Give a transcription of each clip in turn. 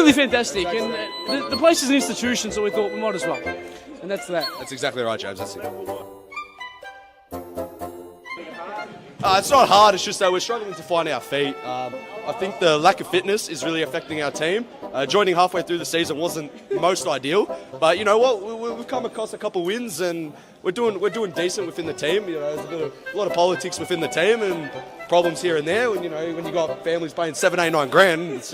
absolutely fantastic, and the place is an institution, so we thought we might as well, and that's that. That's exactly right, James. That's it. It's not hard, it's just that we're struggling to find our feet. I think the lack of fitness is really affecting our team. Joining halfway through the season wasn't most ideal, but you know what? We've come across a couple wins and we're doing decent within the team. You know, there's a lot of politics within the team and problems here and there. When you got families paying 7, 8, 9 grand, it's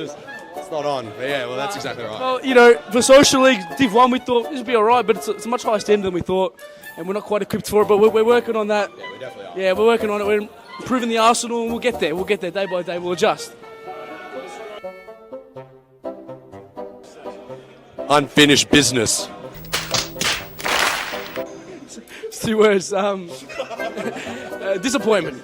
not on. But yeah, well, that's exactly right. Well, you know, for Social League Div 1, we thought this would be all right, but it's a much higher standard than we thought, and we're not quite equipped for it, but we're working on that. Yeah, we definitely are. Yeah, we're working on it. We're improving the arsenal, and we'll get there. We'll get there day by day. We'll adjust. Unfinished business. It's 2 words. Disappointment.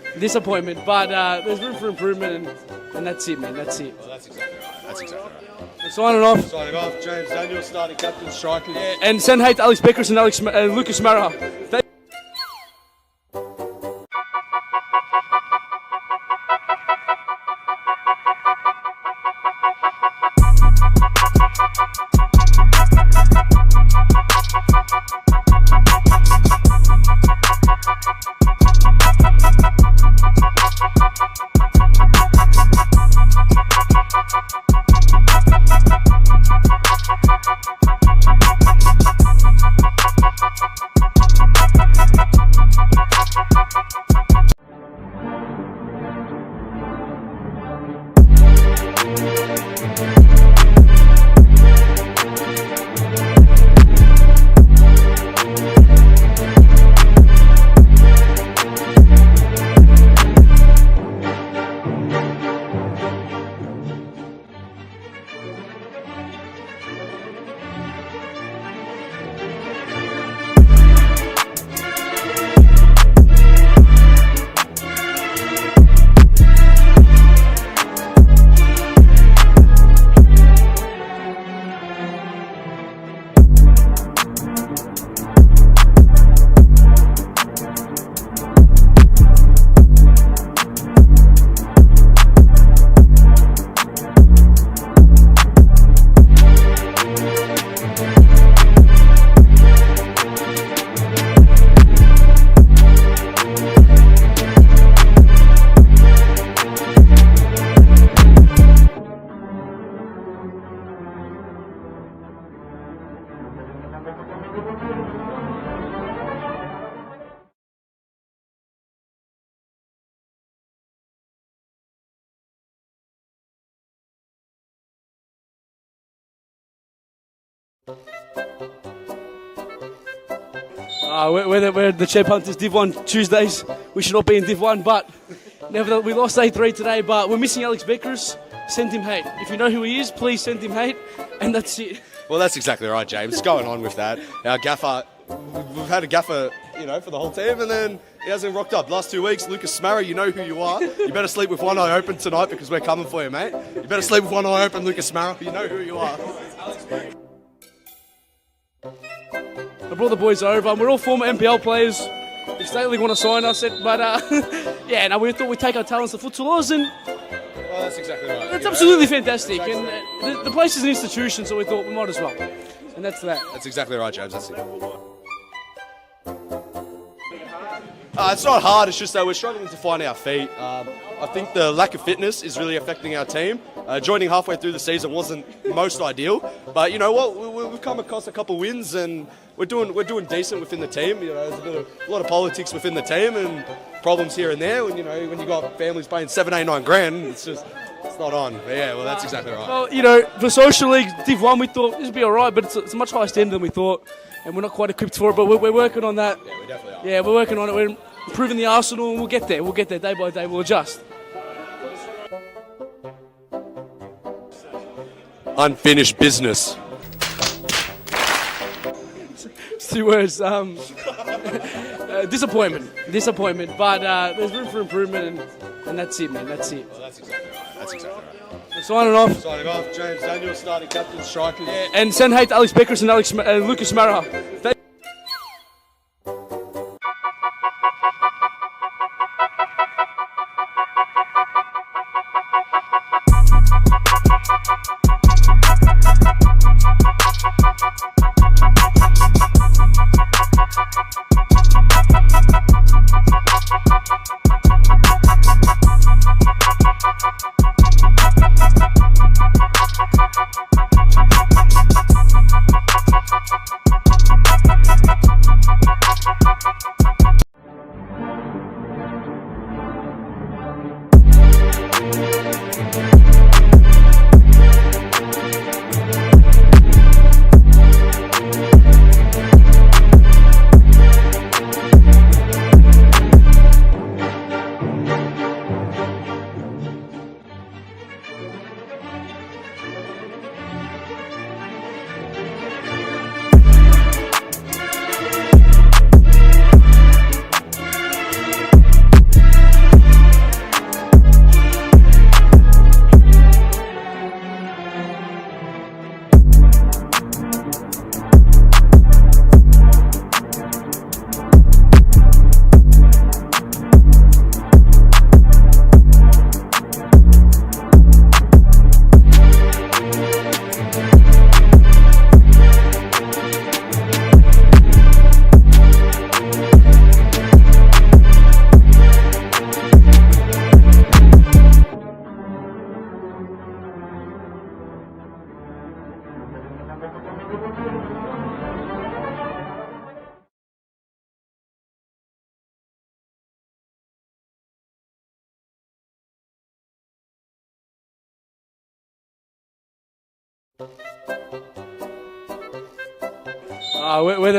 But there's room for improvement, and that's it, man. That's it. Well, that's exactly right. That's exactly right. Signing off. Signing off. James Daniel, starting captain, strikers. Yeah, and send hate to Alex Beckers and Lucas Mara. We're the Champ Hunters Div 1 Tuesdays. We should not be in Div 1, but nevertheless, we lost 8-3 today, but we're missing Alex Beckers. Send him hate. If you know who he is, please send him hate, and that's it. Well, that's exactly right, James. Going on with that. Our gaffer, we've had a gaffer, for the whole team, and then he hasn't rocked up. Last 2 weeks, Lucas Mara, you know who you are. You better sleep with one eye open tonight because we're coming for you, mate. You better sleep with one eye open, Lucas Mara. You know who you are. I brought the boys over, and we're all former NPL players. If State League want to sign us, we thought we'd take our talents to Futsal, and well, that's exactly right. It's absolutely fantastic, and the place is an institution, so we thought we might as well, and that's that. That's exactly right, James. That's it. It's not hard, it's just that we're struggling to find our feet. I think the lack of fitness is really affecting our team. Joining halfway through the season wasn't most ideal, but you know what? We've come across a couple wins and we're doing decent within the team. You know, there's a lot of politics within the team and problems here and there. When you got families paying 7, 8, 9 grand, it's not on. But yeah, well, that's exactly right. Well, for Social League Div 1, we thought this would be all right, but it's a much higher standard than we thought, and we're not quite equipped for it. But we're working on that. Yeah, we definitely are. Yeah, we're working on it. We're improving the arsenal, and we'll get there. We'll get there day by day. We'll adjust. Unfinished business. It's 2 words. Disappointment. But there's room for improvement, and that's it, man. That's it. Well, that's exactly right. That's exactly right. Signing off. Signing off. James Daniel, starting captain, strikers. Yeah, and send hate to Alex Beckers and Lucas Mara.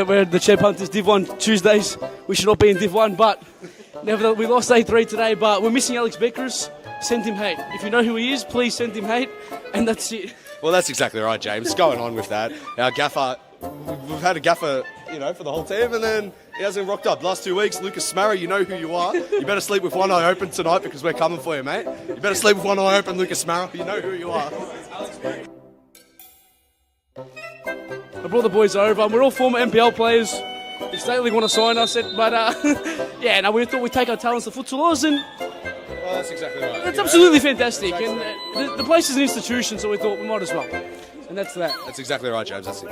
We're the Chep Hunters Div 1 Tuesdays. We should not be in Div 1, but nevertheless, we lost 8-3 today, but we're missing Alex Beckers. Send him hate. If you know who he is, please send him hate, and that's it. Well, that's exactly right, James. Going on with that. Our gaffer, we've had a gaffer, for the whole team, and then he hasn't rocked up. Last 2 weeks, Lucas Smarra, you know who you are. You better sleep with one eye open tonight because we're coming for you, mate. You better sleep with one eye open, Lucas Smarra. You know who you are. I brought the boys over, and we're all former NPL players. If State League want to sign us, we thought we'd take our talents to Futsal, and well, that's exactly right. it's absolutely fantastic. And the place is an institution, so we thought we might as well. And that's that. That's exactly right, James. That's it.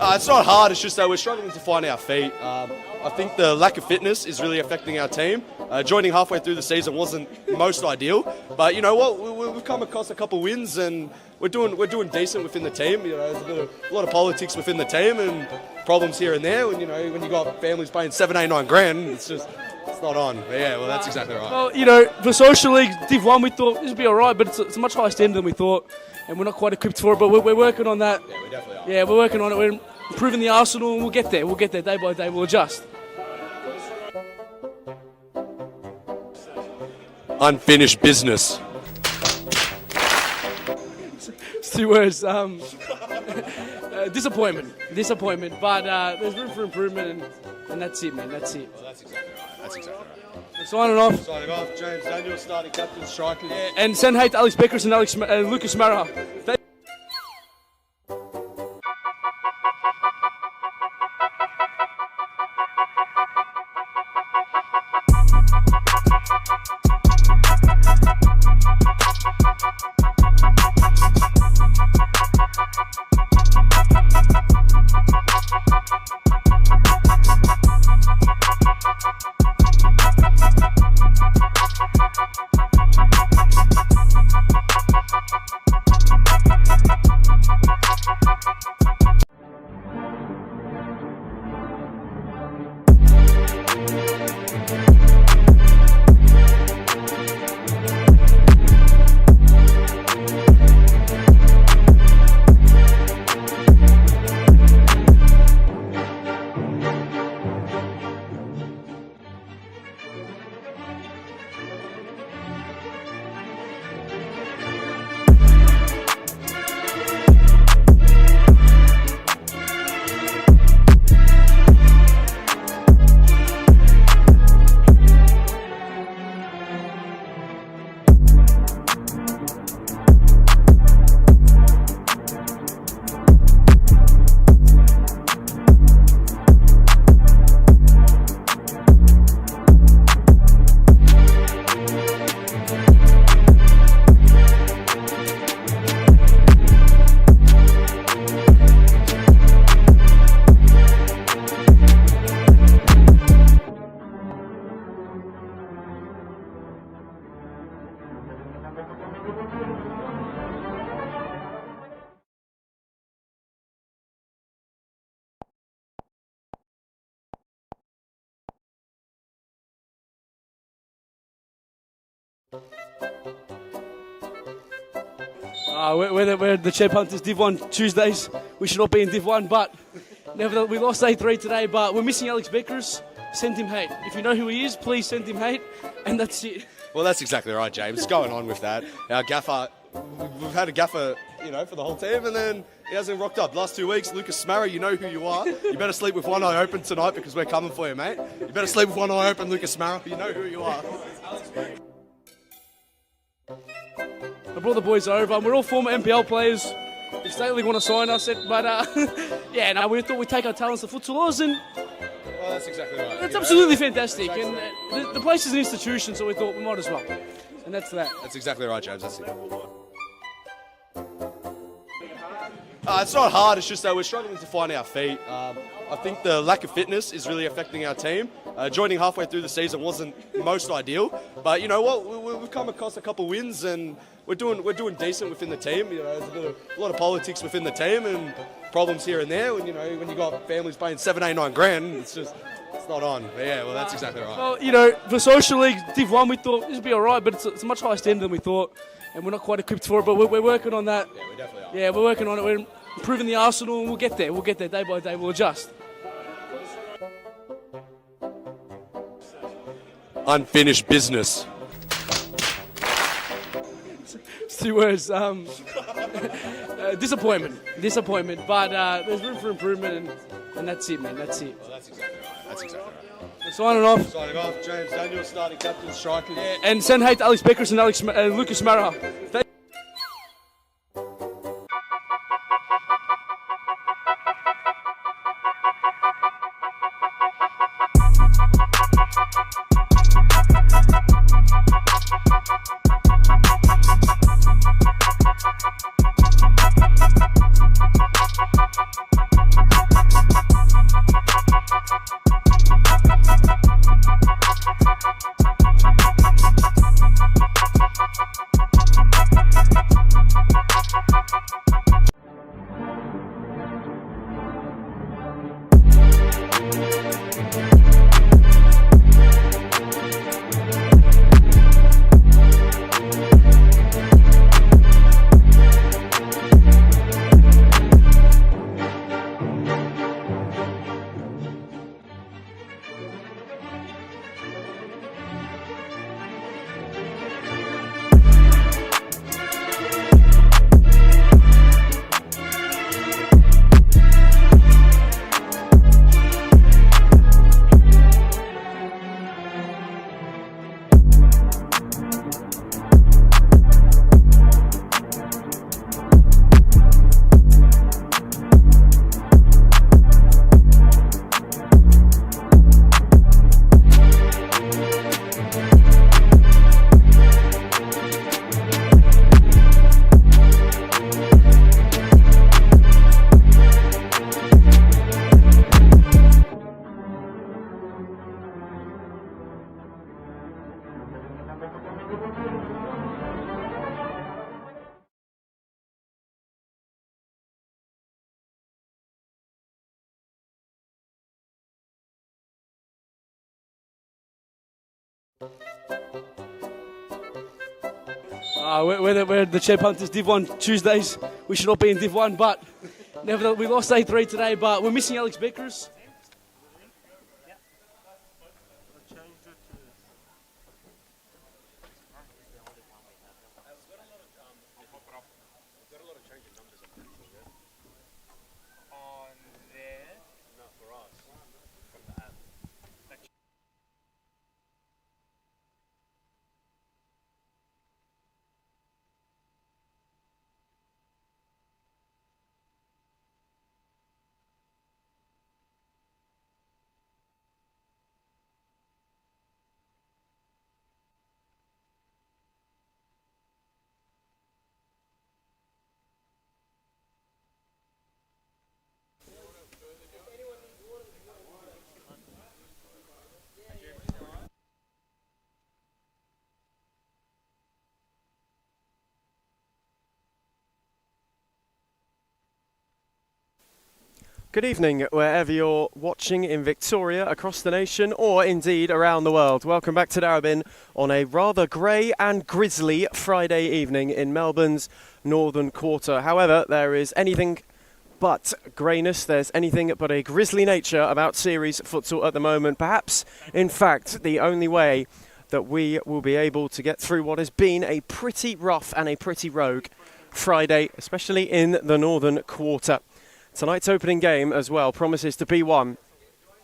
It's not hard, it's just that we're struggling to find our feet. I think the lack of fitness is really affecting our team. Joining halfway through the season wasn't most ideal, but you know what? We've come across a couple wins, and we're doing decent within the team. There's a lot of politics within the team and problems here and there. And when you got families paying 7, 8, 9 grand, it's not on. But yeah, well, that's exactly right. Well, for Social League Div 1, we thought this would be all right, but it's a much higher standard than we thought, and we're not quite equipped for it. But we're working on that. Yeah, we definitely are. Yeah, we're working on it. We're improving the arsenal, and we'll get there. We'll get there day by day. We'll adjust. Unfinished business. It's 2 words. Disappointment. But there's room for improvement, and that's it, man. That's it. Well, that's exactly right. That's exactly right. Signing off. Signing off. James Daniel, starting captain, striker. Yeah, and send hate to Alex Beckers and Lucas Smarra. We're the Chep Hunters Div 1 Tuesdays. We should not be in Div 1, but nevertheless, we lost 8-3 today, but we're missing Alex Beckers. Send him hate. If you know who he is, please send him hate, and that's it. Well, that's exactly right, James. Going on with that. Our gaffer, we've had a gaffer, for the whole team, and then he hasn't rocked up. Last 2 weeks, Lucas Smarra, you know who you are. You better sleep with one eye open tonight because we're coming for you, mate. You better sleep with one eye open, Lucas Smarra. You know who you are. I brought the boys over, and we're all former NPL players. If State League want to sign us, we thought we'd take our talents to Futsal, and well, that's exactly right. it's absolutely fantastic. And the place is an institution, so we thought we might as well. And that's that. That's exactly right, James. That's it. It's not hard, it's just that we're struggling to find our feet. I think the lack of fitness is really affecting our team. Joining halfway through the season wasn't most ideal, but you know what? We've come across a couple wins, and we're doing decent within the team. You know, there's a lot of politics within the team and problems here and there. When when you got families paying 7, 8, 9 grand, it's not on. But yeah, well, that's exactly right. Well, for Social League Div 1, we thought this would be all right, but it's a much higher standard than we thought, and we're not quite equipped for it, but we're working on that. Yeah, we definitely are. Yeah, we're working on it. We're improving the arsenal, and we'll get there. We'll get there day by day. We'll adjust. Unfinished business. It's 2 words. Disappointment. But there's room for improvement, and that's it, man. That's it. Well, that's exactly right. We're signing off. Signing off. James Daniel, starting captain, strikers. Yeah, and send hate to Alex Beckers and Lucas Mara. We're the Chep Hunters Div 1 Tuesdays. We should not be in Div 1, but nevertheless, we lost 8-3 today, but we're missing Alex Beckers. Good evening, wherever you're watching in Victoria, across the nation, or indeed around the world. Welcome back to Darebin on a rather grey and grisly Friday evening in Melbourne's Northern Quarter. However, there is anything but greyness, there's anything but a grisly nature about series futsal at the moment. Perhaps, in fact, the only way that we will be able to get through what has been a pretty rough and a pretty rogue Friday, especially in the Northern Quarter. Tonight's opening game as well promises to be one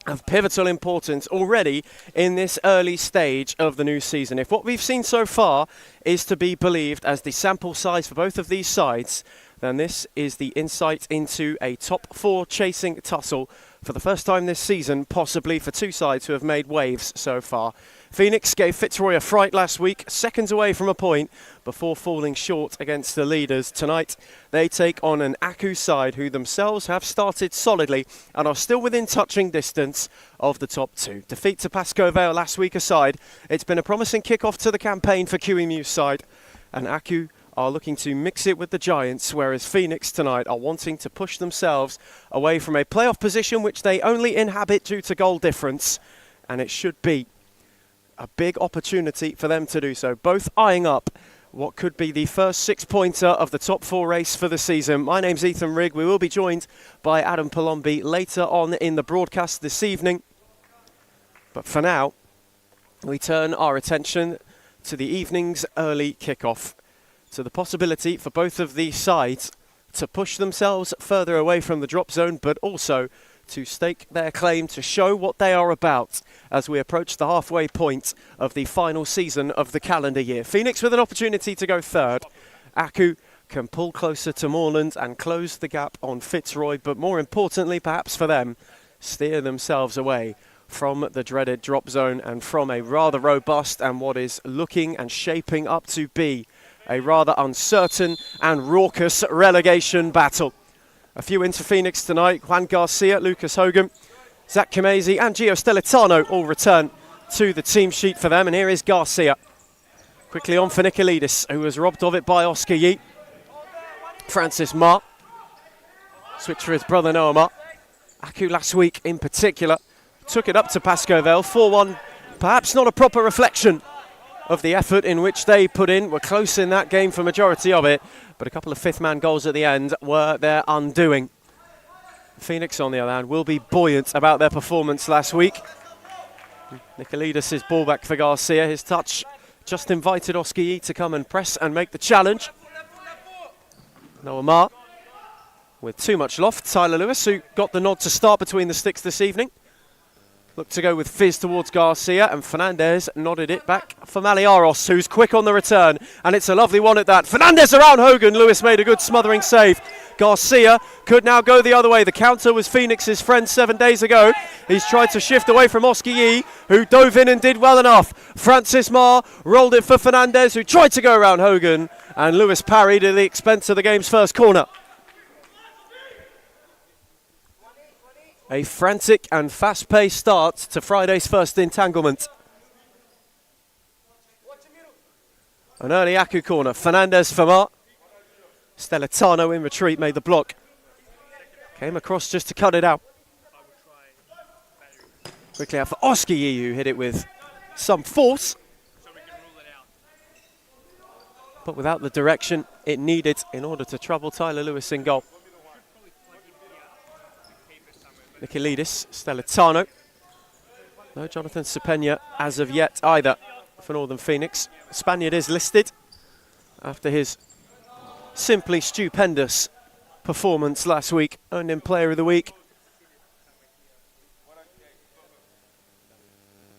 of pivotal importance already in this early stage of the new season. If what we've seen so far is to be believed as the sample size for both of these sides, then this is the insight into a top 4 chasing tussle for the first time this season, possibly for two sides who have made waves so far. Phoenix gave Fitzroy a fright last week, seconds away from a point before falling short against the leaders. Tonight, they take on an Aku side who themselves have started solidly and are still within touching distance of the top 2. Defeat to Pascoe Vale last week aside, it's been a promising kick-off to the campaign for QEMU's side, and Aku are looking to mix it with the Giants, whereas Phoenix tonight are wanting to push themselves away from a playoff position which they only inhabit due to goal difference, and it should be a big opportunity for them to do so. Both eyeing up what could be the first 6-pointer of the top 4 race for the season. My name's Ethan Rigg. We will be joined by Adam Palombi later on in the broadcast this evening. But for now, we turn our attention to the evening's early kickoff, to the possibility for both of these sides to push themselves further away from the drop zone, but also to stake their claim to show what they are about as we approach the halfway point of the final season of the calendar year. Phoenix with an opportunity to go third. Aku can pull closer to Moreland and close the gap on Fitzroy, but more importantly, perhaps for them, steer themselves away from the dreaded drop zone and from a rather robust and what is looking and shaping up to be a rather uncertain and raucous relegation battle. A few into Phoenix tonight. Juan Garcia, Lucas Hogan, Zach Kamezi and Gio Stelitano all return to the team sheet for them. And here is Garcia. Quickly on for Nicolidis, who was robbed of it by Oscar Yee. Francis Ma. Switch for his brother Noah Ma. Aku last week in particular took it up to Pascovel. 4-1, perhaps not a proper reflection of the effort in which they put in. Were close in that game for majority of it, but a couple of fifth-man goals at the end were their undoing. Phoenix, on the other hand, will be buoyant about their performance last week. Nicolidis' ball back for Garcia. His touch just invited Oscar Yee to come and press and make the challenge. Noah Ma with too much loft. Tyler Lewis, who got the nod to start between the sticks this evening, looked to go with fizz towards Garcia, and Fernandez nodded it back for Maliaros, who's quick on the return, and it's a lovely one at that. Fernandez around Hogan. Lewis made a good smothering save. Garcia could now go the other way. The counter was Phoenix's friend 7 days ago. He's tried to shift away from Oscar Yee, who dove in and did well enough. Francis Ma rolled it for Fernandez, who tried to go around Hogan, and Lewis parried at the expense of the game's first corner. A frantic and fast-paced start to Friday's first entanglement. An early Aku corner. Fernandez for Ma. Stelitano in retreat made the block. Came across just to cut it out. Quickly out for Oscar Yee, who hit it with some force, but without the direction it needed in order to trouble Tyler Lewis in goal. Nicolidis, Stelitano. No Jonathan Cepena as of yet either for Northern Phoenix. Spaniard is listed after his simply stupendous performance last week. Earned him Player of the Week.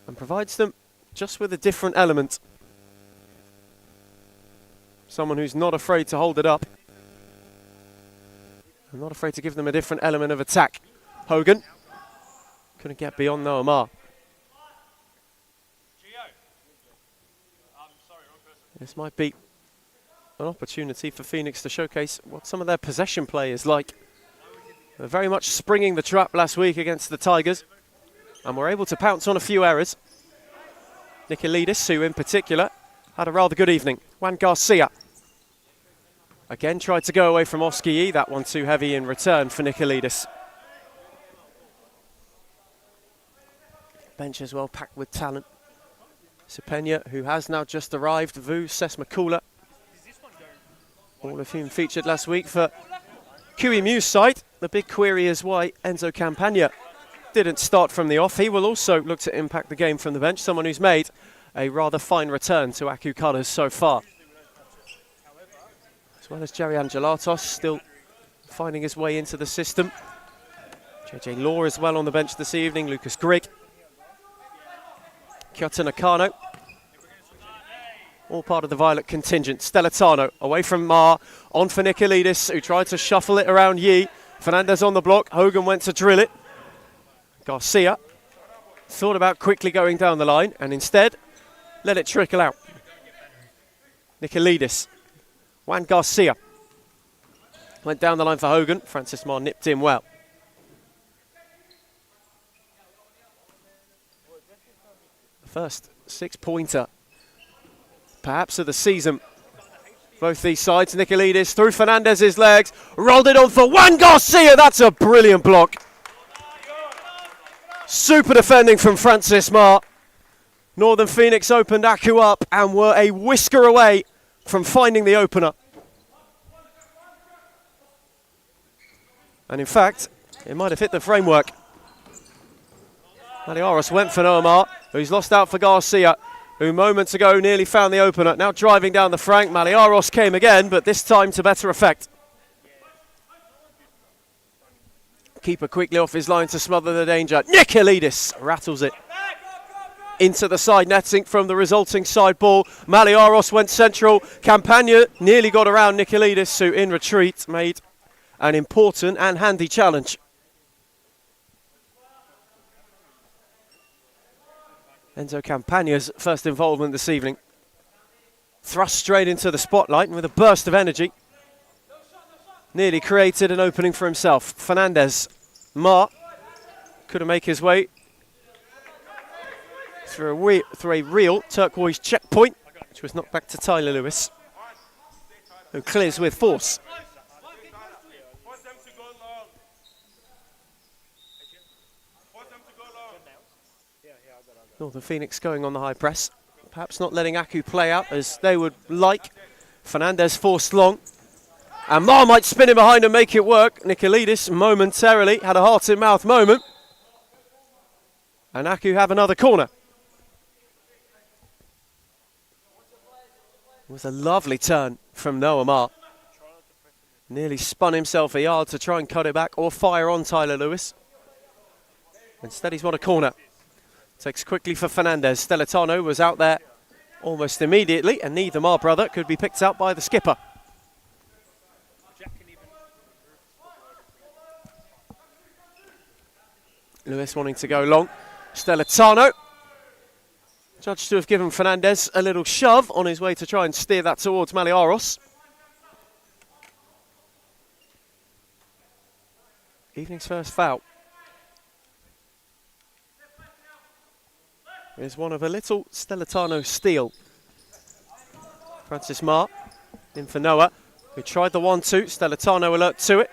And provides them just with a different element. Someone who's not afraid to hold it up. And not afraid to give them a different element of attack. Hogan couldn't get beyond Noah Ma. This might be an opportunity for Phoenix to showcase what some of their possession play is like. They're very much springing the trap last week against the Tigers, and were able to pounce on a few errors. Nicolidis, who in particular had a rather good evening. Juan Garcia again tried to go away from Oscar Yee. That one too heavy in return for Nicolidis. Bench as well, packed with talent. Cepena, who has now just arrived. Vu, Sesmakula, all of whom featured last week for QEMU's side. The big query is why Enzo Campagna didn't start from the off. He will also look to impact the game from the bench, someone who's made a rather fine return to Aku colours so far. As well as Jerry Angelatos, still finding his way into the system. JJ Law as well on the bench this evening. Lucas Grigg. Kyota Nakano, all part of the Violet contingent. Stelitano away from Ma, on for Nicolidis, who tried to shuffle it around Yee. Fernandez on the block, Hogan went to drill it. Garcia thought about quickly going down the line and instead let it trickle out. Nicolidis, Juan Garcia went down the line for Hogan. Francis Ma nipped in well. First 6-pointer, perhaps of the season Both these sides, Nicolidis through Fernandez's legs, rolled it on for Juan Garcia. That's a brilliant block. Super defending from Francis Ma. Northern Phoenix opened Aku up and were a whisker away from finding the opener. And in fact, it might have hit the framework. Maliaros went for Noamar, who's lost out for Garcia, who moments ago nearly found the opener. Now driving down the flank, Maliaros came again, but this time to better effect. Keeper quickly off his line to smother the danger. Nicolidis rattles it into the side netting from the resulting side ball. Maliaros went central. Campagna nearly got around Nicolidis, who in retreat made an important and handy challenge. Enzo Campagna's first involvement this evening. Thrust straight into the spotlight and with a burst of energy. Nearly created an opening for himself. Fernandez, Ma, couldn't make his way through a real turquoise checkpoint, which was knocked back to Tyler Lewis, who clears with force. Northern Phoenix going on the high press, perhaps not letting Aku play out as they would like. Fernandez forced long, and Ma might spin him behind and make it work. Nicolidis momentarily had a heart-in-mouth moment, and Aku have another corner. It was a lovely turn from Noah Ma. Nearly spun himself a yard to try and cut it back or fire on Tyler Lewis. Instead he's won a corner. Takes quickly for Fernandez. Stellitano was out there almost immediately, and neither Ma brother could be picked out by the skipper. Lewis wanting to go long. Stellitano, judged to have given Fernandez a little shove on his way to try and steer that towards Maliaros. Evening's first foul is one of a little Stellitano steal. Francis Ma in for Noah, who tried the 1-2. Stellitano alert to it.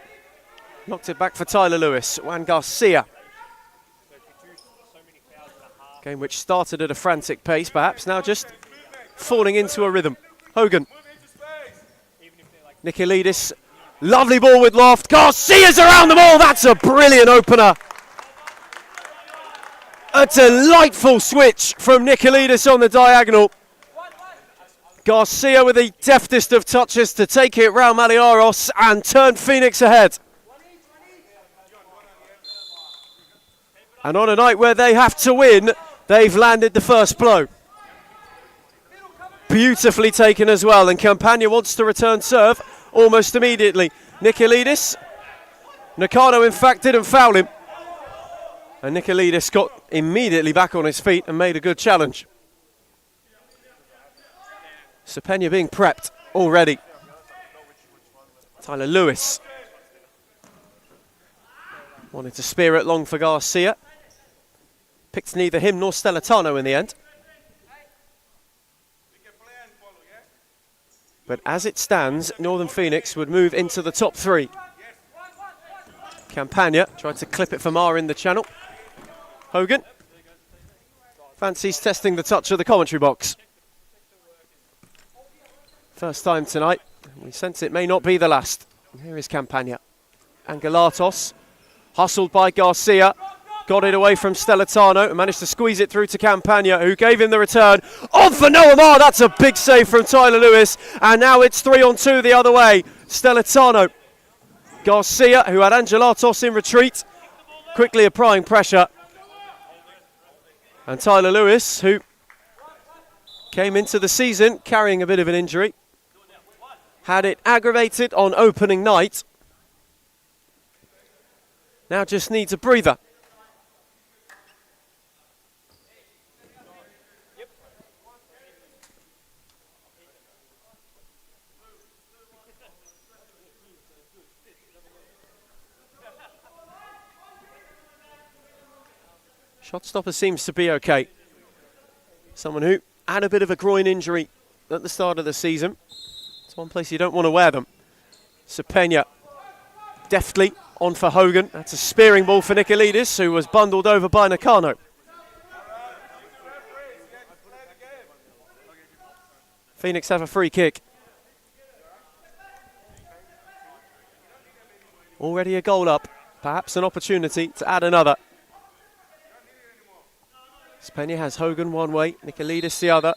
Knocked it back for Tyler Lewis. Juan Garcia. Game which started at a frantic pace, perhaps now just falling into a rhythm. Hogan. Nicolidis. Lovely ball with loft. Garcia's around the ball. That's a brilliant opener. A delightful switch from Nicolidis on the diagonal. Garcia with the deftest of touches to take it round Maliaros and turn Phoenix ahead. And on a night where they have to win, they've landed the first blow. Beautifully taken as well, and Campagna wants to return serve almost immediately. Nicolidis. Nakano in fact didn't foul him. And Nicolidis got immediately back on his feet and made a good challenge. Cepena being prepped already. Tyler Lewis wanted to spear it long for Garcia. Picked neither him nor Stellitano in the end. But as it stands, Northern Phoenix would move into the top three. Campagna tried to clip it for Ma in the channel. Hogan fancies testing the touch of the commentary box. First time tonight. We sense it may not be the last. And here is Campagna. And Galatos, hustled by Garcia. Got it away from Stellitano and managed to squeeze it through to Campagna, who gave him the return. On for Noah Ma, that's a big save from Tyler Lewis. And now it's 3-on-2 the other way. Stellitano. Garcia, who had Angelatos in retreat, quickly applying pressure. And Tyler Lewis, who came into the season carrying a bit of an injury, had it aggravated on opening night. Now just needs a breather. Shotstopper seems to be okay. Someone who had a bit of a groin injury at the start of the season. It's one place you don't want to wear them. Cepena deftly on for Hogan. That's a spearing ball for Nicolidis, who was bundled over by Nakano. Phoenix have a free kick. Already a goal up. Perhaps an opportunity to add another. Cepena has Hogan one way, Nicolidis the other.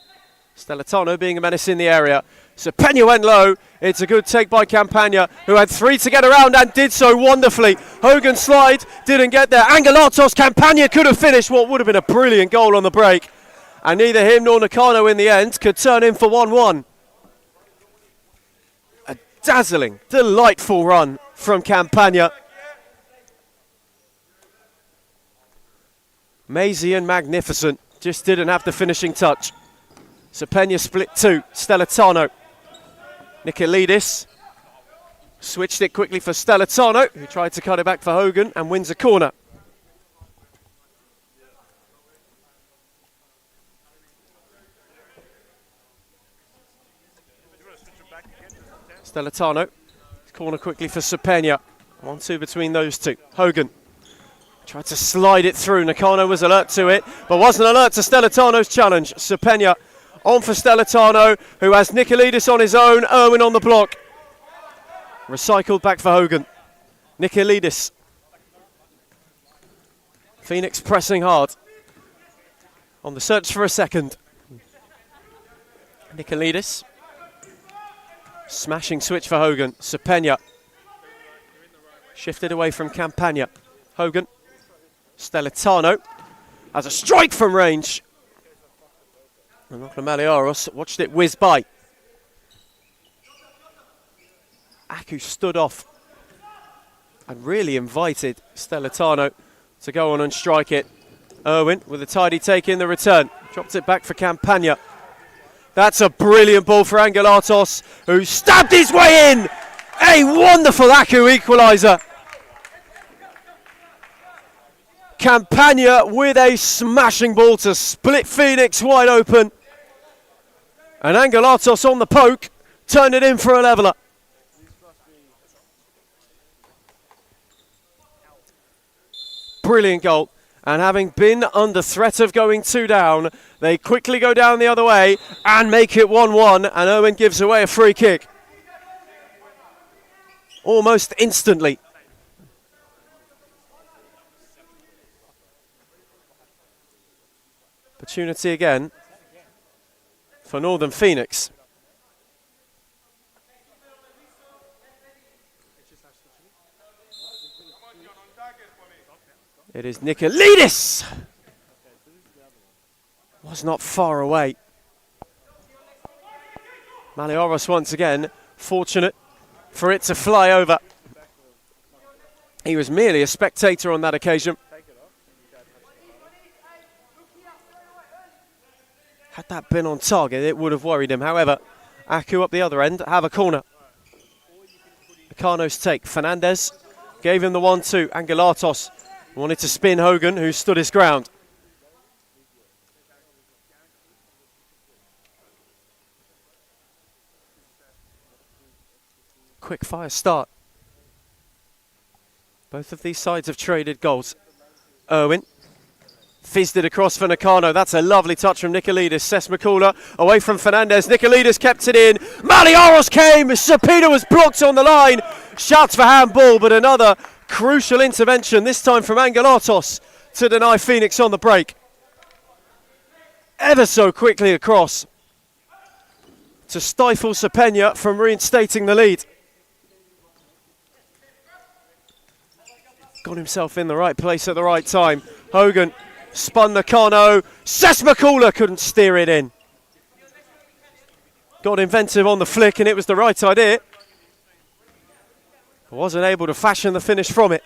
Stellitano being a menace in the area. Cepena went low. It's a good take by Campagna, who had 3 to get around and did so wonderfully. Hogan slide, didn't get there. Angelatos, Campagna could have finished what would have been a brilliant goal on the break. And neither him nor Nakano in the end could turn in for 1-1. A dazzling, delightful run from Campagna. Mazy and magnificent, just didn't have the finishing touch. Cepena split 2, Stellitano. Nicolidis switched it quickly for Stellitano, who tried to cut it back for Hogan and wins a corner. Stellitano, corner quickly for Cepena. 1-2 between those two. Hogan tried to slide it through. Nakano was alert to it, but wasn't alert to Stellitano's challenge. Cepena on for Stellitano, who has Nicolidis on his own. Irwin on the block. Recycled back for Hogan. Nicolidis. Phoenix pressing hard. On the search for a second. Nicolidis. Smashing switch for Hogan. Cepena. Shifted away from Campagna. Hogan. Stellitano has a strike from range. And Maliaros watched it whiz by. Aku stood off and really invited Stellitano to go on and strike it. Irwin with a tidy take in the return. Dropped it back for Campagna. That's a brilliant ball for Angelatos, who stabbed his way in. A wonderful Aku equaliser. Campagna with a smashing ball to split Phoenix wide open. And Angelatos on the poke, turned it in for a leveller. Brilliant goal. And having been under threat of going 2 down, they quickly go down the other way and make it 1-1. And Owen gives away a free kick. Almost instantly. Opportunity again for Northern Phoenix. It is Nicolidis. Was not far away. Malioros once again, fortunate for it to fly over. He was merely a spectator on that occasion. Had that been on target, it would have worried him. However, Aku up the other end, have a corner. Nakano's take. Fernandez gave him the 1-2. Angelatos wanted to spin Hogan, who stood his ground. Quick fire start. Both of these sides have traded goals. Irwin fizzed it across for Nakano. That's a lovely touch from Nicolidis. Sesmakula away from Fernandez. Nicolidis kept it in. Malioros came. Cepena was blocked on the line. Shouts for handball, but another crucial intervention, this time from Angelatos, to deny Phoenix on the break. Ever so quickly across to stifle Cepena from reinstating the lead. Got himself in the right place at the right time. Hogan spun Nakano. Sesmakula couldn't steer it in. Got inventive on the flick and it was the right idea. Wasn't able to fashion the finish from it.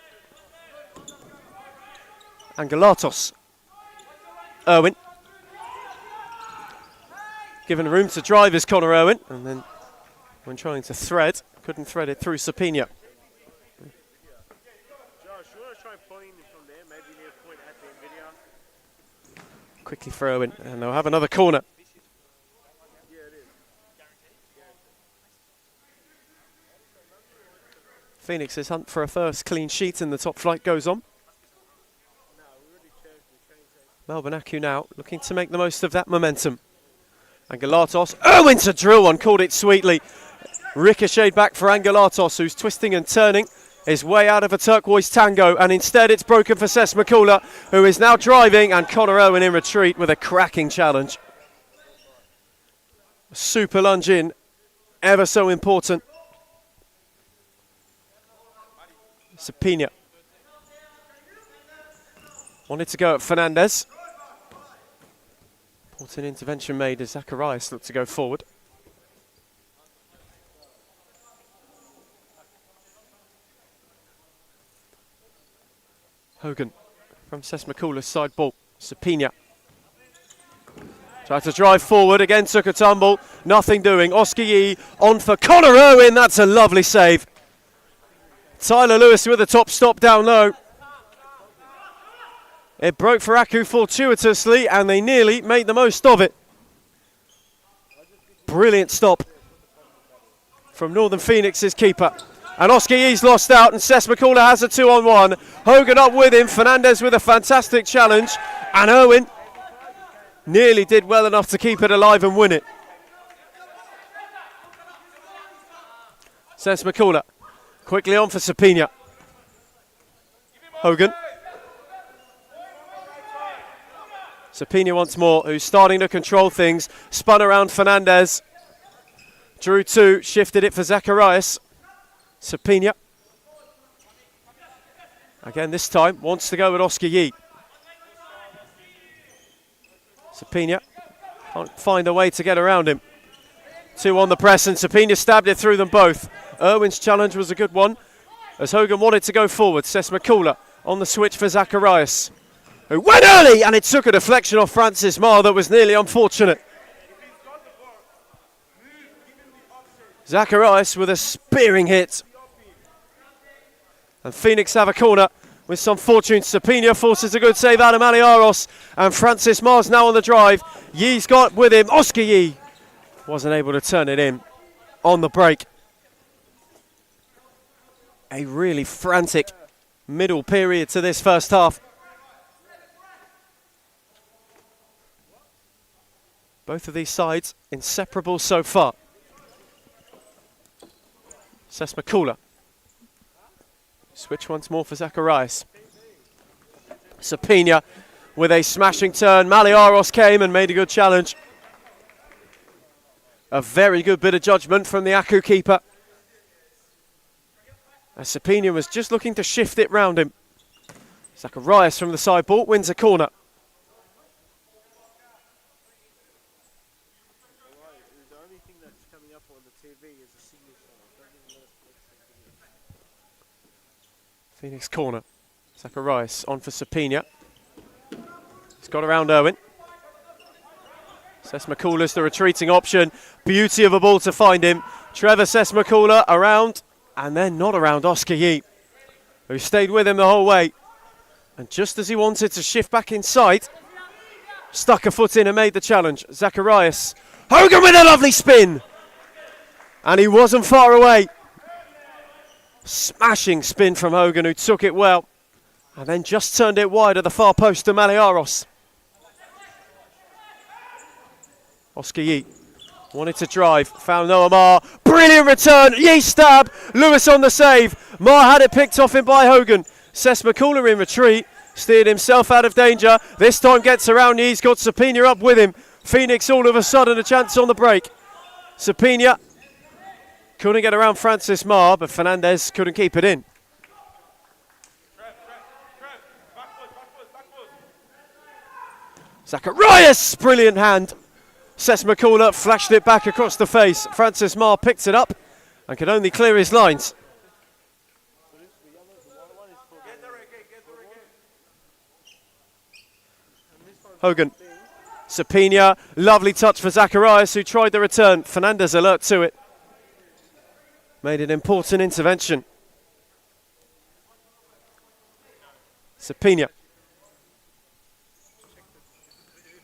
Angelatos. Irwin. Given room to drive is Connor Irwin. And then when trying to thread, couldn't thread it through Cepena. Quickly for Irwin, and they'll have another corner. Phoenix's hunt for a first clean sheet in the top flight goes on. Melbourne Aku now looking to make the most of that momentum. Angelatos, Irwin to drill one, called it sweetly. Ricocheted back for Angelatos, who's twisting and turning his way out of a turquoise tango, and instead it's broken for Sess McCullough, who is now driving, and Connor Irwin in retreat with a cracking challenge. Super lunge in, ever so important. Sapina wanted to go at Fernandez. Important intervention made as Zacharias looked to go forward. Hogan from Sess McCullough's side ball. Sapina tried to drive forward, again took a tumble, nothing doing. Oscar Yee on for Connor Irwin, that's a lovely save. Tyler Lewis with a top stop down low. It broke for Aku fortuitously, and they nearly made the most of it. Brilliant stop from Northern Phoenix's keeper. And Oscar Yee's lost out, and Sess McCullough has a 2-on-1. Hogan up with him, Fernandez with a fantastic challenge, and Irwin nearly did well enough to keep it alive and win it. Sess McCullough quickly on for Sapina. Hogan. Sapina once more, who's starting to control things. Spun around Fernandez. Drew two, shifted it for Zacharias. Sapina. Again this time, wants to go with Oscar Yee. Sapina can't find a way to get around him. Two on the press, and Sapina stabbed it through them both. Irwin's challenge was a good one, as Hogan wanted to go forward. Sess McCullough on the switch for Zacharias, who went early, and it took a deflection off Francis Marr that was nearly unfortunate. Zacharias with a spearing hit. And Phoenix have a corner with some fortune. Sapina forces a good save out of Maliaros, and Francis Marr's now on the drive. Yee's got with him. Oscar Yee wasn't able to turn it in on the break. A really frantic middle period to this first half. Both of these sides inseparable so far. Sess McCullough. Switch once more for Zacharias. Sapina with a smashing turn. Maliaros came and made a good challenge. A very good bit of judgment from the Aku keeper, as Sapina was just looking to shift it round him. Zacharias from the side ball wins a corner. Phoenix corner. Zacharias on for Sapina. He's got around Irwin. Sess McCullough's the retreating option. Beauty of a ball to find him. Trevor Sess McCullough around, and then not around Oscar Yee, who stayed with him the whole way. And just as he wanted to shift back inside, stuck a foot in and made the challenge. Zacharias. Hogan with a lovely spin. And he wasn't far away. Smashing spin from Hogan, who took it well, and then just turned it wide at the far post to Maliaros. Oscar Yee wanted to drive, found Noah Marr. Brilliant return, Yee stab, Lewis on the save. Marr had it picked off him by Hogan. Sess McCullough in retreat, steered himself out of danger. This time gets around Yee's got Sapina up with him. Phoenix all of a sudden a chance on the break. Sapina couldn't get around Francis Marr, but Fernandez couldn't keep it in. Zacharias, brilliant hand. Sess McCullough flashed it back across the face. Francis Marr picked it up and could only clear his lines. Hogan. Sapina, lovely touch for Zacharias, who tried the return. Fernandez alert to it. Made an important intervention. Sapina.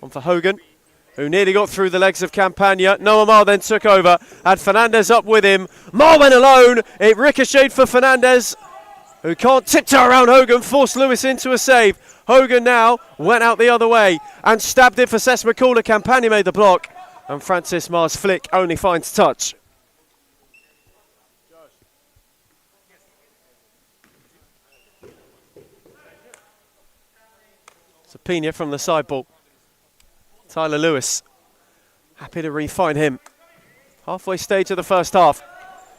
On for Hogan. who nearly got through the legs of Campagna. Noah Mar then took over, had Fernandez up with him. Mar went alone. It ricocheted for Fernandez, who can't tiptoe around Hogan, forced Lewis into a save. Hogan now went out the other way and stabbed it for Cess McCullough. Campagna made the block, and Francis Mar's flick only finds touch. Sapina from the side ball. Tyler Lewis, happy to re-find him. Halfway stage of the first half.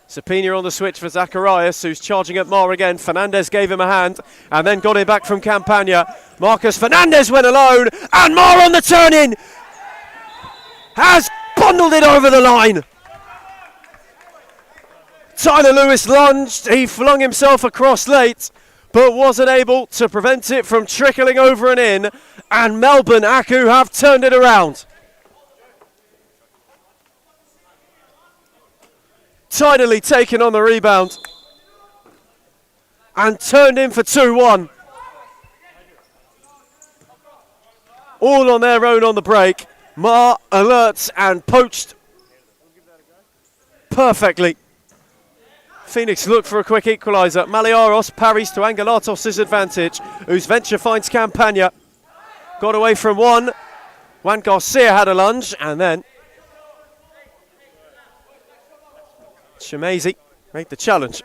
Sapina on the switch for Zacharias, who's charging at Mar again. Fernandez gave him a hand and then got it back from Campagna. Marcus Fernandez went alone, and Mar on the turn-in has bundled it over the line. Tyler Lewis lunged, he flung himself across late, but wasn't able to prevent it from trickling over and in, and Melbourne Aku have turned it around. Tidily taken on the rebound and turned in for 2-1. All on their own on the break. Mar alerts and poached perfectly. Phoenix look for a quick equaliser. Maliaros parries to Angelatos' advantage, whose venture finds Campagna. Got away from one. Juan Garcia had a lunge, and then Shemazy made the challenge.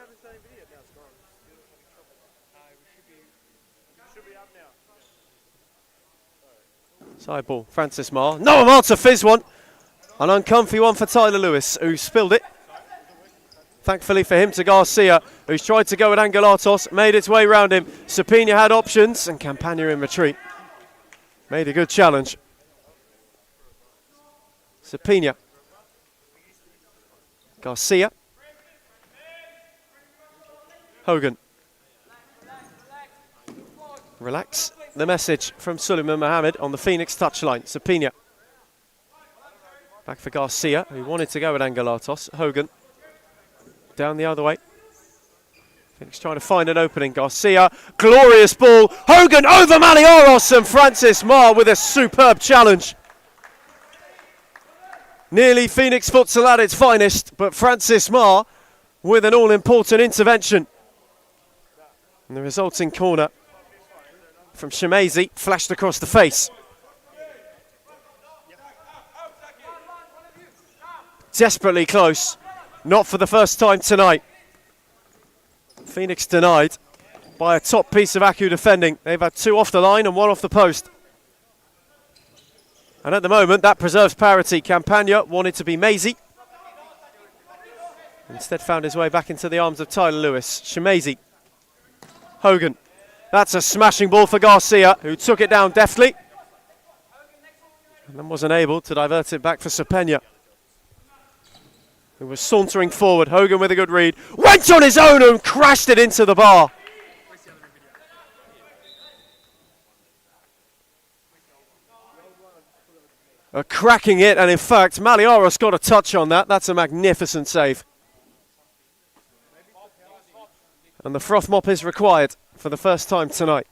Side ball, Francis Mar. Noah Mar to fizz one. An uncomfy one for Tyler Lewis, who spilled it. Thankfully for him to Garcia, who's tried to go at Angelatos, made its way round him. Sapina had options, and Campagna in retreat. Made a good challenge. Sapina. Garcia. Hogan. Relax. The message from Suleiman Mohammed on the Phoenix touchline. Sapina. Back for Garcia, who wanted to go at Angelatos. Hogan. Down the other way. Phoenix trying to find an opening. Garcia, glorious ball. Hogan over Maliaros, and Francis Mar with a superb challenge. Nearly Phoenix Futsal at its finest, but Francis Mar with an all-important intervention. And the resulting corner from Shemazy flashed across the face. Desperately close. Not for the first time tonight. Phoenix denied by a top piece of Aku defending. They've had two off the line and one off the post. And at the moment, that preserves parity. Campagna wanted to be mazy. Instead found his way back into the arms of Tyler Lewis. Shemazy. Hogan. That's a smashing ball for Garcia, who took it down deftly. And then wasn't able to divert it back for Sapena, who was sauntering forward. Hogan with a good read. Went on his own and crashed it into the bar. A cracking hit, and in fact, Maliaros got a touch on that. That's a magnificent save. And the froth mop is required for the first time tonight.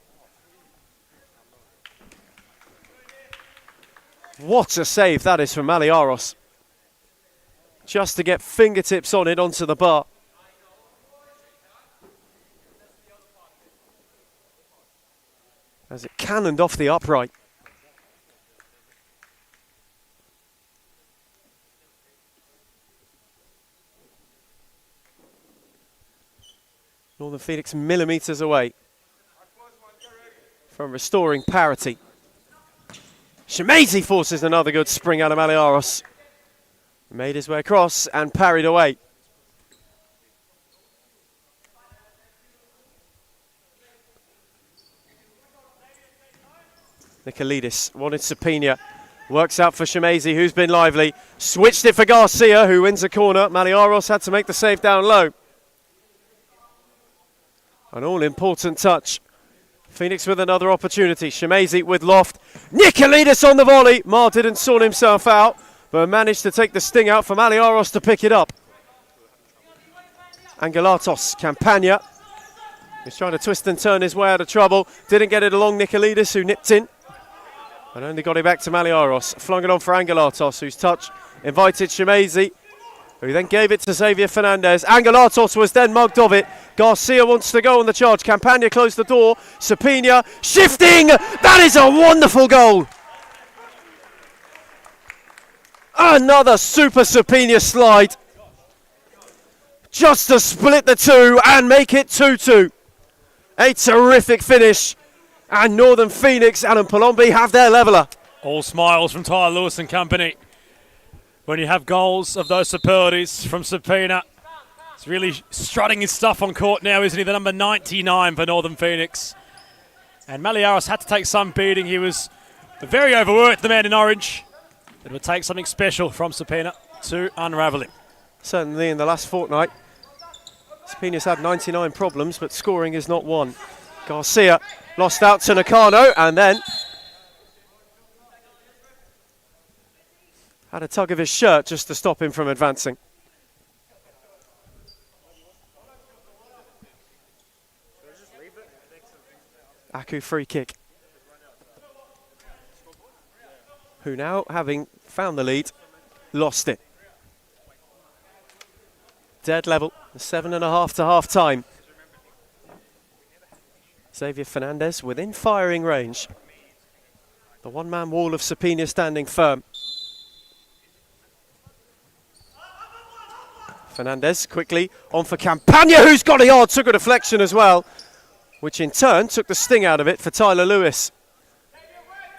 What a save that is from Maliaros. Just to get fingertips on it onto the bar. As it cannoned off the upright. Northern Phoenix millimetres away from restoring parity. Shemazy forces another good spring out of Maliaros. Made his way across and parried away. Nicolidis wanted Sapina. Works out for Shemazy, who's been lively. Switched it for Garcia, who wins a corner. Maliaros had to make the save down low. An all-important touch. Phoenix with another opportunity. Shemazy with loft. Nicolidis on the volley. Mar didn't sort himself out, but managed to take the sting out for Maliaros to pick it up. Angelatos, Campagna. He's trying to twist and turn his way out of trouble. Didn't get it along Nicolidis, who nipped in. And only got it back to Maliaros. Flung it on for Angelatos, whose touch invited Shemezi, who then gave it to Xavier Fernandez. Angelatos was then mugged of it. Garcia wants to go on the charge. Campagna closed the door. Sapina shifting. That is a wonderful goal. Another super Sapina slide. Just to split the two and make it 2-2. A terrific finish. And Northern Phoenix and Palombi have their leveller. All smiles from Tyler Lewis and company. When you have goals of those superlatives from Sapina. He's really strutting his stuff on court now, isn't he? The number 99 for Northern Phoenix. And Maliaros had to take some beating. He was very overworked, the man in orange. It would take something special from Sapina to unravel him. Certainly in the last fortnight, Sapina's had 99 problems, but scoring is not one. Garcia lost out to Nakano and then had a tug of his shirt just to stop him from advancing. Aku free kick. Who now, having found the lead, lost it. Dead level, 7.5 to half time. Xavier Fernandez within firing range. The one-man wall of Sapina standing firm. Fernandez quickly on for Campagna, who's got a yard, took a deflection as well, which in turn took the sting out of it for Tyler Lewis.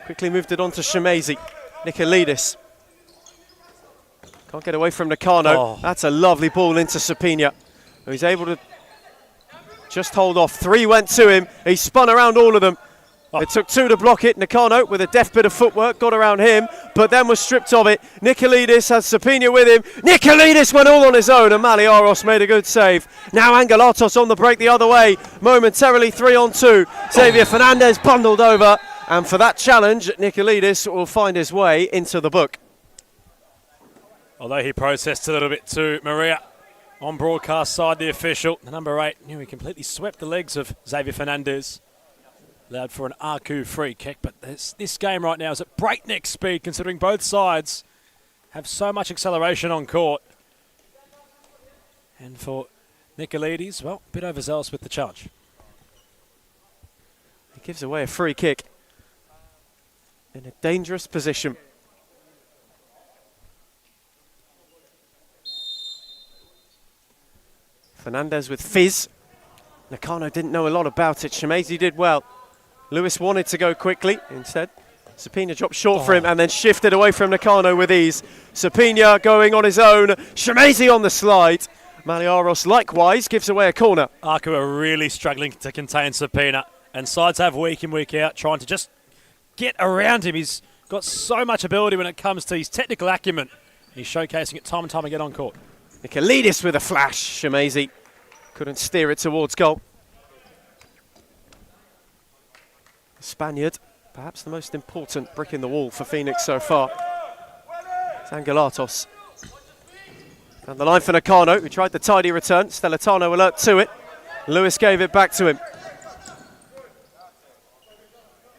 Quickly moved it on to Shemezi. Nicolidis. Can't get away from Nakano. Oh. That's a lovely ball into Sapina, who's able to just hold off. 3 went to him. He spun around all of them. It took 2 to block it. Nakano, with a deft bit of footwork, got around him, but then was stripped of it. Nicolidis has Sapina with him. Nicolidis went all on his own, and Maliaros made a good save. Now Angelatos on the break the other way. Momentarily 3-on-2. Xavier Fernandez bundled over, and for that challenge, Nicolidis will find his way into the book. Although he processed a little bit too, Maria, on broadcast side, the official, the number 8, knew he completely swept the legs of Xavier Fernandez. Allowed for an Aku free kick, but this game right now is at breakneck speed, considering both sides have so much acceleration on court. And for Nicolidis, well, a bit overzealous with the challenge. He gives away a free kick in a dangerous position. Fernandez with fizz. Nakano didn't know a lot about it. Shemezi did well. Lewis wanted to go quickly. Instead, Sapina dropped short for him and then shifted away from Nakano with ease. Sapina going on his own. Shemezi on the slide. Maliaros likewise gives away a corner. Aku are really struggling to contain Sapina, and sides have week in, week out, trying to just get around him. He's got so much ability when it comes to his technical acumen. He's showcasing it time and time again on court. Nicolidis with a flash. Shemezi couldn't steer it towards goal. Spaniard, perhaps the most important brick in the wall for Phoenix so far. It's Angelatos. And the line for Nakano, who tried the tidy return. Stellitano alert to it. Lewis gave it back to him.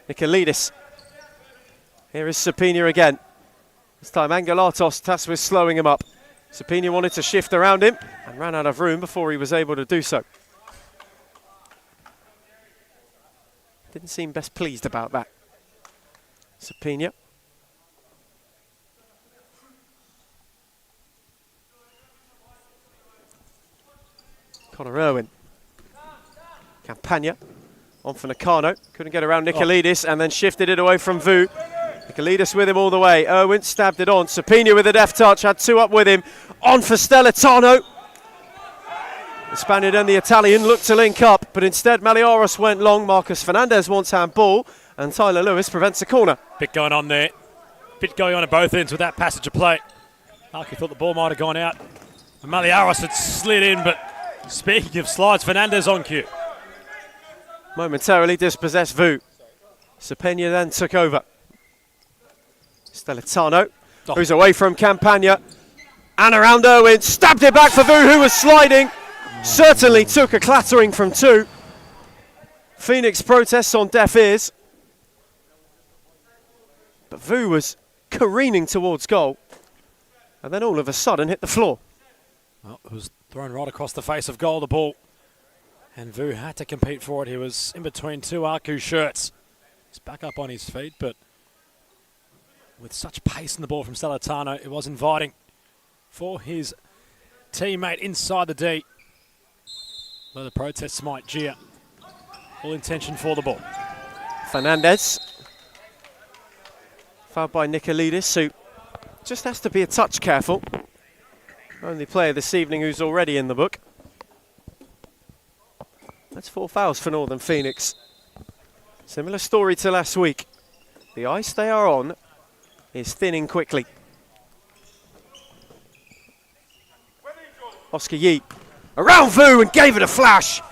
Nicolidis. Here is Sapina again. This time Angelatos tasked with slowing him up. Sapina wanted to shift around him and ran out of room before he was able to do so. Didn't seem best pleased about that. Sapina. Connor Irwin. Campagna. On for Nakano. Couldn't get around Nicolidis and then shifted it away from Vu. Nicolidis with him all the way. Irwin stabbed it on. Sapina with a deft touch. Had 2 up with him. On for Stellitano. The Spaniard and the Italian looked to link up, but instead Maliaros went long. Marcus Fernandez wants handball, and Tyler Lewis prevents a corner. Bit going on there. Bit going on at both ends with that passage of play. Aki thought the ball might have gone out. And Maliaros had slid in, but speaking of slides, Fernandez on cue. Momentarily dispossessed Vu. Sapena then took over. Stellitano, who's away from Campagna. And around Irwin, stabbed it back for Vu, who was sliding. Certainly took a clattering from 2. Phoenix protests on deaf ears. But Vu was careening towards goal and then all of a sudden hit the floor. Well, it was thrown right across the face of goal, the ball. And Vu had to compete for it. He was in between two Aku shirts. He's back up on his feet, but with such pace in the ball from Stellitano, it was inviting for his teammate inside the D. Though the protests might jeer. Full intention for the ball. Fernandez. Fouled by Nicolidis, who just has to be a touch careful. Only player this evening who's already in the book. That's 4 fouls for Northern Phoenix. Similar story to last week. The ice they are on is thinning quickly. Oscar Yee around Vu and gave it a flash.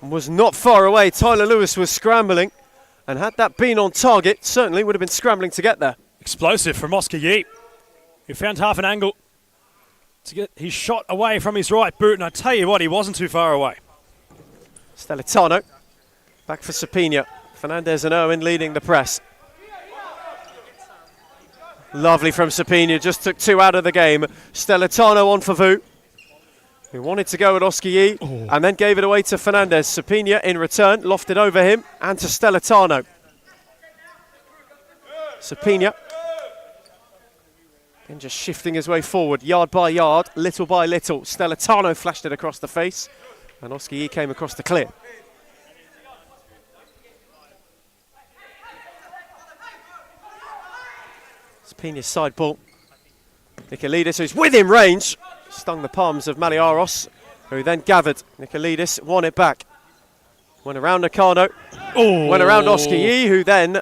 And was not far away. Tyler Lewis was scrambling. And had that been on target, certainly would have been scrambling to get there. Explosive from Oscar Yee. He found half an angle to get his shot away from his right boot. And I tell you what, he wasn't too far away. Stellitano back for Sapina. Fernandez and Owen leading the press. Lovely from Sapina, just took 2 out of the game. Stellitano on for Vu, who wanted to go at Oscar Yee and then gave it away to Fernandez. Sapina in return, lofted over him and to Stellitano. Sapina, and just shifting his way forward, yard by yard, little by little. Stellitano flashed it across the face and Oscar Yee came across the clear. Sapina's side ball. Nicolidis, who's within range, stung the palms of Maliaros, who then gathered. Nicolidis won it back. Went around Nakano, went around Oscar Yee, who then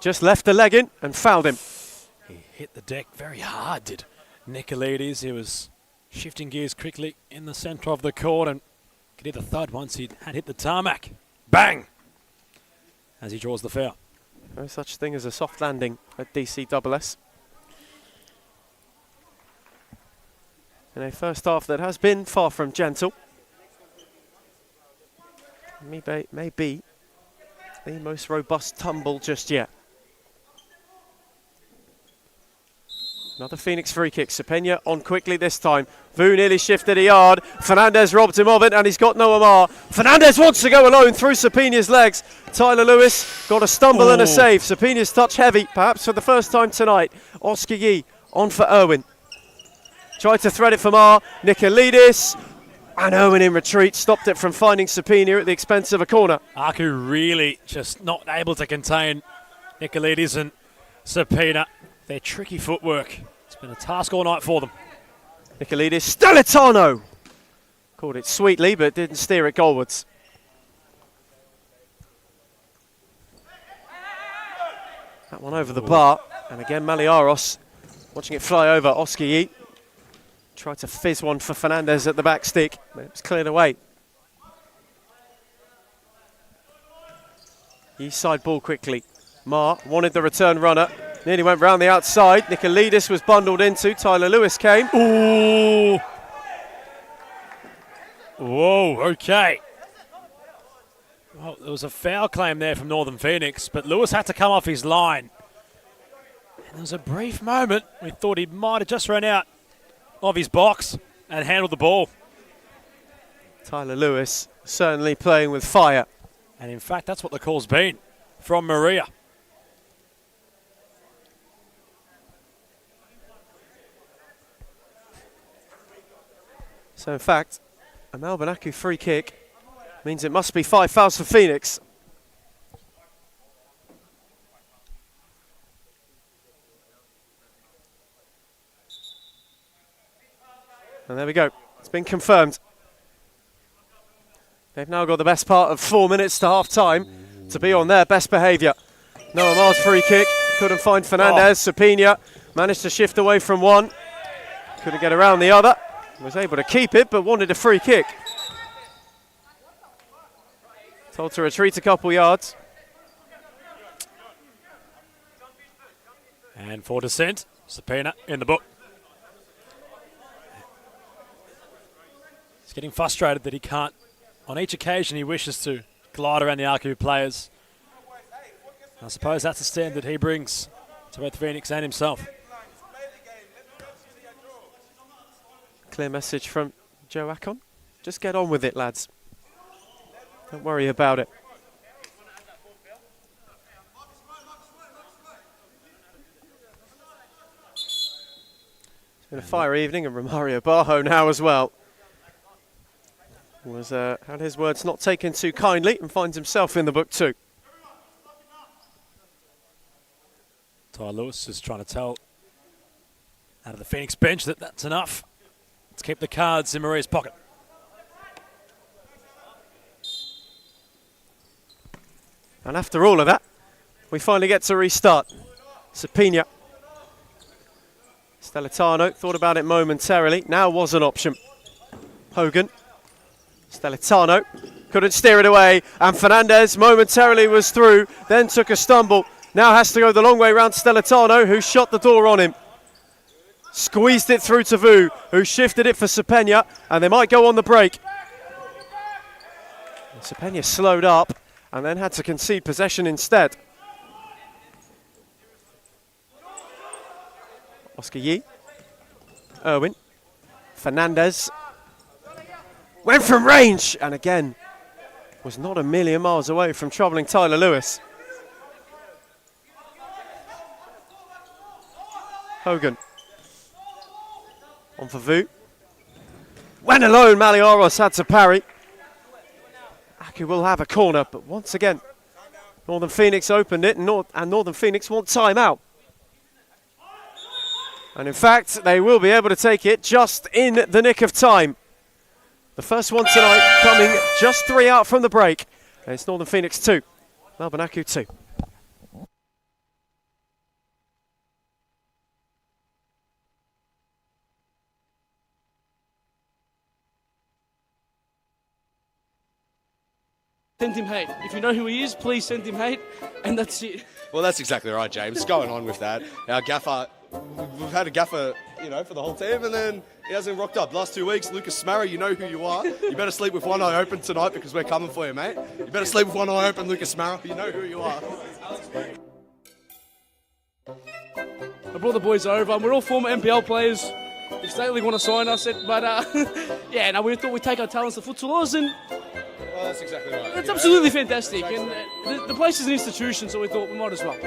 just left the leg in and fouled him. He hit the deck very hard, did Nicolidis. He was shifting gears quickly in the centre of the court and could hear the thud once he had hit the tarmac. Bang! As he draws the foul. No such thing as a soft landing at DCSS. In a first half that has been far from gentle. Maybe the most robust tumble just yet. Another Phoenix free kick. Sapena on quickly this time. Vu nearly shifted a yard. Fernandez robbed him of it and he's got no Amar. Fernandez wants to go alone through Sapena's legs. Tyler Lewis got a stumble and a save. Sapena's touch heavy, perhaps for the first time tonight. Oscar Yee on for Irwin. Tried to thread it from R. Nicolidis. And Owen in retreat stopped it from finding Sapina at the expense of a corner. Aku really just not able to contain Nicolidis and Sapina. Their tricky footwork. It's been a task all night for them. Nicolidis, Stellitano! Called it sweetly, but didn't steer it goalwards. That one over the bar. And again, Maliaros watching it fly over. Oscar Yee tried to fizz one for Fernandez at the back stick, but it was cleared away. East side ball quickly. Mar wanted the return runner. Nearly went round the outside. Nicolidis was bundled into. Tyler Lewis came. Ooh. Whoa, okay. Well, there was a foul claim there from Northern Phoenix, but Lewis had to come off his line. And there was a brief moment we thought he might have just run out of his box and handled the ball. Tyler Lewis certainly playing with fire. And in fact, that's what the call's been from Maria. So in fact, a Melbourne Aku free kick means it must be 5 fouls for Phoenix. And there we go. It's been confirmed. They've now got the best part of 4 minutes to half time to be on their best behaviour. Noah Mars free kick. Couldn't find Fernandez. Sapina managed to shift away from one. Couldn't get around the other. Was able to keep it, but wanted a free kick. Told to retreat a couple yards. And for descent, Sapina in the book. He's getting frustrated that he can't. On each occasion, he wishes to glide around the Aku players. I suppose that's the standard he brings to both Phoenix and himself. Clear message from Joe Akon. Just get on with it, lads. Don't worry about it. It's been a fiery evening, and Romario Barjo now as well had his words not taken too kindly and finds himself in the book too. Ty Lewis is trying to tell out of the Phoenix bench that that's enough. Let's keep the cards in Maria's pocket. And after all of that, we finally get to restart. Sapina. Stellitano thought about it momentarily. Now was an option. Hogan. Stellitano couldn't steer it away. And Fernandez momentarily was through, then took a stumble. Now has to go the long way round Stellitano, who shut the door on him. Squeezed it through to Vu, who shifted it for Sapena, and they might go on the break. Sapena slowed up and then had to concede possession instead. Oscar Yee. Irwin. Fernandez. Went from range, and again, was not a million miles away from troubling Tyler Lewis. Hogan. On for Vu. Went alone, Malioros had to parry. Aku will have a corner, but once again, Northern Phoenix opened it, and Northern Phoenix want time out. And in fact, they will be able to take it just in the nick of time. The first one tonight coming just 3 out from the break. And it's Northern Phoenix 2, Melbourne Aku 2. Send him hate. If you know who he is, please send him hate, and that's it. Well, that's exactly right, James. Going on with that. Our gaffer, we've had a gaffer, for the whole team, and then he hasn't rocked up. Last 2 weeks, Lucas Smarra, you know who you are. You better sleep with one eye open tonight because we're coming for you, mate. You better sleep with one eye open, Lucas Smarra. You know who you are. I brought the boys over, and we're all former NPL players. If Stately want to sign us, we thought we'd take our talents to futsalers, and Well, that's exactly right. it's absolutely fantastic. And the place is an institution, so we thought we might as well.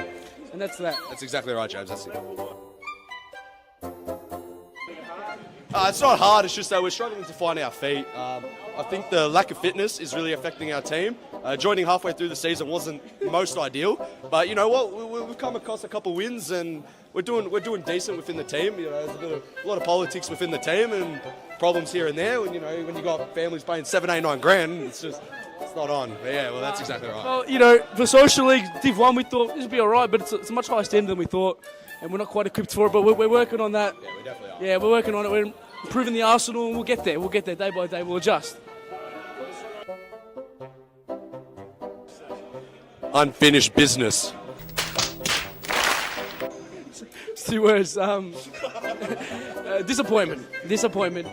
And that's that. That's exactly right, James. That's it. It's not hard, it's just that we're struggling to find our feet. I think the lack of fitness is really affecting our team. Joining halfway through the season wasn't most ideal, but you know what? We've come across a couple wins, and we're doing decent within the team. There's a lot of politics within the team and problems here and there. When when you got families paying 7, 8, 9 grand, it's not on. But yeah, well, that's exactly right. Well, for Social League Div 1, we thought this would be all right, but it's a much higher standard than we thought, and we're not quite equipped for it, but we're working on that. Yeah, we definitely are. Yeah, we're working on it. We're improving the arsenal, and we'll get there. We'll get there day by day. We'll adjust. Unfinished business. It's 2 words. Disappointment.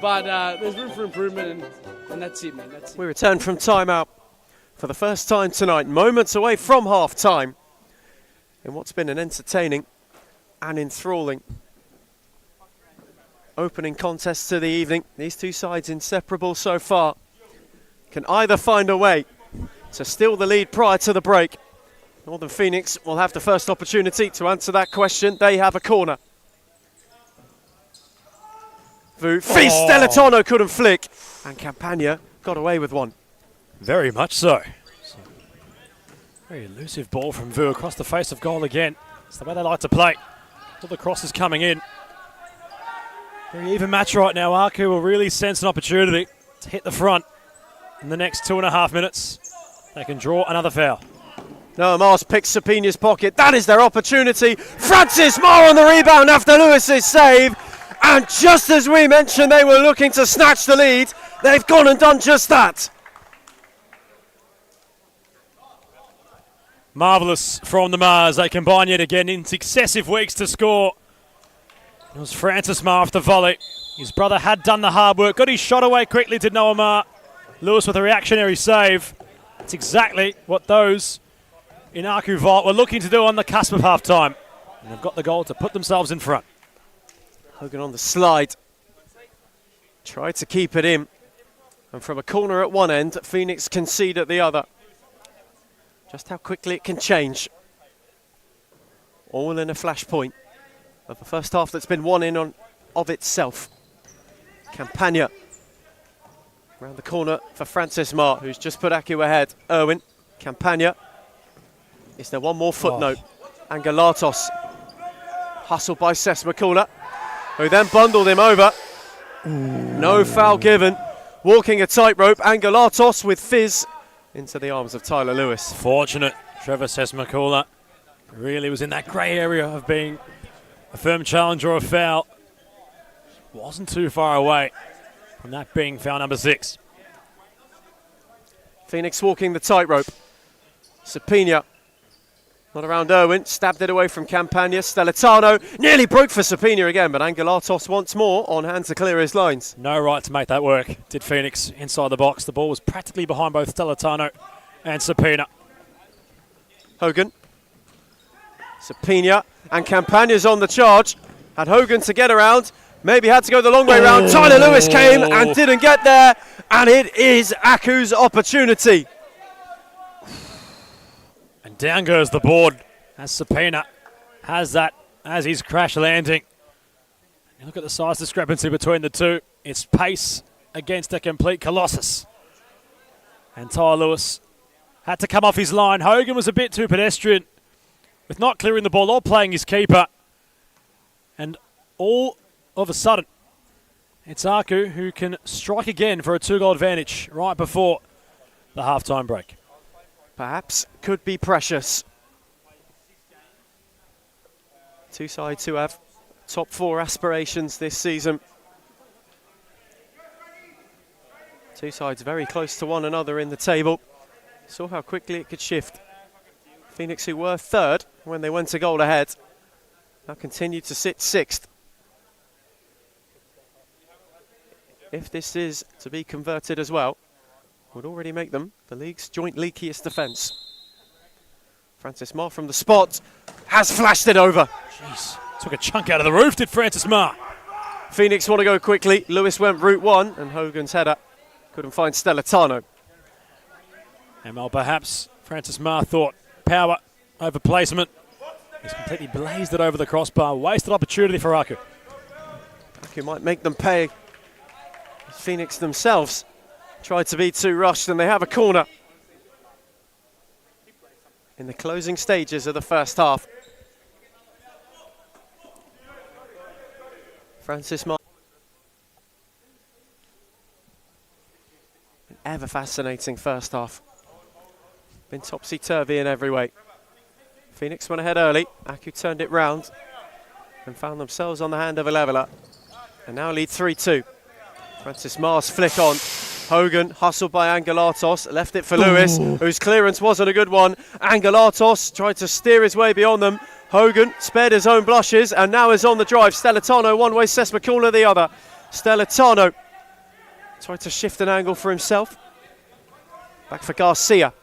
But there's room for improvement, and that's it, man. That's it. We return from timeout for the first time tonight, moments away from half-time, in what's been an entertaining and enthralling opening contest to the evening. These two sides inseparable so far. Can either find a way to steal the lead prior to the break. Northern Phoenix will have the first opportunity to answer that question. They have a corner. Feast, Stellitano couldn't flick, and Campagna got away with one. Very much so. Very elusive ball from Vu across the face of goal again. It's the way they like to play. All the crosses coming in. Very even match right now. Aku will really sense an opportunity to hit the front in the next 2.5 minutes. They can draw another foul. No, Mars picks Sapina's pocket. That is their opportunity. Francis Moore on the rebound after Lewis's save. And just as we mentioned they were looking to snatch the lead, they've gone and done just that. Marvellous from the Mars. They combine yet again in successive weeks to score. It was Francis Marr off the volley. His brother had done the hard work. Got his shot away quickly to Noah Marr. Lewis with a reactionary save. That's exactly what those in Aku Vault were looking to do on the cusp of half-time. And they've got the goal to put themselves in front. Hogan on the slide. Tried to keep it in. And from a corner at one end, Phoenix concede at the other. Just how quickly it can change. All in a flashpoint of the first half that's been won in on of itself. Campagna. Around the corner for Francis Marr, who's just put Aku ahead. Irwin. Campagna. Is there one more footnote? Angelatos. Hustled by Ses McCullough, who then bundled him over. No foul given. Walking a tightrope, Angelatos with fizz into the arms of Tyler Lewis. Fortunate, Trevor Ses McCullough really was in that grey area of being a firm challenge or a foul. Wasn't too far away from that being foul number 6. Phoenix walking the tightrope. Sapina. Not around Irwin, stabbed it away from Campagna. Stellitano nearly broke for Sapina again, but Angelatos once more on hand to clear his lines. No right to make that work, did Phoenix inside the box. The ball was practically behind both Stellitano and Sapina. Hogan. Sapina and Campagna's on the charge. Had Hogan to get around, maybe had to go the long way round. Tyler Lewis came and didn't get there, and it is Aku's opportunity. And down goes the board as Sapina has that as he's crash landing. You look at the size discrepancy between the two. It's pace against a complete colossus. And Tyler Lewis had to come off his line. Hogan was a bit too pedestrian with not clearing the ball or playing his keeper. And all of a sudden, it's Aku who can strike again for a 2-goal advantage right before the half-time break. Perhaps could be precious. Two sides who have top 4 aspirations this season. Two sides very close to one another in the table. Saw how quickly it could shift. Phoenix, who were 3rd when they went a goal ahead, now continue to sit 6th. If this is to be converted as well, would already make them the league's joint leakiest defence. Francis Marr from the spot has flashed it over. Jeez, took a chunk out of the roof, did Francis Marr. Phoenix want to go quickly. Lewis went route 1 and Hogan's header couldn't find Stellitano. And well, perhaps Francis Marr thought power over placement. He's completely blazed it over the crossbar. Wasted opportunity for Aku. Aku might make them pay. Phoenix themselves tried to be too rushed, and they have a corner in the closing stages of the first half. Francis Marr. An ever fascinating first half. Been topsy-turvy in every way. Phoenix went ahead early. Aku turned it round and found themselves on the hand of a leveller. And now lead 3-2. Francis Marr's flick on. Hogan, hustled by Angelatos, left it for Lewis, whose clearance wasn't a good one. Angelatos tried to steer his way beyond them. Hogan spared his own blushes and now is on the drive. Stellitano one way, Ses McCullough the other. Stellitano tried to shift an angle for himself. Back for Garcia.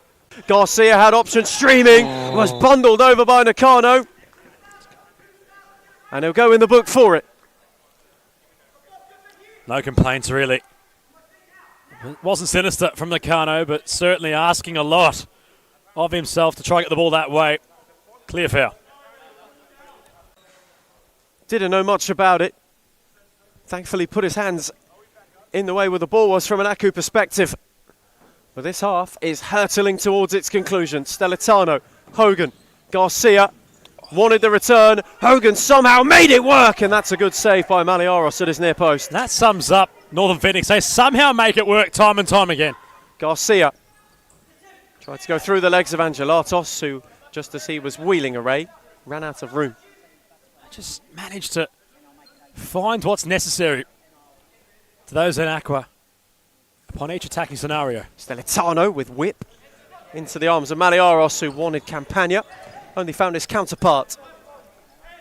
Garcia had options streaming, was bundled over by Nakano. And he'll go in the book for it. No complaints, really. It wasn't sinister from Nakano, but certainly asking a lot of himself to try and get the ball that way. Clear foul. Didn't know much about it. Thankfully put his hands in the way where the ball was from an Aku perspective. But this half is hurtling towards its conclusion. Stellitano, Hogan, Garcia wanted the return. Hogan somehow made it work, and that's a good save by Maliaros at his near post. That sums up Northern Phoenix. They somehow make it work time and time again. Garcia tried to go through the legs of Angelatos, who, just as he was wheeling away, ran out of room. Just managed to find what's necessary to those in Aqua upon each attacking scenario. Stellitano with whip into the arms of Maliaros, who wanted Campagna. Only found his counterpart.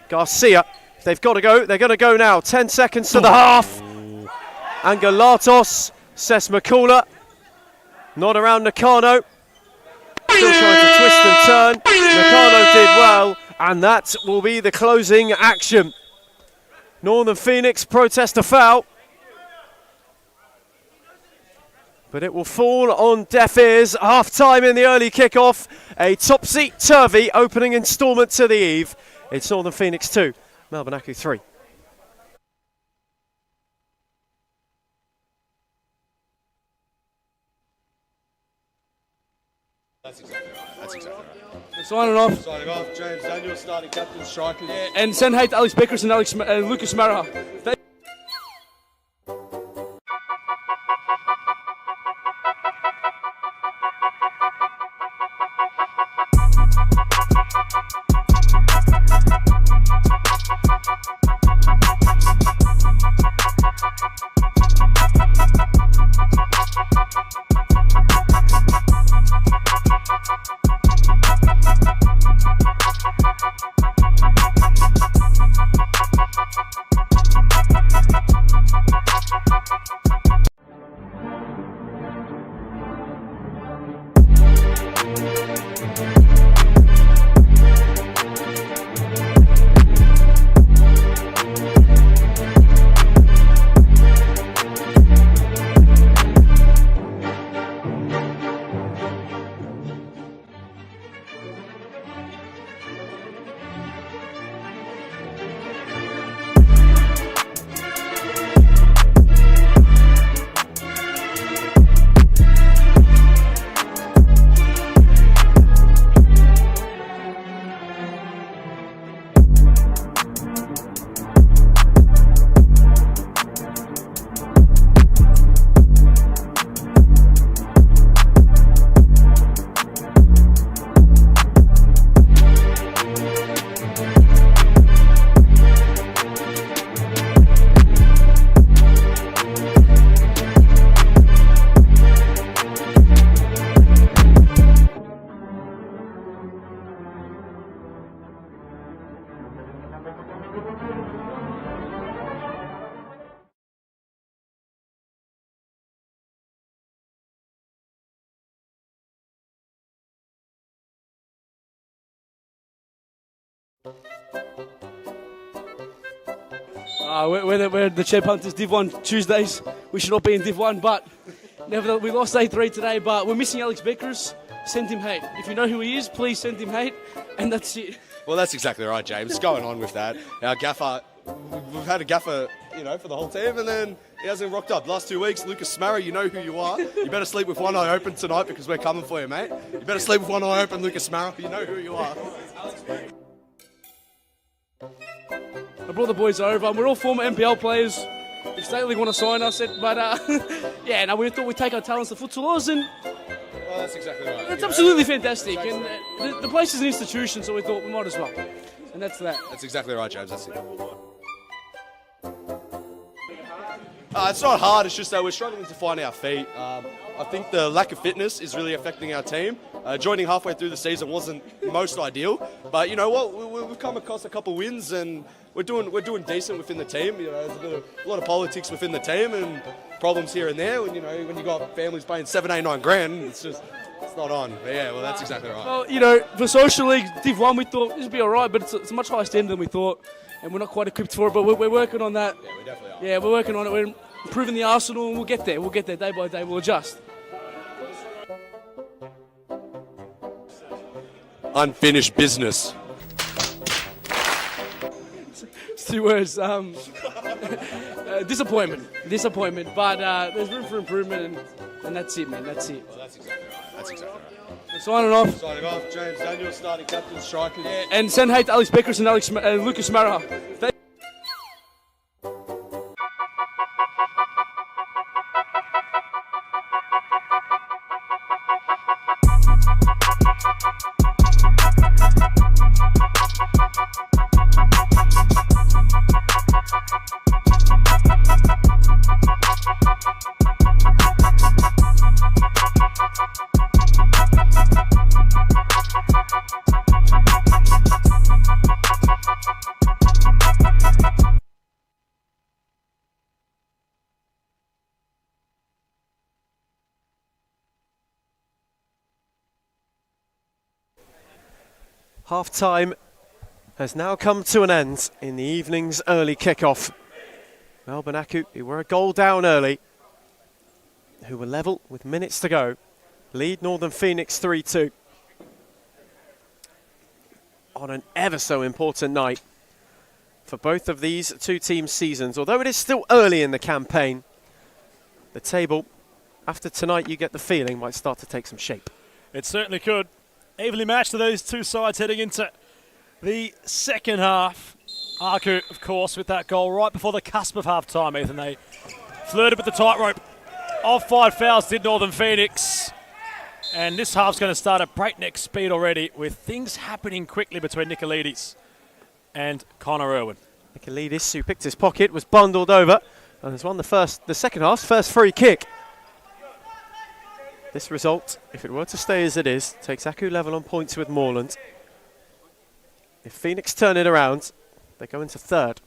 Garcia, if they've got to go, they're going to go now. 10 seconds to the half. Angelatos, Ses McCullough, not around Nakano. still trying to twist and turn. Nakano did well, and that will be the closing action. Northern Phoenix protest a foul, but it will fall on deaf ears. Half-time in the early kickoff. A topsy-turvy opening instalment to the eve. It's Northern Phoenix 2, Melbourne Aku 3. That's exactly right. That's exactly right. Signing off. Signing off. James Daniels, starting captain, striker. Yeah, and send hate to Alex Beckers and Lucas Mara. We're the Chair Punters Div 1 Tuesdays. We should not be in Div 1, but nevertheless, we lost 8-3 today, but we're missing Alex Beckers. Send him hate. If you know who he is, please send him hate, and that's it. Well, that's exactly right, James. Going on with that. Our gaffer, we've had a gaffer, for the whole team, and then he hasn't rocked up. Last 2 weeks, Lucas Smarra, you know who you are. You better sleep with one eye open tonight because we're coming for you, mate. You better sleep with one eye open, Lucas Smarra. You know who you are. I brought the boys over, and we're all former NPL players. If State League want to sign us, but we thought we'd take our talents to Futsalers, and well, that's exactly right. it's absolutely fantastic. And the place is an institution, so we thought we might as well. And that's that. That's exactly right, James. That's it. It's not hard, it's just that we're struggling to find our feet. I think the lack of fitness is really affecting our team. Joining halfway through the season wasn't most ideal, but you know what? We've come across a couple wins and we're doing decent within the team. There's a lot of politics within the team and problems here and there. When you got families paying 7, 8, 9 grand, it's not on. But yeah, well, that's exactly right. Well, for Social League Div 1, we thought this would be all right, but it's a much higher standard than we thought, and we're not quite equipped for it. But we're working on that. Yeah, we definitely are. Yeah, we're working on it. We're improving the arsenal, and we'll get there. We'll get there day by day. We'll adjust. Unfinished business. It's 2 words. Disappointment. But there's room for improvement, and that's it, man. That's it. Well, that's exactly right. That's exactly right. Signing off. Signing off. James Daniels, starting captain, striker. Yeah, and send hate to Alex Beckers and Lucas Mara. Half-time has now come to an end in the evening's early kick-off. Melbourne Aku, who were a goal down early, who were level with minutes to go, lead Northern Phoenix 3-2. On an ever so important night for both of these two teams' seasons. Although it is still early in the campaign, the table, after tonight, you get the feeling, might start to take some shape. It certainly could. Evenly matched to those two sides heading into the second half. Aku, of course, with that goal right before the cusp of half-time, Ethan. They flirted with the tightrope. Off-5 fouls did Northern Phoenix. And this half's going to start at breakneck speed already, with things happening quickly between Nicolaides and Connor Irwin. Nicolaides, who picked his pocket, was bundled over and has won the second half's first free kick. This result, if it were to stay as it is, takes Aku level on points with Moreland. If Phoenix turn it around, they go into third.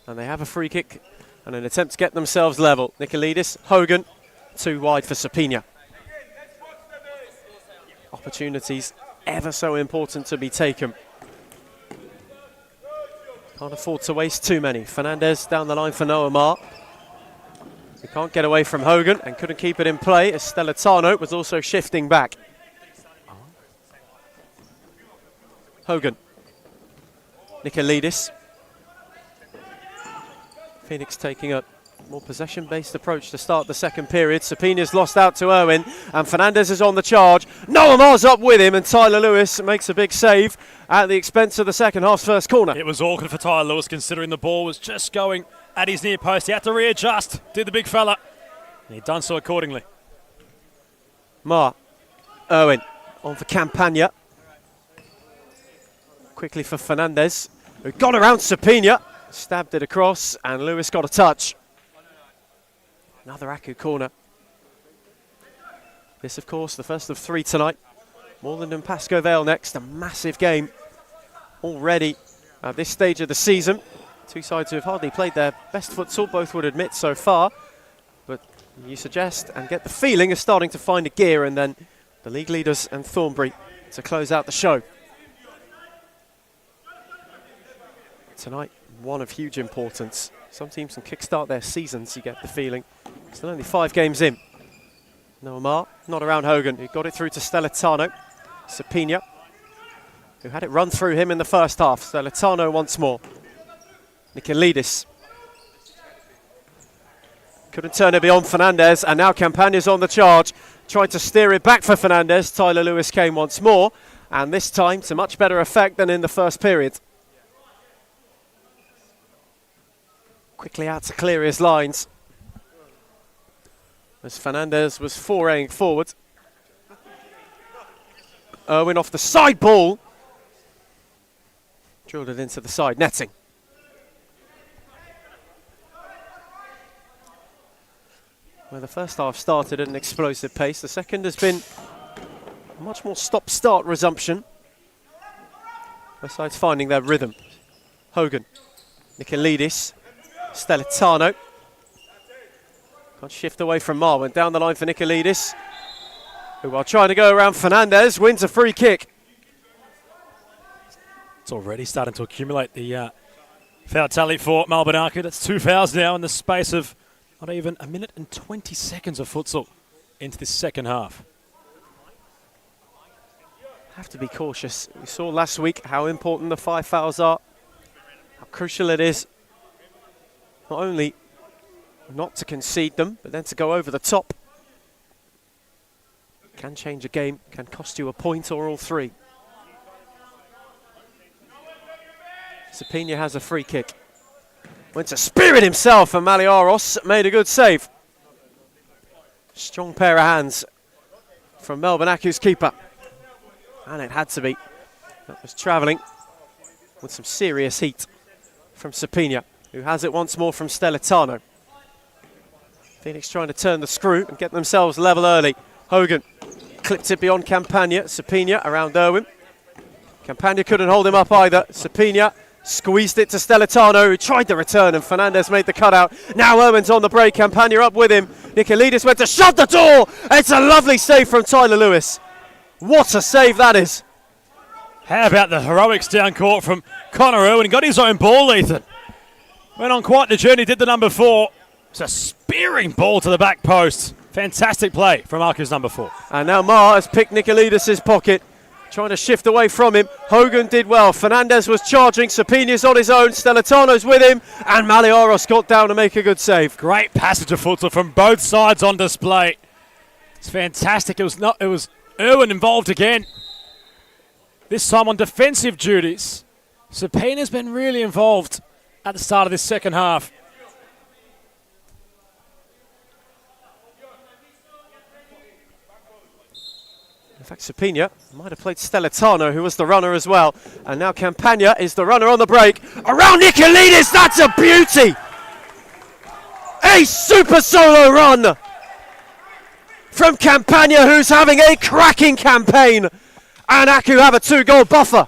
And they have a free kick and an attempt to get themselves level. Nicolaides, Hogan, too wide for Sapina. Opportunities ever so important to be taken. Can't afford to waste too many. Fernandez down the line for Noah Marr. He can't get away from Hogan and couldn't keep it in play as Stellitano was also shifting back. Hogan. Nicolaides. Phoenix taking a more possession-based approach to start the second period. Sapina's lost out to Irwin and Fernandez is on the charge. Noah Marr's up with him and Tyler Lewis makes a big save at the expense of the second half's first corner. It was awkward for Tyler Lewis considering the ball was just going at his near post. He had to readjust, did the big fella. And he'd done so accordingly. Marr. Irwin on for Campagna. Quickly for Fernandez, who got around Sapina. Stabbed it across and Lewis got a touch. Another Aku corner. This, of course, the first of three tonight. Moreland and Pascoe Vale next. A massive game already at this stage of the season. Two sides who have hardly played their best futsal, both would admit so far. But you suggest and get the feeling of starting to find a gear, and then the league leaders and Thornbury to close out the show. Tonight, one of huge importance. Some teams can kickstart their seasons, you get the feeling. Still only 5 games in. Noah Marr, not around Hogan, who got it through to Stellitano. Sapina, who had it run through him in the first half. Stellitano once more. Nicolaides. Couldn't turn it beyond Fernandez, and now Campagna's on the charge. Tried to steer it back for Fernandez. Tyler Lewis came once more, and this time to much better effect than in the first period. Quickly out to clear his lines as Fernandez was foraying forward. Irwin off the side ball. Drilled it into the side netting. Where the first half started at an explosive pace, the second has been a much more stop-start resumption. Both sides finding their rhythm. Hogan, Nicolaides, Stellitano. Can't shift away from Marr. Went down the line for Nicolaides, who, while trying to go around Fernandez, wins a free kick. It's already starting to accumulate the foul tally for Melbourne Aku. That's 2 fouls now in the space of not even a minute and 20 seconds of futsal into this second half. Have to be cautious. We saw last week how important the 5 fouls are, how crucial it is not only not to concede them, but then to go over the top. Can change a game, can cost you a point or all 3. Sapina has a free kick. Went to spirit himself, and Maliaros made a good save. Strong pair of hands from Melbourne Aku's keeper. And it had to be. That was travelling with some serious heat from Sapina, who has it once more from Stellitano. Phoenix trying to turn the screw and get themselves level early. Hogan clipped it beyond Campagna. Sapina around Irwin. Campagna couldn't hold him up either. Sapina squeezed it to Stellitano, who tried the return, and Fernandez made the cutout. Now Irwin's on the break. Campagna up with him. Nicolaides went to shut the door. It's a lovely save from Tyler Lewis. What a save that is. How about the heroics down court from Connor Irwin? He got his own ball, Ethan. Went on quite the journey, did the number 4. It's a spearing ball to the back post. Fantastic play from Aku's number 4. And now Ma has picked Nikolidis' pocket, trying to shift away from him. Hogan did well. Fernandez was charging. Sapini's on his own. Stellitano's with him. And Malioros got down to make a good save. Great passage of futsal from both sides on display. It's fantastic. It was Irwin involved again. This time on defensive duties. Sapina's been really involved at the start of this second half. In fact, Sapina might have played Stellitano, who was the runner as well. And now Campagna is the runner on the break. Around Nikolidis, that's a beauty! A super solo run from Campagna, who's having a cracking campaign. And Aku have a 2-goal buffer.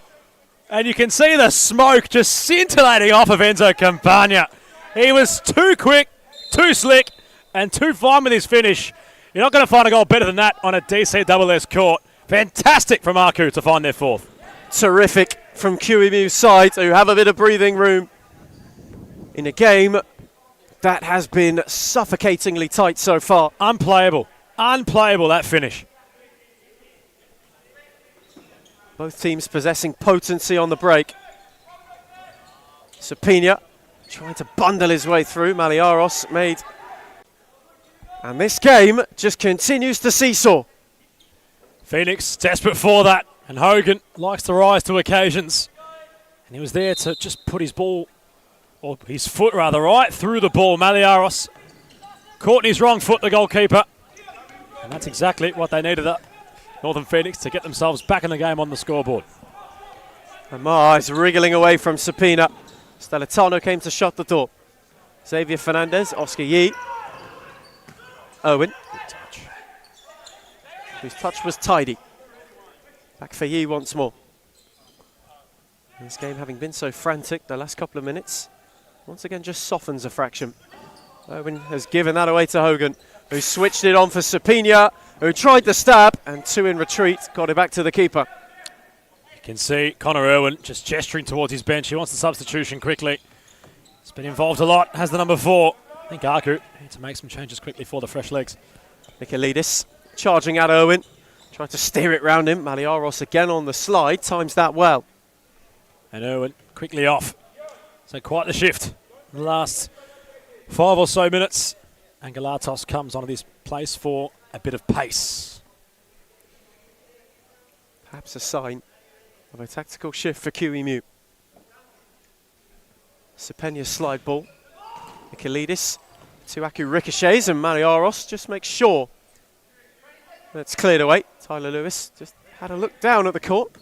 And you can see the smoke just scintillating off of Enzo Campagna. He was too quick, too slick, and too fine with his finish. You're not going to find a goal better than that on a DCSS court. Fantastic from Aku to find their 4th. Terrific from QEMU's side, who have a bit of breathing room in a game that has been suffocatingly tight so far. Unplayable. Unplayable, that finish. Both teams possessing potency on the break. Sapina trying to bundle his way through. Malioros made. And this game just continues to seesaw. Phoenix desperate for that. And Hogan likes to rise to occasions. And he was there to just put his ball, or his foot rather, right through the ball. Malioros caught in his wrong foot, the goalkeeper. And that's exactly what they needed, Northern Phoenix, to get themselves back in the game on the scoreboard. And Ma is wriggling away from Sapina. Stellitano came to shut the door. Xavier Fernandez, Oscar Yee. Owen. Good touch. Whose touch was tidy. Back for Yee once more. This game having been so frantic the last couple of minutes, once again just softens a fraction. Owen has given that away to Hogan, who switched it on for Sapina, who tried the stab, and 2 in retreat, got it back to the keeper. You can see Connor Irwin just gesturing towards his bench. He wants the substitution quickly. He's been involved a lot, has the number 4. I think Aku needs to make some changes quickly for the fresh legs. Nikolidis charging at Irwin, trying to steer it round him. Malioros again on the slide, times that well. And Irwin quickly off. So quite the shift in the last 5 or so minutes. And Galatos comes onto this place for a bit of pace. Perhaps a sign of a tactical shift for QEMU. Sapenia's slide ball. Nikolidis to Aku ricochets, and Malioros just makes sure that's cleared away. Tyler Lewis just had a look down at the court.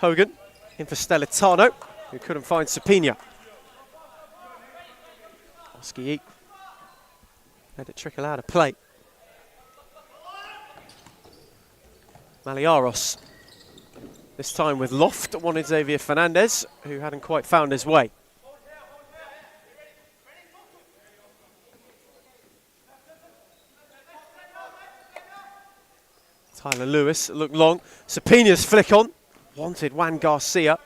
Hogan in for Stellitano, who couldn't find Sapina. Oski let it trickle out of play. Malioros, this time with loft, wanted Xavier Fernandez, who hadn't quite found his way. Tyler Lewis looked long. Sapina's flick on. Wanted Juan Garcia,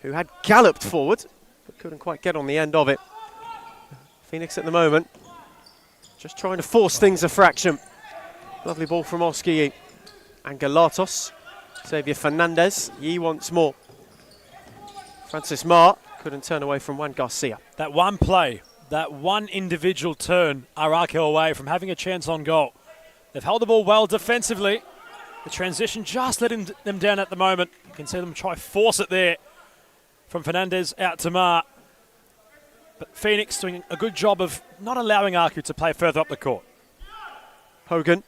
who had galloped forward, but couldn't quite get on the end of it. Phoenix at the moment, just trying to force things a fraction. Lovely ball from Oski and Galatos. Xavier Fernandez, Yee once more. Francis Ma couldn't turn away from Juan Garcia. That one play, that one individual turn, Arakel away from having a chance on goal. They've held the ball well defensively. The transition just letting them down at the moment. You can see them try force it there from Fernandez out to Ma. But Phoenix doing a good job of not allowing Aku to play further up the court. Hogan.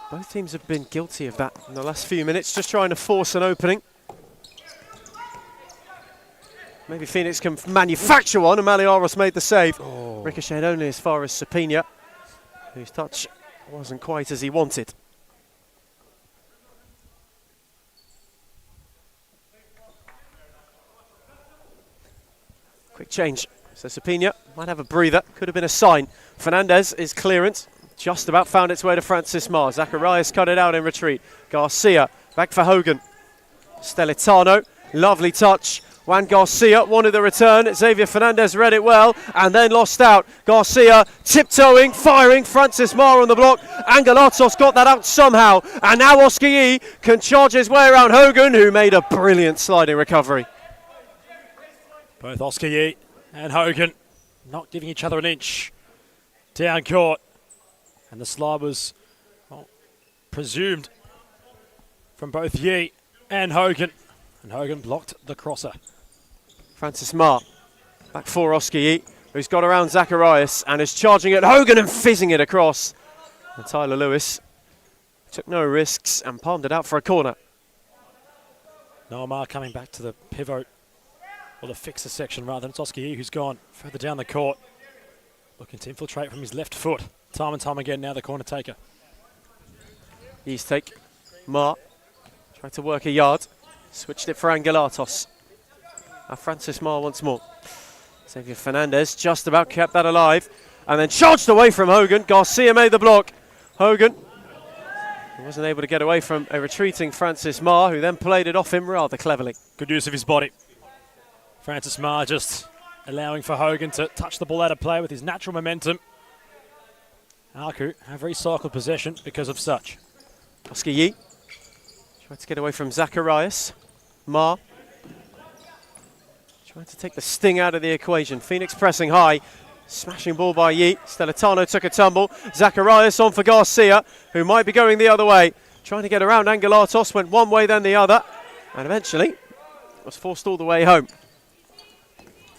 Both teams have been guilty of that in the last few minutes, just trying to force an opening. Maybe Phoenix can manufacture one, and Malioros made the save. Oh. Ricocheted only as far as Sapina, whose touch wasn't quite as he wanted. Quick change. So Sapina might have a breather. Could have been a sign. Fernandez is clearance. Just about found its way to Francis Ma. Zacharias cut it out in retreat. Garcia back for Hogan. Stelitano, lovely touch. Juan Garcia wanted the return. Xavier Fernandez read it well and then lost out. Garcia tiptoeing, firing. Francis Marr on the block. Angelatos got that out somehow. And now Oscar Yee can charge his way around Hogan, who made a brilliant sliding recovery. Both Oscar Yee and Hogan not giving each other an inch down court. And the slide was presumed from both Yee and Hogan. And Hogan blocked the crosser. Francis Marr back for Oscar Yee, who's got around Zacharias and is charging at Hogan and fizzing it across. And Tyler Lewis took no risks and palmed it out for a corner. Noah Marr coming back to the pivot, or the fixer section rather. It's Oscar Yee who's gone further down the court, looking to infiltrate from his left foot. Time and time again now the corner taker. Yee's take. Marr tried to work a yard, switched it for Angelatos. Now Francis Marr once more. Xavier Fernandez just about kept that alive and then charged away from Hogan. Garcia made the block. Hogan wasn't able to get away from a retreating Francis Marr, who then played it off him rather cleverly. Good use of his body. Francis Marr just allowing for Hogan to touch the ball out of play with his natural momentum. Aku have recycled possession because of such. Oscar Yee tried to get away from Zacharias. Marr trying to take the sting out of the equation. Phoenix pressing high. Smashing ball by Yee. Stelitano took a tumble. Zacharias on for Garcia, who might be going the other way. Trying to get around Angelatos, went one way then the other. And eventually was forced all the way home.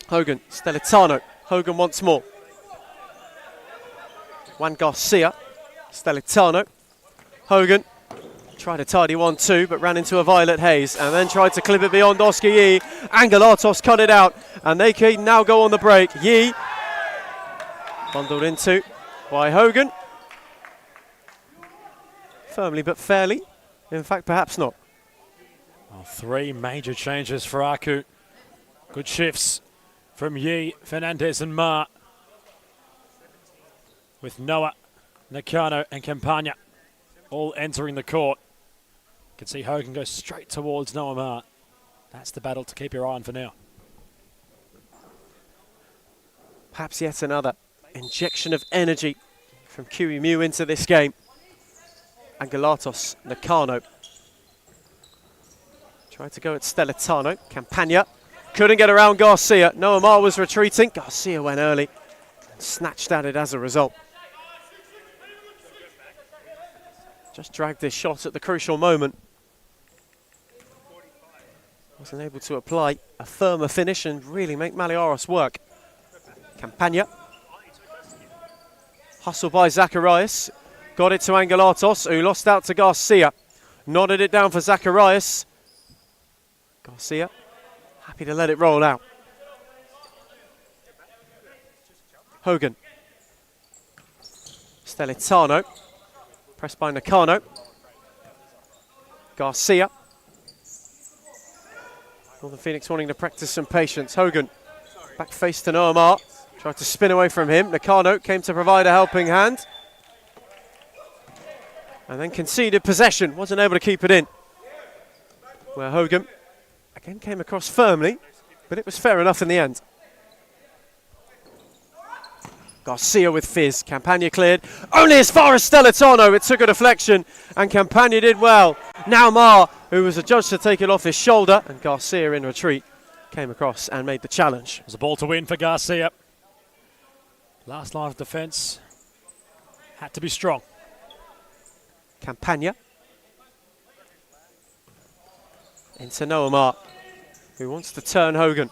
Hogan, Stelitano. Hogan once more. Juan Garcia. Stelitano. Hogan. Tried a tidy 1-2, but ran into a violet haze and then tried to clip it beyond Oscar Yee. Angelatos cut it out, and they can now go on the break. Yee bundled into by Hogan. Firmly but fairly. In fact, perhaps not. Well, 3 major changes for Aku. Good shifts from Yee, Fernandez and Marr. With Noah, Nakano and Campagna all entering the court. You can see Hogan go straight towards Noah Marr. That's the battle to keep your eye on for now. Perhaps yet another injection of energy from QEMU into this game. Angelatos, Nakano. Tried to go at Stelitano. Campagna couldn't get around Garcia. Noah Marr was retreating. Garcia went early. Snatched at it as a result. Just dragged his shot at the crucial moment. Wasn't able to apply a firmer finish and really make Malioros work. Campagna. Hustle by Zacharias. Got it to Angelatos, who lost out to Garcia. Nodded it down for Zacharias. Garcia, happy to let it roll out. Hogan. Stelitano. Pressed by Nakano. Garcia. Northern Phoenix wanting to practice some patience. Hogan. Back face to Noah Marr. Tried to spin away from him. Nakano came to provide a helping hand. And then conceded possession. Wasn't able to keep it in. Where Hogan again came across firmly, but it was fair enough in the end. Garcia with fizz. Campagna cleared. Only as far as Stelitano. It took a deflection, and Campagna did well. Now Marr, who was adjudged to take it off his shoulder, and Garcia in retreat came across and made the challenge. It was a ball to win for Garcia. Last line of defence had to be strong. Campagna. Into Noah Marr, who wants to turn Hogan.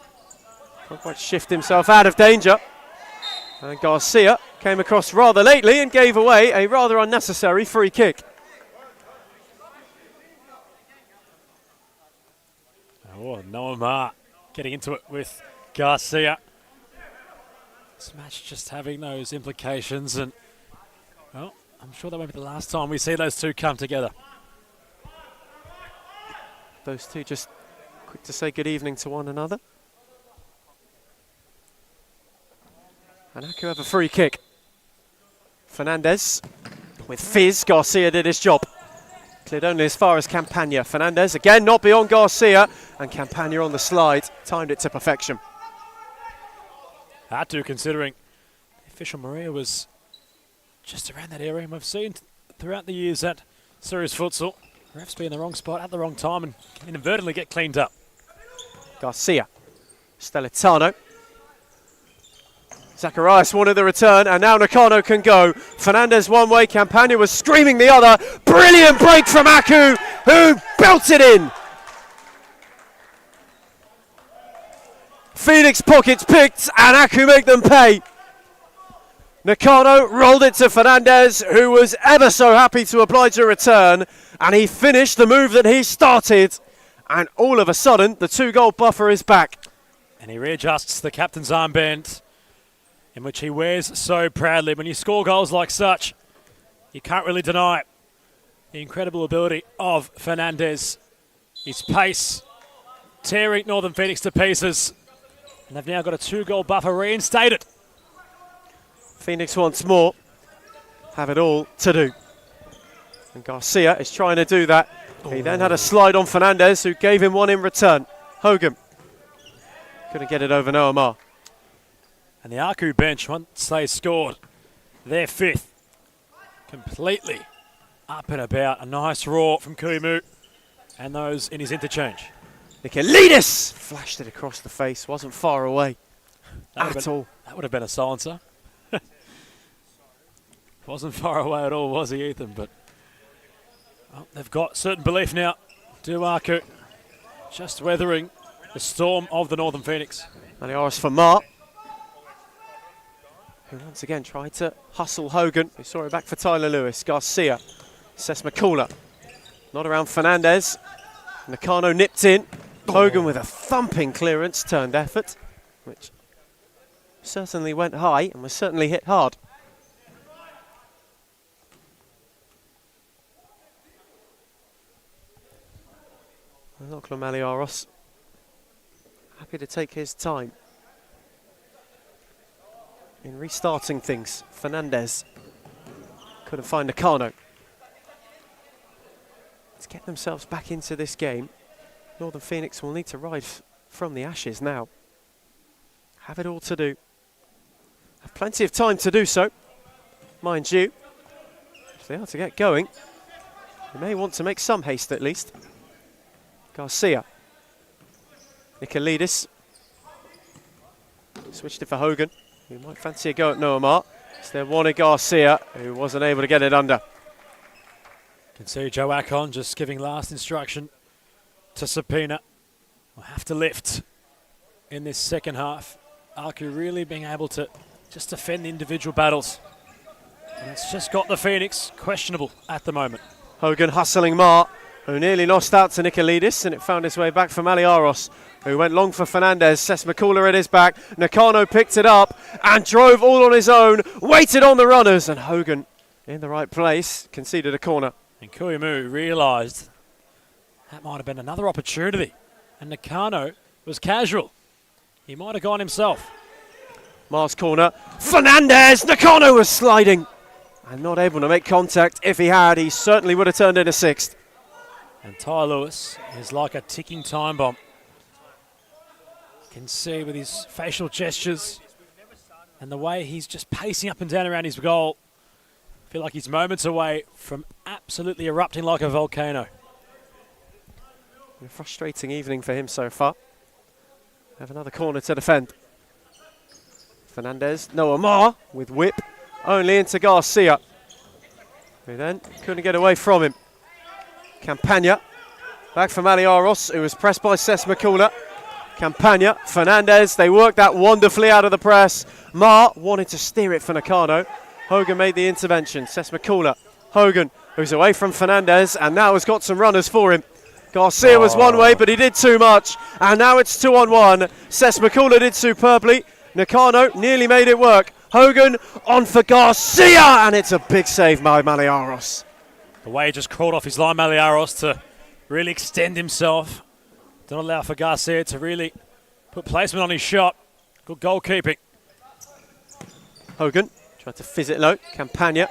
Can't quite shift himself out of danger. And Garcia came across rather lately and gave away a rather unnecessary free kick. Oh, Noah Marr getting into it with Garcia. This match just having those implications, and well, I'm sure that won't be the last time we see those two come together. Those two just quick to say good evening to one another. And Aku have a free kick. Fernandez with fizz. Garcia did his job. Cleared only as far as Campagna. Fernandez again not beyond Garcia, and Campagna on the slide. Timed it to perfection. Had to, considering the official Maria was just around that area. And we've seen throughout the years that Series Futsal, refs be in the wrong spot at the wrong time and inadvertently get cleaned up. Garcia. Stellitano. Zacharias wanted the return, and now Nakano can go. Fernandez one way, Campagna was screaming the other. Brilliant break from Aku, who belted in. Phoenix pockets picked, and Aku make them pay. Nakano rolled it to Fernandez, who was ever so happy to oblige a return, and he finished the move that he started. And all of a sudden, the 2-goal buffer is back. And he readjusts the captain's armband, in which he wears so proudly. When you score goals like such, you can't really deny the incredible ability of Fernandez. His pace, tearing Northern Phoenix to pieces. And they've now got a 2-goal buffer reinstated. Phoenix once more have it all to do. And Garcia is trying to do that. He then had a slide on Fernandez, who gave him one in return. Hogan couldn't get it over Noamar. And the Aku bench, once they scored their 5th, completely up and about. A nice roar from Kuimu and those in his interchange. Nikolidis flashed it across the face, wasn't far away at all. That would have been a silencer. Wasn't far away at all, was he, Ethan? But they've got certain belief now. Do Aku just weathering the storm of the Northern Phoenix. Malioris for Mark, who once again tried to hustle Hogan. We saw it back for Tyler Lewis. Garcia, Sesmakula, not around Fernandez. Nakano nipped in. Hogan with a thumping clearance turned effort, which certainly went high and was certainly hit hard. Lachlan Malioris happy to take his time in restarting things. Fernandez couldn't find Nakano. To get themselves back into this game, Northern Phoenix will need to rise from the ashes now. Have it all to do. Have plenty of time to do so, mind you. If they are to get going, they may want to make some haste at least. Garcia. Nikolidis. Switched it for Hogan, who might fancy a go at Noamar. It's there wanted Garcia, who wasn't able to get it under. You can see Joe Akon just giving last instruction to Sapina. We'll have to lift in this second half. Aku really being able to just defend the individual battles. And it's just got the Phoenix questionable at the moment. Hogan hustling Mar, who nearly lost out to Nikolidis, and it found its way back for Malioris, who went long for Fernandez. Sesmakula at his back. Nakano picked it up and drove all on his own, waited on the runners, and Hogan in the right place conceded a corner. And Kuimu realised that might have been another opportunity. And Nakano was casual. He might have gone himself. Mars corner. Fernandez! Nakano was sliding and not able to make contact. If he had, he certainly would have turned in a 6th. And Ty Lewis is like a ticking time bomb. You can see with his facial gestures and the way he's just pacing up and down around his goal. I feel like he's moments away from absolutely erupting like a volcano. A frustrating evening for him so far. Have another corner to defend. Fernandez, Noamar with whip, only into Garcia, who then couldn't get away from him. Campagna, back for Malioris, who was pressed by Sesmakula. Campagna, Fernandez, they worked that wonderfully out of the press. Ma wanted to steer it for Nakano. Hogan made the intervention. Sesmakula, Hogan, who's away from Fernandez, and now has got some runners for him. Garcia was one way, but he did too much, and now it's 2-on-1. Sesmakula did superbly. Nakano nearly made it work. Hogan on for Garcia, and it's a big save by Malioris. The way he just crawled off his line, Malioris, to really extend himself. Don't allow for Garcia to really put placement on his shot. Good goalkeeping. Hogan tried to fizz it low. Campagna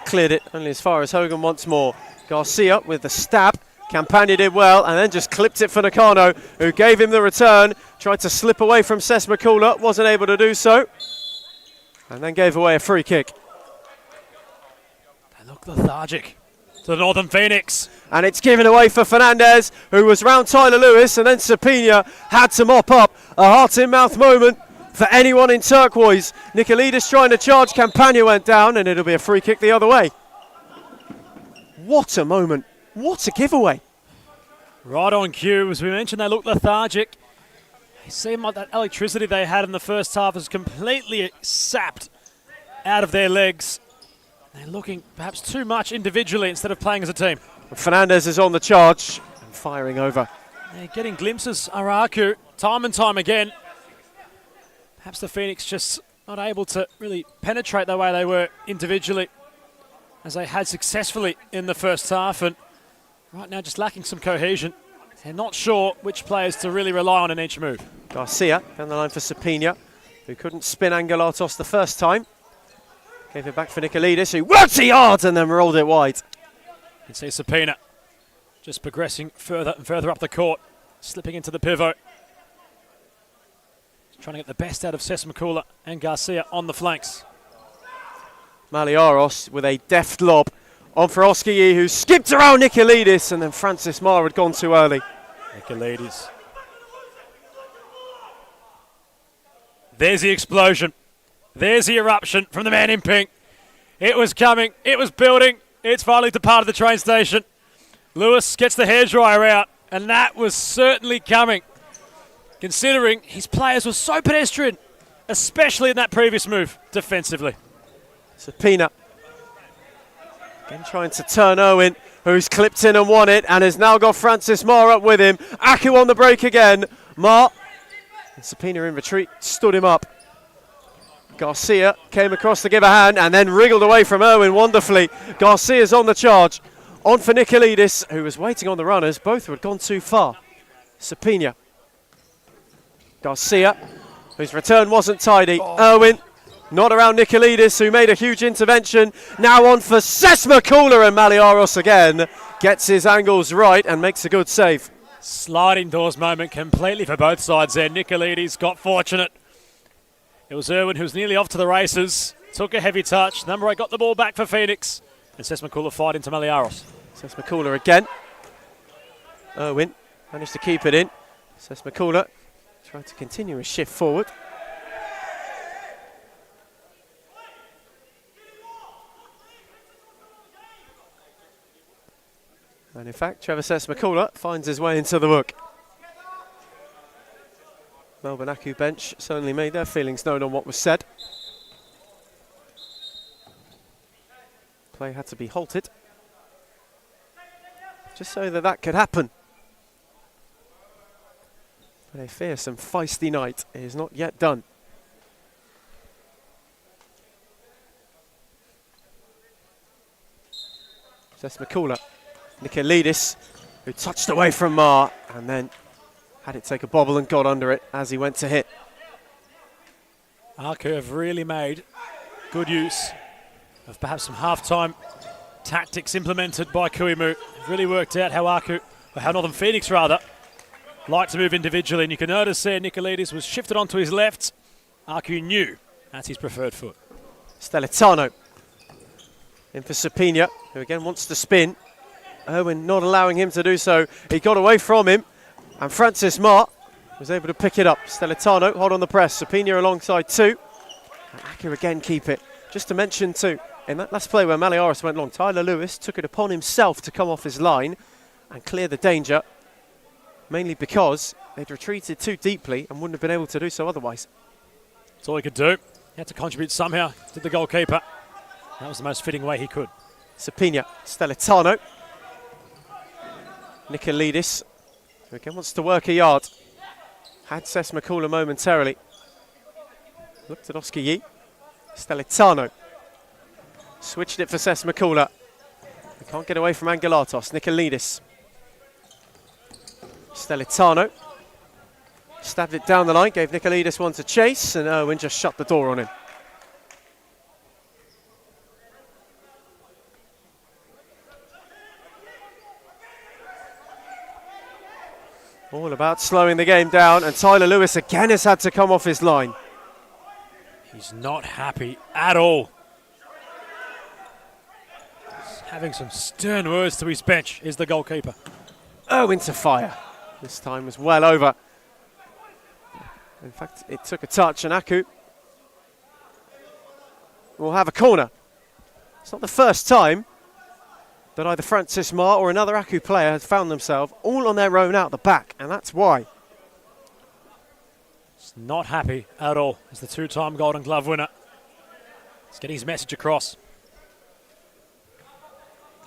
cleared it only as far as Hogan once more. Garcia with the stab. Campagna did well and then just clipped it for Nakano, who gave him the return. Tried to slip away from Ses McCullough, wasn't able to do so. And then gave away a free kick. They look lethargic to the Northern Phoenix. And it's given away for Fernandez, who was round Tyler Lewis, and then Sapina had to mop up. A heart-in-mouth moment for anyone in turquoise. Nicolidis trying to charge, Campagna went down, and it'll be a free kick the other way. What a moment. What a giveaway. Right on cue. As we mentioned, they look lethargic. It seemed like that electricity they had in the first half was completely sapped out of their legs. They're looking perhaps too much individually instead of playing as a team. Fernandez is on the charge and firing over. They're getting glimpses, Araku, time and time again. Perhaps the Phoenix just not able to really penetrate the way they were individually, as they had successfully in the first half, and right now just lacking some cohesion. They're not sure which players to really rely on in each move. Garcia down the line for Sapina, who couldn't spin Angelatos the first time. Gave it back for Nicolidis, who worked it hard and then rolled it wide. You can see Sapina just progressing further and further up the court, slipping into the pivot. Trying to get the best out of Ses McCullough and Garcia on the flanks. Maliaros with a deft lob on for Oskiyi, who skipped around Nicolidis, and then Francis Marr had gone too early. Nicolidis. There's the explosion. There's the eruption from the man in pink. It was coming. It was building. It's finally departed the train station. Lewis gets the hairdryer out, and that was certainly coming, considering his players were so pedestrian, especially in that previous move defensively. Sapina again trying to turn Owen, who's clipped in and won it, and has now got Francis Marr up with him. Aku on the break again. Marr and Sapina in retreat, stood him up. Garcia came across to give a hand and then wriggled away from Irwin wonderfully. Garcia's on the charge. On for Nicolidis, who was waiting on the runners. Both had gone too far. Sapina. Garcia, whose return wasn't tidy. Irwin, not around Nicolidis, who made a huge intervention. Now on for Ses McCullough, and Maliaros again gets his angles right and makes a good save. Sliding doors moment completely for both sides there. Nicolidis got fortunate. It was Irwin who was nearly off to the races. Took a heavy touch. Number 8 got the ball back for Phoenix. And Ses McCullough fired into Maliaros. Ses McCullough again. Irwin managed to keep it in. Ses McCullough tried to continue his shift forward. And in fact, Trevor Ses McCullough finds his way into the book. Melbourne Aku bench certainly made their feelings known on what was said. Play had to be halted, just so that could happen. But a fierce and feisty night is not yet done. Ses McCullough, Nicolidis, who touched away from Marr and then had it take a bobble and got under it as he went to hit. Aku have really made good use of perhaps some half-time tactics implemented by Kuimu. It really worked out how how Northern Phoenix rather, like to move individually. And you can notice there Nicolidis was shifted onto his left. Aku knew that's his preferred foot. Stellitano in for Sapina, who again wants to spin. Irwin not allowing him to do so. He got away from him. And Francis Marr was able to pick it up. Stellitano, hold on the press. Sapina alongside two. And Aku again keep it. Just to mention too, in that last play where Maliaros went long, Tyler Lewis took it upon himself to come off his line and clear the danger, mainly because they'd retreated too deeply and wouldn't have been able to do so otherwise. That's all he could do. He had to contribute somehow to the goalkeeper. That was the most fitting way he could. Sapina, Stellitano. Nicolidis, who again wants to work a yard. Had Ses McCullough momentarily. Looked at Oskiyi. Stellitano. Switched it for Ses McCullough. He can't get away from Angelatos. Nicolidis. Stellitano. Stabbed it down the line, gave Nicolidis one to chase, and Irwin just shut the door on him. All about slowing the game down, and Tyler Lewis again has had to come off his line. He's not happy at all. He's having some stern words to his bench, is the goalkeeper. Owen to fire. This time was well over. In fact, it took a touch, and Aku will have a corner. It's not the first time that either Francis Ma or another Aku player has found themselves all on their own out the back, and that's why. He's not happy at all as the two-time Golden Glove winner. He's getting his message across.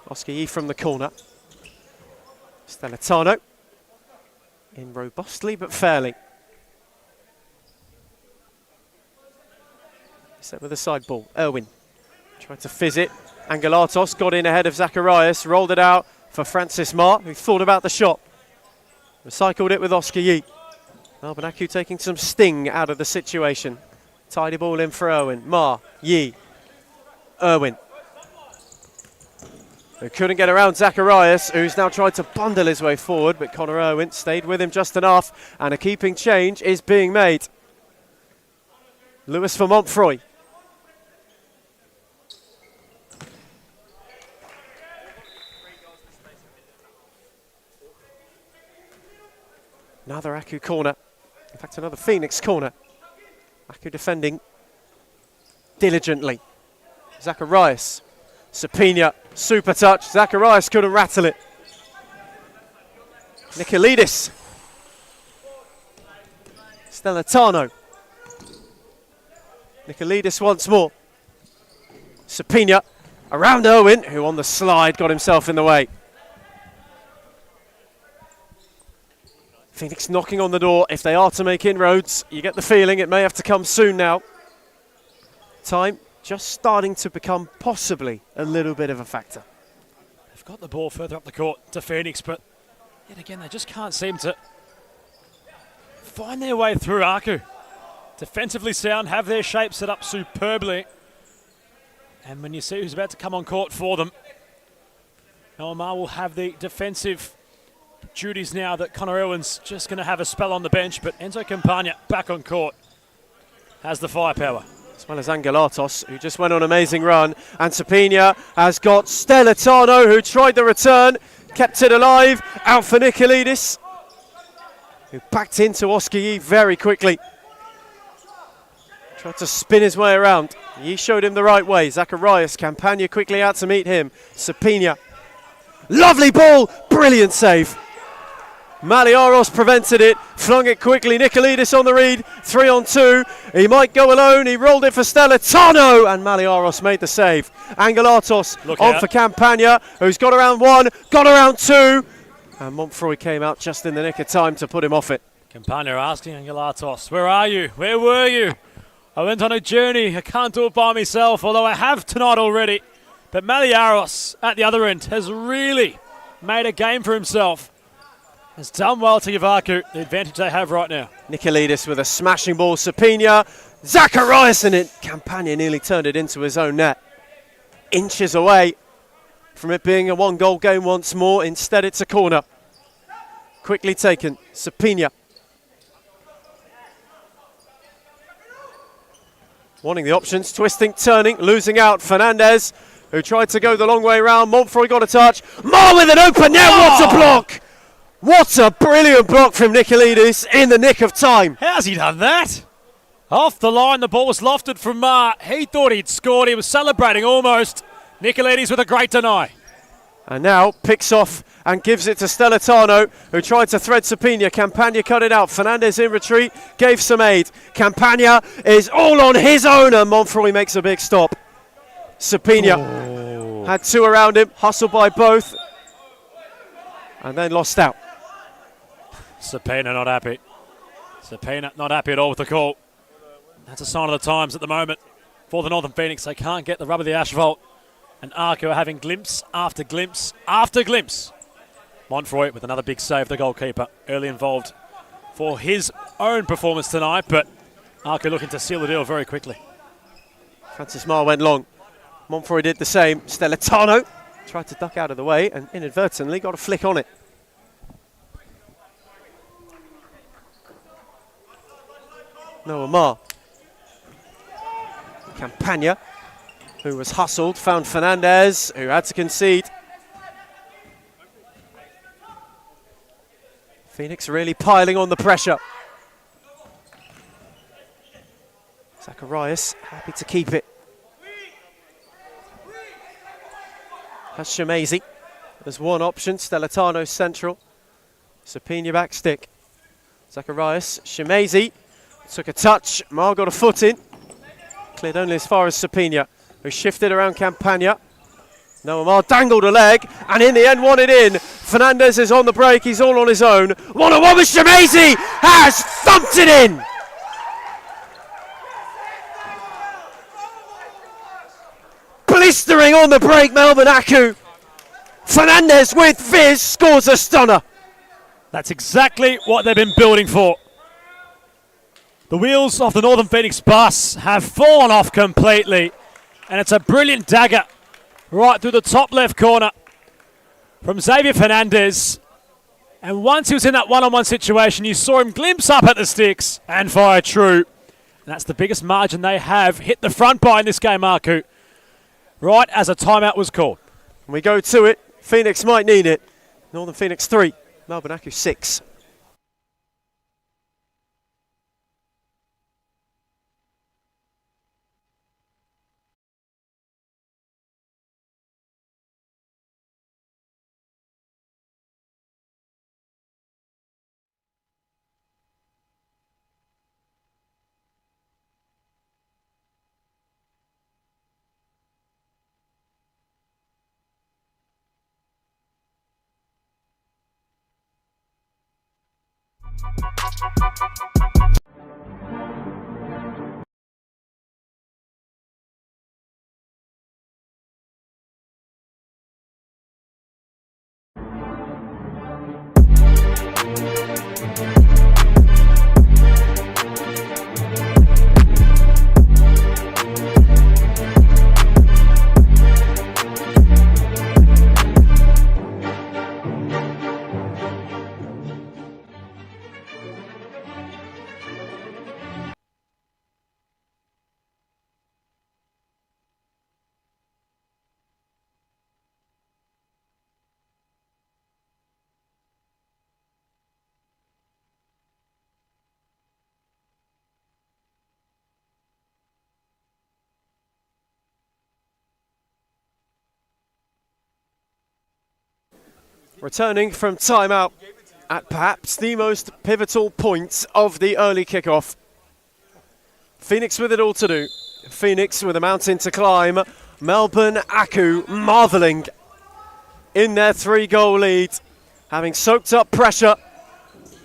Oscar Yee from the corner. Stellitano in robustly but fairly. Set with a side ball. Irwin tried to fizz it. Angelatos got in ahead of Zacharias, rolled it out for Francis Ma, who thought about the shot. Recycled it with Oscar Yee. Melbourne Aku taking some sting out of the situation. Tidy ball in for Irwin. Ma, Yee, Irwin. Who couldn't get around Zacharias, who's now tried to bundle his way forward, but Connor Irwin stayed with him just enough, and a keeping change is being made. Lewis for Montfroy. Another Aku corner. In fact, another Phoenix corner. Aku defending diligently. Zacharias. Sapina, super touch. Zacharias couldn't rattle it. Nikolidis. Stellitano. Nikolidis once more. Sapina around Irwin, who on the slide got himself in the way. Phoenix knocking on the door. If they are to make inroads, you get the feeling it may have to come soon now. Time just starting to become possibly a little bit of a factor. They've got the ball further up the court to Phoenix, but yet again, they just can't seem to find their way through Aku. Defensively sound, have their shape set up superbly. And when you see who's about to come on court for them, Omar will have the defensive duties now that Connor Irwin's just going to have a spell on the bench, but Enzo Campagna back on court has the firepower. As well as Angelatos, who just went on an amazing run. And Sapina has got Stellitano, who tried the return, kept it alive. Out for Nikolidis, who backed into Oscar Yee very quickly. Tried to spin his way around. Yee showed him the right way. Zacharias, Campagna quickly out to meet him. Sapina. Lovely ball, brilliant save. Maliaros prevented it, flung it quickly. Nikolidis on the read, 3-on-2. He might go alone. He rolled it for Stellitano, and Maliaros made the save. Angelatos on for Campagna, who's got around one, got around two, and Montfroy came out just in the nick of time to put him off it. Campagna asking Angelatos, where are you? Where were you? I went on a journey. I can't do it by myself, although I have tonight already. But Maliaros at the other end has really made a game for himself. Has done well to give Aku the advantage they have right now. Nikolidis with a smashing ball. Sapina, Zacharias in it. Campagna nearly turned it into his own net. Inches away from it being a one-goal game once more. Instead, it's a corner. Quickly taken. Sapina. Wanting the options. Twisting, turning, losing out. Fernandez, who tried to go the long way round. Montfroy got a touch. Ma with an open net. What a block! What a brilliant block from Nikolidis in the nick of time. How's he done that? Off the line, the ball was lofted from Ma. He thought he'd scored. He was celebrating almost. Nikolidis with a great deny. And now picks off and gives it to Stellitano, who tried to thread Sapina. Campagna cut it out. Fernandez in retreat, gave some aid. Campagna is all on his own, and Montfroy makes a big stop. Sapina had two around him, hustled by both, and then lost out. Sapina not happy. Sapina not happy at all with the call. That's a sign of the times at the moment for the Northern Phoenix. They can't get the rub of the asphalt. And Aku are having glimpse after glimpse after glimpse. Montfroy with another big save, the goalkeeper. Early involved for his own performance tonight, but Aku looking to seal the deal very quickly. Francis Ma went long. Montfroy did the same. Stellitano tried to duck out of the way and inadvertently got a flick on it. Noah Ma. Campagna, who was hustled, found Fernandez, who had to concede. Phoenix really piling on the pressure. Zacharias happy to keep it. That's Shemazy. There's one option, Stellitano central. Sapina back stick. Zacharias, Shemazy took a touch. Ma got a foot in. Cleared only as far as Sapina, who shifted around Campagna. Noah Ma dangled a leg, and in the end won it in. Fernandez is on the break, he's all on his own. 1-on-1 with Shemazy, has thumped it in! Blistering on the break, Melbourne Aku. Fernandez with fizz scores a stunner. That's exactly what they've been building for. The wheels of the Northern Phoenix bus have fallen off completely, and it's a brilliant dagger right through the top left corner from Xavier Fernandez. And once he was in that one-on-one situation, you saw him glimpse up at the sticks and fire true. And that's the biggest margin they have. Hit the front bar in this game, Marku, right as a timeout was called. We go to it. Phoenix might need it. Northern Phoenix 3, Melbourne Aku 6. Returning from timeout at perhaps the most pivotal point of the early kickoff. Phoenix with it all to do. Phoenix with a mountain to climb. Melbourne Aku marvelling in their 3-goal lead. Having soaked up pressure,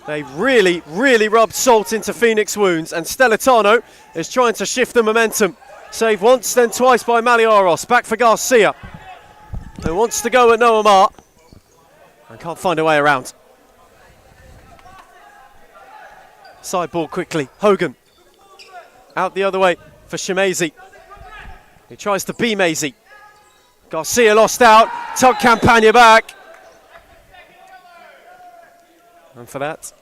they really rubbed salt into Phoenix wounds, and Stellitano is trying to shift the momentum. Save once, then twice by Maliaros. Back for Garcia, who wants to go at Noah Ma and can't find a way around. Side ball quickly. Hogan out the other way for Shemazy. He tries to be Mazy. Garcia lost out. Tug Campagna back. And for that,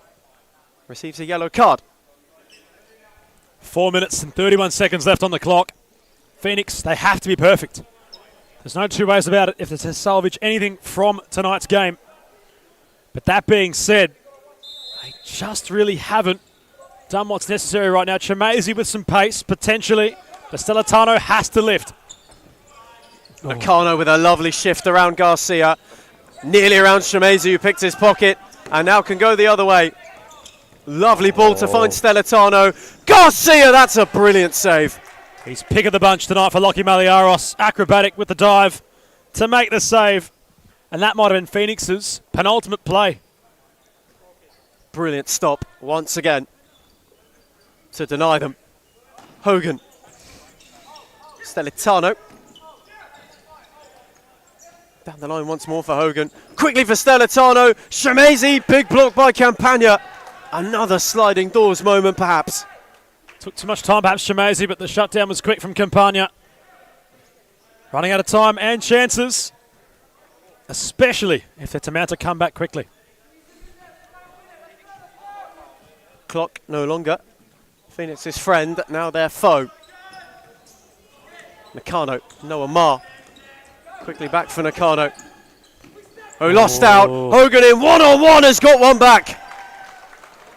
receives a yellow card. 4 minutes and 31 seconds left on the clock. Phoenix, they have to be perfect. There's no two ways about it if they're to salvage anything from tonight's game. But that being said, they just really haven't done what's necessary right now. Shemazy with some pace, potentially, but Stellitano has to lift. Nakano with a lovely shift around Garcia. Nearly around Shemazy, who picked his pocket, and now can go the other way. Lovely ball to find Stellitano. Garcia, that's a brilliant save. He's pick of the bunch tonight for Lockie Maliaros. Acrobatic with the dive to make the save. And that might have been Phoenix's penultimate play. Brilliant stop once again to deny them. Hogan. Stellitano. Down the line once more for Hogan. Quickly for Stellitano. Shemazy, big block by Campagna. Another sliding doors moment perhaps. Took too much time perhaps Shemazy, but the shutdown was quick from Campagna. Running out of time and chances, especially if they're to mount a comeback quickly. Clock no longer Phoenix's friend, now their foe. Nakano, Noah Ma. Quickly back for Nakano. Who lost out. Hogan in one-on-one has got one back.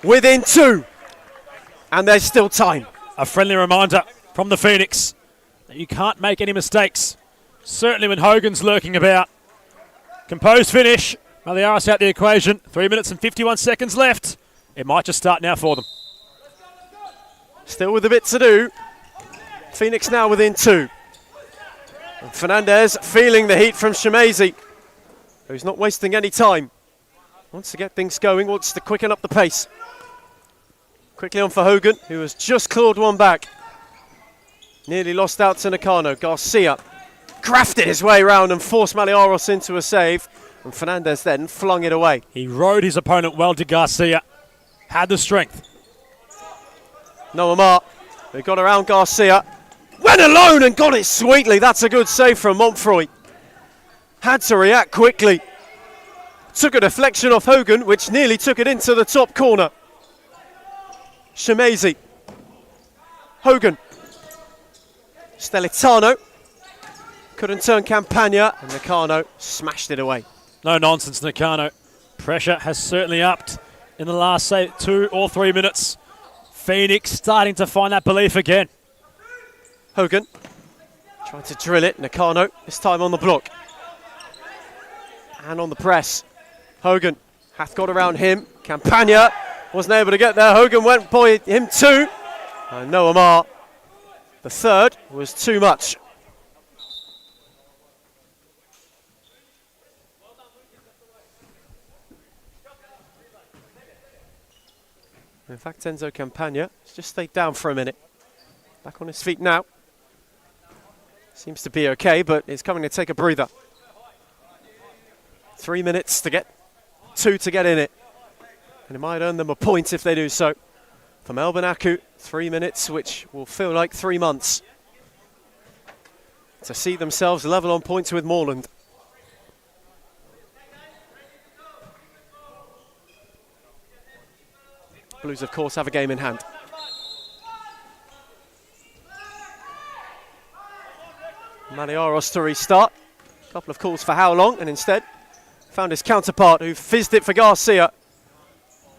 Within 2. And there's still time. A friendly reminder from the Phoenix that you can't make any mistakes. Certainly when Hogan's lurking about. Composed finish. Maliaros out the equation. 3 minutes and 51 seconds left. It might just start now for them. Still with a bit to do. Phoenix now within 2. And Fernandez feeling the heat from Shemezi, who's not wasting any time. Wants to get things going, wants to quicken up the pace. Quickly on for Hogan, who has just clawed one back. Nearly lost out to Nakano. Garcia crafted his way around and forced Maliaros into a save. And Fernandez then flung it away. He rode his opponent well to Garcia. Had the strength. Noah Ma, who got around Garcia. Went alone and got it sweetly. That's a good save from Montfroy. Had to react quickly. Took a deflection off Hogan, which nearly took it into the top corner. Shemezi. Hogan. Stelitano. Couldn't turn Campagna. And Nakano smashed it away. No nonsense, Nakano. Pressure has certainly upped in the last, say, 2 or 3 minutes. Phoenix starting to find that belief again. Hogan trying to drill it. Nakano, this time on the block. And on the press. Hogan hath got around him. Campagna wasn't able to get there. Hogan went for him too. And Noah Ma, the third, was too much. In fact, Enzo Campagna has just stayed down for a minute. Back on his feet now. Seems to be okay, but he's coming to take a breather. 3 minutes to get 2 to get in it. And it might earn them a point if they do so. For Melbourne Aku, 3 minutes, which will feel like 3 months. To see themselves level on points with Moreland. Blues, of course, have a game in hand. Maliaros to restart. A couple of calls for how long, and instead found his counterpart who fizzed it for Garcia.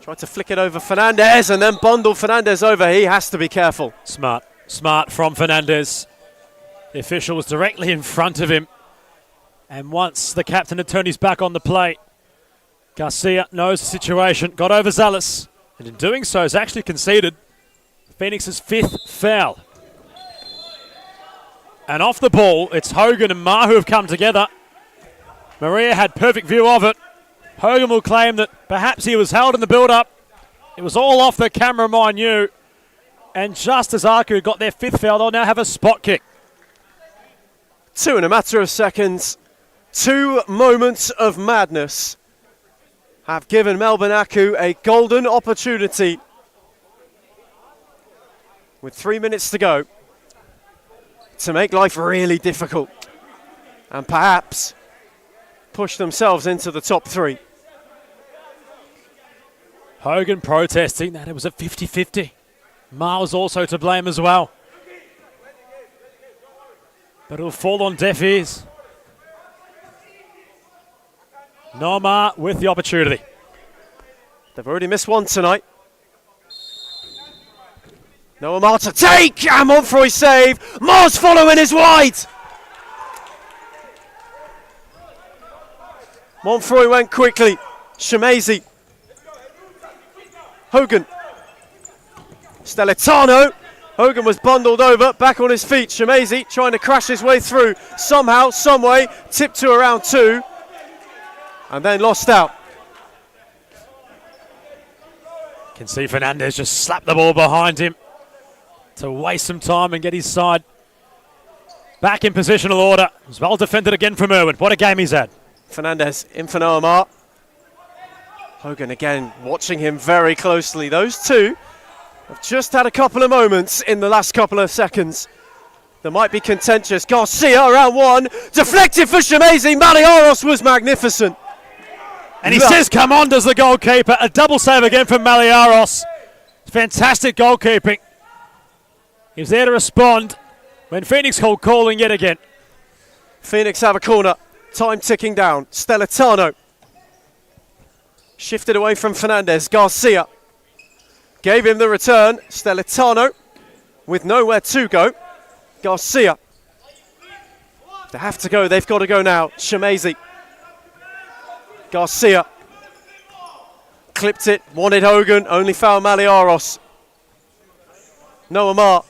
Tried to flick it over Fernandez and then bundled Fernandez over. He has to be careful. Smart from Fernandez. The official was directly in front of him. And once the captain had turned his back on the play, Garcia knows the situation, got over Zales, and in doing so has actually conceded Phoenix's 5th foul. And off the ball, it's Hogan and Ma who have come together. Maria had perfect view of it. Hogan will claim that perhaps he was held in the build-up. It was all off the camera, mind you. And just as Aku got their 5th foul, they'll now have a spot kick. 2 in a matter of seconds. 2 moments of madness have given Melbourne Aku a golden opportunity. With 3 minutes to go, to make life really difficult and perhaps push themselves into the top 3. Hogan protesting that it was a 50-50. Ma was also to blame as well. But it'll fall on deaf ears. Noma with the opportunity. They've already missed one tonight. Noah Ma to take, and Montfroy save. Ma's following is wide. Montfroy went quickly. Shemezi. Hogan. Stelitano. Hogan was bundled over, back on his feet. Shemezi trying to crash his way through. Somehow, some way, tipped to around 2. And then lost out. Can see Fernandez just slap the ball behind him to waste some time and get his side back in positional order. It was well defended again from Irwin. What a game he's had. Fernandez in for Noah Ma. Hogan again watching him very closely. Those two have just had a couple of moments in the last couple of seconds. There might be contentious. Garcia around 1. Deflected for Shemezi. Maliaros was magnificent. And he says, come on, does the goalkeeper. A double save again from Maliaros. Fantastic goalkeeping. He was there to respond when Phoenix called calling yet again. Phoenix have a corner. Time ticking down. Stellitano. Shifted away from Fernandez. Garcia gave him the return. Stellitano with nowhere to go. Garcia. They have to go. They've got to go now. Shemezi. Garcia. Clipped it. Wanted Hogan. Only found Maliaros. Noah Marr,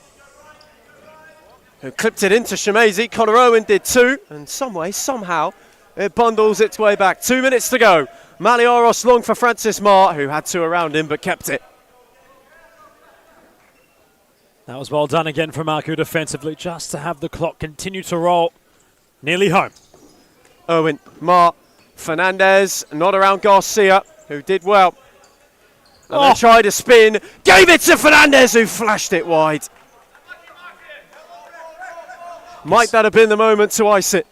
who clipped it into Shemezi. Connor Owen did too. And some way, somehow, it bundles its way back. 2 minutes to go. Maliaros long for Francis Marr, who had two around him but kept it. That was well done again from Aku defensively, just to have the clock continue to roll. Nearly home. Owen, Marr, Fernandez, not around Garcia, who did well. And then tried to spin, gave it to Fernandez, who flashed it wide. Might that have been the moment to ice it?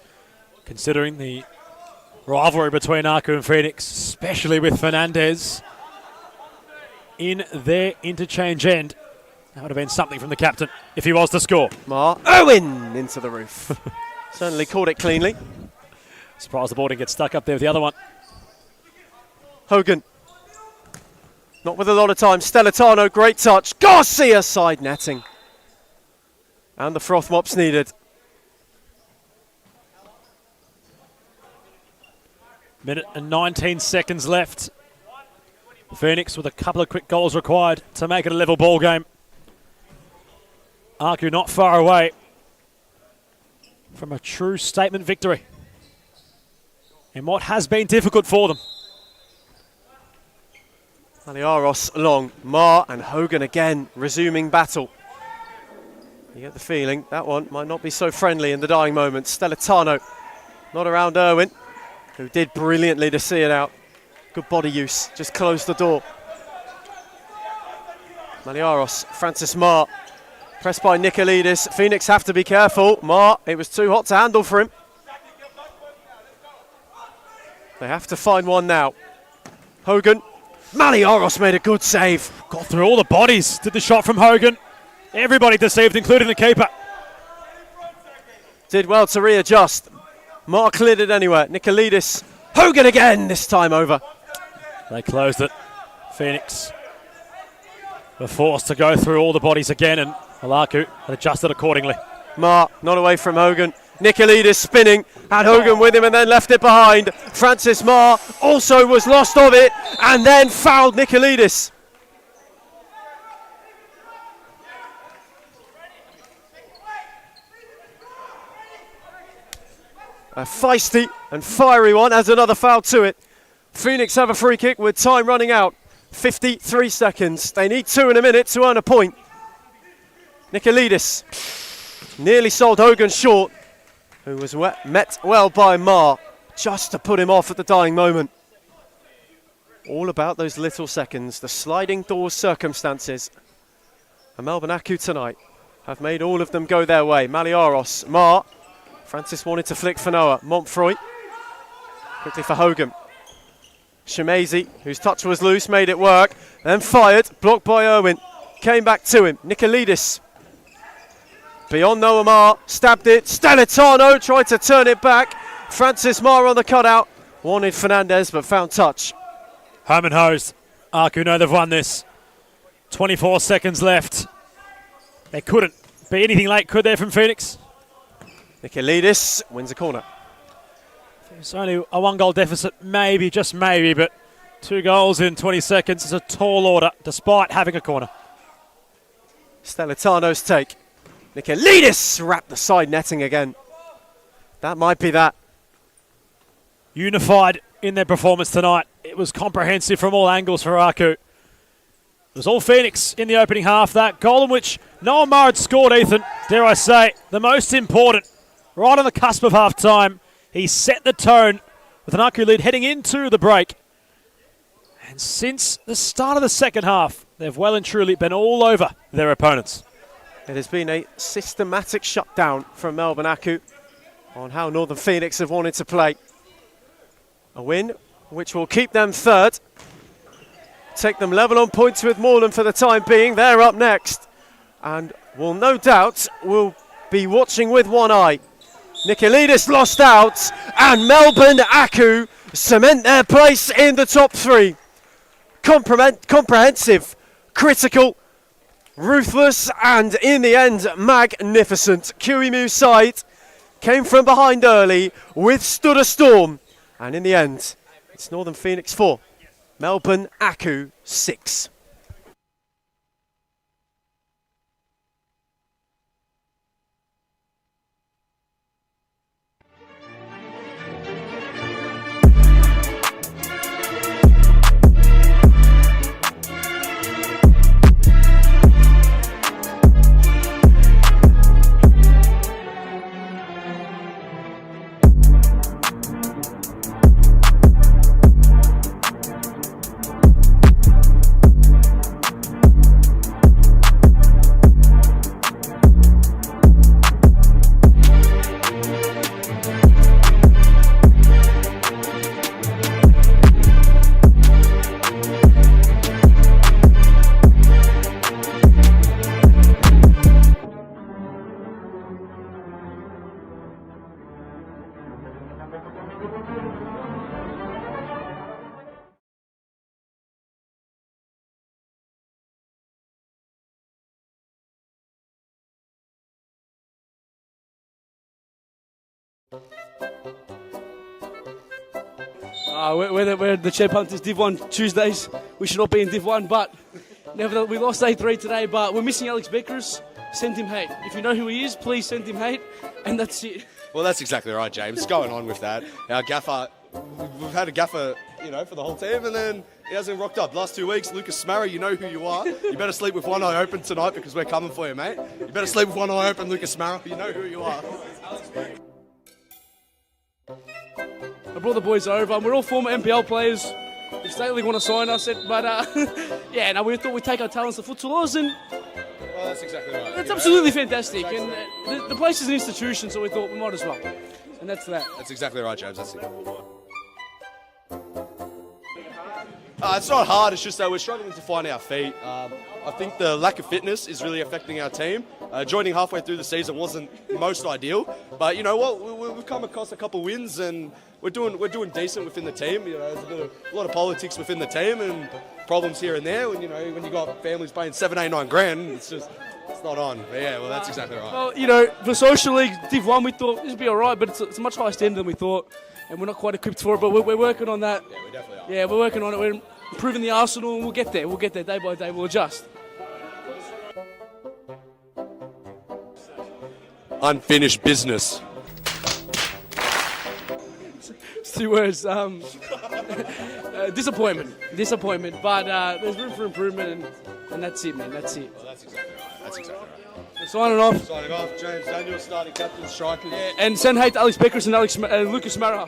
Considering the rivalry between Aku and Phoenix, especially with Fernandez in their interchange end, that would have been something from the captain if he was to score. Marr, Owen into the roof. Certainly caught it cleanly. Surprised the boarding gets stuck up there with the other one. Hogan. Not with a lot of time. Stellitano, great touch. Garcia side netting. And the froth mops needed. Minute and 19 seconds left. Phoenix with a couple of quick goals required to make it a level ball game. Aku not far away from a true statement victory in what has been difficult for them. Maliaros long. Marr and Hogan again resuming battle. You get the feeling that one might not be so friendly in the dying moments. Stellitano not around Irwin, who did brilliantly to see it out. Good body use, just closed the door. Maliaros, Francis Marr, pressed by Nicolidis. Phoenix have to be careful. Marr, it was too hot to handle for him. They have to find one now. Hogan. Maliaros made a good save. Got through all the bodies, did the shot from Hogan. Everybody deceived, including the keeper. Did well to readjust. Marr cleared it anyway. Nicolidis. Hogan again, this time over. They closed it. Phoenix were forced to go through all the bodies again, and Aku had adjusted accordingly. Marr not away from Hogan. Nicolidis spinning, had Hogan with him and then left it behind. Francis Marr also was lost of it and then fouled Nicolidis. A feisty and fiery one, adds another foul to it. Phoenix have a free kick with time running out. 53 seconds. They need 2 in a minute to earn a point. Nicolidis nearly sold Hogan short, who was met well by Marr, just to put him off at the dying moment. All about those little seconds, the sliding doors circumstances. And Melbourne Aku tonight have made all of them go their way. Maliaros, Marr, Francis wanted to flick for Noah. Montfroy, quickly for Hogan. Shemezi, whose touch was loose, made it work, then fired, blocked by Irwin. Came back to him, Nicolidis. Beyond Noah Marr, stabbed it. Stellitano tried to turn it back. Francis Marr on the cutout. Wanted Fernandez, but found touch. Home and hosed. Aku know they've won this. 24 seconds left. They couldn't be anything late, could they, from Phoenix? Nicolidis wins a corner. It's only a 1-goal deficit, maybe, just maybe, but 2 goals in 20 seconds is a tall order, despite having a corner. Stellitano's take. Nicolidis wrapped the side netting again. That might be that. Unified in their performance tonight. It was comprehensive from all angles for Aku. It was all Phoenix in the opening half. That goal in which Noah Marr had scored, Ethan, dare I say, the most important. Right on the cusp of half-time, he set the tone with an Aku lead heading into the break. And since the start of the second half, they've well and truly been all over their opponents. It has been a systematic shutdown from Melbourne Aku on how Northern Phoenix have wanted to play. A win which will keep them third. Take them level on points with Moreland for the time being. They're up next. and will no doubt will be watching with one eye. Nikolidis lost out, and Melbourne Aku cement their place in the top three. Comprehensive, critical, ruthless, and in the end, magnificent. Kiwimu's side came from behind early, withstood a storm, and in the end, it's Northern Phoenix 4, Melbourne Aku 6. We're the Chep Hunters Div 1 Tuesdays. We should not be in Div 1, but nevertheless, we lost 8-3 today, but we're missing Alex Beckers. Send him hate. If you know who he is, please send him hate, and that's it. Well, that's exactly right, James. What's going on with that? Our gaffer, we've had a gaffer, for the whole team, and then he hasn't rocked up. Last 2 weeks, Lucas Smarra, you know who you are. You better sleep with one eye open tonight because we're coming for you, mate. You better sleep with one eye open, Lucas Smarra. You know who you are. I brought the boys over, and we're all former NPL players. If State League want to sign us, we thought we'd take our talents to futsalers, and Well, that's exactly right. it's absolutely fantastic. And the place is an institution, so we thought we might as well. And that's that. That's exactly right, James. That's it. It's not hard, it's just that we're struggling to find our feet. I think the lack of fitness is really affecting our team. Joining halfway through the season wasn't most ideal, but you know what? We've come across a couple of wins, and we're doing decent within the team. There's a lot of politics within the team and problems here and there. When you got families paying 7, 8, 9 grand, it's not on. But yeah, well, that's exactly right. Well, for Social League Div 1, we thought this would be all right, but it's a much higher standard than we thought, and we're not quite equipped for it, but we're working on that. Yeah, we definitely are. Yeah, we're working on it. We're improving the arsenal, and we'll get there. We'll get there day by day. We'll adjust. Unfinished business. It's 2 words. Disappointment. But there's room for improvement, and that's it, man. That's it. Well, that's exactly right. That's exactly right. Signing off. Signing off, James Daniel, starting captain, striker. Yeah, and send hate to Alex Beckers and Lucas Mara.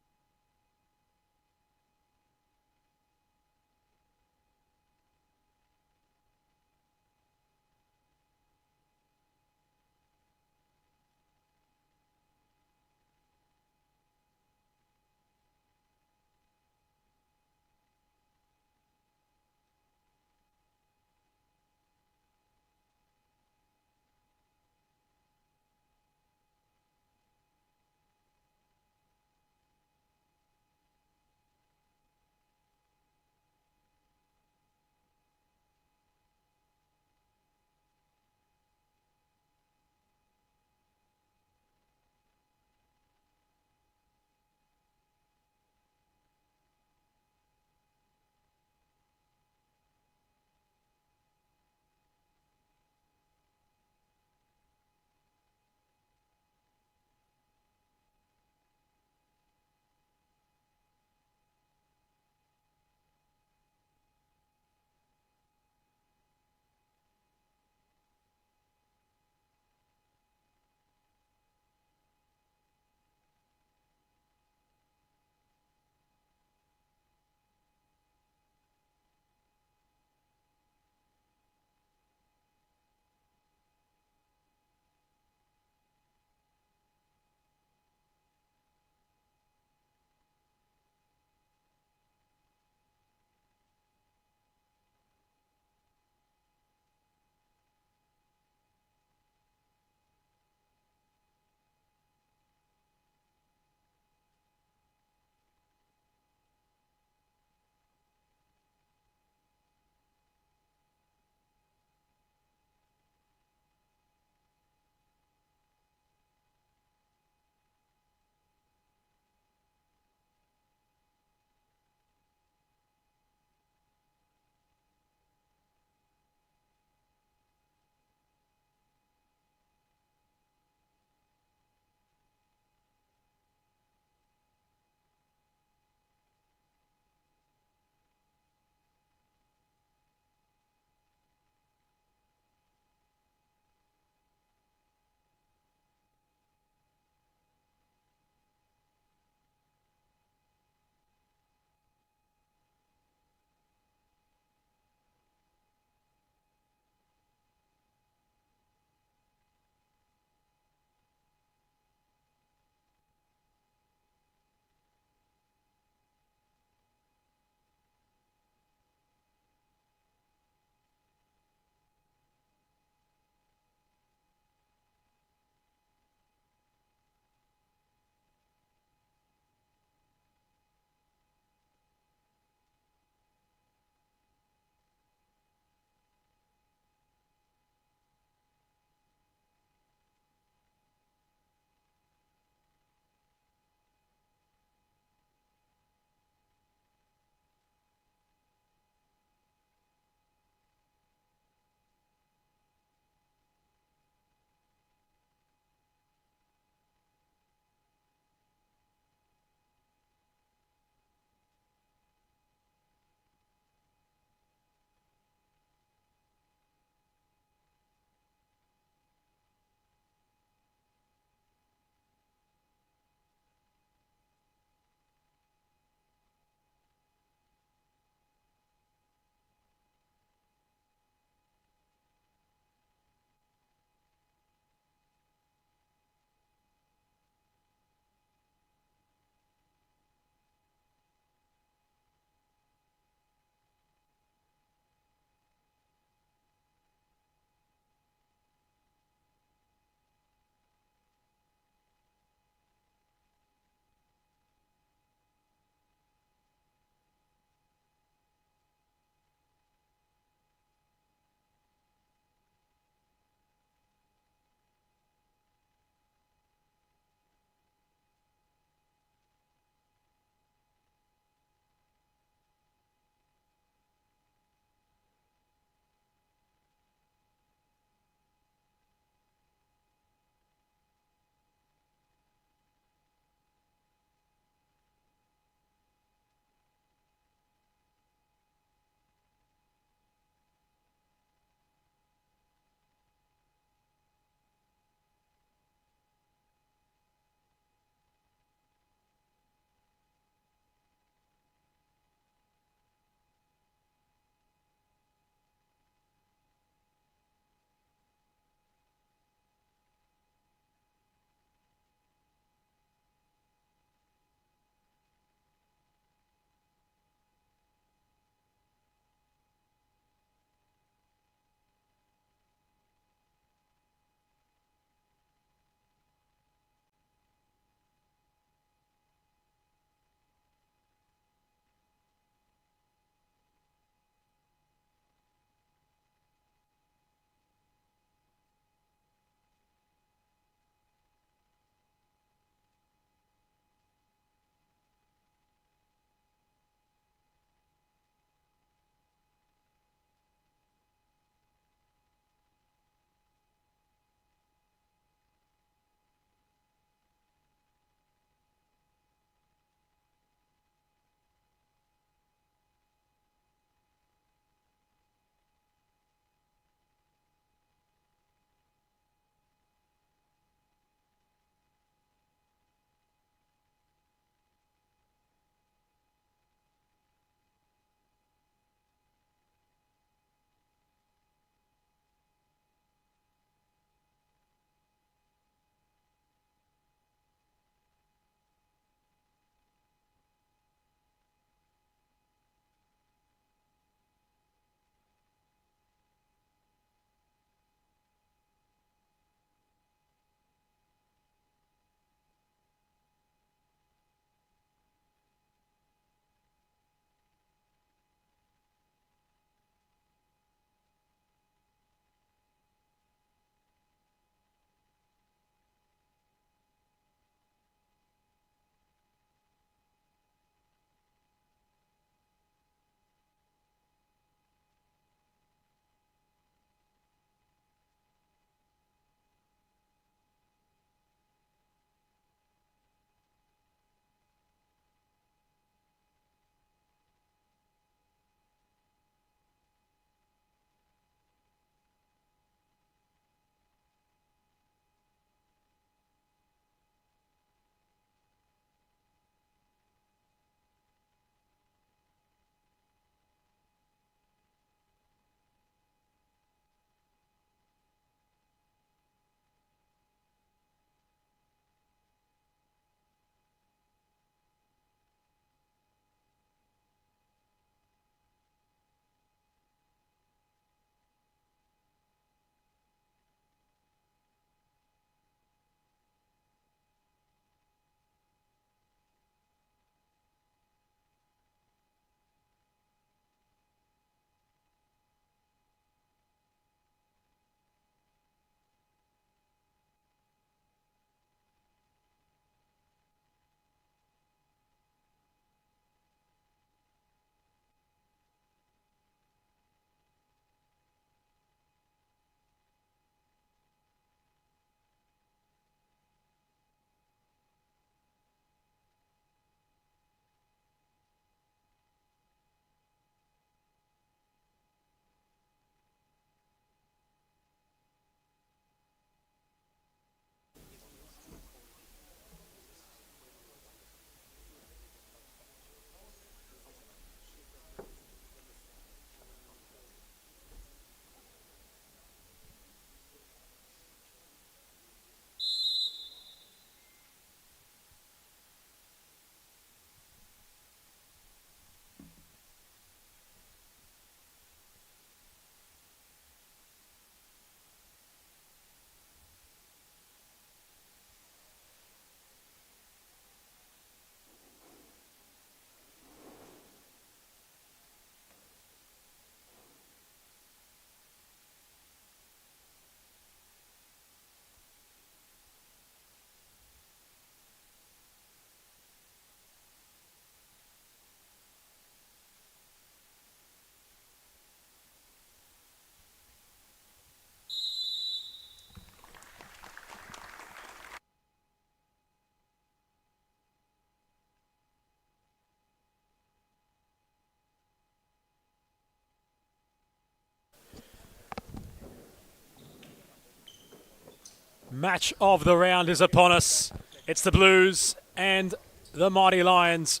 match of the round is upon us. It's the Blues and the Mighty Lions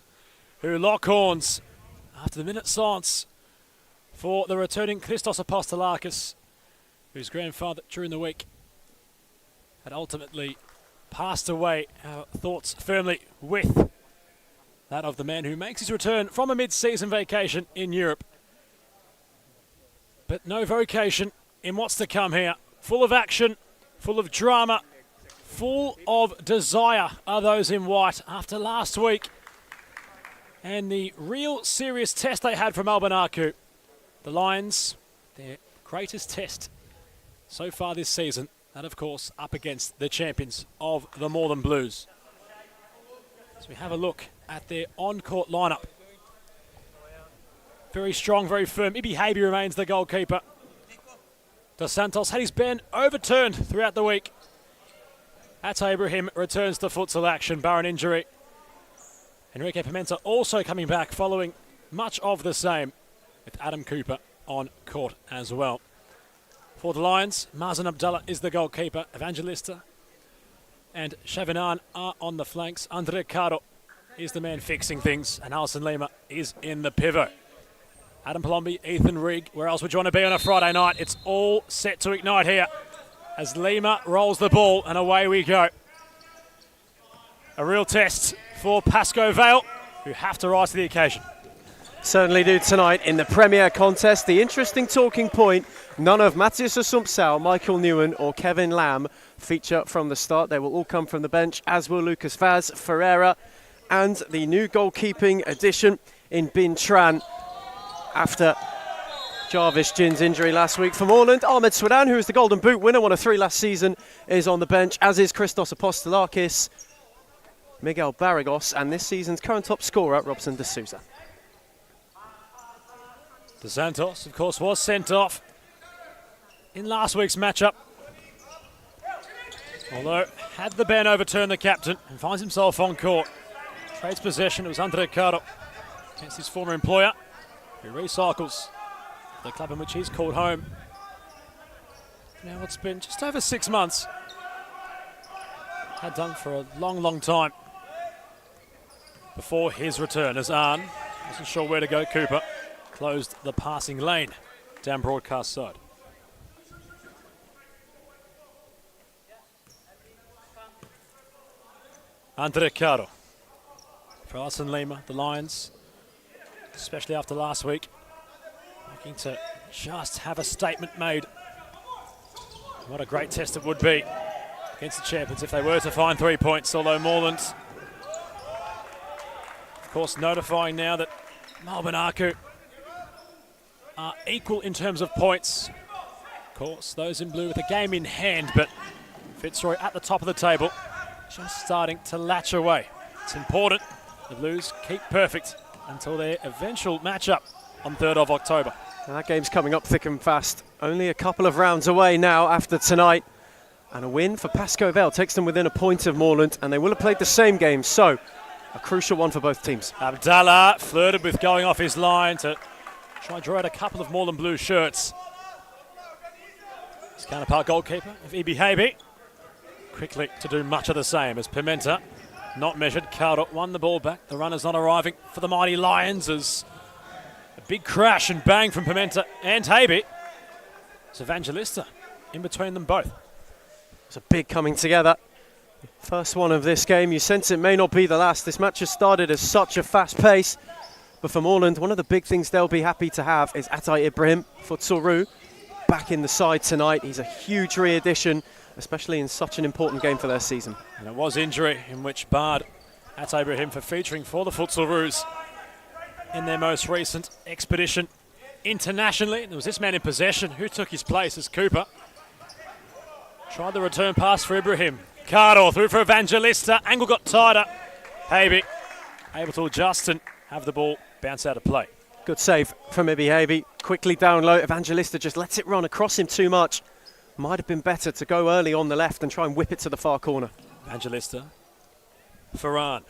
who lock horns after the minute silence for the returning Christos Apostolakis, whose grandfather during the week had ultimately passed away. Our thoughts firmly with that of the man who makes his return from a mid-season vacation in Europe. But no vocation in what's to come here. Full of action, full of drama, full of desire are those in white after last week and the real serious test they had from Melbourne Arku. The Lions, their greatest test so far this season, that of course up against the champions of the Northern Blues. As we have a look at their on-court lineup. Very strong, very firm. Ibi Habe remains the goalkeeper. Dos Santos had his ban overturned throughout the week. Ata Ibrahim returns to futsal action, bar an injury. Enrique Pimenta also coming back following much of the same, with Adam Cooper on court as well. For the Lions, Mazen Abdallah is the goalkeeper. Evangelista and Chavinan are on the flanks. Andre Caro is the man fixing things, and Alison Lima is in the pivot. Adam Palombi, Ethan Rigg, where else would you want to be on a Friday night? It's all set to ignite here as Lima rolls the ball, and away we go. A real test for Pascoe Vale, who have to rise to the occasion. Certainly do tonight in the Premier contest. The interesting talking point, none of Matthias Assumpsao, Michael Newen or Kevin Lamb feature from the start. They will all come from the bench, as will Lucas Vaz, Ferreira, and the new goalkeeping addition in Bin Tran after Jarvis Jin's injury last week. From Orland, Ahmed Swadan, who is the Golden Boot winner, won a 3 last season, is on the bench, as is Christos Apostolakis, Miguel Barragos, and this season's current top scorer, Robson de Souza. Dos Santos, of course, was sent off in last week's matchup. Although, had the ban overturned, the captain, and finds himself on court. Trades possession, it was Andre Caro against his former employer, who recycles the club in which he's called home. Now it's been just over 6 months. Had done for a long, long time before his return, as Arn wasn't sure where to go. Cooper closed the passing lane down broadcast side. Andre Caro for Alison Lima, the Lions, especially after last week, looking to just have a statement made. What a great test it would be against the champions if they were to find 3 points, although Moreland, of course, notifying now that Melbourne Arku are equal in terms of points. Of course, those in blue with a game in hand, but Fitzroy at the top of the table, just starting to latch away. It's important the Blues keep perfect until their eventual matchup on 3rd of October. And that game's coming up thick and fast. Only a couple of rounds away now after tonight. And a win for Pascoe Vale takes them within a point of Moreland, and they will have played the same game, so a crucial one for both teams. Abdallah flirted with going off his line to try and draw out a couple of Moreland blue shirts. His counterpart goalkeeper of Ibi Habe quickly to do much of the same as Pimenta not measured. Caro won the ball back. The runner's not arriving for the Mighty Lions as a big crash and bang from Pimenta and Habe. It's Evangelista in between them both. It's a big coming together. First one of this game. You sense it may not be the last. This match has started at such a fast pace. But for Moreland, one of the big things they'll be happy to have is Atai Ibrahim Futsalu back in the side tonight. He's a huge re-addition, especially in such an important game for their season. And it was injury in which barred Atai Ibrahim for featuring for the Futsalu's in their most recent expedition internationally. There was this man in possession who took his place as Cooper tried the return pass for Ibrahim. Caro through for Evangelista. Angle got tighter. Habe able to adjust and have the ball bounce out of play. Good save from Ibi Habe. Quickly down low. Evangelista just lets it run across him too much. Might have been better to go early on the left and try and whip it to the far corner. Evangelista. Ferran.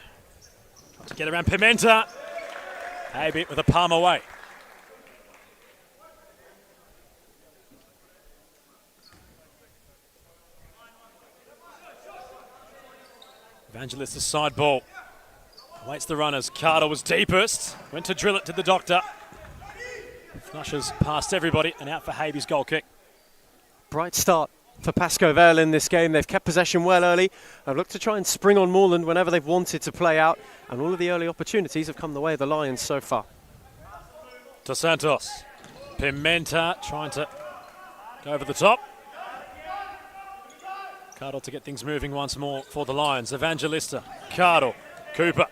Tries to get around Pimenta. Habe with a palm away. Evangelista's side ball. Waits the runners. Carter was deepest. Went to drill it to the doctor. Flushes past everybody and out for Haby's goal kick. Bright start for Pascoe Vale in this game. They've kept possession well early. They've looked to try and spring on Moreland whenever they've wanted to play out. And all of the early opportunities have come the way of the Lions so far. Dos Santos. Pimenta trying to go over the top. Cardle to get things moving once more for the Lions. Evangelista. Cardle. Cooper.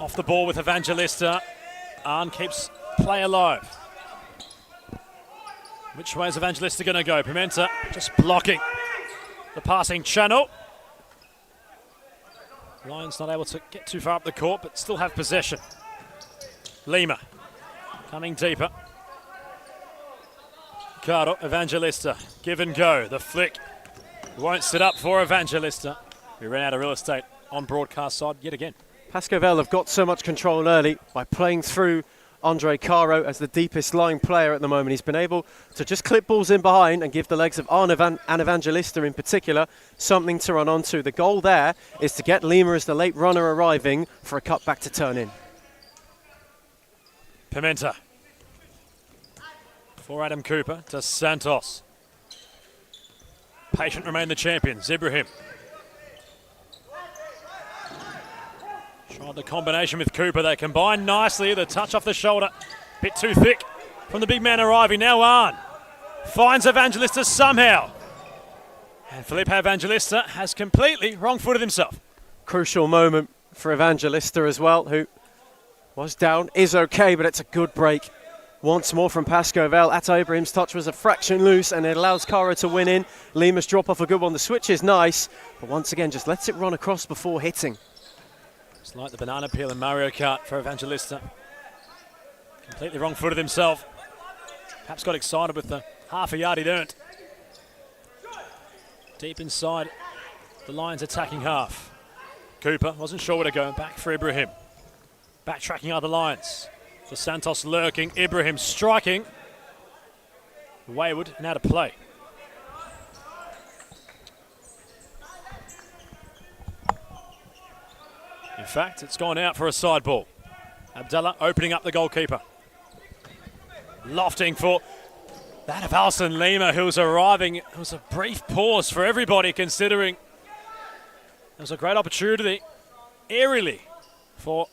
Off the ball with Evangelista. Arn keeps play alive. Which way is Evangelista going to go? Pimenta just blocking the passing channel. Lions not able to get too far up the court, but still have possession. Lima coming deeper. Cardo, Evangelista, give and go. The flick won't sit up for Evangelista. We ran out of real estate on broadcast side yet again. Pascoe Vale have got so much control early by playing through Andre Caro as the deepest lying player at the moment. He's been able to just clip balls in behind and give the legs of Arn and Evangelista in particular something to run onto. The goal there is to get Lima as the late runner arriving for a cutback to turn in. Pimenta. For Adam Cooper to Santos. Patient remain the champions. Ibrahim. Tried the combination with Cooper. They combine nicely. The touch off the shoulder. Bit too thick from the big man arriving. Now Arn finds Evangelista somehow. And Felipe Evangelista has completely wrong-footed himself. Crucial moment for Evangelista as well, who was down, is okay, but it's a good break. Once more from Pascoe Vale. Atta Ibrahim's touch was a fraction loose and it allows Cara to win in. Lima's drop off a good one. The switch is nice, but once again just lets it run across before hitting. It's like the banana peel in Mario Kart for Evangelista. Completely wrong-footed himself. Perhaps got excited with the half a yard he'd earned. Deep inside the Lions attacking half. Cooper wasn't sure where to go. Back for Ibrahim. Backtracking are the Lions. For Santos lurking. Ibrahim striking. Wayward and out of play. In fact, it's gone out for a side ball. Abdallah opening up the goalkeeper. Lofting for that of Alison Lima, who's arriving. It was a brief pause for everybody, considering it was a great opportunity, aerially, for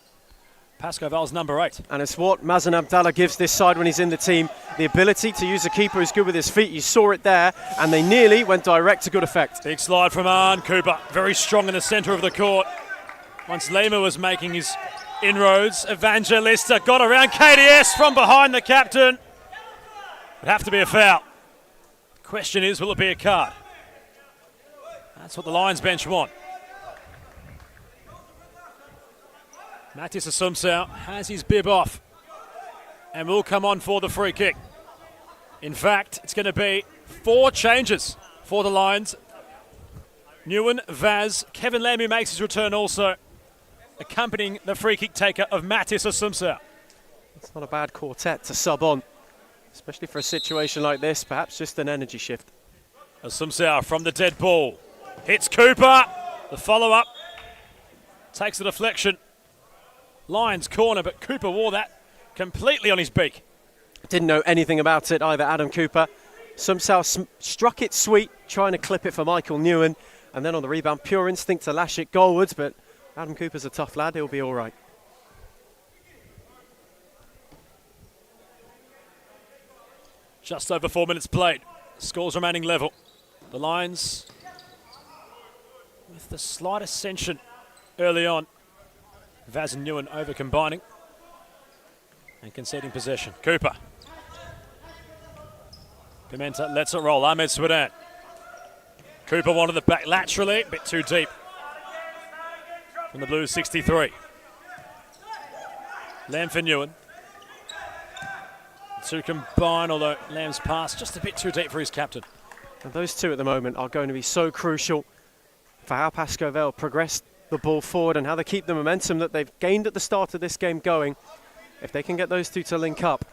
Pascoe Vale's number 8. And it's what Mazen Abdallah gives this side when he's in the team. The ability to use a keeper who's good with his feet. You saw it there, and they nearly went direct to good effect. Big slide from Arn. Cooper very strong in the centre of the court. Once Lima was making his inroads, Evangelista got around KDS from behind the captain. It'd have to be a foul. The question is, will it be a card? That's what the Lions bench want. Matis Asumsau has his bib off and will come on for the free kick. In fact, it's going to be 4 changes for the Lions. Nguyen, Vaz, Kevin Lamb, who makes his return also, accompanying the free kick taker of Matis Asumsau. It's not a bad quartet to sub on, especially for a situation like this, perhaps just an energy shift. Asumsau from the dead ball. Hits Cooper. The follow-up takes the deflection. Lions corner, but Cooper wore that completely on his beak. Didn't know anything about it either, Adam Cooper. Sumsau struck it sweet, trying to clip it for Michael Nguyen. And then on the rebound, pure instinct to lash it goalwards, but Adam Cooper's a tough lad, he'll be all right. Just over 4 minutes played. Scores remaining level. The Lions with the slight ascension early on. Vaz and Nguyen over combining and conceding possession. Cooper. Pimenta lets it roll. Ahmed Swadan. Cooper wanted the back laterally, a bit too deep. From the Blues, 63. Lamb for Nguyen. To combine, although Lamb's pass just a bit too deep for his captain. And those two at the moment are going to be so crucial for how Pascoe Vale progress the ball forward and how they keep the momentum that they've gained at the start of this game going. If they can get those two to link up,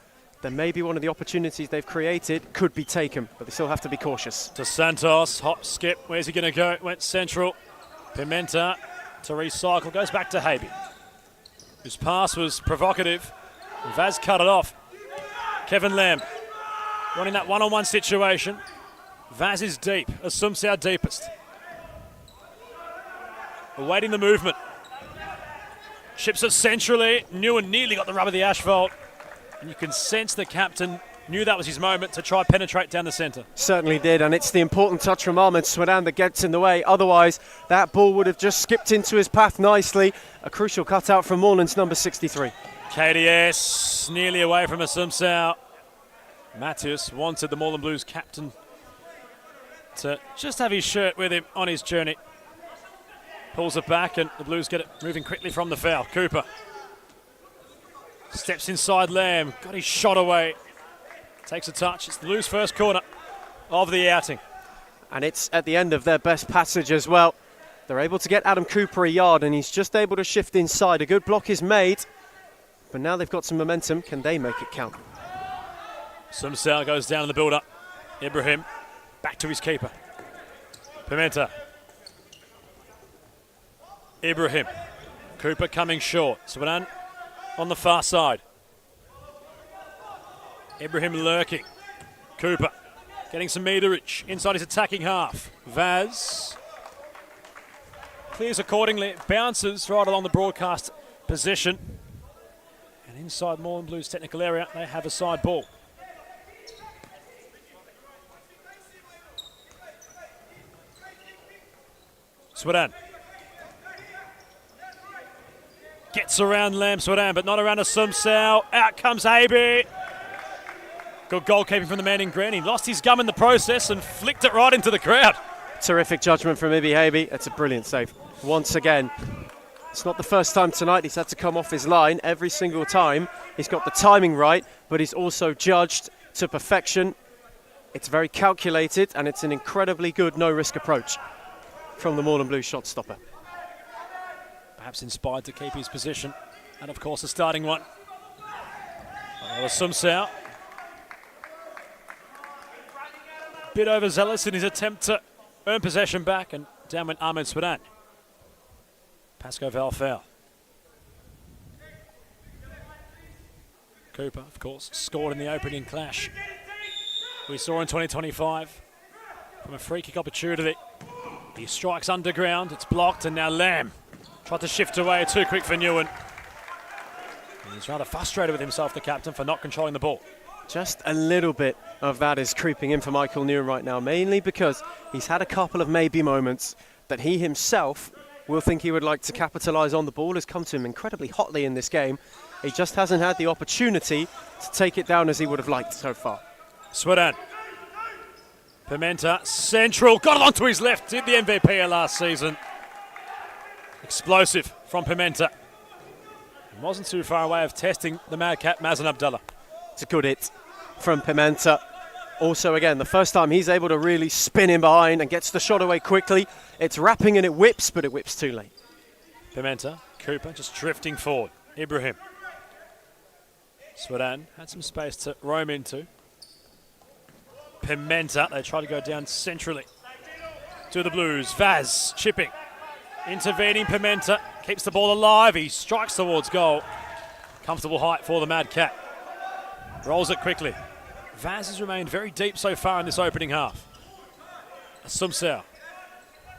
then maybe one of the opportunities they've created could be taken, but they still have to be cautious. To Santos, hop, skip, where's he going to go? Went central. Pimenta to recycle. Goes back to Habe, whose pass was provocative. And Vaz cut it off. Kevin Lamb wanting that one-on-one situation. Vaz is deep. Assumes our deepest. Awaiting the movement. Ships it centrally. Newen nearly got the rub of the asphalt. And you can sense the captain knew that was his moment to try penetrate down the centre. Certainly did, and it's the important touch from Ahmed Swadan that gets in the way. Otherwise, that ball would have just skipped into his path nicely. A crucial cutout from Moreland's number 63. KDS nearly away from Assumpção. Matheus wanted the Moreland Blues captain to just have his shirt with him on his journey. Pulls it back and the Blues get it moving quickly from the foul. Cooper steps inside Lamb, got his shot away. Takes a touch. It's the Blues' first corner of the outing. And it's at the end of their best passage as well. They're able to get Adam Cooper a yard and he's just able to shift inside. A good block is made, but now they've got some momentum. Can they make it count? Assumpção goes down in the build-up. Ibrahim back to his keeper. Pimenta. Ibrahim. Cooper coming short. Swadan on the far side. Ibrahim lurking. Cooper getting some meterage inside his attacking half. Vaz clears accordingly. Bounces right along the broadcast position. And inside Moreland Blues technical area, they have a side ball. Swadan gets around Lamb Swadan, but not around Assumpção. Out comes Habe. Good goalkeeping from the man in green. He lost his gum in the process and flicked it right into the crowd. Terrific judgment from Ibi Habe. It's a brilliant save. Once again, it's not the first time tonight he's had to come off his line. Every single time he's got the timing right, but he's also judged to perfection. It's very calculated and it's an incredibly good no-risk approach from the Moreland Blues shot stopper. Perhaps inspired to keep his position. And of course the starting one. Assumpção. Bit overzealous in his attempt to earn possession back, and down went Ahmed Swadan. Pasco Val foul. Cooper, of course, scored in the opening clash we saw in 2025 from a free kick opportunity. He strikes underground, it's blocked, and now Lamb tried to shift away, too quick for Newen. And he's rather frustrated with himself, the captain, for not controlling the ball. Just a little bit of that is creeping in for Michael Newen right now, mainly because he's had a couple of maybe moments that he himself will think he would like to capitalise on. The ball has come to him incredibly hotly in this game. He just hasn't had the opportunity to take it down as he would have liked so far. Swadan. Pimenta, central, got it onto his left, did the MVP last season. Explosive from Pimenta. He wasn't too far away of testing the madcap Mazen Abdallah. It's a good hit from Pimenta. Also, again, the first time he's able to really spin in behind and gets the shot away quickly. It's wrapping and it whips, but it whips too late. Pimenta, Cooper just drifting forward. Ibrahim. Swadan had some space to roam into. Pimenta, they try to go down centrally to the Blues. Vaz chipping. Intervening Pimenta, keeps the ball alive. He strikes towards goal. Comfortable height for the Mad Cat. Rolls it quickly. Vaz has remained very deep so far in this opening half. Assumpção.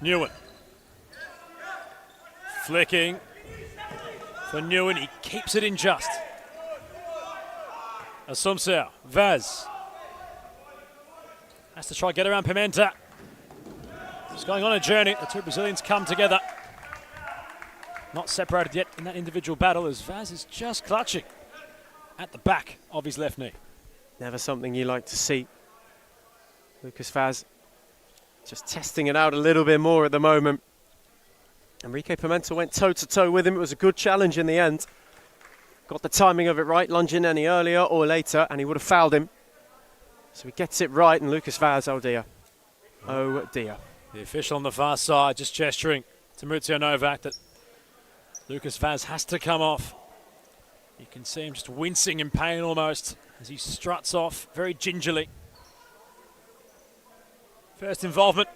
Newen. Flicking for Newen. He keeps it in just. Assumpção. Vaz. Has to try to get around Pimenta. He's going on a journey. The two Brazilians come together. Not separated yet in that individual battle as Vaz is just clutching at the back of his left knee. Never something you like to see. Lucas Vaz just testing it out a little bit more at the moment. Enrique Pimenta went toe-to-toe with him. It was a good challenge in the end. Got the timing of it right, lunging any earlier or later, and he would have fouled him. So he gets it right, and Lucas Vaz, oh dear. Oh dear. The official on the far side just gesturing to Maurizio Novak that Lucas Vaz has to come off. You can see him just wincing in pain almost as he struts off very gingerly. First involvement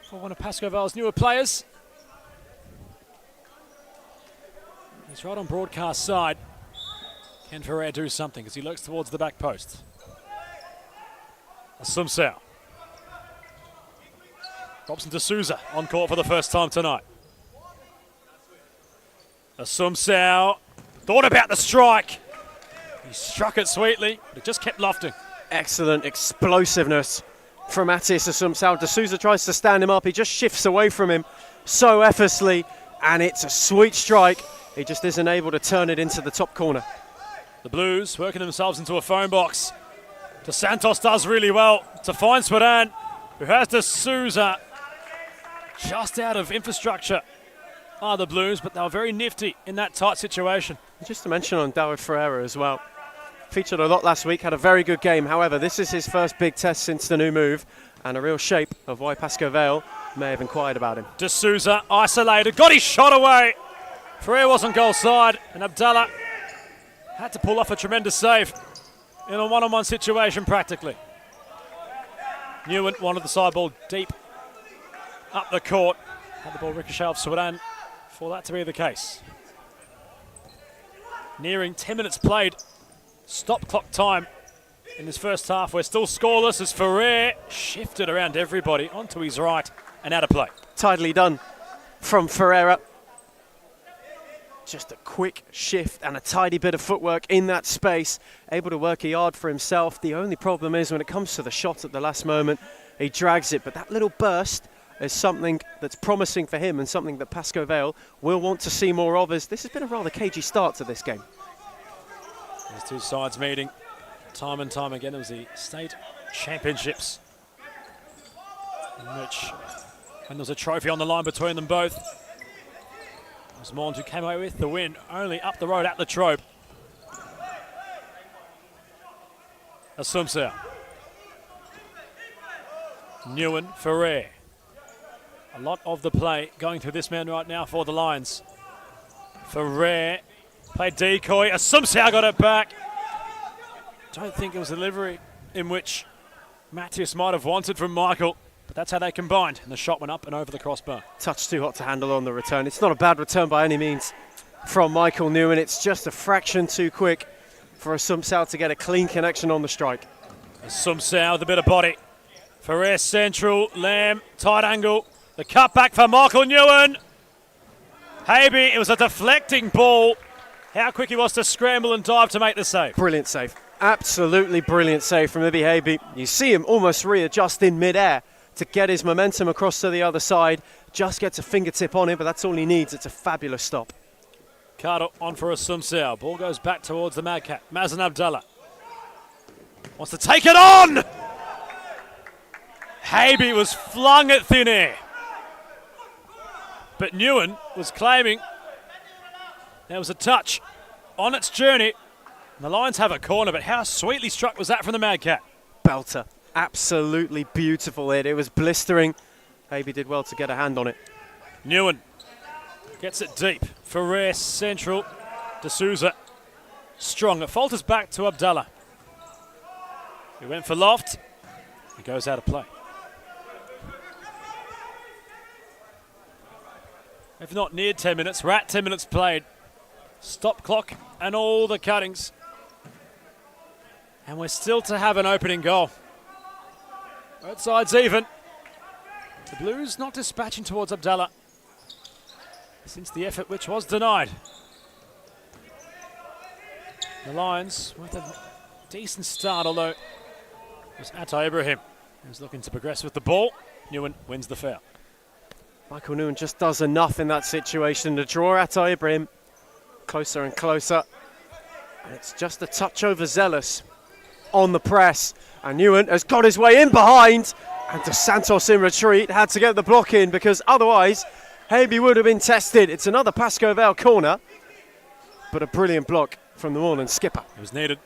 for one of Pasco Val's newer players. He's right on broadcast side. Can Ferrer do something as he lurks towards the back post? Asumsao. Robson D'Souza on court for the first time tonight. Asumsao thought about the strike. He struck it sweetly, but it just kept lofting. Excellent explosiveness from Matthias Asumsao. D'Souza tries to stand him up. He just shifts away from him so effortlessly, and it's a sweet strike. He just isn't able to turn it into the top corner. The Blues working themselves into a phone box. Dos Santos does really well to find Swadan, who has D'Souza just out of infrastructure. Are the Blues, but they were very nifty in that tight situation. Just to mention on David Ferreira as well. Featured a lot last week, had a very good game. However, this is his first big test since the new move, and a real shape of why Pascoe Vale may have inquired about him. D'Souza isolated, got his shot away. Ferreira wasn't goal side, and Abdallah had to pull off a tremendous save in a one-on-one situation practically. Newen wanted the side ball deep up the court. Had the ball ricochet off Swadan for that to be the case. Nearing 10 minutes played. Stop clock time in this first half. We're still scoreless as Ferrer shifted around everybody onto his right and out of play. Tidily done from Ferreira. Just a quick shift and a tidy bit of footwork in that space. Able to work a yard for himself. The only problem is when it comes to the shot at the last moment, he drags it. But that little burst is something that's promising for him and something that Pascoe Vale will want to see more of, as this has been a rather cagey start to this game. These two sides meeting time and time again. It was the state championships in which, when there was a trophy on the line between them both, it was Mond who came away with the win, only up the road at the Trobe. Asumsao. Newen, Ferrer. A lot of the play going through this man right now for the Lions. Ferrer played decoy. Asumsao got it back. Don't think it was a delivery in which Matthias might have wanted from Michael, but that's how they combined, and the shot went up and over the crossbar. Touch too hot to handle on the return. It's not a bad return by any means from Michael Newen. It's just a fraction too quick for Asumsao to get a clean connection on the strike. Asumsao with a bit of body. Ferrer central, Lamb, tight angle. The cutback for Michael Newen. Habe, it was a deflecting ball. How quick he was to scramble and dive to make the save. Brilliant save. Absolutely brilliant save from Ibi Habe. You see him almost readjust in mid-air to get his momentum across to the other side. Just gets a fingertip on it, but that's all he needs. It's a fabulous stop. Carter on for Asumsao. Ball goes back towards the Madcap. Mazen Abdallah wants to take it on. Habe was flung at thin air. But Newen was claiming there was a touch on its journey. And the Lions have a corner, but how sweetly struck was that from the Madcap? Belter. Absolutely beautiful hit. It was blistering. Habe did well to get a hand on it. Newen gets it deep. Ferrer central. D'Souza strong. It falters back to Abdallah. He went for loft. He goes out of play. If not near 10 minutes, we're at 10 minutes played. Stop clock and all the cuttings. And we're still to have an opening goal. Both sides even. The Blues not dispatching towards Abdallah since the effort which was denied. The Lions with a decent start, although it was Atta Ibrahim who's looking to progress with the ball. Newen wins the foul. Michael Newen just does enough in that situation to draw Atta Ibrahim closer and closer. And it's just a touch overzealous on the press. And Newen has got his way in behind. And Dos Santos in retreat had to get the block in, because otherwise Habe would have been tested. It's another Pascoe Vale corner, but a brilliant block from the Moreland skipper. It was needed.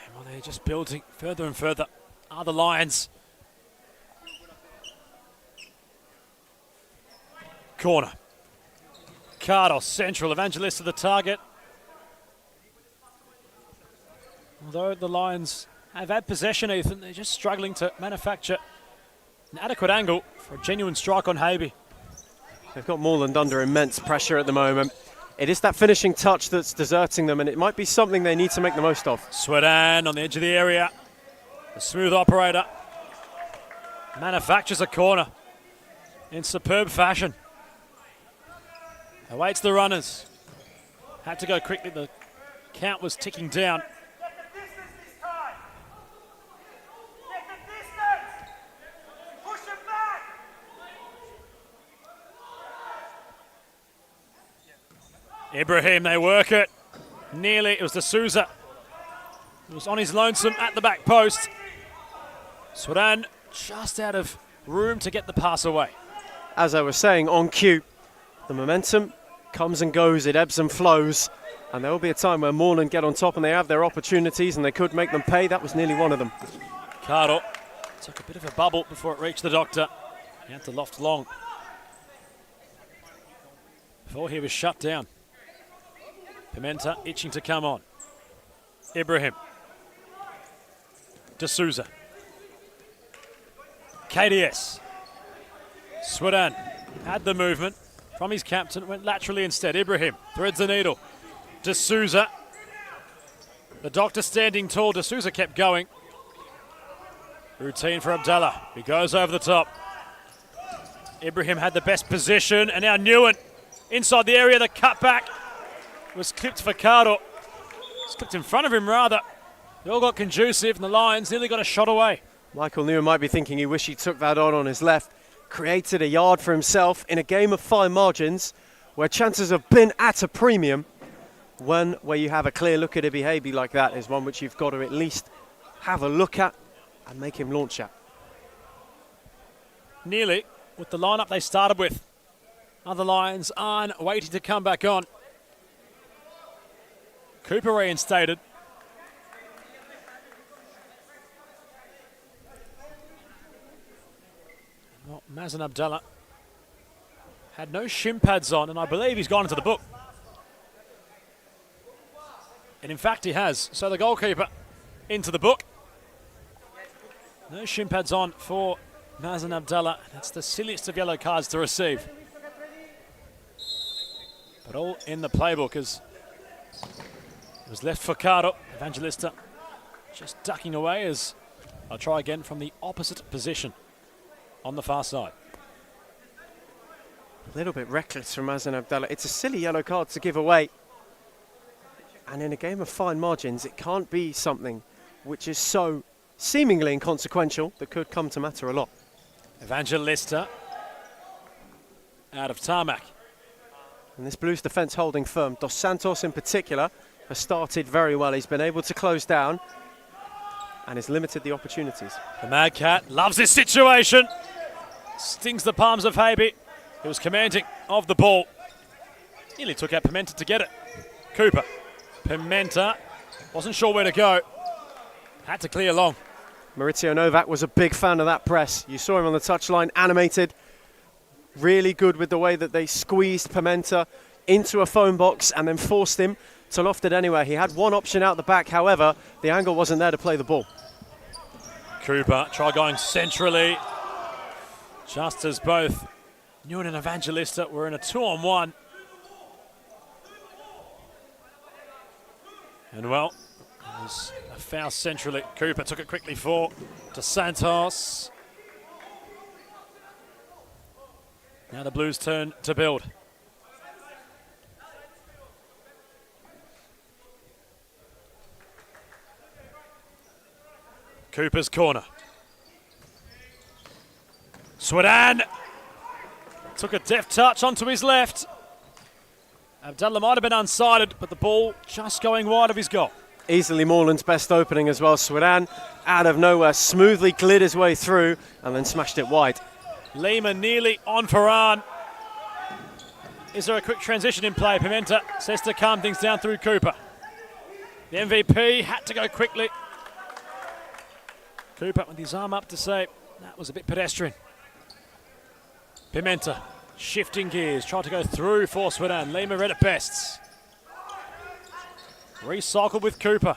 And while they're just building further and further are the Lions. Corner. Cardos central, Evangelist to the target. Although the Lions have had possession, Ethan, they're just struggling to manufacture an adequate angle for a genuine strike on Habe. They've got Moreland under immense pressure at the moment. It is that finishing touch that's deserting them, and it might be something they need to make the most of. Swedan on the edge of the area. The smooth operator manufactures a corner in superb fashion. Awaits the runners. Had to go quickly. The count was ticking down. Ibrahim, they work it. Nearly, it was D'Souza. He was on his lonesome at the back post. Swedan just out of room to get the pass away. As I was saying, on cue, the momentum comes and goes, it ebbs and flows, and there will be a time where Moreland get on top and they have their opportunities and they could make them pay. That was nearly one of them. Cardo took a bit of a bubble before it reached the doctor. He had to loft long before he was shut down. Pimenta itching to come on. Ibrahim. D'Souza. KDS. Swedan had the movement from his captain, went laterally instead. Ibrahim threads the needle. D'Souza. The doctor standing tall. D'Souza kept going. Routine for Abdallah. He goes over the top. Ibrahim had the best position, and now Newen inside the area. The cutback was clipped for Cardo. It's clipped in front of him, rather. They all got conducive, and the Lions nearly got a shot away. Michael Newen might be thinking he wished he took that on his left. Created a yard for himself in a game of fine margins where chances have been at a premium. One where you have a clear look at a behaviour like that is one which you've got to at least have a look at and make him launch at. Nearly with the lineup they started with. Other Lions aren't waiting to come back on. Cooper reinstated. Well, Mazen Abdallah had no shin pads on, and I believe he's gone into the book. And in fact he has. So the goalkeeper into the book. No shin pads on for Mazen Abdallah. That's the silliest of yellow cards to receive. But all in the playbook as it was left for Cardo. Evangelista just ducking away as I'll try again from the opposite position on the far side. A little bit reckless from Mazen Abdallah. It's a silly yellow card to give away. And in a game of fine margins, it can't be something which is so seemingly inconsequential that could come to matter a lot. Evangelista out of tarmac. And this Blues defence holding firm. Dos Santos in particular has started very well. He's been able to close down and has limited the opportunities. The Mad Cat loves this situation. Stings the palms of Habe. He was commanding of the ball. Nearly took out Pimenta to get it. Cooper. Pimenta wasn't sure where to go. Had to clear long. Maurizio Novak was a big fan of that press. You saw him on the touchline, animated. Really good with the way that they squeezed Pimenta into a phone box and then forced him to loft it anyway. He had one option out the back, however, the angle wasn't there to play the ball. Cooper try going centrally. Just as both Newen and Evangelista were in a 2-on-1. And well, it was a foul centrally. Cooper took it quickly for Dos Santos. Now the Blues turn to build. Cooper's corner. Swedan took a deft touch onto his left. Abdallah might have been unsighted, but the ball just going wide of his goal. Easily Moreland's best opening as well. Swedan out of nowhere, smoothly cleared his way through and then smashed it wide. Lima nearly on Farhan. Is there a quick transition in play? Pimenta says to calm things down through Cooper. The MVP had to go quickly. Cooper with his arm up to say that was a bit pedestrian. Pimenta shifting gears, tried to go through for Swedan. Lima read it best. Recycled with Cooper.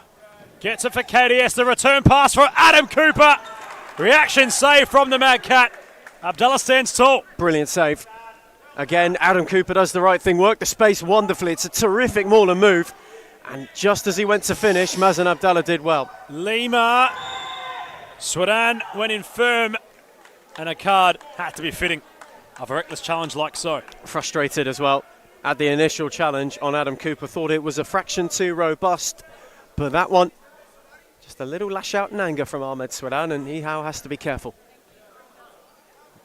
Gets it for KDS. The return pass for Adam Cooper. Reaction save from the Mad Cat. Abdallah stands tall. Brilliant save. Again, Adam Cooper does the right thing, work the space wonderfully. It's a terrific maul and move. And just as he went to finish, Mazen Abdallah did well. Lima. Swadan went in firm, and a card had to be fitting of a reckless challenge like so. Frustrated as well at the initial challenge on Adam Cooper. Thought it was a fraction too robust, but that one, just a little lash out in anger from Ahmed Swadan, and he now has to be careful.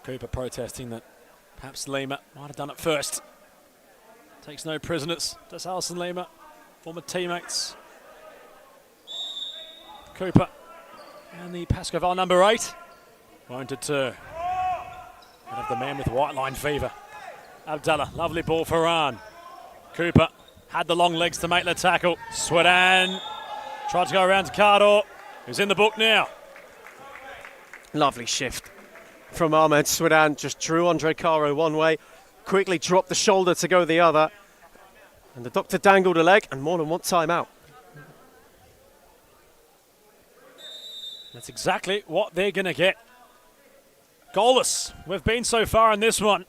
Cooper protesting that perhaps Lima might have done it first. Takes no prisoners, does Alison Lima, former teammates. Cooper and the Pascoval number 8 won't deter. And of the man with white line fever. Abdallah, lovely ball for Ran. Cooper had the long legs to make the tackle. Swadan tried to go around to Cardor, who's in the book now. Lovely shift from Ahmed Swadan, just drew Andre Caro one way, quickly dropped the shoulder to go the other, and the doctor dangled a leg and more than one time out. That's exactly what they're going to get. Goalless, we've been so far in this one.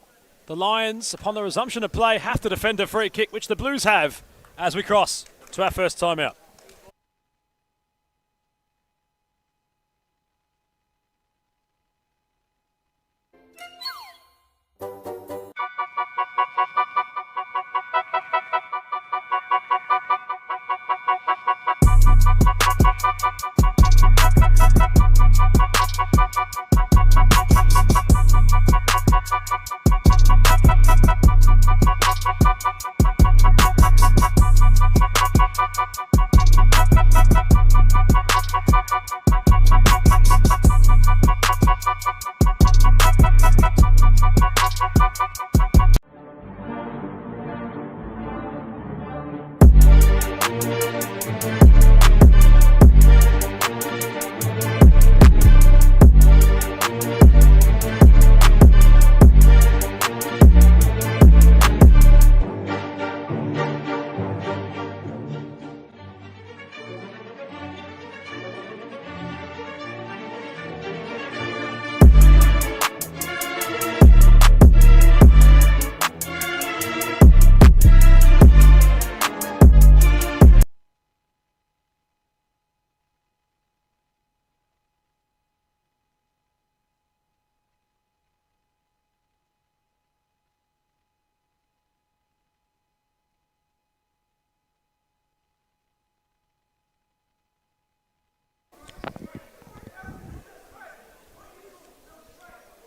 The Lions, upon the resumption of play, have to defend a free kick, which the Blues have, as we cross to our first time out.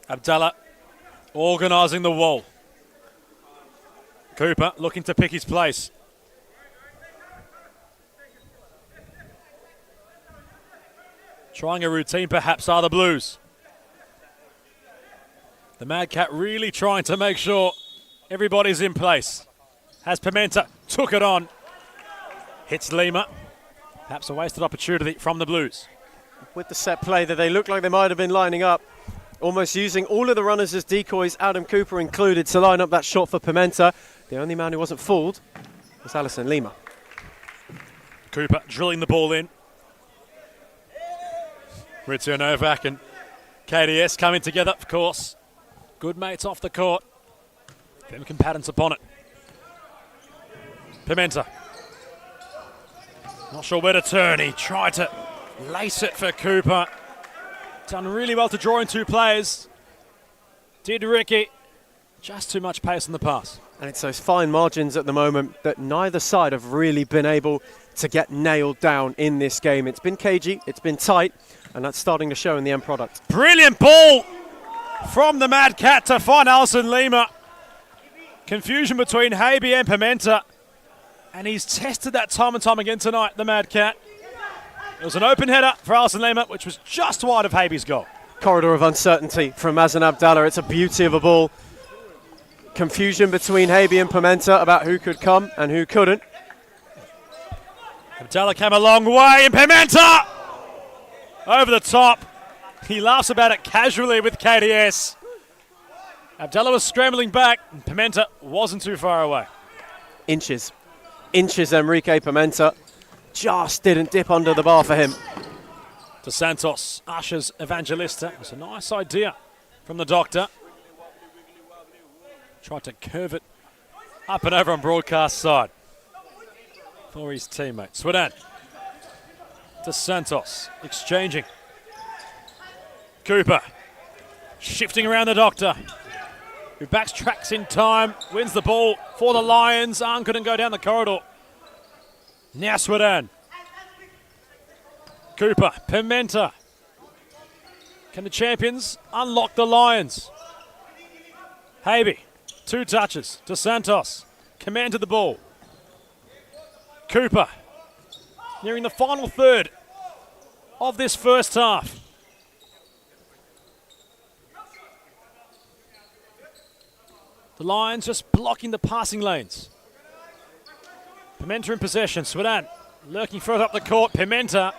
Abdallah organising the wall. Cooper looking to pick his place. Trying a routine perhaps are the Blues. The Mad Cat really trying to make sure everybody's in place. Has Pimenta, took it on. Hits Lima. Perhaps a wasted opportunity from the Blues. With the set play that they looked like they might have been lining up, almost using all of the runners as decoys, Adam Cooper included, to line up that shot for Pimenta. The only man who wasn't fooled was Alison Lima. Cooper drilling the ball in. Ritsu Novak and KDS coming together, of course. Good mates off the court. Them combatants upon it. Pimenta. Not sure where to turn. He tried to lace it for Cooper. Done really well to draw in two players. Did Ricky. Just too much pace in the pass. And it's those fine margins at the moment that neither side have really been able to get nailed down in this game. It's been cagey, it's been tight, and that's starting to show in the end product. Brilliant ball from the Mad Cat to find Alison Lima. Confusion between Habe and Pimenta. And he's tested that time and time again tonight, the Mad Cat. It was an open header for Alison Lima, which was just wide of Habe's goal. Corridor of uncertainty from Mazen Abdallah. It's a beauty of a ball. Confusion between Habe and Pimenta about who could come and who couldn't. Abdallah came a long way, and Pimenta over the top. He laughs about it casually with KDS. Abdallah was scrambling back, and Pimenta wasn't too far away. Inches, Enrique Pimenta. Just didn't dip under the bar for him. To Santos, Usher's Evangelista. It was a nice idea from the doctor. Tried to curve it up and over on broadcast side for his teammate. Swedan to Santos, exchanging. Cooper shifting around the doctor, who backtracks in time, wins the ball for the Lions. Arm couldn't go down the corridor. Now Swedan. Cooper, Pimenta. Can the champions unlock the Lions? Habe, 2 touches to Santos. Commanded the ball. Cooper, nearing the final third of this first half. The Lions just blocking the passing lanes. Pimenta in possession. Swedan lurking further up the court. Pimenta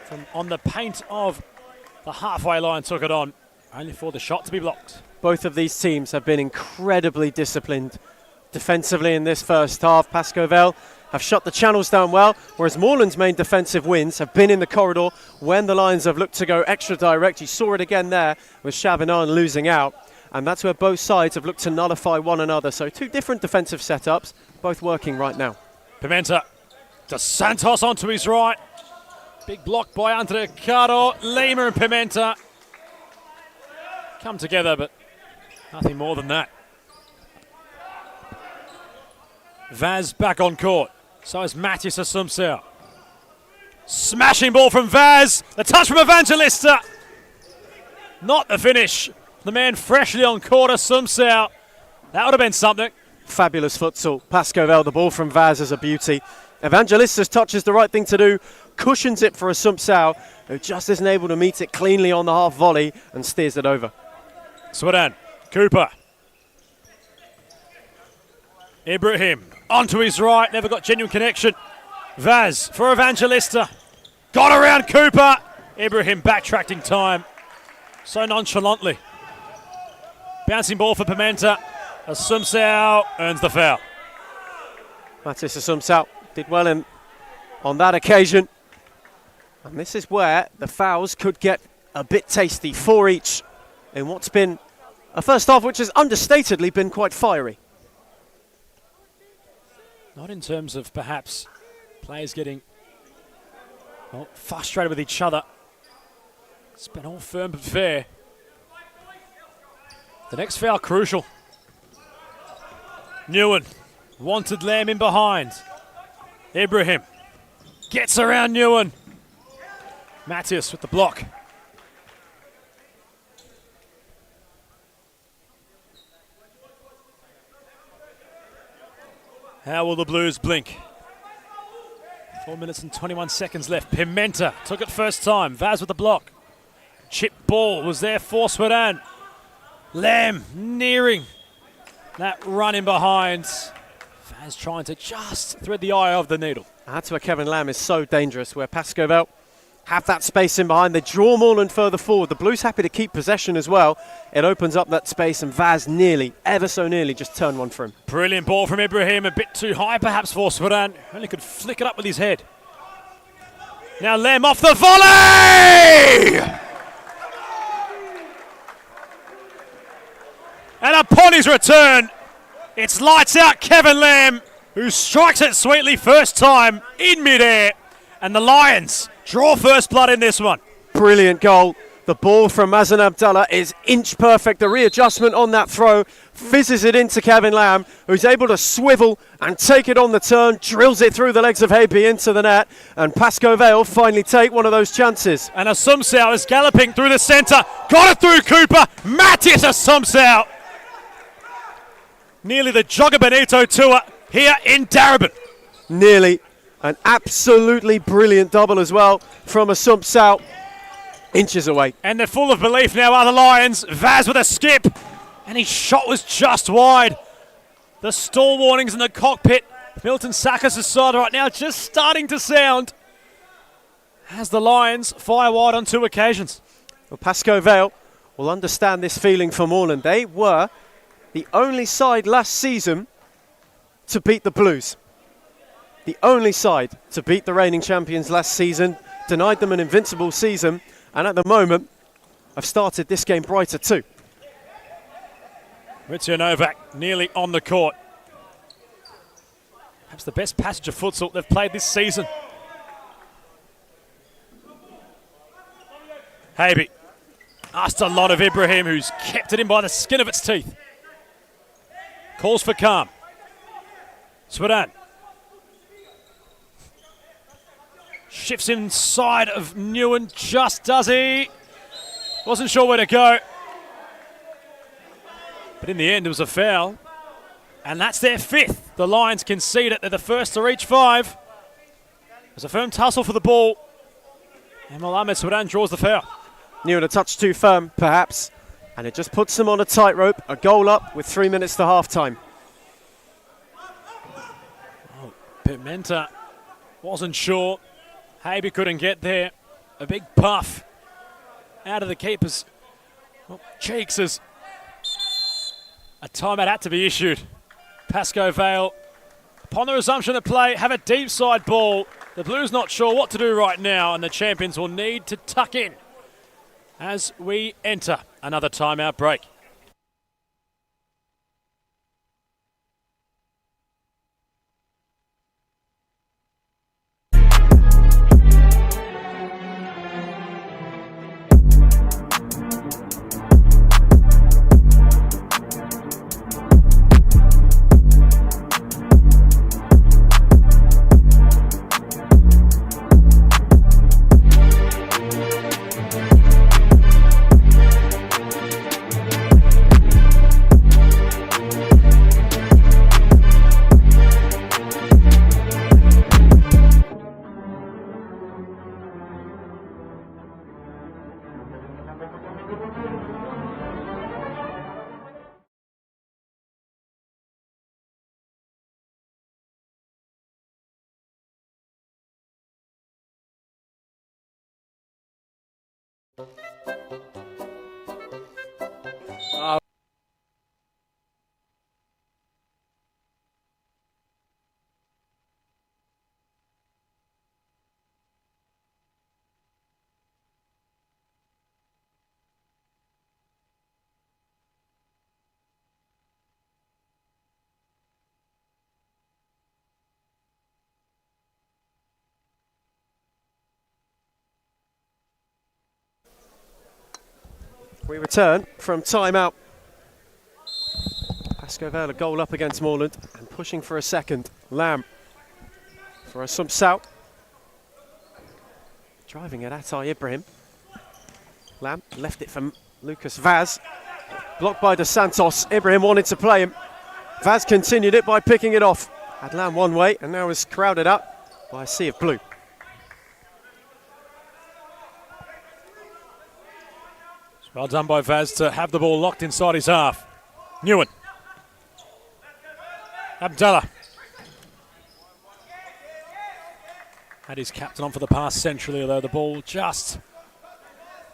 from on the paint of the halfway line took it on, only for the shot to be blocked. Both of these teams have been incredibly disciplined defensively in this first half. Pascoe Vale have shut the channels down well, whereas Moreland's main defensive wins have been in the corridor when the Lions have looked to go extra direct. You saw it again there with Chavinan losing out, and that's where both sides have looked to nullify one another. So 2 different defensive setups, both working right now. Pimenta to Santos onto his right. Big block by Andre Caro. Lima and Pimenta come together, but nothing more than that. Vaz back on court. So is Matthias Assumpção. Smashing ball from Vaz. The touch from Evangelista. Not the finish. The man freshly on court, Assumpção. That would have been something. Fabulous futsal. Pascoe Vale, the ball from Vaz is a beauty. Evangelistas touches the right thing to do, cushions it for Assumpção, who just isn't able to meet it cleanly on the half volley and steers it over. Swedan, Cooper. Ibrahim onto his right, never got genuine connection. Vaz for Evangelista. Got around Cooper. Ibrahim backtracked in time so nonchalantly. Bouncing ball for Pimenta. Assumpção earns the foul. Matthias Assumpção did well on that occasion. And this is where the fouls could get a bit tasty, 4 each, in what's been a first half which has understatedly been quite fiery. Not in terms of perhaps players getting frustrated with each other. It's been all firm but fair. The next foul crucial. Nguyen wanted Lamb in behind. Ibrahim gets around Nguyen. Matthias with the block. How will the Blues blink? 4 minutes and 21 seconds left. Pimenta took it first time. Vaz with the block. Chip ball was there for Swedan. Lamb nearing that run in behind. Vaz trying to just thread the eye of the needle. That's where Kevin Lamb is so dangerous, where Pascoe Vale have that space in behind. They draw Moreland further forward. The Blues happy to keep possession as well. It opens up that space, and Vaz nearly, ever so nearly, just turned one for him. Brilliant ball from Ibrahim. A bit too high perhaps for Swedan. Only could flick it up with his head. Now Lamb off the volley! And upon his return, it's lights out Kevin Lamb, who strikes it sweetly first time in midair. And the Lions draw first blood in this one. Brilliant goal. The ball from Mazen Abdallah is inch perfect. The readjustment on that throw fizzes it into Kevin Lamb, who's able to swivel and take it on the turn, drills it through the legs of Habe into the net, and Pascoe Vale finally take one of those chances. And Assumpção is galloping through the centre. Got it through Cooper. Matthias Assumpção. Nearly the Jogger Benito tour here in Darebin. Nearly. An absolutely brilliant double as well from Assumpção. Inches away. And they're full of belief now, are the Lions. Vaz with a skip. And his shot was just wide. The stall warnings in the cockpit. Milton Sakis' side right now just starting to sound as the Lions fire wide on 2 occasions. Well, Pascoe Vale will understand this feeling for Moreland. They were the only side last season to beat the Blues. The only side to beat the reigning champions last season. Denied them an invincible season. And at the moment, have started this game brighter too. Ritzio Novak nearly on the court. Perhaps the best passage of futsal they've played this season. Habe asked a lot of Ibrahim, who's kept it in by the skin of its teeth. Calls for calm. Swadan shifts inside of Newen, just does he? Wasn't sure where to go. But in the end, it was a foul. And that's their 5th. The Lions concede it. They're the first to reach 5. There's a firm tussle for the ball. And Mohamed Swadan draws the foul. Newen a touch too firm, perhaps. And it just puts them on a tightrope. A goal up with 3 minutes to half-time. Oh, Pimenta wasn't sure. Habe couldn't get there. A big puff out of the keeper's cheeks as a timeout had to be issued. Pascoe Vale, upon the resumption of play, have a deep side ball. The Blues not sure what to do right now, and the champions will need to tuck in as we enter another timeout break. We return from timeout. Pascoe Vale a goal up against Moreland and pushing for a second. Lamb for a Sumsal. Driving at Atay Ibrahim. Lamb left it for Lucas Vaz. Blocked by Dos Santos. Ibrahim wanted to play him. Vaz continued it by picking it off. Had Lamb one way and now is crowded up by a sea of blue. Well done by Vaz to have the ball locked inside his half. Newen. Abdallah. Had his captain on for the pass centrally, although the ball just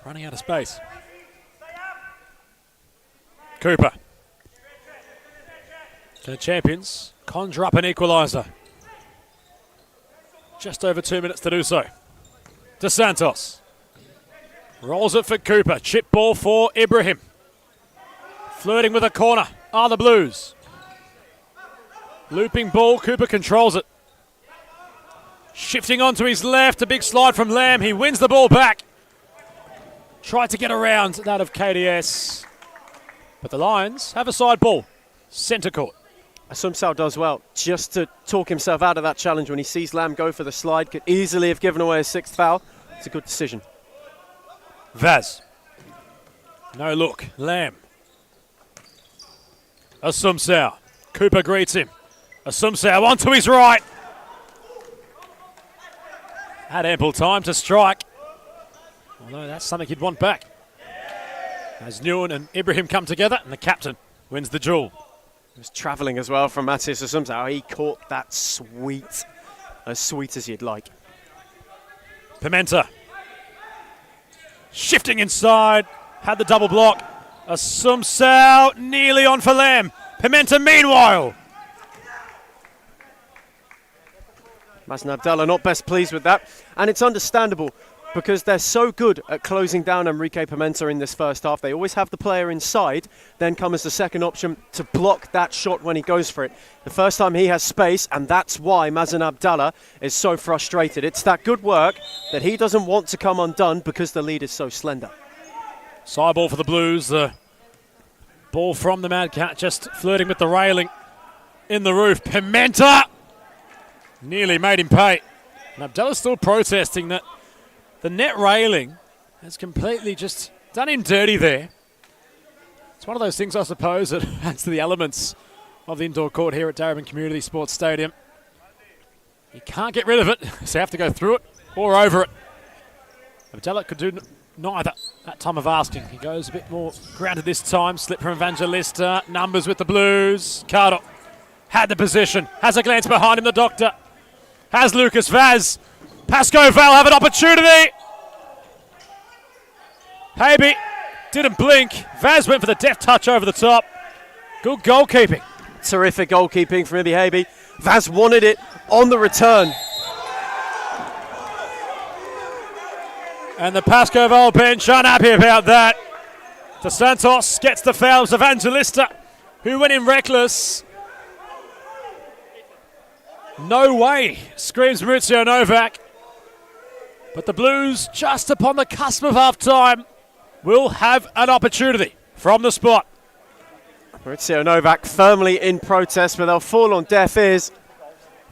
running out of space. Cooper. The champions conjure up an equaliser. Just over 2 minutes to do so. Dos Santos. Rolls it for Cooper. Chip ball for Ibrahim. Flirting with a corner are the Blues. Looping ball. Cooper controls it. Shifting onto his left. A big slide from Lamb. He wins the ball back. Tried to get around that of KDS. But the Lions have a side ball. Centre court. Sumsal does well just to talk himself out of that challenge when he sees Lamb go for the slide. Could easily have given away a 6th foul. It's a good decision. Vaz. No look. Lamb. Asumsao. Cooper greets him. Asumsao onto his right. Had ample time to strike. Although that's something he'd want back. As Newen and Ibrahim come together and the captain wins the duel. He was travelling as well from Matthias Asumsao. He caught that sweet, as sweet as you'd like. Pimenta. Shifting inside, had the double block. Asumsao nearly on for Lamb. Pimenta meanwhile. Mazen Abdallah not best pleased with that, and it's understandable. because they're so good at closing down Enrique Pimenta in this first half. They always have the player inside, then come as the second option to block that shot when he goes for it. The first time he has space, and that's why Mazen Abdallah is so frustrated. It's that good work that he doesn't want to come undone because the lead is so slender. Side ball for the Blues. The ball from the Mad Cat just flirting with the railing in the roof. Pimenta nearly made him pay. And Abdallah's still protesting that the net railing has completely just done him dirty there. It's one of those things, I suppose, that adds to the elements of the indoor court here at Darebin Community Sports Stadium. You can't get rid of it, so you have to go through it or over it. Abdallah could do neither at time of asking. He goes a bit more grounded this time. Slip from Evangelista. Numbers with the Blues. Carter had the position. Has a glance behind him, the doctor. Has Lucas Vaz. Pascoe Val have an opportunity. Habe didn't blink. Vaz went for the deft touch over the top. Good goalkeeping. Terrific goalkeeping from Ibi Habe. Vaz wanted it on the return. And the Pascoe Val bench unhappy about that. De Santos gets the fouls. Evangelista, who went in reckless. No way, screams Maurizio Novak. But the Blues, just upon the cusp of half-time, will have an opportunity from the spot. Maurizio Novak firmly in protest, but they'll fall on deaf ears.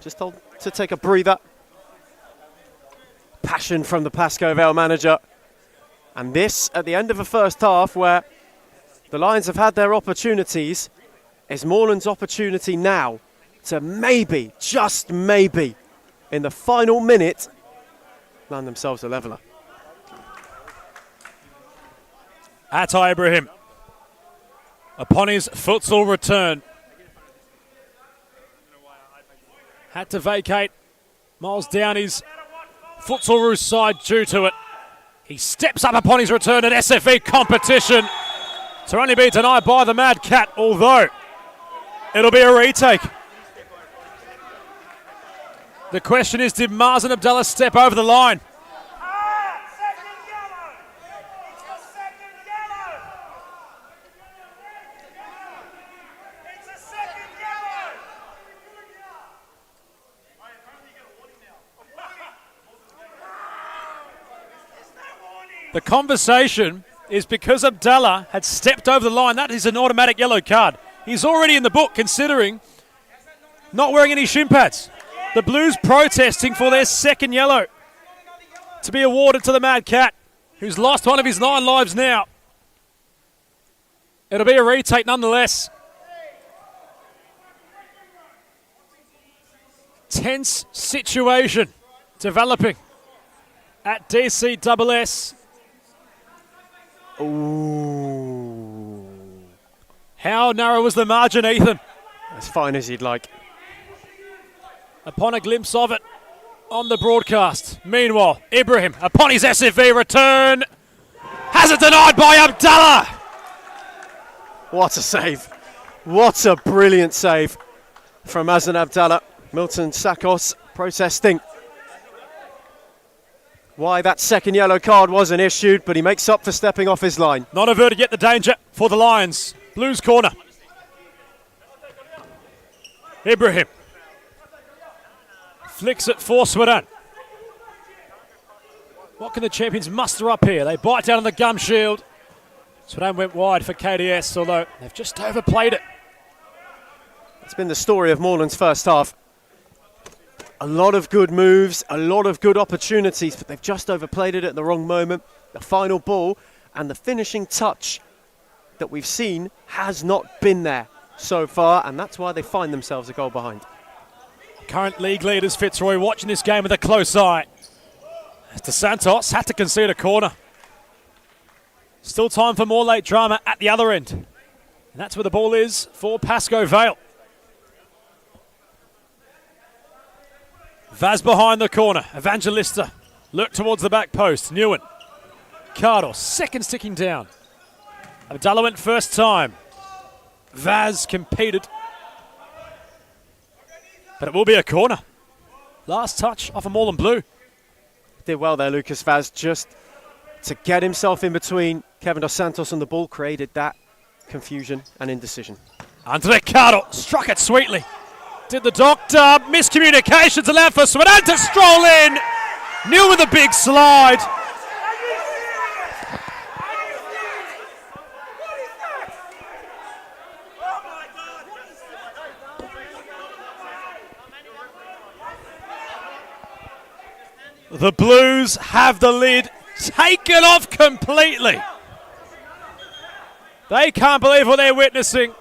Just told to take a breather. Passion from the Pascoe Vale manager. And this, at the end of the first half, where the Lions have had their opportunities, is Moreland's opportunity now to maybe, just maybe, in the final minute, land themselves a leveller. Atai Ibrahim, upon his futsal return, had to vacate Miles Downey's futsal roost side due to it. He steps up upon his return at SFE competition to only be denied by the Mad Cat, although it'll be a retake. The question is, did Mazen Abdallah step over the line? The conversation is because Abdallah had stepped over the line. That is an automatic yellow card. He's already in the book, considering not wearing any shin pads. The Blues protesting for their second yellow to be awarded to the Mad Cat, who's lost one of his 9 lives now. It'll be a retake nonetheless. Tense situation developing at DCSS. Ooh. How narrow was the margin, Ethan? As fine as you'd like. Upon a glimpse of it on the broadcast. Meanwhile, Ibrahim, upon his SFV return, has it denied by Abdallah. What a save. What a brilliant save from Mazen Abdallah. Milton Sakos protesting why that second yellow card wasn't issued, but he makes up for stepping off his line. Not averted yet the danger for the Lions. Blues corner. Ibrahim flicks it for Sweden. What can the champions muster up here? They bite down on the gum shield. Sweden went wide for KDS, although they've just overplayed it. It's been the story of Moreland's first half. A lot of good moves, a lot of good opportunities, but they've just overplayed it at the wrong moment. The final ball and the finishing touch that we've seen has not been there so far, and that's why they find themselves a goal behind. Current league leaders Fitzroy watching this game with a close eye. De Santos had to concede a corner. Still time for more late drama at the other end. And that's where the ball is for Pascoe Vale. Vaz behind the corner. Evangelista lurked towards the back post. Newen. Cardos, seconds ticking down. Abdallah went first time. Vaz competed. But it will be a corner. Last touch off a Moreland blue. Did well there, Lucas Vaz, just to get himself in between Kevin Dos Santos and the ball, created that confusion and indecision. Andre Caro struck it sweetly. Did the doctor. Miscommunications allowed for Swadan to stroll in. New with a big slide. The Blues have the lid taken off completely. They can't believe what they're witnessing.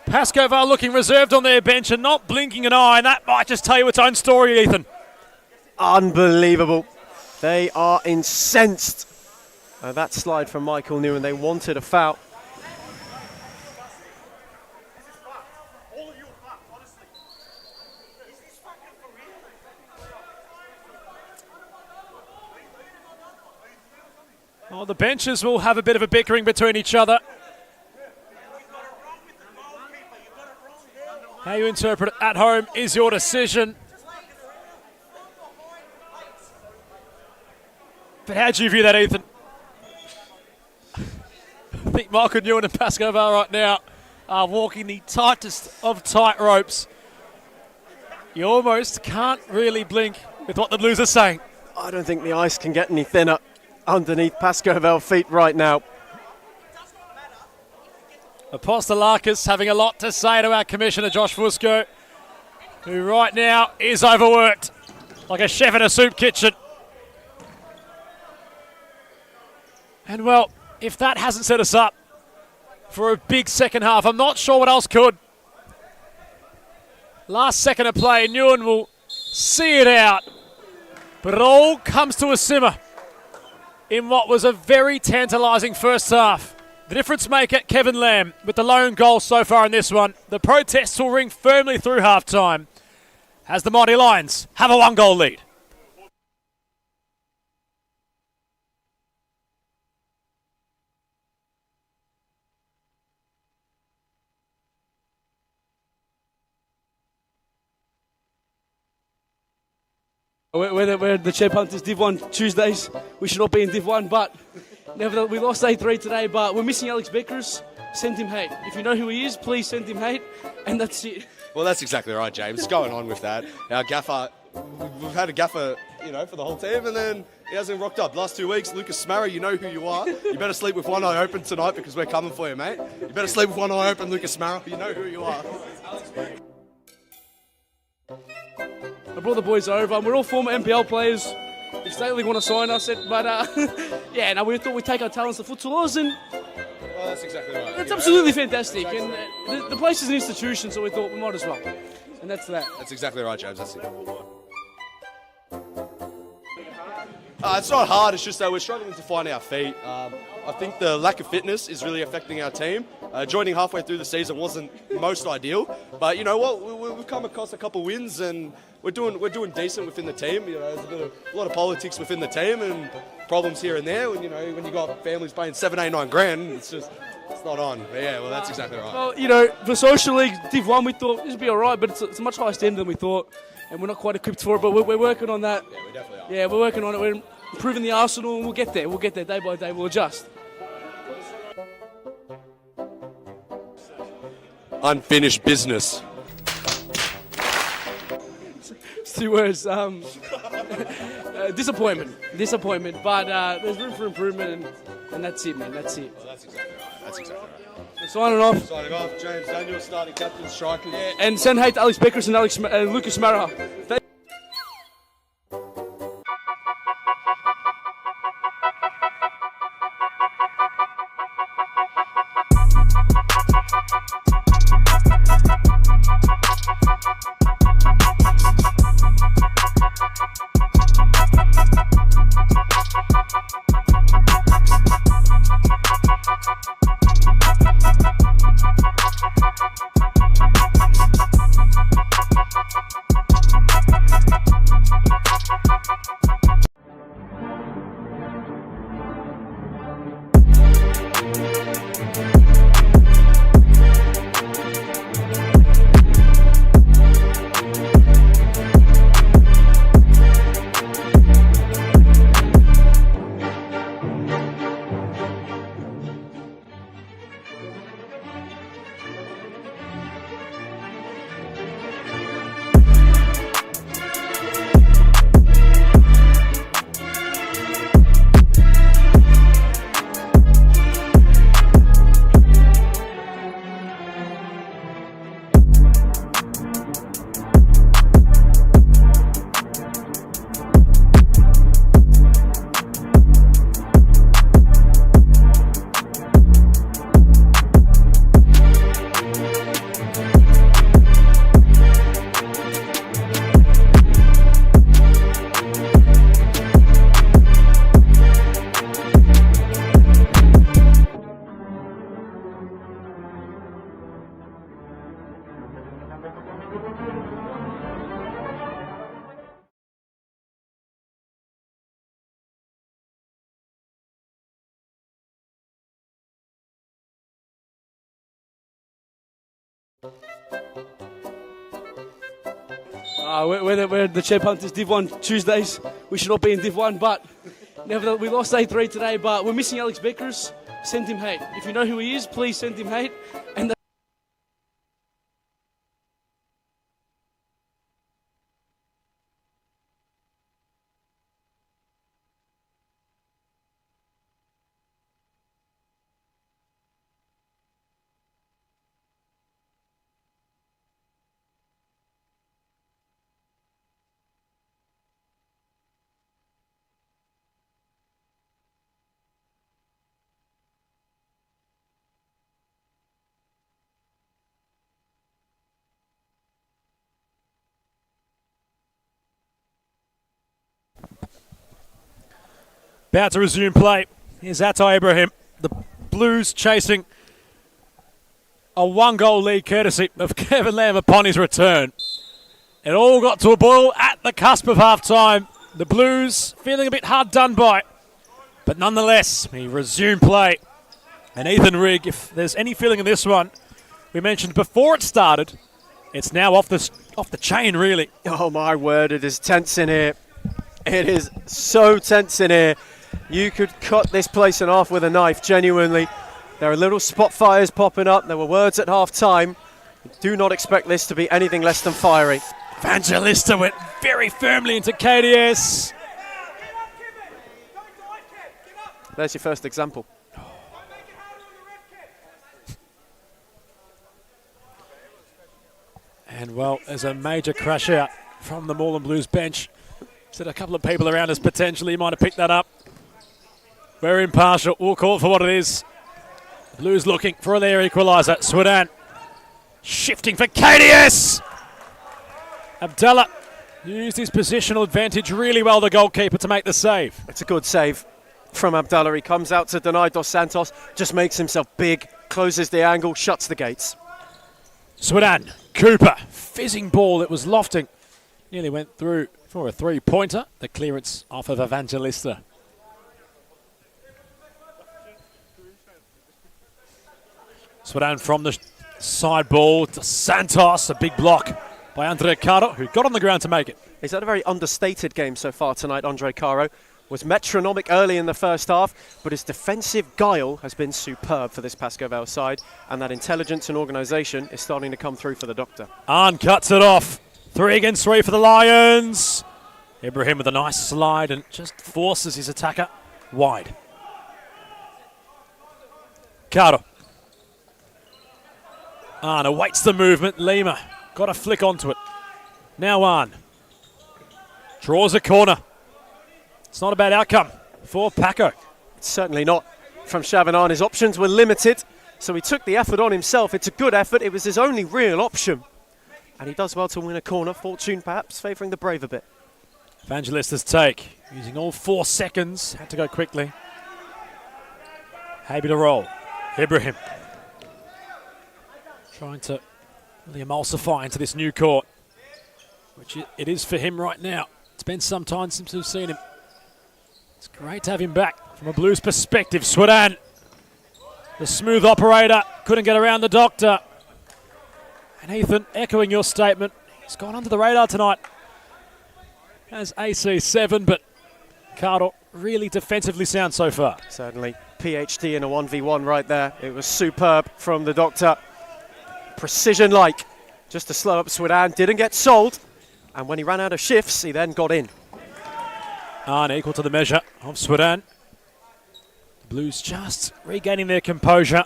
Pascoval looking reserved on their bench and not blinking an eye, and that might just tell you its own story, Ethan. Unbelievable. They are incensed. That slide from Michael Newman, they wanted a foul. Oh, the benches will have a bit of a bickering between each other. How you interpret it at home is your decision. But how do you view that, Ethan? I think Michael Newman and Pascoval right now are walking the tightest of tight ropes. You almost can't really blink with what the Blues are saying. I don't think the ice can get any thinner underneath Pascoval's feet right now. Apostolakis having a lot to say to our Commissioner Josh Fusco, who right now is overworked like a chef in a soup kitchen. And well, if that hasn't set us up for a big second half, I'm not sure what else could. Last second of play, Newen will see it out. But it all comes to a simmer in what was a very tantalising first half. The difference maker, Kevin Lamb, with the lone goal so far in this one. The protests will ring firmly through half-time as the Mighty Lions have a one-goal lead. We're the Chip Hunters Div 1 Tuesdays. We should not be in Div 1, but nevertheless, we lost 8-3 today, but we're missing Alex Beckers. Send him hate. If you know who he is, please send him hate, and that's it. Well, that's exactly right, James. Going on with that, our gaffer, we've had a gaffer, for the whole team, and then he hasn't rocked up. Last 2 weeks, Lucas Smarra, you know who you are. You better sleep with one eye open tonight because we're coming for you, mate. You better sleep with one eye open, Lucas Smarra. You know who you are. I brought the boys over, and we're all former NPL players. If State League want to sign us, we thought we'd take our talents to futsalers, and well, that's exactly right. it's absolutely fantastic. And the place is an institution, so we thought we might as well. And that's that. That's exactly right, James. That's it. It's not hard, it's just that we're struggling to find our feet. I think the lack of fitness is really affecting our team. Joining halfway through the season wasn't most ideal, but you know what? We've come across a couple wins and we're doing decent within the team. There's a lot of politics within the team and problems here and there. When you got families paying 7, 8, 9 grand, it's not on. But yeah, well, that's exactly right. Well, the Social League Div 1, we thought this would be all right, but it's a much higher standard than we thought, and we're not quite equipped for it. But we're working on that. Yeah, we definitely are. Yeah, we're working on it. We're improving the arsenal, and we'll get there. We'll get there day by day. We'll adjust. Unfinished business. It's 2 words. Disappointment. But there's room for improvement, and that's it, man. That's it. Well, that's exactly right. We're signing off. Signing off. James Daniel, starting captain, striker. Yeah, and send hate to Alex Beckers and Lucas Mara. We're the Chip Hunters Div 1 Tuesdays. We should not be in Div 1, but nevertheless, we lost 8-3 today, but we're missing Alex Beckers. Send him hate. If you know who he is, please send him hate. And About to resume play. Here's Atai Ibrahim. The Blues chasing a one-goal lead courtesy of Kevin Lamb upon his return. It all got to a boil at the cusp of half-time. The Blues feeling a bit hard done by. But nonetheless, he resumed play. And Ethan Rigg, if there's any feeling in this one, we mentioned before it started, it's now off the chain, really. Oh, my word, it is tense in here. It is so tense in here. You could cut this place in half with a knife, genuinely. There are little spot fires popping up. There were words at half-time. Do not expect this to be anything less than fiery. Evangelista went very firmly into KDS. There's your first example. And, well, there's a major crash out from the Moreland Blues bench. Said a couple of people around us potentially might have picked that up. We're impartial. We'll call it for what it is. Blues looking for their equaliser. Swedan shifting for KDS. Abdallah used his positional advantage really well, the goalkeeper, to make the save. It's a good save from Abdallah. He comes out to deny Dos Santos, just makes himself big, closes the angle, shuts the gates. Swedan, Cooper, fizzing ball. It was lofting. Nearly went through for a three-pointer. The clearance off of Evangelista. Swedan from the side ball to Santos. A big block by Andre Caro, who got on the ground to make it. He's had a very understated game so far tonight, Andre Caro. Was metronomic early in the first half, but his defensive guile has been superb for this Pascoe side, and that intelligence and organisation is starting to come through for the Doctor. Arn cuts it off. 3 against 3 for the Lions. Ibrahim with a nice slide and just forces his attacker wide. Caro. Arn awaits the movement. Lima got a flick onto it. Now Arn draws a corner. It's not a bad outcome for Paco. It's certainly not from Chavanard. His options were limited, so he took the effort on himself. It's a good effort. It was his only real option. And he does well to win a corner. Fortune perhaps favouring the brave a bit. Evangelista's take, using all 4 seconds. Had to go quickly. Happy to roll. Ibrahim trying to really emulsify into this new court, which it is for him right now. It's been some time since we've seen him. It's great to have him back from a Blues perspective. Swedan, the smooth operator, couldn't get around the Doctor. And Ethan, echoing your statement, he's gone under the radar tonight as AC7, but Cardle really defensively sound so far. Certainly. PhD in a 1v1 right there. It was superb from the Doctor. Precision-like. Just to slow up Swedan. Didn't get sold. And when he ran out of shifts, he then got in. Equal to the measure of Swedan. The Blues just regaining their composure,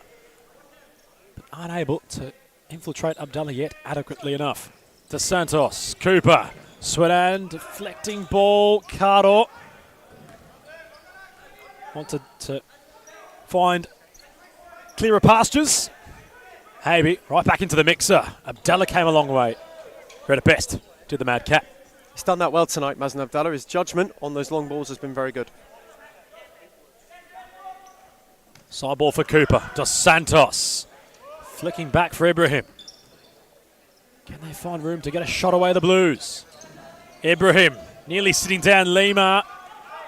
but unable to infiltrate Abdallah yet adequately enough. To Santos, Cooper, Swedan deflecting ball, Caro wanted to find clearer pastures. Habe right back into the mixer. Abdallah came a long way. Read it best to the Mad Cat. He's done that well tonight, Mazen Abdallah. His judgment on those long balls has been very good. Side ball for Cooper. Dos Santos flicking back for Ibrahim. Can they find room to get a shot away the Blues? Ibrahim nearly sitting down Lima.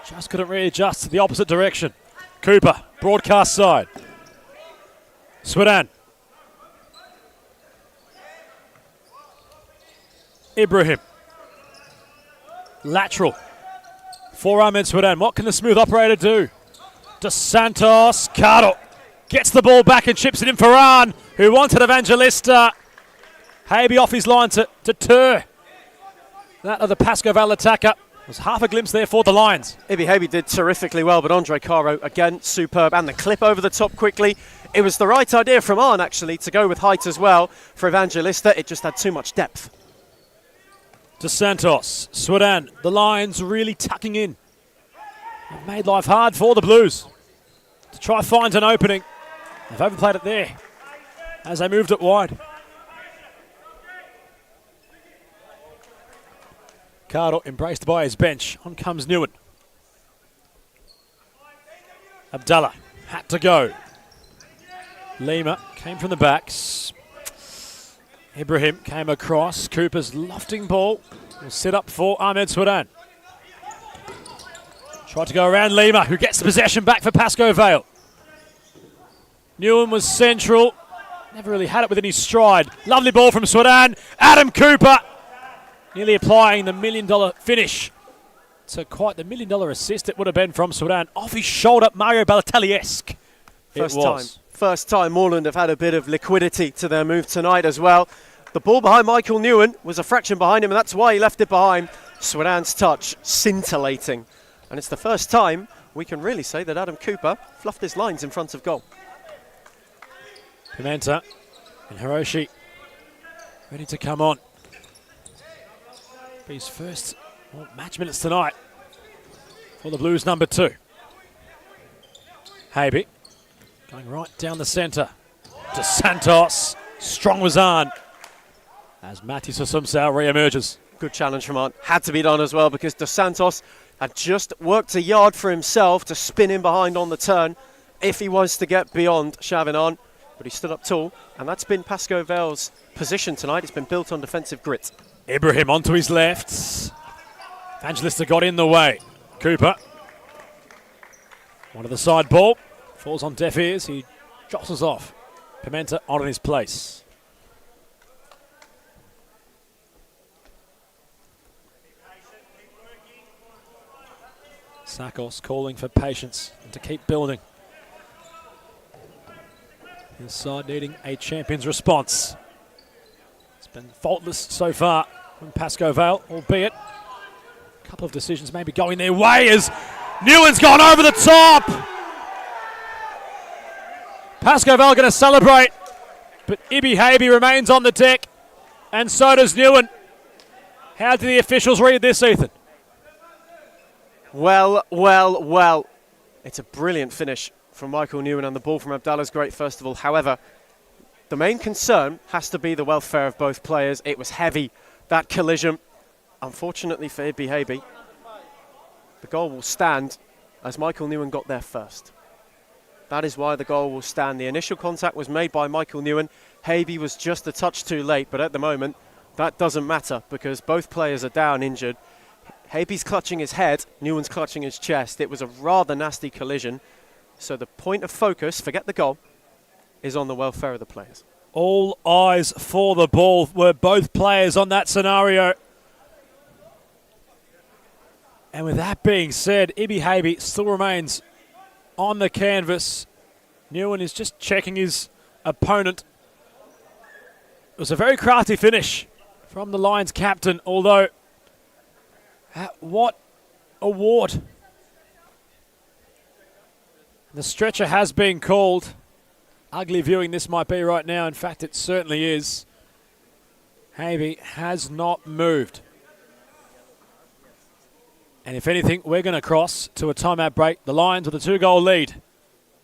Just couldn't readjust to the opposite direction. Cooper, broadcast side. Swedan. Ibrahim. Lateral for Ahmed Swadan. What can the smooth operator do? Dos Santos. Cardo gets the ball back and chips it in for Farhan, who wanted Evangelista. Habe off his line to deter that of the Pasco Vale attacker. There's half a glimpse there for the Lions. Ibi Habe did terrifically well, but Andre Caro, again, superb. And the clip over the top quickly. It was the right idea from Arn, actually, to go with height as well for Evangelista. It just had too much depth. Dos Santos, Swadan, the Lions really tucking in. They've made life hard for the Blues to try find an opening. They've overplayed it there as they moved it wide. Cardo embraced by his bench. On comes Newen. Abdallah had to go. Lima came from the backs. Ibrahim came across. Cooper's lofting ball will set up for Ahmed Swadan. Tried to go around Lima, who gets the possession back for Pasco Vale. Newen was central. Never really had it within his stride. Lovely ball from Swadan. Adam Cooper nearly applying the $1 million finish. So quite the $1 million assist it would have been from Swadan. Off his shoulder, Mario Balotelli-esque. First time Moreland have had a bit of liquidity to their move tonight as well. The ball behind Michael Newen was a fraction behind him, and that's why he left it behind. Swadan's touch scintillating. And it's the first time we can really say that Adam Cooper fluffed his lines in front of goal. Pimenta and Hiroshi ready to come on. His first match minutes tonight for the Blues, number 2. Habe going right down the centre. Dos Santos. Strong was Arn as Mati Susumsau re-emerges. Good challenge from Arn. Had to be done as well because Dos Santos had just worked a yard for himself to spin in behind on the turn if he was to get beyond Shavin Arn. But he stood up tall, and that's been Pasco Vale's position tonight. It's been built on defensive grit. Ibrahim onto his left. Evangelista got in the way. Cooper. One of the side ball. Falls on deaf ears. He jostles off. Pimenta on in his place. Sakos calling for patience and to keep building. His side needing a champion's response. It's been faultless so far from Pasco Vale, albeit a couple of decisions maybe going their way as Newen's gone over the top. Pasco Vale going to celebrate, but Ibi Habe remains on the deck, and so does Newen. How do the officials read this, Ethan? Well, well, well. It's a brilliant finish from Michael Newen, and the ball from Abdallah's great first of all. However, the main concern has to be the welfare of both players. It was heavy, that collision. Unfortunately for Ibi Habe, the goal will stand as Michael Newen got there first. That is why the goal will stand. The initial contact was made by Michael Newen. Habe was just a touch too late, but at the moment, that doesn't matter because both players are down injured. Habe's clutching his head, Newen's clutching his chest. It was a rather nasty collision. So the point of focus, forget the goal, is on the welfare of the players. All eyes for the ball were both players on that scenario. And with that being said, Ibi Habe still remains on the canvas. Newen is just checking his opponent. It was a very crafty finish from the Lions captain, although what award. The stretcher has been called. Ugly viewing this might be right now. In fact, it certainly is. Habe has not moved. And if anything, we're going to cross to a timeout break. The Lions with a 2-goal lead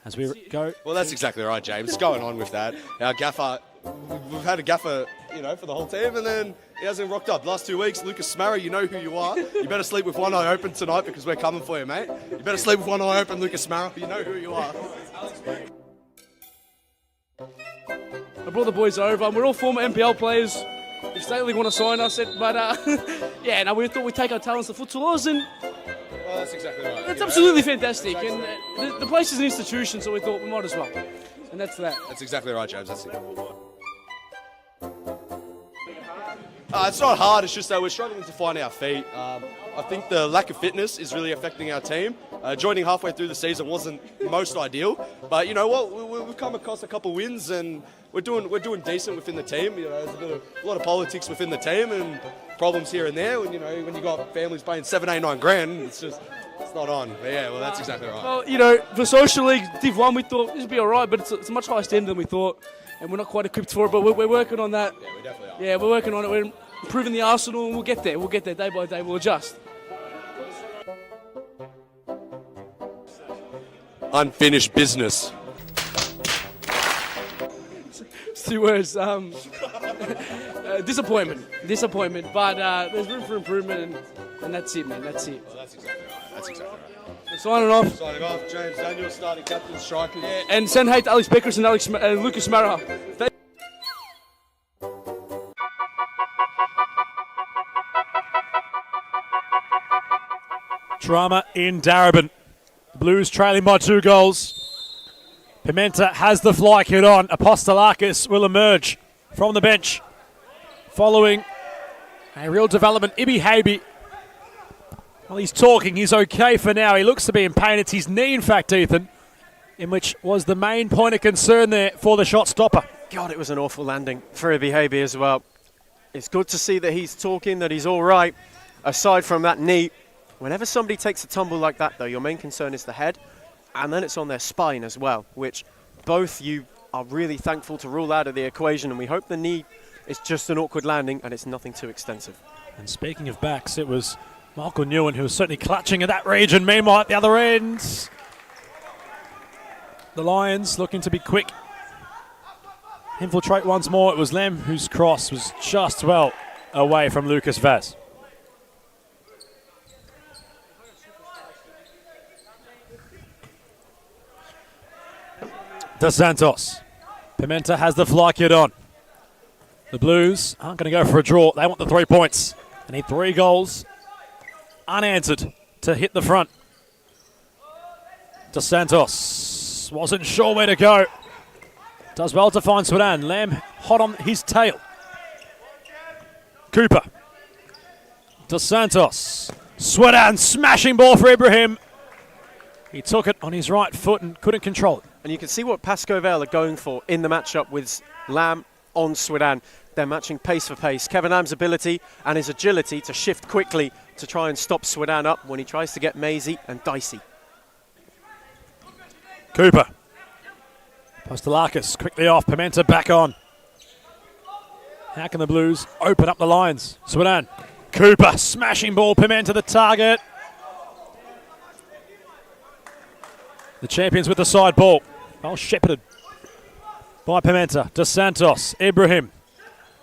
as we go. Well, that's exactly right, James. Going on with that. Our gaffer, we've had a gaffer, for the whole team, and then he hasn't rocked up. Last 2 weeks, Lucas Smarra, you know who you are. You better sleep with one eye open tonight because we're coming for you, mate. You better sleep with one eye open, Lucas Smarra. You know who you are. I brought the boys over, and we're all former NPL players. If State League want to sign us, we thought we'd take our talents to futsalers, and Well, that's exactly right. it's absolutely fantastic. And the place is an institution, so we thought we might as well. And that's that. That's exactly right, James. That's it. It's not hard, it's just that we're struggling to find our feet. I think the lack of fitness is really affecting our team. Joining halfway through the season wasn't most ideal, but you know what? We've come across a couple wins and we're doing decent within the team. You know, there's a lot of politics within the team and problems here and there. When you got families paying 7, 8, 9 grand, it's not on. But yeah, well, that's exactly right. Well, you know, for Social League Div 1, we thought this would be all right, but it's a much higher standard than we thought, and we're not quite equipped for it, but we're working on that. Yeah, we definitely are. Yeah, we're working on it. We're improving the arsenal, and we'll get there. We'll get there day by day. We'll adjust. Unfinished business. It's 2 words. Disappointment. But there's room for improvement, and that's it, man. That's it. Well, that's exactly right. We're signing off. Signing off, James Daniel, starting captain, strikers. Yeah, and send hate to Alex Beckers and Lucas Mara. Drama in Darebin. The Blues trailing by 2 goals. Pimenta has the fly kit on. Apostolakis will emerge from the bench following a real development. Ibi Habe, well, he's talking. He's okay for now. He looks to be in pain. It's his knee, in fact, Ethan, in which was the main point of concern there for the shot stopper. God, it was an awful landing for Ibi Habe as well. It's good to see that he's talking, that he's all right, aside from that knee. Whenever somebody takes a tumble like that, though, your main concern is the head, and then it's on their spine as well, which both you are really thankful to rule out of the equation, and we hope the knee is just an awkward landing and it's nothing too extensive. And speaking of backs, it was Michael Newen who was certainly clutching at that region. Meanwhile, at the other end, the Lions looking to be quick. Infiltrate once more. It was Lem whose cross was just well away from Lucas Vaz. Dos Santos. Pimenta has the fly kit on. The Blues aren't going to go for a draw. They want the 3 points. They need 3 goals unanswered to hit the front. Dos Santos wasn't sure where to go. Does well to find Sudan. Lamb hot on his tail. Cooper. Dos Santos. Sudan smashing ball for Ibrahim. He took it on his right foot and couldn't control it. And you can see what Pascovel are going for in the matchup with Lamb on Sudan. They're matching pace for pace. Kevin Lamb's ability and his agility to shift quickly to try and stop Sudan up when he tries to get mazy and dicey. Cooper. Apostolakis quickly off. Pimenta back on. How can the Blues open up the lines? Sudan. Cooper smashing ball. Pimenta the target. The champions with the side ball. Well shepherded by Pimenta. Dos Santos. Ibrahim.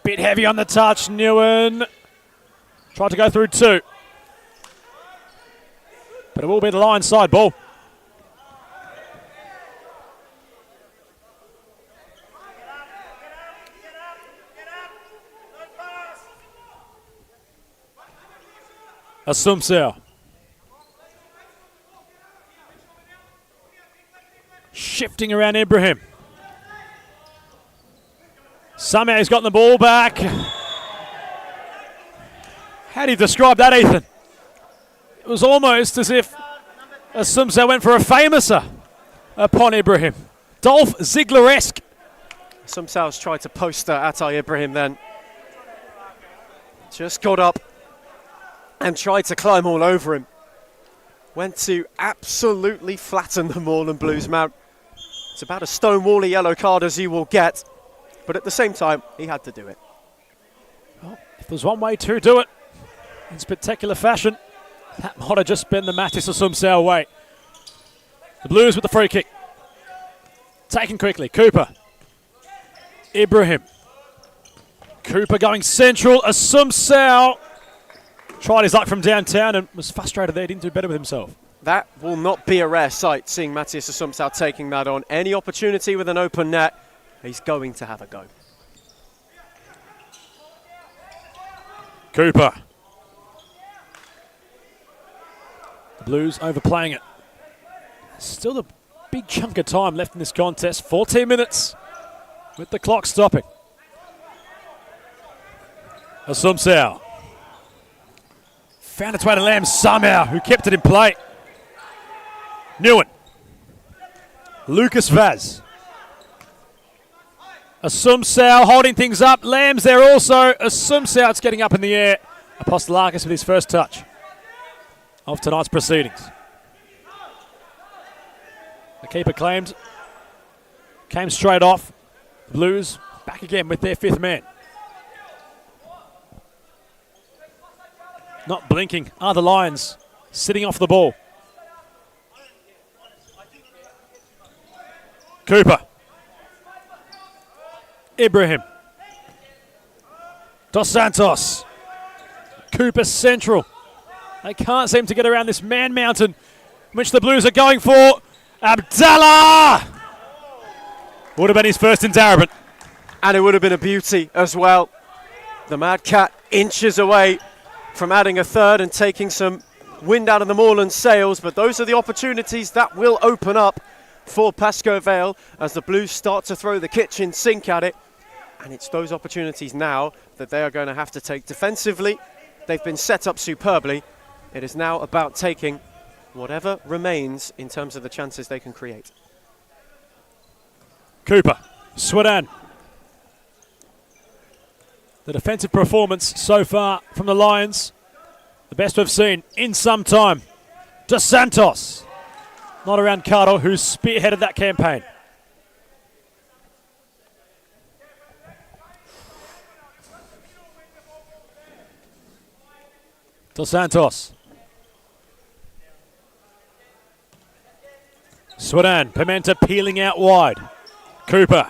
Bit heavy on the touch. Newen tried to go through 2. But it will be the line side ball. Assumpção. Shifting around Ibrahim. Somehow he's gotten the ball back. How do you describe that, Ethan? It was almost as if Assumpção went for a famouser upon Ibrahim. Dolph Ziggler-esque. Assumpção's tried to poster Atay Ibrahim then. Just got up and tried to climb all over him. Went to absolutely flatten the Moreland Blues mount. It's about as stonewally yellow card as you will get. But at the same time, he had to do it. Well, if there's one way to do it in spectacular fashion, that might have just been the Matis Assumpção way. The Blues with the free kick. Taken quickly. Cooper. Ibrahim. Cooper going central. Assumpção tried his luck from downtown and was frustrated there. Didn't do better with himself. That will not be a rare sight, seeing Matthias Assumpção taking that on. Any opportunity with an open net, he's going to have a go. Cooper. The Blues overplaying it. Still a big chunk of time left in this contest. 14 minutes with the clock stopping. Assumpção. Found its way to Lamb somehow, who kept it in play. Newen. Lucas Vaz. Assumpção holding things up. Lamb's there also. Assumpção, it's getting up in the air. Apostolakis with his first touch of tonight's proceedings. The keeper claimed. Came straight off. Blues back again with their fifth man. Not blinking are the Lions, sitting off the ball. Cooper. Ibrahim. Dos Santos. Cooper central. They can't seem to get around this man mountain, which the Blues are going for. Abdallah! Would have been his first in Darabin. And it would have been a beauty as well. The Mad Cat inches away from adding a third and taking some wind out of the Moreland sails, but those are the opportunities that will open up for Pascoe Vale as the Blues start to throw the kitchen sink at it. And it's those opportunities now that they are going to have to take defensively. They've been set up superbly. It is now about taking whatever remains in terms of the chances they can create. Cooper, Swedan. The defensive performance so far from the Lions, the best we've seen in some time. Dos Santos, not around Cardo, who's spearheaded that campaign. Dos Santos. Swedan, Pimenta peeling out wide. Cooper.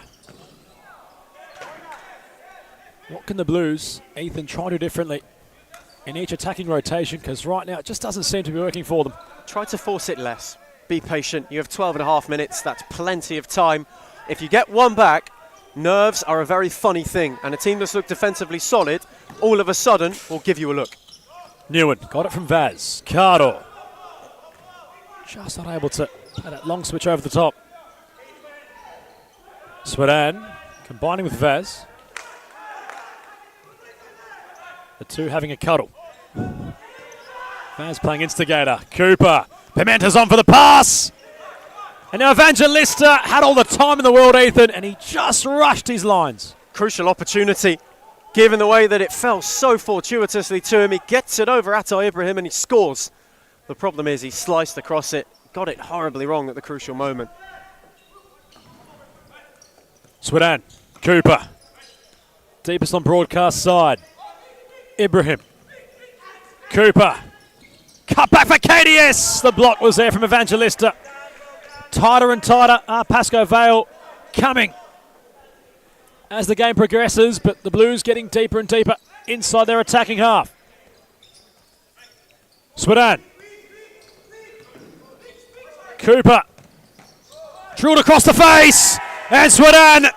What can the Blues, Ethan, try to do differently in each attacking rotation? Because right now it just doesn't seem to be working for them. Try to force it less. Be patient. You have 12 and a half minutes. That's plenty of time. If you get one back, nerves are a very funny thing. And a team that's looked defensively solid, all of a sudden, will give you a look. Newen got it from Vaz. Cardo. Just not able to play that long switch over the top. Swedan combining with Vaz. The two having a cuddle. Vaz playing instigator. Cooper. Pimenta's on for the pass. And now Evangelista had all the time in the world, Ethan, and he just rushed his lines. Crucial opportunity, given the way that it fell so fortuitously to him. He gets it over Atay Ibrahim and he scores. The problem is he sliced across it, got it horribly wrong at the crucial moment. Swedan. Cooper. Deepest on broadcast side. Ibrahim. Cooper. Cut back for KDS. The block was there from Evangelista. Tighter and tighter are Pascoe Vale coming as the game progresses, but the Blues getting deeper and deeper inside their attacking half. Swedan. Cooper. Drilled across the face. And Swedan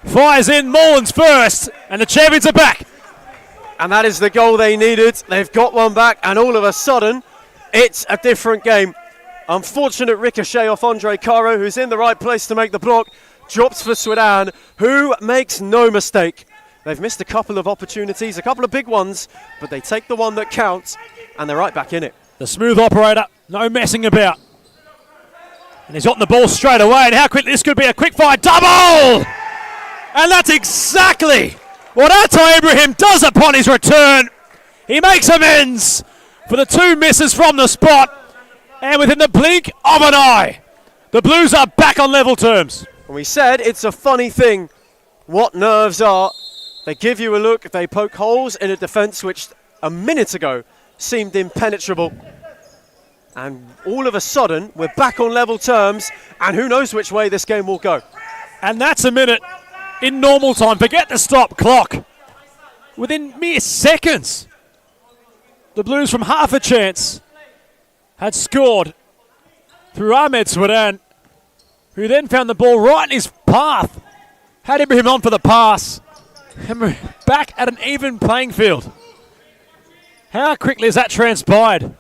fires in Moreland's first. And the champions are back. And that is the goal they needed. They've got one back, and all of a sudden, it's a different game. Unfortunate ricochet off Andre Caro, who's in the right place to make the block. Drops for Swedan, who makes no mistake. They've missed a couple of opportunities, a couple of big ones, but they take the one that counts, and they're right back in it. The smooth operator, no messing about. And he's gotten the ball straight away, and how quickly this could be a quick fire double! And that's exactly what Atay Ibrahim does upon his return. He makes amends for the two misses from the spot. And within the blink of an eye, the Blues are back on level terms. And we said it's a funny thing what nerves are. They give you a look, they poke holes in a defence which a minute ago seemed impenetrable. And all of a sudden, we're back on level terms, and who knows which way this game will go. And that's a minute in normal time. Forget the stop clock. Within mere seconds, the Blues from half a chance had scored through Ahmed Swedan, who then found the ball right in his path. Had Ibrahim on for the pass. And we're back at an even playing field. How quickly has that transpired?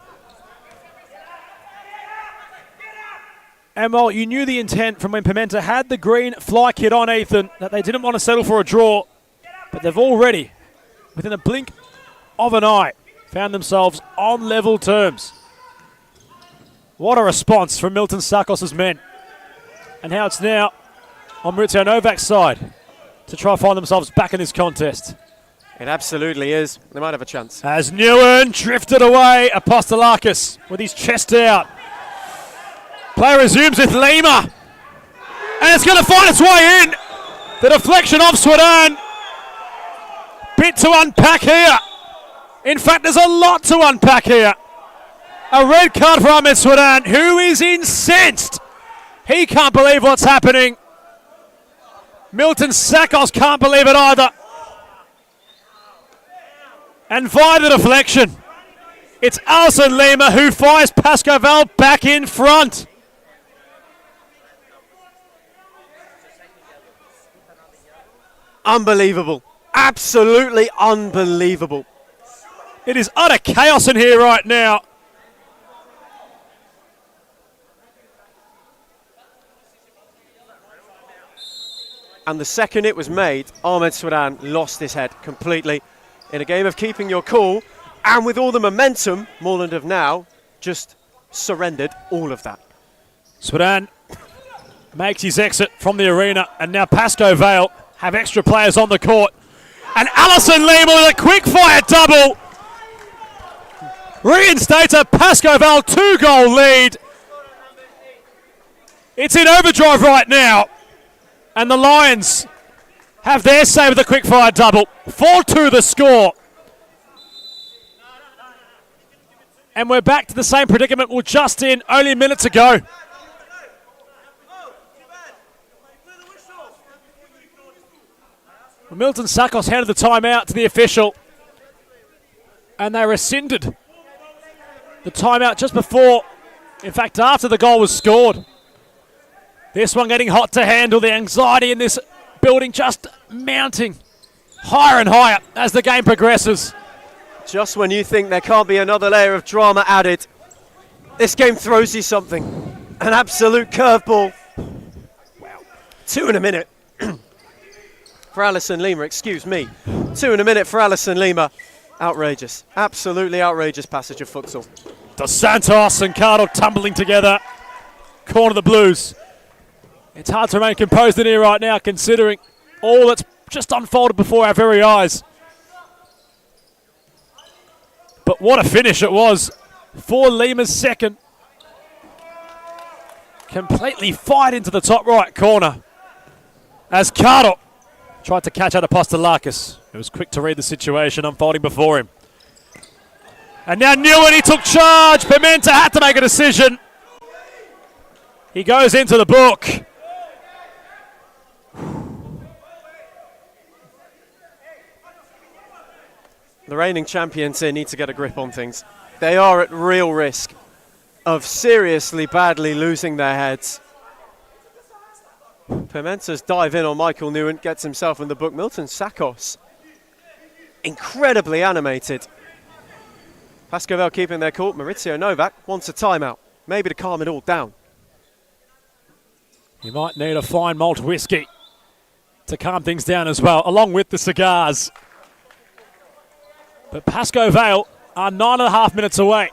And while you knew the intent from when Pimenta had the green fly kit on, Ethan, that they didn't want to settle for a draw, but they've already within a blink of an eye, found themselves on level terms. What a response from Milton Sakos' men. And how it's now on Maurizio Novak's side to try and find themselves back in this contest. It absolutely is. They might have a chance. As Newen drifted away, Apostolakis with his chest out. Play resumes with Lima. And it's going to find its way in. The deflection of Sweden. Bit to unpack here. In fact, there's a lot to unpack here. A red card for Ahmed Sweden, who is incensed. He can't believe what's happening. Milton Sakos can't believe it either. And via the deflection, it's Alison Lima who fires Pascoval back in front. Unbelievable. Absolutely unbelievable. It is utter chaos in here right now. And the second it was made, Ahmed Sweden lost his head completely. In a game of keeping your cool, and with all the momentum, Moreland have now just surrendered all of that. Sweden makes his exit from the arena, and now Pasco Vale have extra players on the court. And Alison Lima with a quick fire double reinstates a Pasco Vale 2-goal lead. It's in overdrive right now, and the Lions have their say with a quick fire double. 4-2 the score. And we're back to the same predicament we're just in only minutes ago. Milton Sakos handed the timeout to the official, and they rescinded the timeout just before, in fact after the goal was scored. This one getting hot to handle, the anxiety in this building just mounting higher and higher as the game progresses. Just when you think there can't be another layer of drama added, this game throws you something. An absolute curveball. Wow. 2 in a minute for Alison Lima, excuse me. 2 in a minute for Alison Lima. Outrageous. Absolutely outrageous passage of futsal. Dos Santos and Cardo tumbling together. Corner the Blues. It's hard to remain composed in here right now, considering all that's just unfolded before our very eyes. But what a finish it was for Lima's second. Completely fired into the top right corner as Cardo tried to catch out Apostolakis. It was quick to read the situation unfolding before him. And now Newen, he took charge. Pimenta had to make a decision. He goes into the book. The reigning champions here need to get a grip on things. They are at real risk of seriously badly losing their heads. Pimenta's dive in on Michael Newen, gets himself in the book. Milton Sakos, incredibly animated. Pascoval keeping their court. Maurizio Novak wants a timeout, maybe to calm it all down. You might need a fine malt whiskey to calm things down as well, along with the cigars. But Pasco Vale are 9.5 minutes away.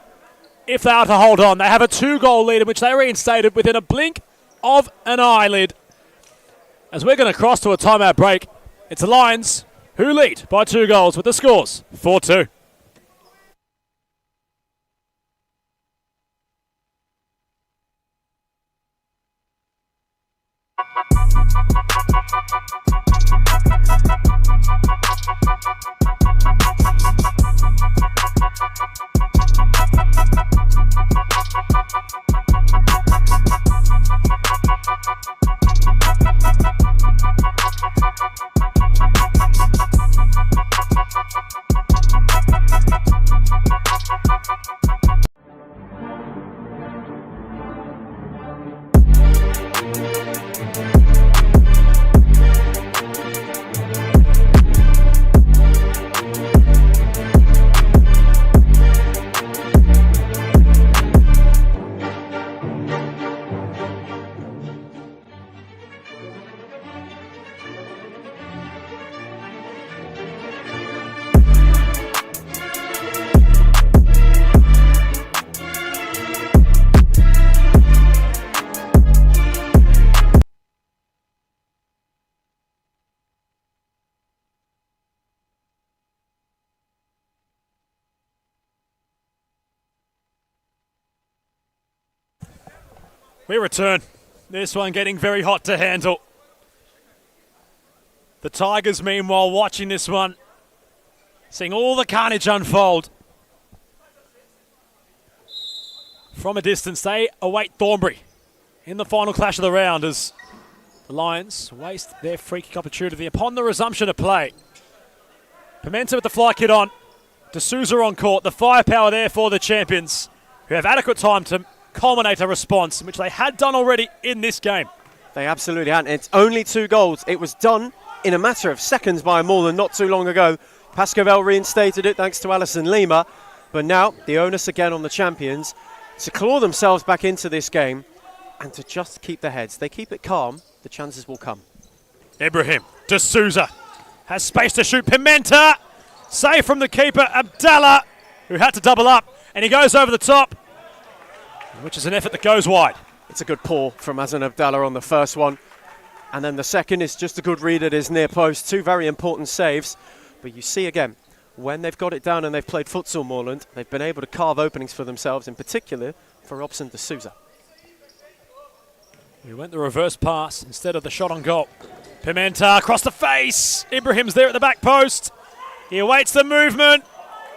If they are to hold on, they have a 2-goal lead in which they reinstated within a blink of an eyelid. As we're going to cross to a timeout break, it's the Lions who lead by 2 goals with the scores 4-2. We return. This one getting very hot to handle. The Tigers, meanwhile, watching this one, seeing all the carnage unfold. From a distance, they await Thornbury in the final clash of the round as the Lions waste their free kick opportunity upon the resumption of play. Pimenta with the fly kit on. D'Souza on court. The firepower there for the champions, who have adequate time to culminate a response, which they had done already in this game. They absolutely hadn't. It's only 2 goals. It was done in a matter of seconds by Moreland not too long ago. Pascoval reinstated it thanks to Alison Lima. But now the onus again on the champions to claw themselves back into this game and to just keep their heads. They keep it calm, the chances will come. Ibrahim, D'Souza has space to shoot. Pimenta, save from the keeper, Abdallah, who had to double up, and he goes over the top, which is an effort that goes wide. It's a good pull from Azan Abdallah on the first one. And then the second is just a good read at his near post. 2 very important saves. But you see again, when they've got it down and they've played futsal, Moreland, they've been able to carve openings for themselves, in particular for Robson D'Souza. We went the reverse pass instead of the shot on goal. Pimenta across the face. Ibrahim's there at the back post. He awaits the movement.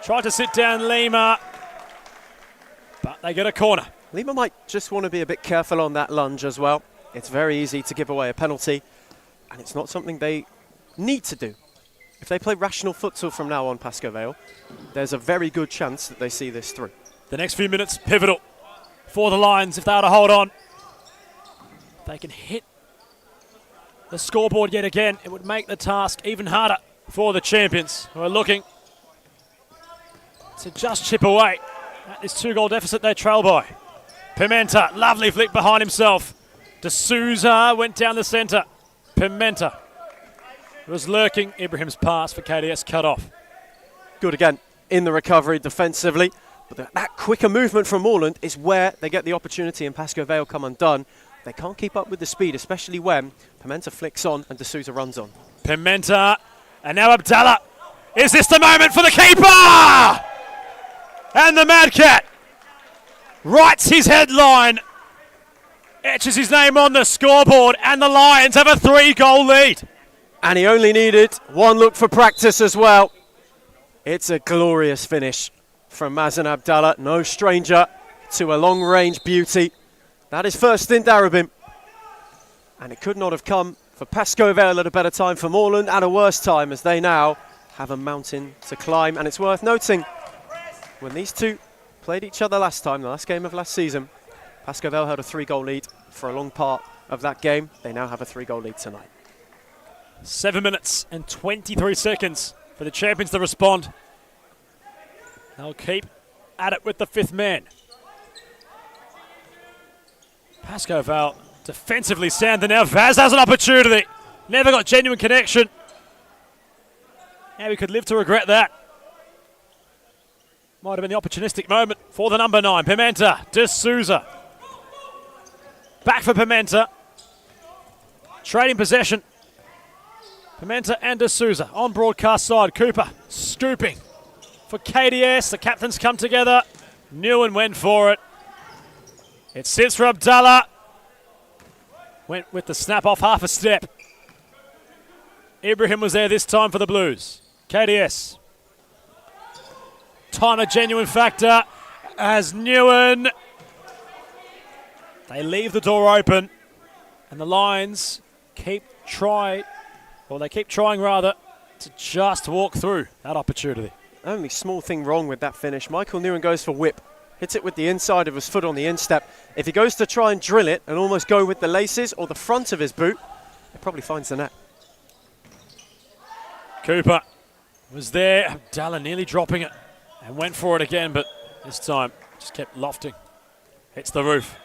Tried to sit down Lima, but they get a corner. Lima might just want to be a bit careful on that lunge as well. It's very easy to give away a penalty, and it's not something they need to do. If they play rational futsal from now on, Pascoe Vale, there's a very good chance that they see this through. The next few minutes pivotal for the Lions if they are to hold on. They can hit the scoreboard yet again. It would make the task even harder for the champions, who are looking to just chip away at this 2-goal deficit they trail by. Pimenta, lovely flick behind himself. D'Souza went down the centre. Pimenta was lurking. Ibrahim's pass for KDS cut off. Good again in the recovery defensively. But that quicker movement from Moreland is where they get the opportunity, and Pascoe Vale come undone. They can't keep up with the speed, especially when Pimenta flicks on and D'Souza runs on. Pimenta, and now Abdallah. Is this the moment for the keeper? And the Mad Cat writes his headline, etches his name on the scoreboard, and the Lions have a 3-goal lead. And he only needed 1 look for practice as well. It's a glorious finish from Mazen Abdallah, no stranger to a long-range beauty. That is first stint Arabin. And it could not have come for Pascoe Vale at a better time for Moreland, and a worse time, as they now have a mountain to climb. And it's worth noting, when these two played each other last time, the last game of last season, Pascoe Vale had a 3-goal lead for a long part of that game. They now have a 3-goal lead tonight. 7 minutes and 23 seconds for the champions to respond. They'll keep at it with the 5th man. Pascoe Vale defensively sound, and now Vaz has an opportunity. Never got genuine connection. Now we could live to regret that. Might have been the opportunistic moment for the number 9, Pimenta, D'Souza. Back for Pimenta. Trading possession. Pimenta and D'Souza on broadcast side. Cooper scooping for KDS. The captains come together. Newen went for it. It sits for Abdallah. Went with the snap off half a step. Ibrahim was there this time for the Blues. KDS. Time a genuine factor as Newen. They leave the door open, and the Lions keep trying to just walk through that opportunity. Only small thing wrong with that finish. Michael Newen goes for whip. Hits it with the inside of his foot on the instep. If he goes to try and drill it and almost go with the laces or the front of his boot, it probably finds the net. Cooper was there. Abdallah nearly dropping it and went for it again, but this time just kept lofting. Hits the roof.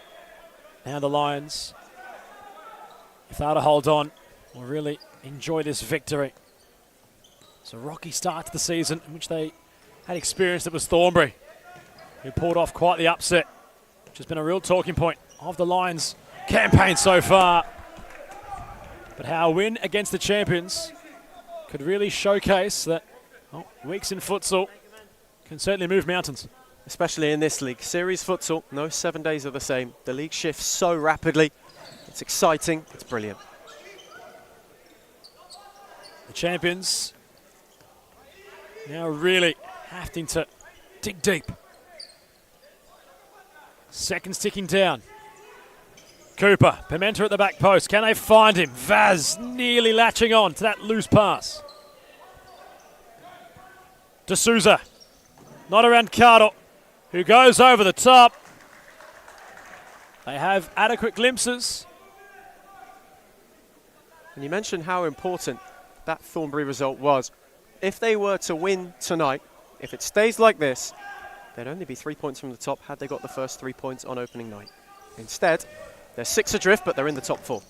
Now the Lions, if they are to hold on, will really enjoy this victory. It's a rocky start to the season in which they had experienced. It was Thornbury who pulled off quite the upset, which has been a real talking point of the Lions' campaign so far. But how a win against the champions could really showcase that weeks in futsal can certainly move mountains. especially in this league. Series futsal, no 7 days are the same. The league shifts so rapidly. It's exciting, it's brilliant. The champions now really having to dig deep. Seconds ticking down. Cooper, Pimenta at the back post. Can they find him? Vaz nearly latching on to that loose pass. D'Souza, not around Cardo, who goes over the top. They have adequate glimpses. And you mentioned how important that Thornbury result was. If they were to win tonight, if it stays like this, they'd only be 3 points from the top had they got the first 3 points on opening night. Instead, they're 6 adrift, but they're in the top 4.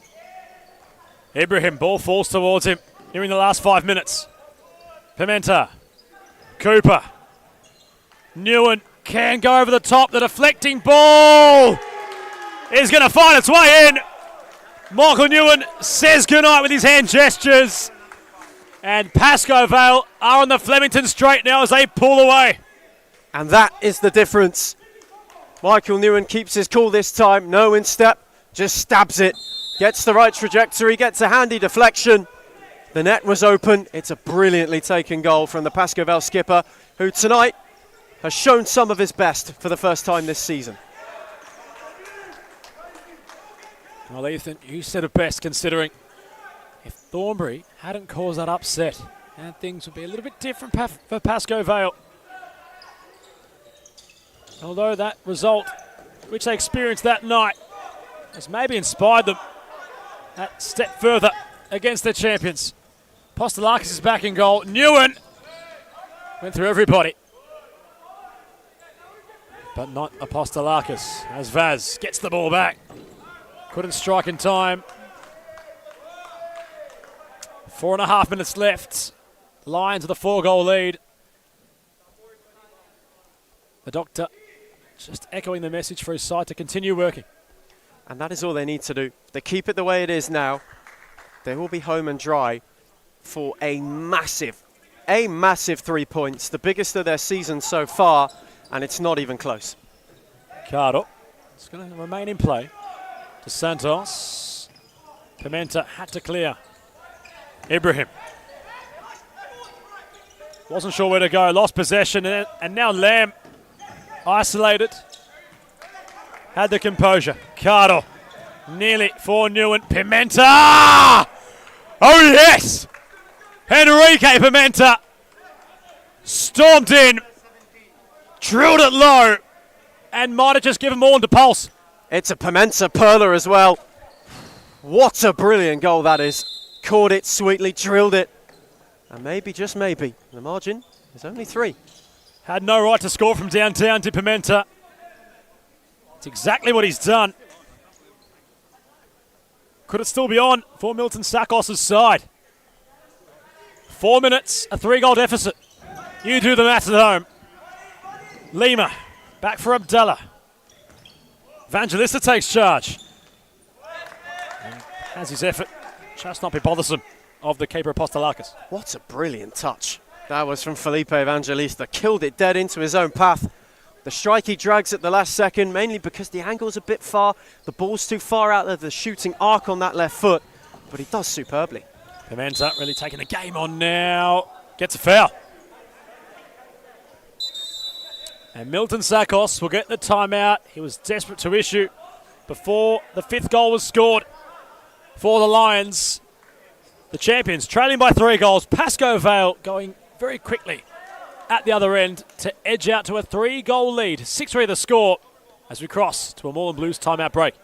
Ibrahim, ball falls towards him here in the last 5 minutes. Pimenta, Cooper, Newen can go over the top. The deflecting ball is going to find its way in. Michael Newen says goodnight with his hand gestures. And Pascoe Vale are on the Flemington straight now as they pull away. And that is the difference. Michael Newen keeps his cool this time. No instep, just stabs it. Gets the right trajectory, gets a handy deflection. The net was open. It's a brilliantly taken goal from the Pascoe Vale skipper, who tonight has shown some of his best for the first time this season. Well, Ethan, you said it best, considering if Thornbury hadn't caused that upset, and things would be a little bit different for Pascoe Vale. Although that result, which they experienced that night, has maybe inspired them that step further against their champions. Postolakis is back in goal. Newen went through everybody, but not Apostolakis, as Vaz gets the ball back. Couldn't strike in time. 4.5 minutes left. Lions with a 4-goal lead. The doctor just echoing the message for his side to continue working. And that is all they need to do. If they keep it the way it is now, they will be home and dry for a massive 3 points, the biggest of their season so far, and it's not even close. Cardo, it's going to remain in play. To Santos. Pimenta had to clear. Ibrahim. Wasn't sure where to go, lost possession, and now Lamb isolated. Had the composure. Cardo, nearly for Newen. Pimenta! Oh yes! Enrique Pimenta stormed in, drilled it low, and might have just given more into pulse. It's a Pimenta perler as well. What a brilliant goal that is. Caught it sweetly, drilled it. And maybe, just maybe, the margin is only 3. Had no right to score from downtown to Pimenta. It's exactly what he's done. Could it still be on for Milton Sakos' side? 4 minutes, a 3-goal deficit. You do the maths at home. Lima, back for Abdallah. Evangelista takes charge. And has his effort just not be bothersome of the keeper Apostolakis. What a brilliant touch. That was from Felipe Evangelista. Killed it dead into his own path. The strike he drags at the last second, mainly because the angle's a bit far. The ball's too far out of the shooting arc on that left foot. But he does superbly. Pimenta really taking the game on now. Gets a foul. And Milton Sakos will get the timeout. He was desperate to issue before the 5th goal was scored for the Lions. The champions trailing by 3 goals. Pascoe Vale going very quickly at the other end to edge out to a 3-goal lead. 6-3 the score as we cross to a Moreland Blues timeout break.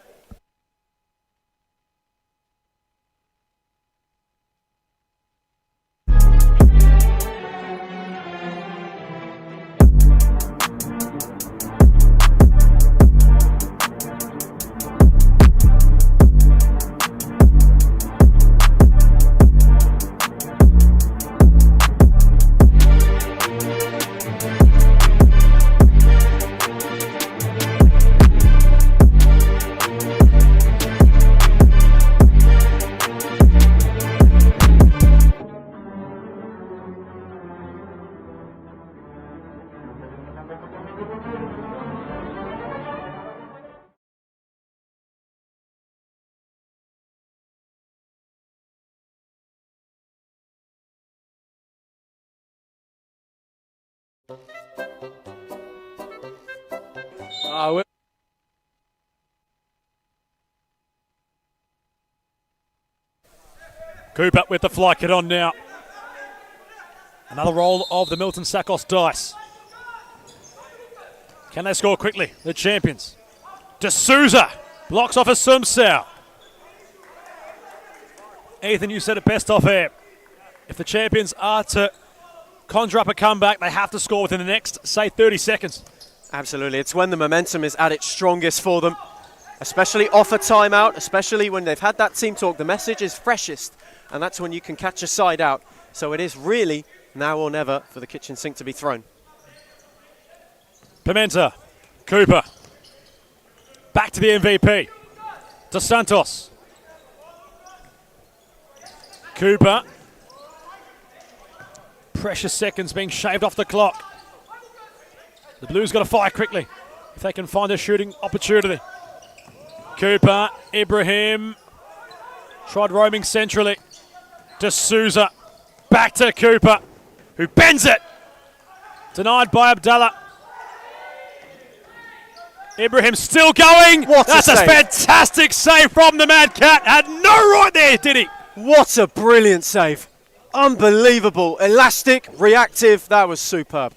Cooper with the fly kit on now. Another roll of the Milton Sakos dice. Can they score quickly? The champions. D'Souza blocks off a Sumsau. Ethan, you said it best off air. If the champions are to conjure up a comeback, they have to score within the next, say, 30 seconds. Absolutely. It's when the momentum is at its strongest for them, especially off a timeout, especially when they've had that team talk. The message is freshest, and that's when you can catch a side out. So it is really now or never for the kitchen sink to be thrown. Pimenta, Cooper, back to the MVP, Dos Santos. Cooper, precious seconds being shaved off the clock. The Blues got to fire quickly if they can find a shooting opportunity. Cooper, Ibrahim, tried roaming centrally. D'Souza, back to Cooper, who bends it. Denied by Abdallah. Ibrahim still going. That's a fantastic save from the Mad Cat. Had no right there, did he? What a brilliant save. Unbelievable. Elastic, reactive. That was superb.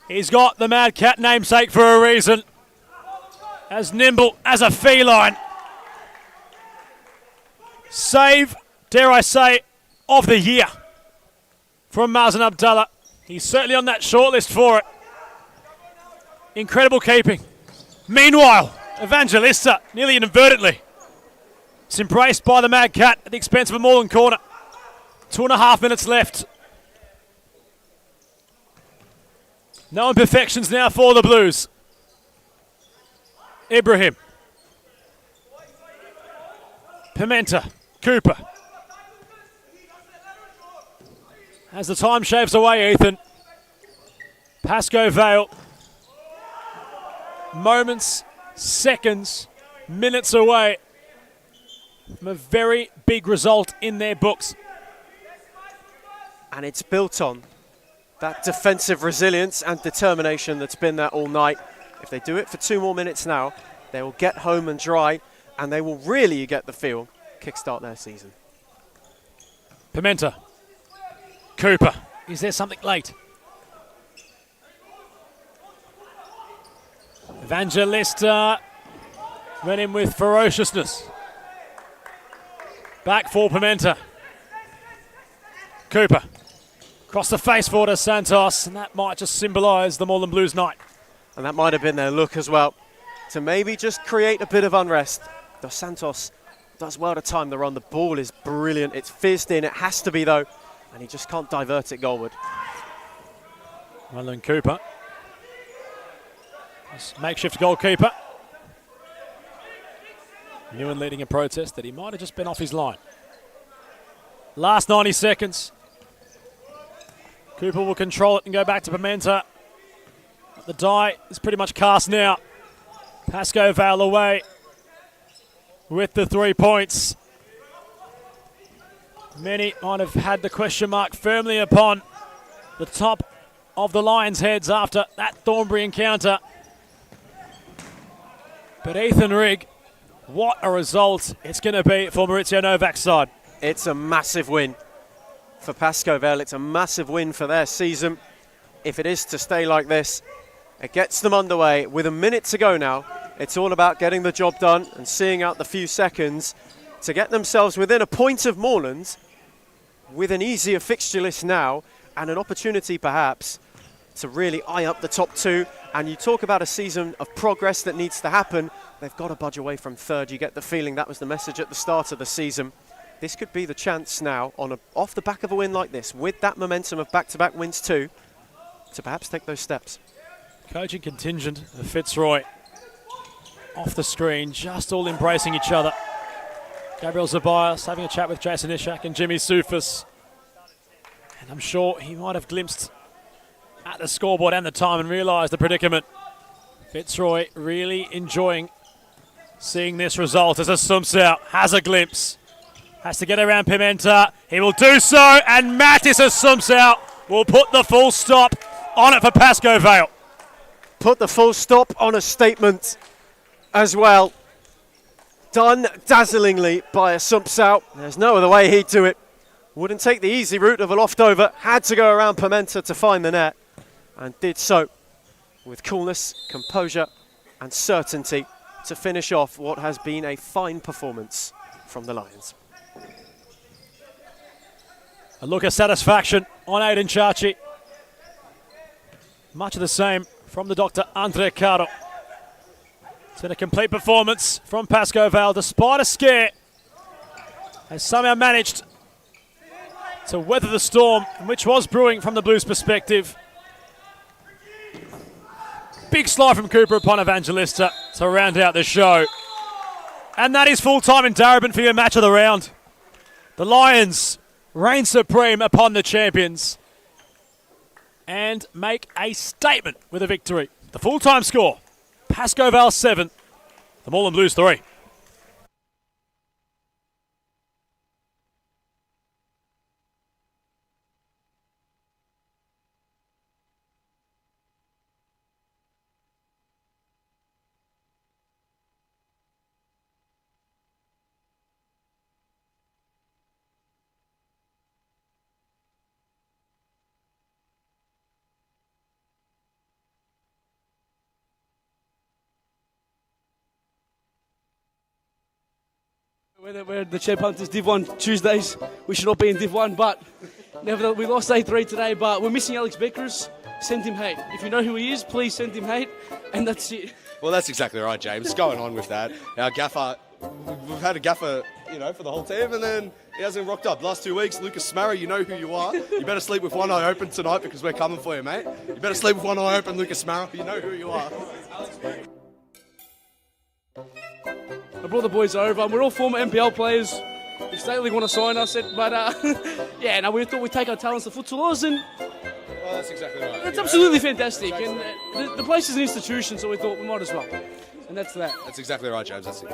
He's got the Mad Cat namesake for a reason. As nimble as a feline. Save, dare I say, of the year from Mazen Abdallah. He's certainly on that shortlist for it. Incredible keeping. Meanwhile, Evangelista, nearly inadvertently, it's embraced by the Mad Cat at the expense of a Moreland corner. 2.5 minutes left. No imperfections now for the Blues. Ibrahim. Pimenta. Cooper. As the time shaves away, Ethan. Pascoe Vale. Moments, seconds, minutes away from a very big result in their books. And it's built on that defensive resilience and determination that's been there all night. If they do it for 2 more minutes now, they will get home and dry, and they will really, you get the feel, kickstart their season. Pimenta. Cooper. Is there something late? Evangelista went in with ferociousness. Back for Pimenta. Cooper. Across the face for Dos Santos, and that might just symbolise the Moreland Blues night. And that might have been their look as well, to maybe just create a bit of unrest. Dos Santos does well to time the run. The ball is brilliant. It's fizzed in. It has to be, though, and he just can't divert it goalward. Marlon Cooper. Makeshift goalkeeper. Newen leading a protest that he might have just been off his line. Last 90 seconds. Cooper will control it and go back to Pimenta. The die is pretty much cast now. Pascoe Vale away with the 3 points. Many might have had the question mark firmly upon the top of the Lions' heads after that Thornbury encounter. But Ethan Rigg, what a result it's going to be for Maurizio Novak's side. It's a massive win for Pascoe Vale. It's a massive win for their season. If it is to stay like this, it gets them underway. With a minute to go now, it's all about getting the job done and seeing out the few seconds to get themselves within a point of Moreland with an easier fixture list now and an opportunity perhaps to really eye up the top 2. And you talk about a season of progress that needs to happen. They've got to budge away from third. You get the feeling that was the message at the start of the season. This could be the chance now, off the back of a win like this, with that momentum of back-to-back wins too, to perhaps take those steps. Coaching contingent of Fitzroy off the screen, just all embracing each other. Gabriel Zabias having a chat with Jason Ishak and Jimmy Soufis. And I'm sure he might have glimpsed at the scoreboard and the time and realised the predicament. Fitzroy really enjoying seeing this result as a Sumsau has a glimpse. Has to get around Pimenta. He will do so, and Mattis Sumsau will put the full stop on it for Pascoe Vale. Put the full stop on a statement as well. Done dazzlingly by a Sumpsau. There's no other way he'd do it. Wouldn't take the easy route of a loft over. Had to go around Pimenta to find the net. And did so with coolness, composure and certainty to finish off what has been a fine performance from the Lions. A look of satisfaction on Aiden Chachi. Much of the same from the Dr. Andre Caro. It's been a complete performance from Pascoe Vale despite a scare. Has somehow managed to weather the storm, which was brewing from the Blues' perspective. Big slide from Cooper upon Evangelista to round out the show. And that is full time in Darebin for your match of the round. The Lions reign supreme upon the champions and make a statement with a victory. The full-time score, Pascoe Vale 7, the Moreland Blues 3. We're the Champ Hunters Div 1 Tuesdays. We should not be in Div 1, but nevertheless, we lost 8-3 today, but we're missing Alex Beckers. Send him hate. If you know who he is, please send him hate, and that's it. Well, that's exactly right, James. Going on with that. Our gaffer, we've had a gaffer, for the whole team, and then he hasn't rocked up. Last 2 weeks, Lucas Smarrow, you know who you are. You better sleep with one eye open tonight because we're coming for you, mate. You better sleep with one eye open, Lucas Smarrow. You know who you are. I brought the boys over, and we're all former NPL players. If State League want to sign us, we thought we'd take our talents to Futsalers, and Well, that's exactly right. it's absolutely fantastic. And the place is an institution, so we thought we might as well. And that's that. That's exactly right, James. That's it.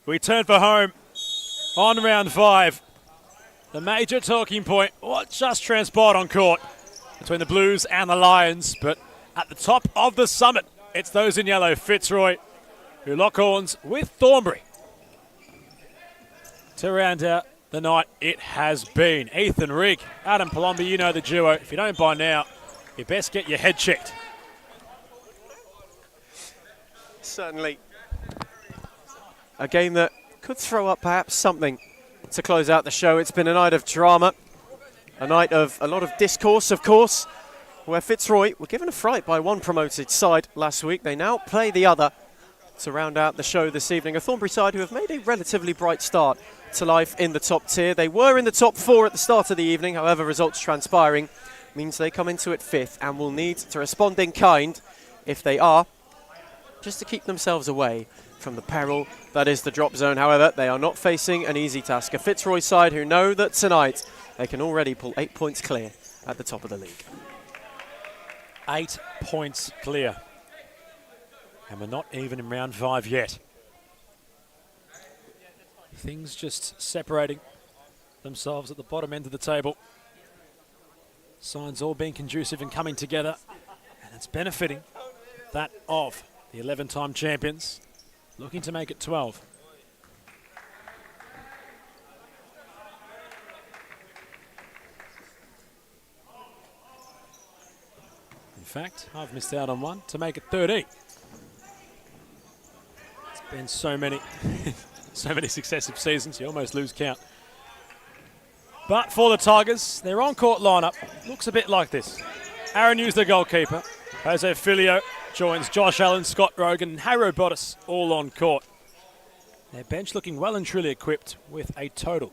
We turn for home on round 5. The major talking point, what just transpired on court between the Blues and the Lions, but at the top of the summit, it's those in yellow, Fitzroy, who lock horns with Thornbury. To round out the night, it has been Ethan Rigg, Adam Palombi, you know the duo. If you don't by now, you best get your head checked. Certainly a game that could throw up perhaps something to close out the show. It's been a night of drama, a night of a lot of discourse, of course, where Fitzroy were given a fright by one promoted side last week. They now play the other to round out the show this evening. A Thornbury side who have made a relatively bright start to life in the top tier. They were in the top 4 at the start of the evening, however, results transpiring means they come into it 5th and will need to respond in kind, if they are, just to keep themselves away from the peril that is the drop zone. However, they are not facing an easy task. A Fitzroy side who know that tonight they can already pull 8 points clear at the top of the league. 8 points clear. And we're not even in round 5 yet. Things just separating themselves at the bottom end of the table. Signs all being conducive and coming together. And it's benefiting that of the 11-time champions, looking to make it 12. In fact, I've missed out on one to make it 13. It's been so many, so many successive seasons, you almost lose count. But for the Tigers, their on-court lineup looks a bit like this. Aaron Hughes, the goalkeeper. Jose Filio joins Josh Allen, Scott Rogan, and Harrow Bottas all on court. Their bench looking well and truly equipped with a total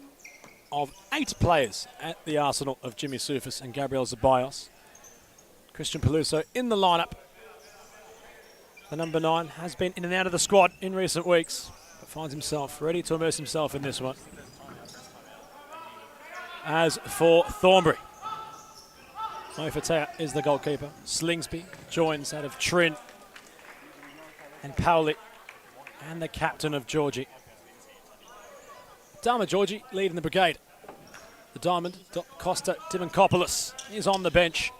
of 8 players at the arsenal of Jimmy Soufis and Gabriel Zeballos. Christian Peluso in the lineup. The number 9 has been in and out of the squad in recent weeks, but finds himself ready to immerse himself in this one. As for Thornbury, Mo Fatea is the goalkeeper. Slingsby joins out of Trin and Powley, and the captain of Georgie. Dama Georgie leading the brigade. The Diamond, Costa Dimankopoulos, is on the bench.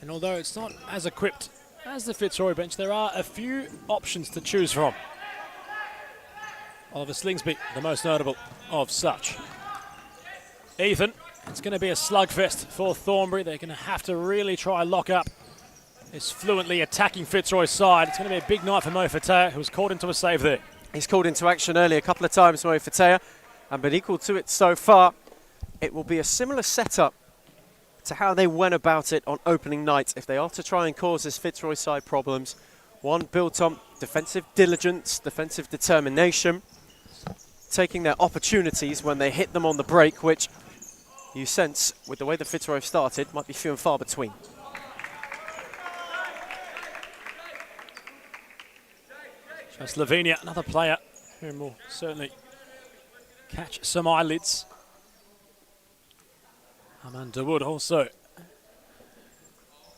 And although it's not as equipped as the Fitzroy bench, there are a few options to choose from. Oliver Slingsby, the most notable of such. Ethan, it's going to be a slugfest for Thornbury. They're going to have to really try and lock up this fluently attacking Fitzroy side. It's going to be a big night for Mo Fatea, who was called into a save there. He's called into action early a couple of times, Mo Fatea, and been equal to it so far. It will be a similar setup to how they went about it on opening night if they are to try and cause this Fitzroy side problems. One built on defensive diligence, defensive determination, taking their opportunities when they hit them on the break, which you sense, with the way the Fitzroy have started, might be few and far between. Slovenia, another player who will certainly catch some eyelids. Aman Dawood also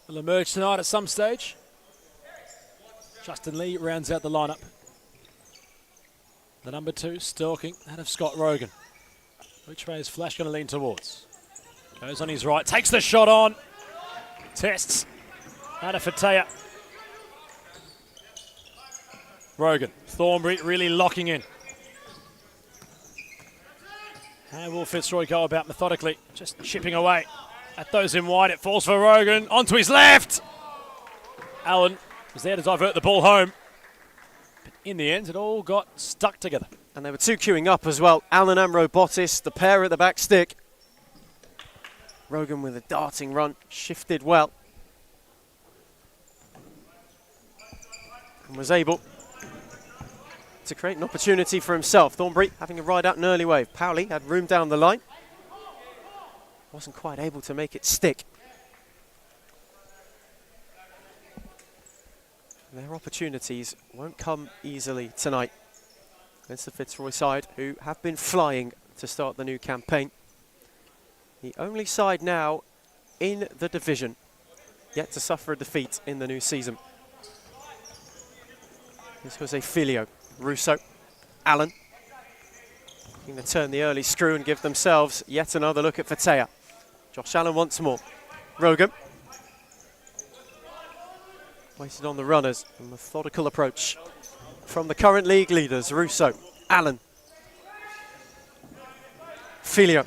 will emerge tonight at some stage. Justin Lee rounds out the lineup. The number 2, stalking, that of Scott Rogan. Which way is Flash going to lean towards? Goes on his right, takes the shot on. Tests. That of Fatea. Rogan, Thornbury really locking in. How will Fitzroy go about methodically? Just chipping away at those in wide. It falls for Rogan. Onto his left. Allen was there to divert the ball home. But in the end, it all got stuck together. And there were 2 queuing up as well. Allen and Robotis, the pair at the back stick. Rogan with a darting run, shifted well. And was able to create an opportunity for himself. Thornbury having a ride out an early wave. Powley had room down the line. Wasn't quite able to make it stick. Their opportunities won't come easily tonight against the Fitzroy side, who have been flying to start the new campaign. The only side now in the division yet to suffer a defeat in the new season. This was a Filio. Russo Allen. Looking to turn the early screw and give themselves yet another look at Fatea. Josh Allen once more. Rogan. Waited on the runners. A methodical approach from the current league leaders. Russo. Allen. Filio.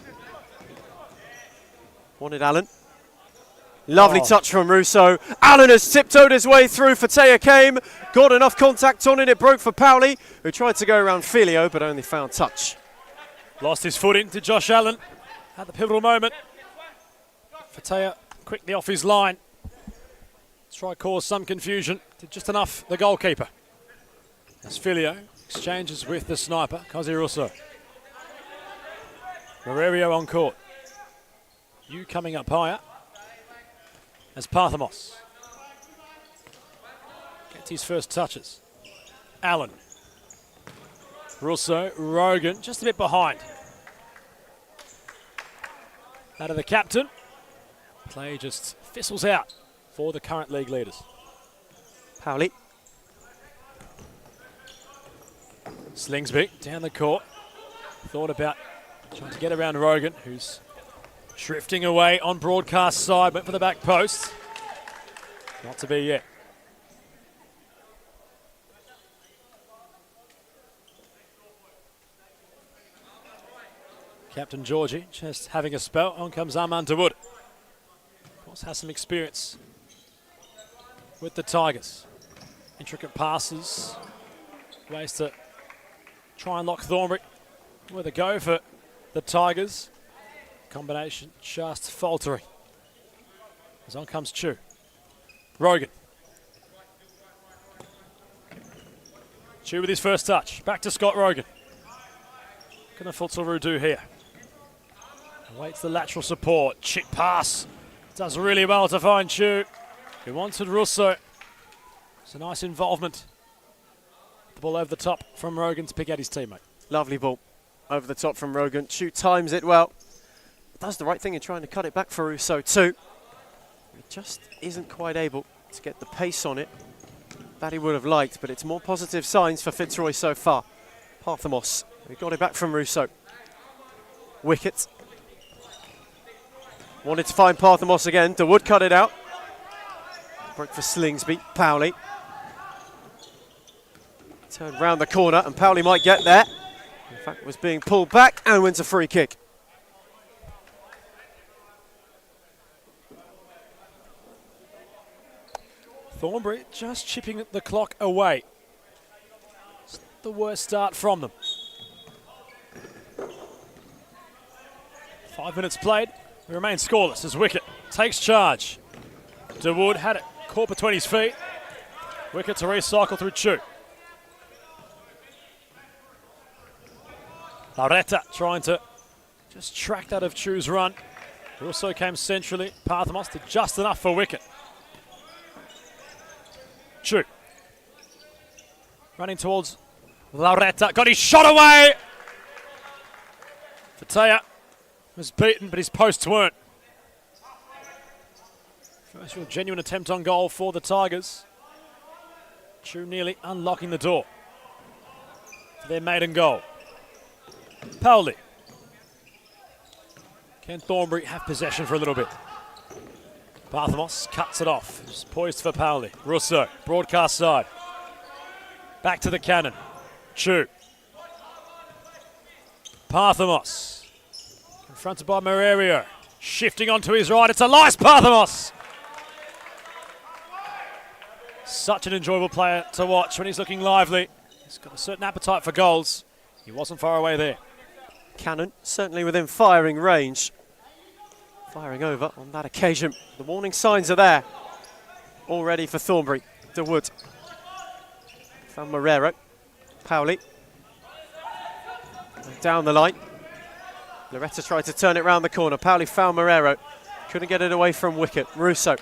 Wanted Allen. Lovely touch from Russo. Allen has tiptoed his way through. Fatea came, got enough contact on it. It broke for Pauli, who tried to go around Filio, but only found touch. Lost his footing to Josh Allen at the pivotal moment. Fatea quickly off his line. Try to cause some confusion. Did just enough, the goalkeeper. As Filio exchanges with the sniper, Kazi Russo. Morerio on court. You coming up higher. As Parthamos gets his first touches. Allen. Russo, Rogan, just a bit behind. That of the captain. Play just fizzles out for the current league leaders. Pauli. Slingsby down the court. Thought about trying to get around Rogan, who's drifting away on broadcast side, went for the back post. Not to be yet. Captain Georgie just having a spell. On comes Armand Dawood. Of course, has some experience with the Tigers. Intricate passes. Ways to try and lock Thornbury. With a go for the Tigers. Combination just faltering. As on comes Chu. Rogan. Chu with his first touch. Back to Scott Rogan. What can the Futsalroo do here? Awaits the lateral support. Chip pass. Does really well to find Chu. He wanted Russo. It's a nice involvement. The ball over the top from Rogan to pick out his teammate. Lovely ball over the top from Rogan. Chu times it well. Does the right thing in trying to cut it back for Russo too. He just isn't quite able to get the pace on it that he would have liked, but it's more positive signs for Fitzroy so far. Parthamos, he got it back from Russo. Wicket. Wanted to find Parthamos again. Dawood cut it out. Broke for Slingsby. Pauli. Turned round the corner and Pauli might get there. In fact, was being pulled back and wins a free kick. Thornbury just chipping the clock away. It's the worst start from them. 5 minutes played. We remain scoreless as Wicket takes charge. Dawood had it caught between his feet. Wicket to recycle through Chu. Laretta trying to just track that of Chu's run. He also came centrally. Parthamos did just enough for Wicket. Chu. Running towards Laretta. Got his shot away. Fatea was beaten, but his posts weren't. First real genuine attempt on goal for the Tigers. Chu nearly unlocking the door for their maiden goal. Pauli. Can Thornbury have possession for a little bit? Parthamos cuts it off. Just poised for Pauli. Russo, broadcast side. Back to the cannon. Chu. Parthamos. Confronted by Morerio. Shifting onto his right. It's Elias Parthamos. Such an enjoyable player to watch when he's looking lively. He's got a certain appetite for goals. He wasn't far away there. Cannon certainly within firing range. Firing over on that occasion. The warning signs are there. All ready for Thornbury. Dawood. Found Moreiro. Pauli. Down the line. Loretta tried to turn it round the corner. Pauli found Moreiro. Couldn't get it away from Wicket. Russo.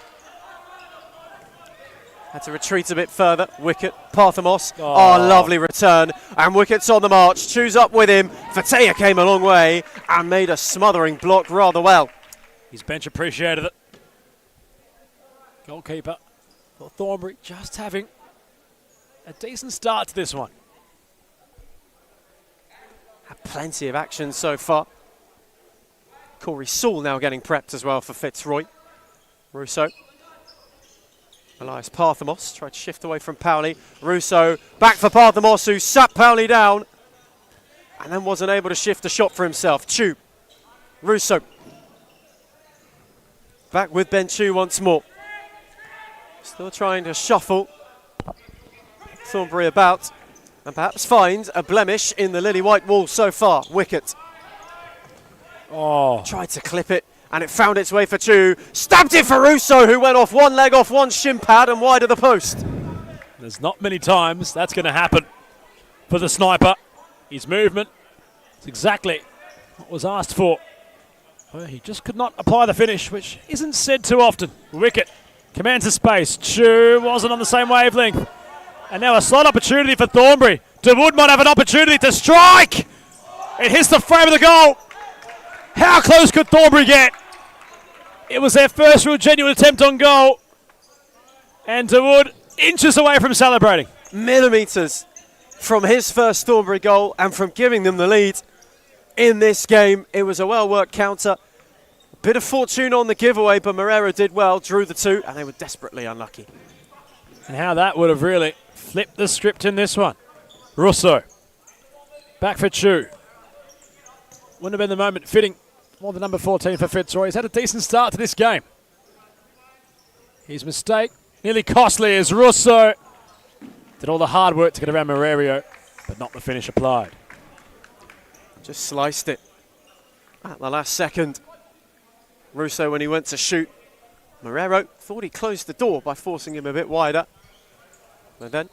Had to retreat a bit further. Wicket. Parthamos. Oh, lovely return. And Wicket's on the march. Chu's up with him. Fatea came a long way and made a smothering block rather well. His bench appreciated it. Goalkeeper for Thornbury just having a decent start to this one. Plenty of action so far. Corey Saul now getting prepped as well for Fitzroy. Russo. Elias Parthamos tried to shift away from Pauli. Russo back for Parthamos, who sat Pauli down and then wasn't able to shift the shot for himself. Chu. Russo. Back with Ben Chu once more. Still trying to shuffle Thornbury about and perhaps find a blemish in the lily white wall so far. Wicket. Oh. Tried to clip it, and it found its way for Chu. Stabbed it for Russo, who went off one leg, off one shin pad, and wide of the post. There's not many times that's going to happen for the sniper. His movement is exactly what was asked for. Well, he just could not apply the finish, which isn't said too often. Wicket commands the space. Chu wasn't on the same wavelength. And now a slight opportunity for Thornbury. DeWood might have an opportunity to strike. It hits the frame of the goal. How close could Thornbury get? It was their first real genuine attempt on goal. And DeWood inches away from celebrating. Millimetres from his first Thornbury goal and from giving them the lead in this game. It was a well-worked counter. A bit of fortune on the giveaway, but Morero did well, drew the two, and they were desperately unlucky. And how that would have really flipped the script in this one. Russo. Back for Chu. Wouldn't have been the moment fitting for the number 14 for Fitzroy. He's had a decent start to this game. His mistake nearly costly as Russo did all the hard work to get around Morerio, but not the finish applied. Just sliced it at the last second. Russo, when he went to shoot, Morero thought he closed the door by forcing him a bit wider, but then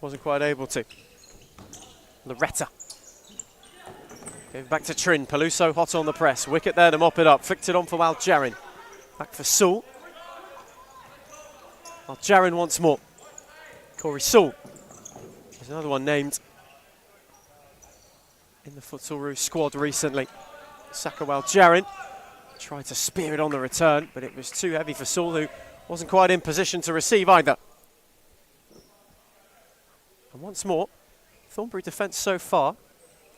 wasn't quite able to. Loretta gave back to Trin. Peluso hot on the press. Wicket there to mop it up. Flicked it on for Waljarin. Back for Saul. Waljarin once more. Corey Saul. There's another one named in the Futsal squad recently. Saka Waljarin tried to spear it on the return, but it was too heavy for Saul, who wasn't quite in position to receive either. And once more, Thornbury defence so far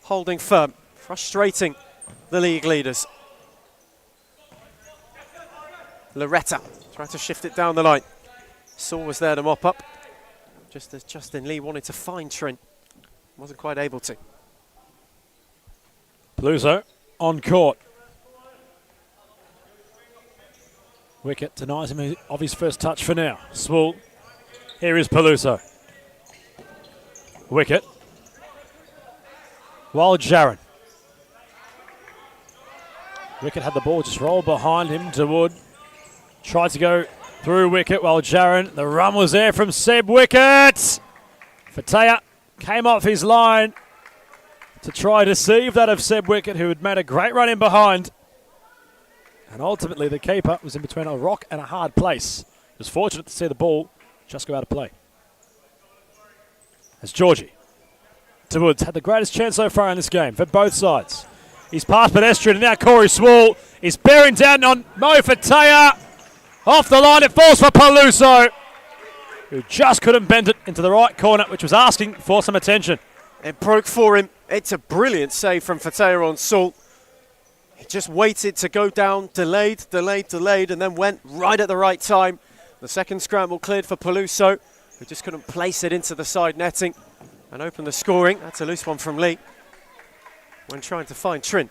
holding firm, frustrating the league leaders. Loretta tried to shift it down the line. Saul was there to mop up, just as Justin Lee wanted to find Trin. Wasn't quite able to. Peluso on court. Wicket denies him of his first touch for now. Swool. Here is Peluso. Wicket. Waljarin. Wicket had the ball just rolled behind him. DeWood tried to go through Wicket. Waljarin. The run was there from Seb Wicket. Fatea came off his line to try to deceive that of Seb Wicket, who had made a great run in behind. And ultimately, the keeper was in between a rock and a hard place. He was fortunate to see the ball just go out of play. As Georgie. DeWood's had the greatest chance so far in this game for both sides. He's past pedestrian, and now Corey Swool is bearing down on Mo Fatea. Off the line, it falls for Peluso, who just couldn't bend it into the right corner, which was asking for some attention. It broke for him. It's a brilliant save from Fatea on Saul. He just waited to go down, delayed, and then went right at the right time. The second scramble cleared for Peluso, who just couldn't place it into the side netting and open the scoring. That's a loose one from Lee when trying to find Trin.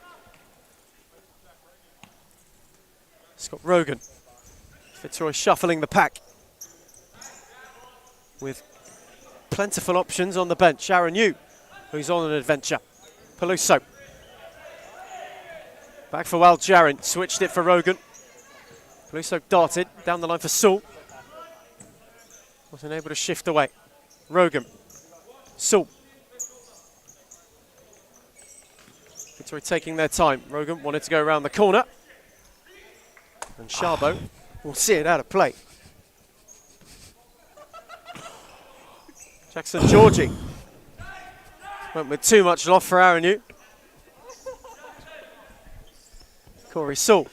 Scott Rogan. Fitzroy shuffling the pack with plentiful options on the bench. Aaron Yu, who's on an adventure. Peluso. Back for Waljarin, switched it for Rogan. Peluso darted down the line for Saul. Wasn't able to shift away. Rogan. Saul. Fitzroy taking their time. Rogan wanted to go around the corner. And Charbot will see it out of play. Jackson Georgie went with too much loft for Aaron Yu. Corey Saul.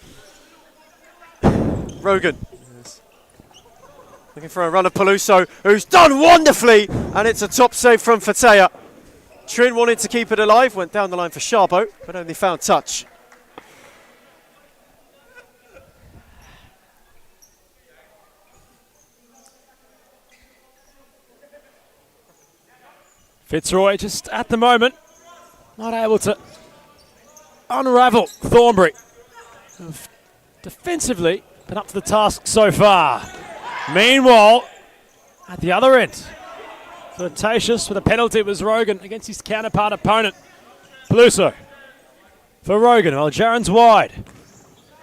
Rogan. Looking for a run of Peluso, who's done wonderfully, and it's a top save from Fatea. Trin wanted to keep it alive, went down the line for Sharbo, but only found touch. Fitzroy just at the moment not able to unravel Thornbury. Defensively, been up to the task so far. Meanwhile, at the other end, flirtatious with a penalty was Rogan against his counterpart opponent, Peluso. For Rogan, while Jaren's wide.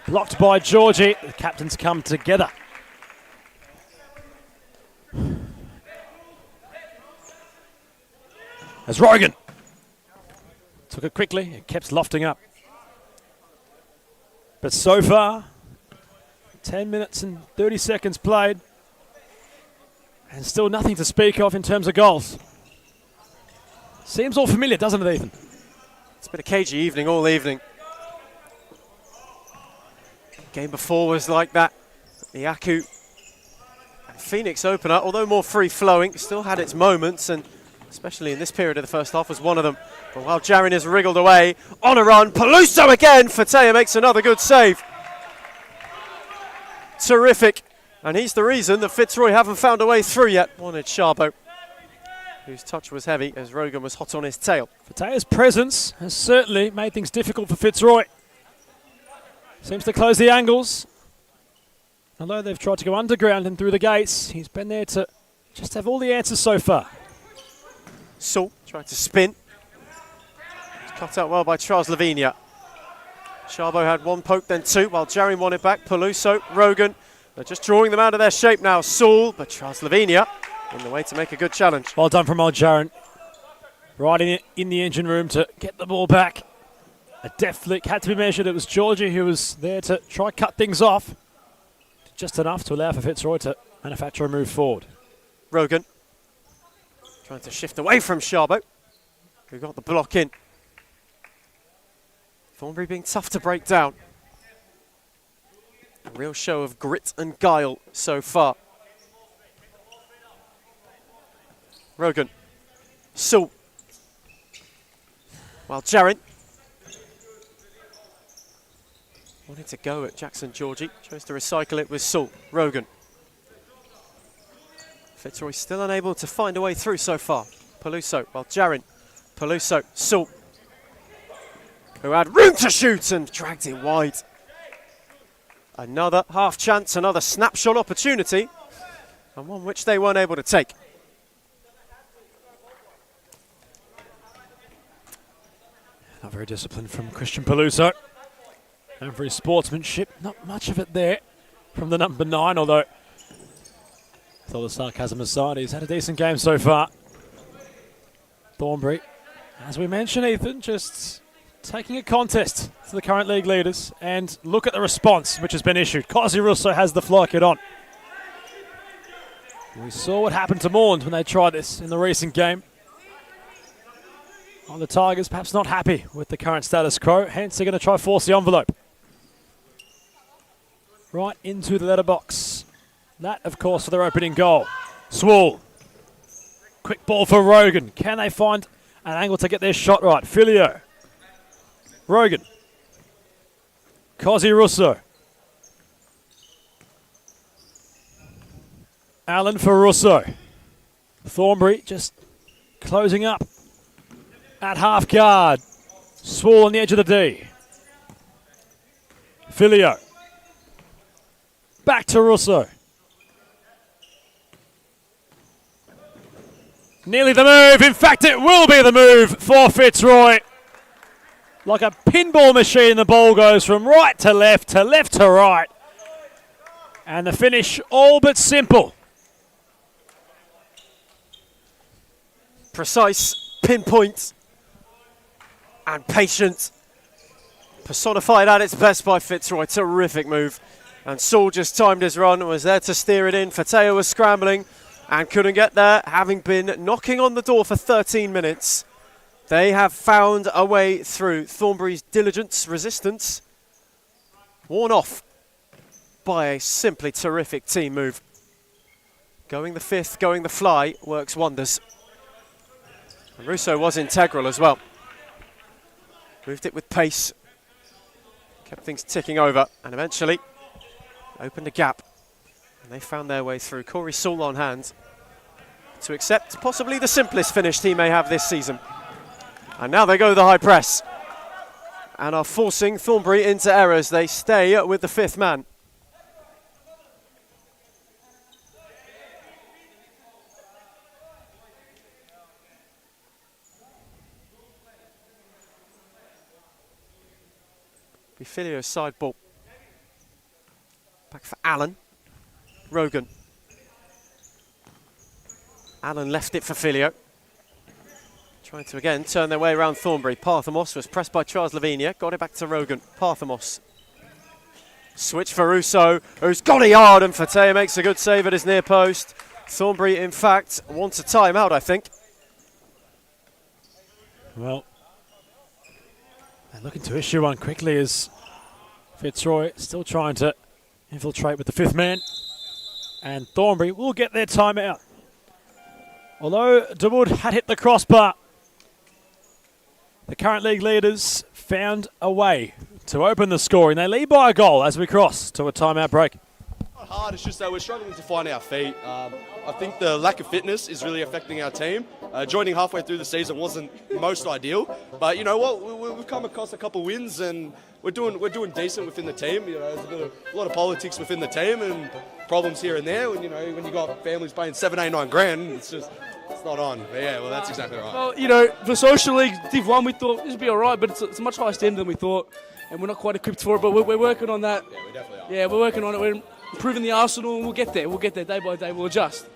Blocked by Georgie, the captains come together. As Rogan took it quickly, it kept lofting up. But so far, 10 minutes and 30 seconds played, and still nothing to speak of in terms of goals. Seems all familiar, doesn't it, Ethan? It's been a cagey evening all evening. Game before was like that. The Aku and Phoenix opener, although more free-flowing, still had its moments, and especially in this period of the first half was one of them. But while Jaren is wriggled away, on a run, Peluso again! Fatea makes another good save. Terrific. And he's the reason that Fitzroy haven't found a way through yet. Wanted Sharbo, whose touch was heavy as Rogan was hot on his tail. Fatea's presence has certainly made things difficult for Fitzroy. Seems to close the angles. Although they've tried to go underground and through the gates, he's been there to just have all the answers so far. Saul tried to spin. It's cut out well by Charles Lavinia. Sharbo had one poke, then two, while Jaren won it back. Peluso, Rogan, they're just drawing them out of their shape now. Saul, but Charles Lavinia in the way to make a good challenge. Well done from old Jaren. Right in the engine room to get the ball back. A deft flick had to be measured. It was Georgie who was there to try cut things off. Just enough to allow for Fitzroy to manufacture a move forward. Rogan trying to shift away from Sharbo, who got the block in. Thornbury being tough to break down. A real show of grit and guile so far. Rogan. Saul. While Jaren wanted to go at Jackson Georgie, chose to recycle it with Saul. Rogan. Fitzroy still unable to find a way through so far. Peluso, while Jaren. Peluso, Saul, who had room to shoot and dragged it wide. Another half chance, another snapshot opportunity, and one which they weren't able to take. Not very disciplined from Christian Peluso. And for his sportsmanship, not much of it there from the number 9, although with all the sarcasm aside, he's had a decent game so far. Thornbury, as we mentioned, Ethan, just taking a contest to the current league leaders, and look at the response which has been issued. Cosi Russo has the fly kit on. We saw what happened to Maund when they tried this in the recent game. Well, the Tigers perhaps not happy with the current status quo, hence they're going to try force the envelope. Right into the letterbox. That, of course, for their opening goal. Swall. Quick ball for Rogan. Can they find an angle to get their shot right? Filio. Rogan. Cosi Russo. Allen for Russo. Thornbury just closing up at half guard. Swall on the edge of the D. Filio. Back to Russo. Nearly the move. In fact, it will be the move for Fitzroy. Like a pinball machine, the ball goes from right to left to right. And the finish all but simple. Precise, pinpoint, and patient. Personified at its best by Fitzroy. Terrific move. And Saul just timed his run, was there to steer it in. Fatea was scrambling and couldn't get there, having been knocking on the door for 13 minutes. They have found a way through. Thornbury's diligence, resistance, worn off by a simply terrific team move. Going the fifth, going the fly, works wonders. And Russo was integral as well. Moved it with pace, kept things ticking over, and eventually opened a gap. And they found their way through. Corey Saul on hand to accept possibly the simplest finish he may have this season. And now they go the high press and are forcing Thornbury into errors. They stay with the fifth man. Bifilio's side ball. Back for Allen. Rogan. Allen left it for Filio. Trying to again turn their way around Thornbury. Parthamos was pressed by Charles Lavinia. Got it back to Rogan. Parthamos. Switch for Russo, who's got a yard, and Fatea makes a good save at his near post. Thornbury, in fact, wants a timeout, I think. Well, they're looking to issue one quickly as Fitzroy still trying to infiltrate with the fifth man. And Thornbury will get their timeout. Although DeWood had hit the crossbar, the current league leaders found a way to open the scoring. They lead by a goal as we cross to a timeout break. Not hard, it's just that we're struggling to find our feet. I think the lack of fitness is really affecting our team. Joining halfway through the season wasn't most ideal, but you know what? We've come across a couple wins and we're doing decent within the team. You know, there's a lot of politics within the team and problems here and there. When you got families paying 7, 8, 9 grand, it's not on. But yeah, well, that's exactly right. Well, you know, for Social League Div 1, we thought this would be all right, but it's a much higher standard than we thought, and we're not quite equipped for it, but we're working on that. Yeah, we definitely are. Yeah, we're working on it. We're improving the arsenal, and we'll get there. We'll get there day by day. We'll adjust.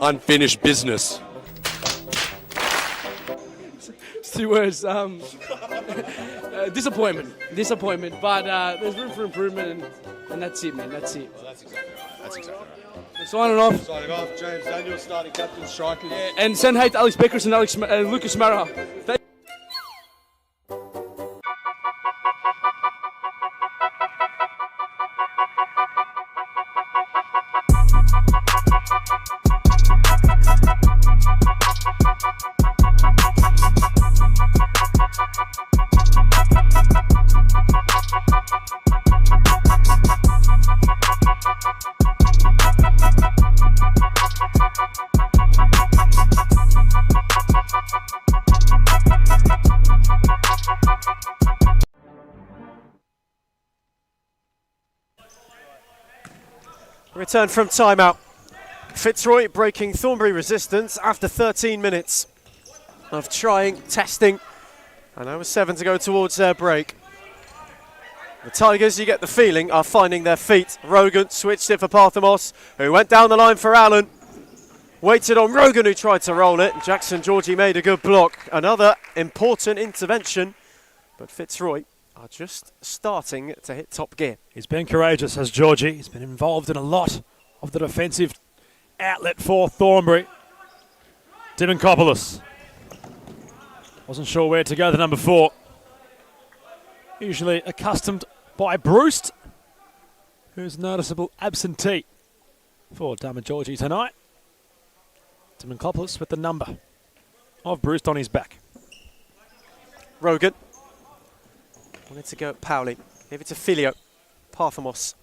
Unfinished business. It's 2 words. Disappointment. But there's room for improvement, and that's it, man. That's it. Well, that's exactly right. We're signing off. Signing off, James Daniel, starting captain, strikers. Yeah, and send hate to Alex Beckers and Lucas Mara. Return from timeout. Fitzroy breaking Thornbury resistance after 13 minutes of trying, testing, and over 7 to go towards their break. The Tigers, you get the feeling, are finding their feet. Rogan switched it for Parthamos, who went down the line for Allen. Waited on Rogan, who tried to roll it. Jackson Georgie made a good block. Another important intervention, but Fitzroy are just starting to hit top gear. He's been courageous, has Georgie. He's been involved in a lot of the defensive outlet for Thornbury. Diminkopoulos wasn't sure where to go, the number 4. Usually accustomed by Bruce, who's noticeable absentee for Dama Georgie tonight. Diminkopoulos with the number of Bruce on his back. Rogan wanted to go at Powley. Gave it to Filio. Parthamos.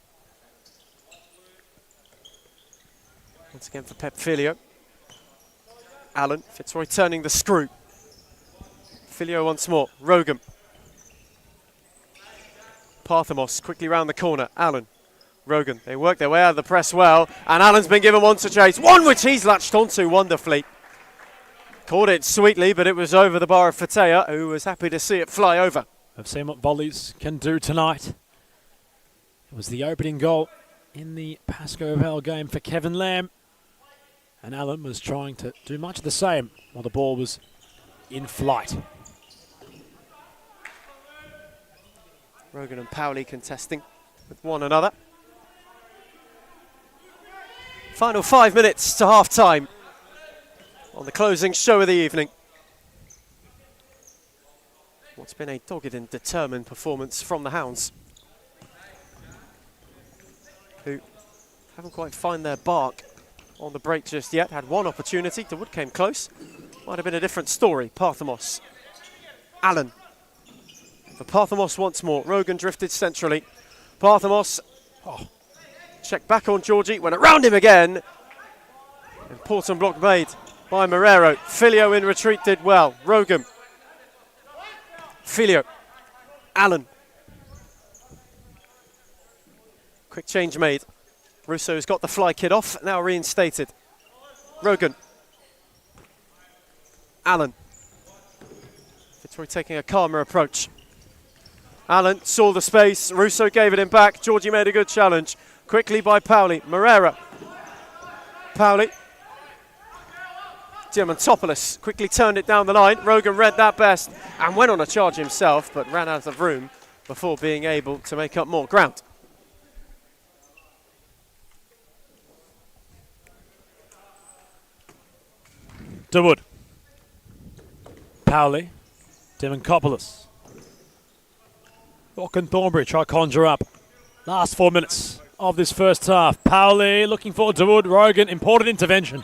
Once again for Pep Filio. Allen. Fitzroy turning the screw. Filio once more. Rogan. Parthamos quickly round the corner. Allen. Rogan. They work their way out of the press well. And Allen's been given one to chase. One which he's latched onto wonderfully. Caught it sweetly, but it was over the bar of Fatea, who was happy to see it fly over. I've seen what volleys can do tonight. It was the opening goal in the Pascoe Vale game for Kevin Lamb. And Allen was trying to do much of the same while the ball was in flight. Rogan and Powley contesting with one another. Final 5 minutes to half time on the closing show of the evening. What's been a dogged and determined performance from the Hounds, who haven't quite found their bark on the break just yet. Had one opportunity. DeWood came close. Might have been a different story. Parthamos. Allen. For Parthamos once more. Rogan drifted centrally. Parthamos. Check back on Georgie. Went around him again. Important block made by Marrero. Filio in retreat did well. Rogan. Filio. Allen. Quick change made. Russo's got the fly kid off, now reinstated. Rogan. Allen. Fitzroy taking a calmer approach. Allen saw the space. Russo gave it him back. Georgie made a good challenge. Quickly by Pauli. Marrera. Pauli. Diamantopoulos quickly turned it down the line. Rogan read that best and went on a charge himself, but ran out of room before being able to make up more ground. DeWood. Pauli. Diamantopoulos. What can Thornbury try conjure up? Last 4 minutes of this first half. Pauli looking for DeWood. Rogan, important intervention.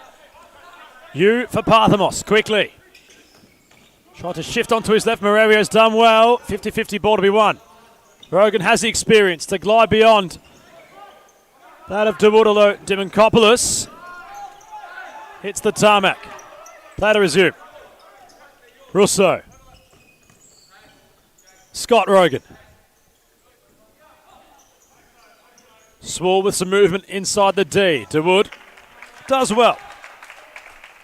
You for Parthamos, quickly. Tried to shift onto his left. Marrerio's done well. 50-50 ball to be won. Rogan has the experience to glide beyond that of DeWood, although Diamantopoulos hits the tarmac. Play to resume. Russo. Scott Rogan. Swall with some movement inside the D. DeWood does well.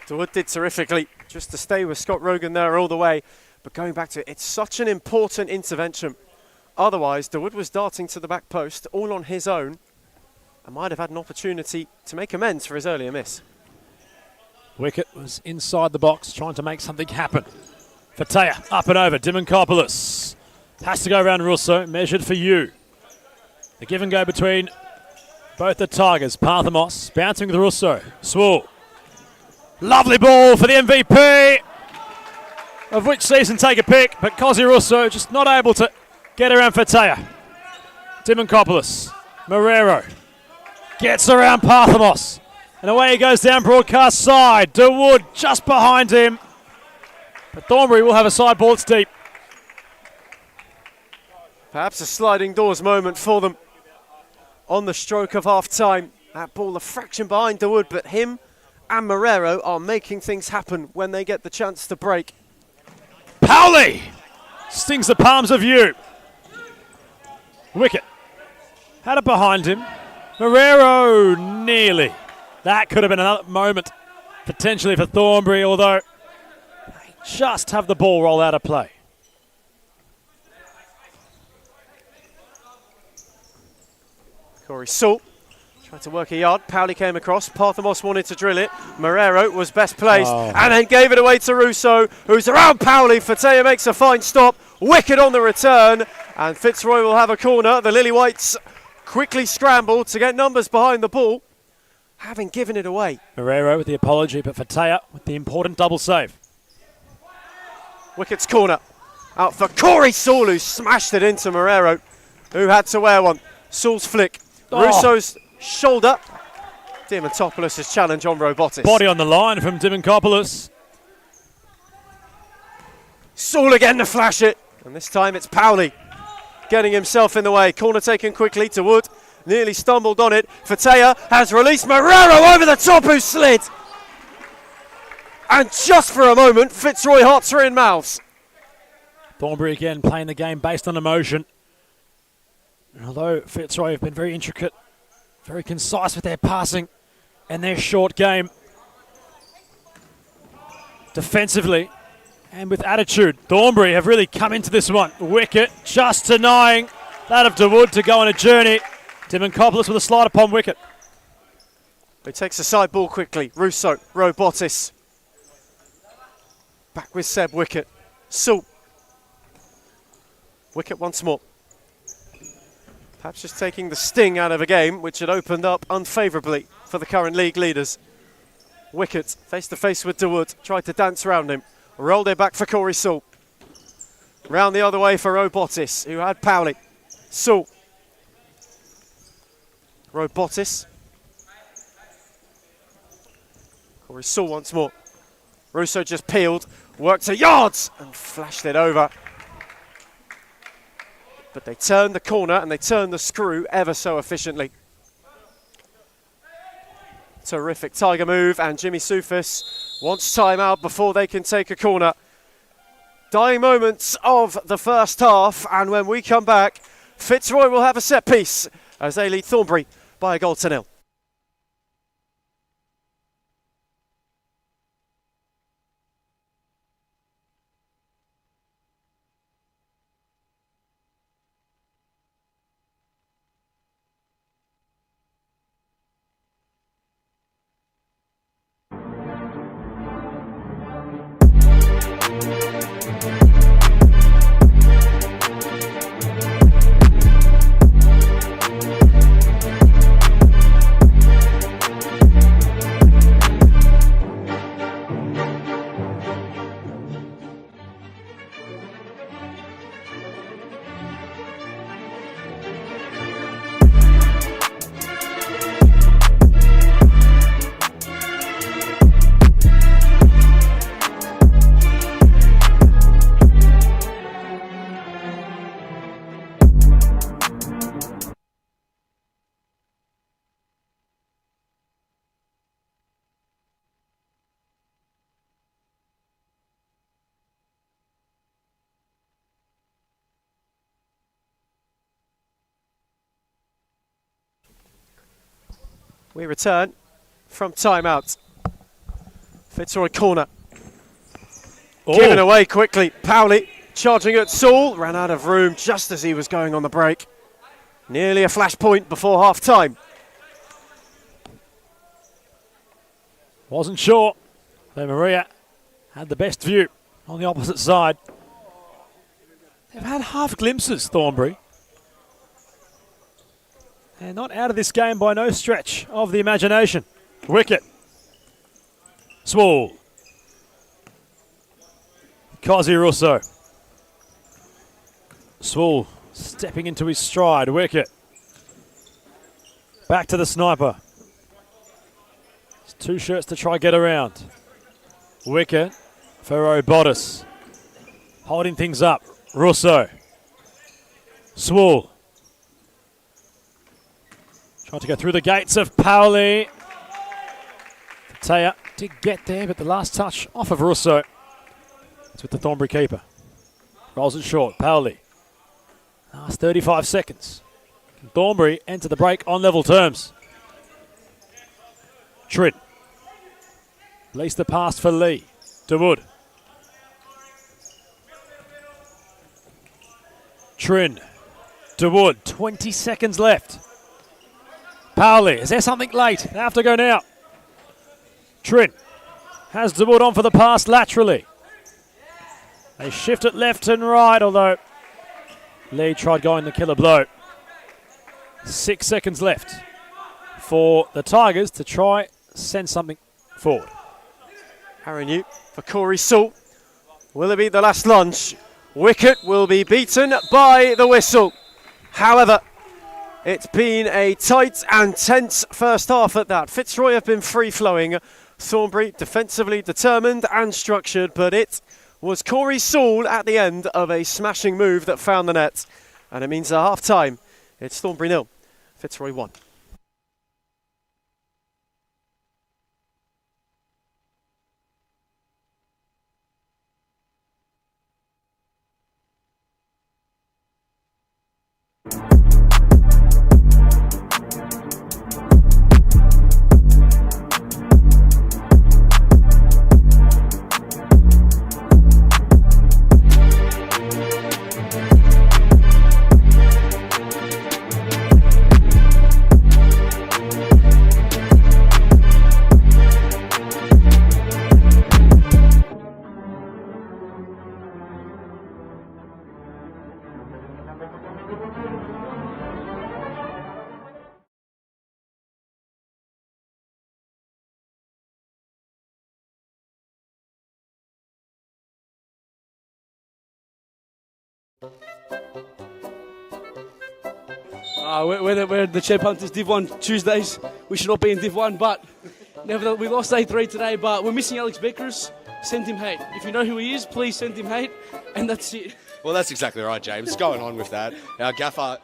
DeWood did terrifically just to stay with Scott Rogan there all the way. But going back to it, it's such an important intervention. Otherwise, DeWood was darting to the back post all on his own and might have had an opportunity to make amends for his earlier miss. Wicket was inside the box trying to make something happen. Fatea up and over. Diamantopoulos has to go around Russo. Measured for you. The give and go between both the Tigers. Parthamos bouncing with Russo. Swall. Lovely ball for the MVP of which season take a pick, but Cosy Russo just not able to get around Fatea. Diamantopoulos. Marrero gets around Parthamos. And away he goes down broadcast side. DeWood just behind him. But Thornbury will have a side ball. It's deep. Perhaps a sliding doors moment for them on the stroke of half time. That ball a fraction behind DeWood, but him and Marrero are making things happen when they get the chance to break. Pauli stings the palms of you. Wicket had it behind him. Marrero nearly. That could have been another moment potentially for Thornbury, although they just have the ball roll out of play. Corey Salt tried to work a yard. Pauli came across. Parthamos wanted to drill it. Marrero was best placed and then gave it away to Russo, who's around Pauli. Fatea makes a fine stop. Wicket on the return. And Fitzroy will have a corner. The Lily Whites quickly scrambled to get numbers behind the ball, having given it away. Marrero with the apology, but Fatea with the important double save. Wicket's corner. Out for Corey Saul, who smashed it into Marrero, who had to wear one. Saul's flick. Russo's shoulder. Diamantopoulos' challenge on Robotis. Body on the line from Diamantopoulos. Saul again to flash it. And this time it's Pauli getting himself in the way. Corner taken quickly to Wood. Nearly stumbled on it. Fatea has released Marrero over the top, who slid. And just for a moment, Fitzroy hearts are in mouths. Thornbury again playing the game based on emotion. And although Fitzroy have been very intricate, very concise with their passing and their short game, defensively and with attitude, Thornbury have really come into this one. Wicket just denying that of DeWood to go on a journey. Diamantopoulos with a slide upon wicket. He takes a side ball quickly. Russo, Robotis. Back with Seb Wicket. Salt. Wicket once more. Perhaps just taking the sting out of a game which had opened up unfavourably for the current league leaders. Wicket face to face with DeWood. Tried to dance around him. Rolled it back for Corey Salt. Round the other way for Robotis, who had Pauli. Salt. Robotis. Corey Saul once more. Russo just peeled, worked to yards and flashed it over. But they turned the corner and they turned the screw ever so efficiently. Terrific Tiger move, and Jimmy Soufis wants timeout before they can take a corner. Dying moments of the first half, and when we come back, Fitzroy will have a set piece as they lead Thornbury by a goal to nil. We return from timeout. Fitzroy corner. Given away quickly. Powley charging at Saul. Ran out of room just as he was going on the break. Nearly a flash point before half time. Wasn't sure. Though Maria had the best view on the opposite side. They've had half glimpses, Thornbury. And not out of this game by no stretch of the imagination. Wicket. Swall. Cosy Russo. Swall stepping into his stride. Wicket. Back to the sniper. It's two shirts to try get around. Wicket for Bottas. Holding things up. Russo. Swall. Trying to go through the gates of Powley. Taya did get there, but the last touch off of Russo. It's with the Thornbury keeper. Rolls it short. Powley. Last 35 seconds. Can Thornbury enter the break on level terms? Trid. Leads the pass for Lee. DeWood. Trin. DeWood. 20 seconds left. Powley, is there something late? They have to go now. Trin has DeWood on for the pass laterally. They shift it left and right, although Lee tried going the killer blow. 6 seconds left for the Tigers to try send something forward. Harry for Corey Saul. Will it be the last lunge? Wicket will be beaten by the whistle. However, it's been a tight and tense first half at that. Fitzroy have been free-flowing. Thornbury defensively determined and structured, but it was Corey Saul at the end of a smashing move that found the net. And it means at half-time, it's Thornbury 0, Fitzroy 1. We're the Chep Hunters Div 1 Tuesdays. We should not be in Div 1, but Nevertheless, we lost 8-3 today, but we're missing Alex Beckers. Send him hate. If you know who he is, please send him hate, and that's it. Well, that's exactly right, James. It's going on with that. Our gaffer,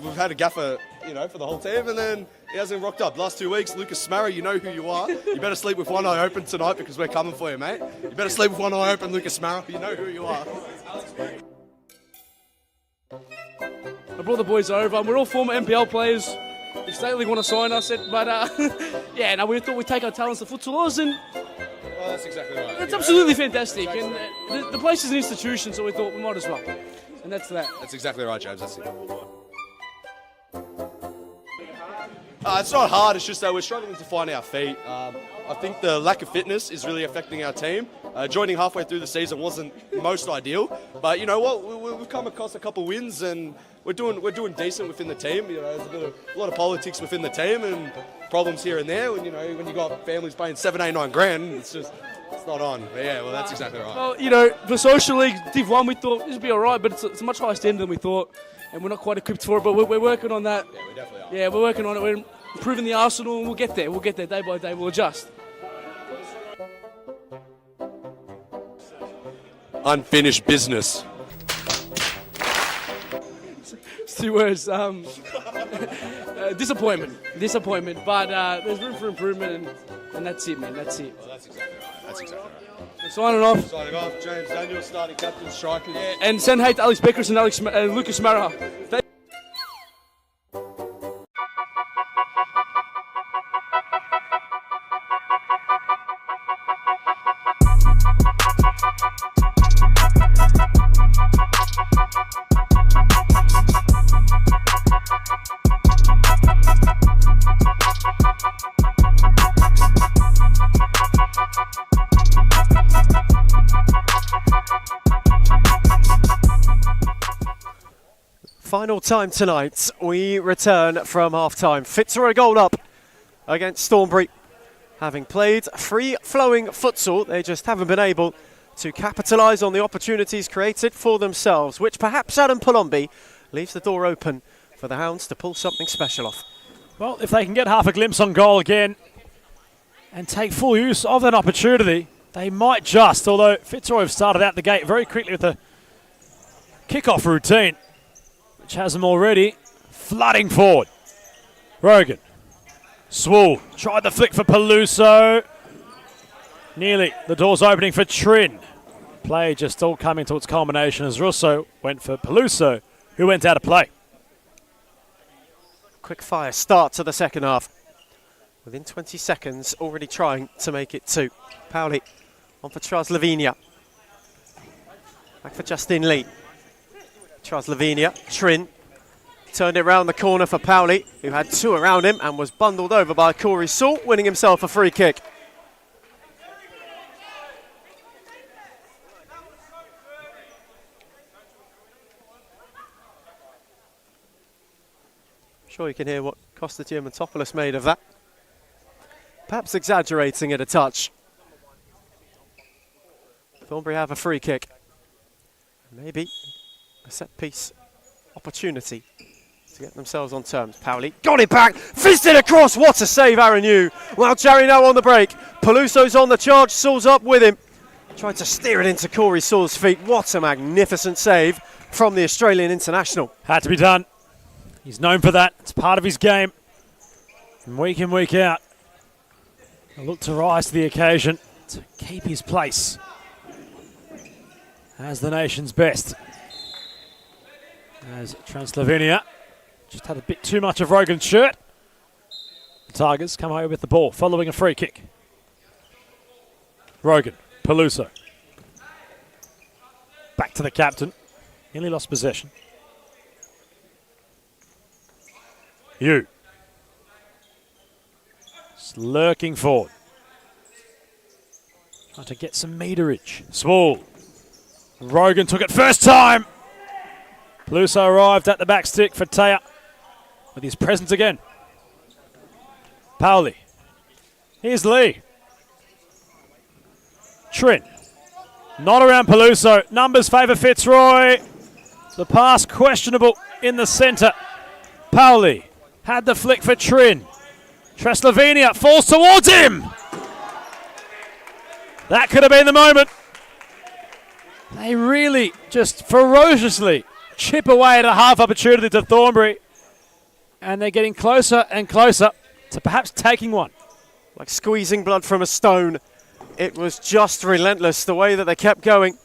we've had a gaffer, for the whole team, and then he hasn't rocked up. Last 2 weeks, Lucas Smarra, you know who you are. You better sleep with one eye open tonight because we're coming for you, mate. You better sleep with one eye open, Lucas Smarra. You know who you are. I brought the boys over, and we're all former NPL players. If State League want to sign us, we thought we'd take our talents to futsalers, and Well, that's exactly right. it's absolutely fantastic. And the place is an institution, so we thought we might as well. And that's that. That's exactly right, James. That's it. It's not hard, it's just that we're struggling to find our feet. I think the lack of fitness is really affecting our team. Joining halfway through the season wasn't most ideal, but you know what? We've come across a couple of wins, and we're doing decent within the team. There's a lot of politics within the team and problems here and there. When you got families paying 7, 8, 9 grand, it's not on. But yeah, well, that's exactly right. Well, for Social League Div 1, we thought this would be all right, but it's a much higher standard than we thought, and we're not quite equipped for it, but we're working on that. Yeah, we definitely are. Yeah, we're working on it. We're improving the arsenal, and we'll get there. We'll get there day by day. We'll adjust. Unfinished business. It's 2 words. Disappointment. But there's room for improvement, and that's it, man. That's it. Well, that's exactly right. That's exactly right. Signing off. Signing off, James Daniel, starting captain, striker. Yeah, and send hate to Alex Beckers and Lucas Smarra. Final time tonight, we return from half-time. Fitzroy goal up against Stormbury. Having played free-flowing futsal, they just haven't been able to capitalise on the opportunities created for themselves, which perhaps Adam Palombi leaves the door open for the Hounds to pull something special off. Well, if they can get half a glimpse on goal again and take full use of that opportunity, they might just, although Fitzroy have started out the gate very quickly with a kick-off routine, which has them already flooding forward. Rogan. Swool. Tried the flick for Peluso. Nearly. The door's opening for Trin. Play just all coming to its culmination as Russo went for Peluso, who went out of play. Quick fire start to the second half. Within 20 seconds, already trying to make it 2. Pauli on for Charles Lavinia. Back for Justin Lee. Charles Lavinia, Trin, turned it round the corner for Pauli, who had 2 around him and was bundled over by Corey Salt, winning himself a free kick. I'm sure you can hear what Costa Giamatopoulos made of that. Perhaps exaggerating it a touch. Thornbury have a free kick. Maybe a set-piece opportunity to get themselves on terms. Pauli got it back, fisted across, what a save, Aaron Yu. Well, Jerry now on the break. Peluso's on the charge, Saul's up with him. Tried to steer it into Corey Saul's feet. What a magnificent save from the Australian international. Had to be done. He's known for that. It's part of his game. And week in, week out, he'll look to rise to the occasion to keep his place as the nation's best. As Transylvania just had a bit too much of Rogan's shirt. The Tigers come away with the ball following a free kick. Rogan, Peluso. Back to the captain. Nearly lost possession. Yu. Just lurking forward. Trying to get some meterage. Swool. Rogan took it first time. Peluso arrived at the back stick for Taya with his presence again. Pauli. Here's Lee. Trin. Not around Peluso. Numbers favour Fitzroy. The pass questionable in the centre. Pauli had the flick for Trin. Slovenia falls towards him. That could have been the moment. They really just ferociously chip away at a half opportunity to Thornbury. And they're getting closer and closer to perhaps taking one. Like squeezing blood from a stone. It was just relentless the way that they kept going.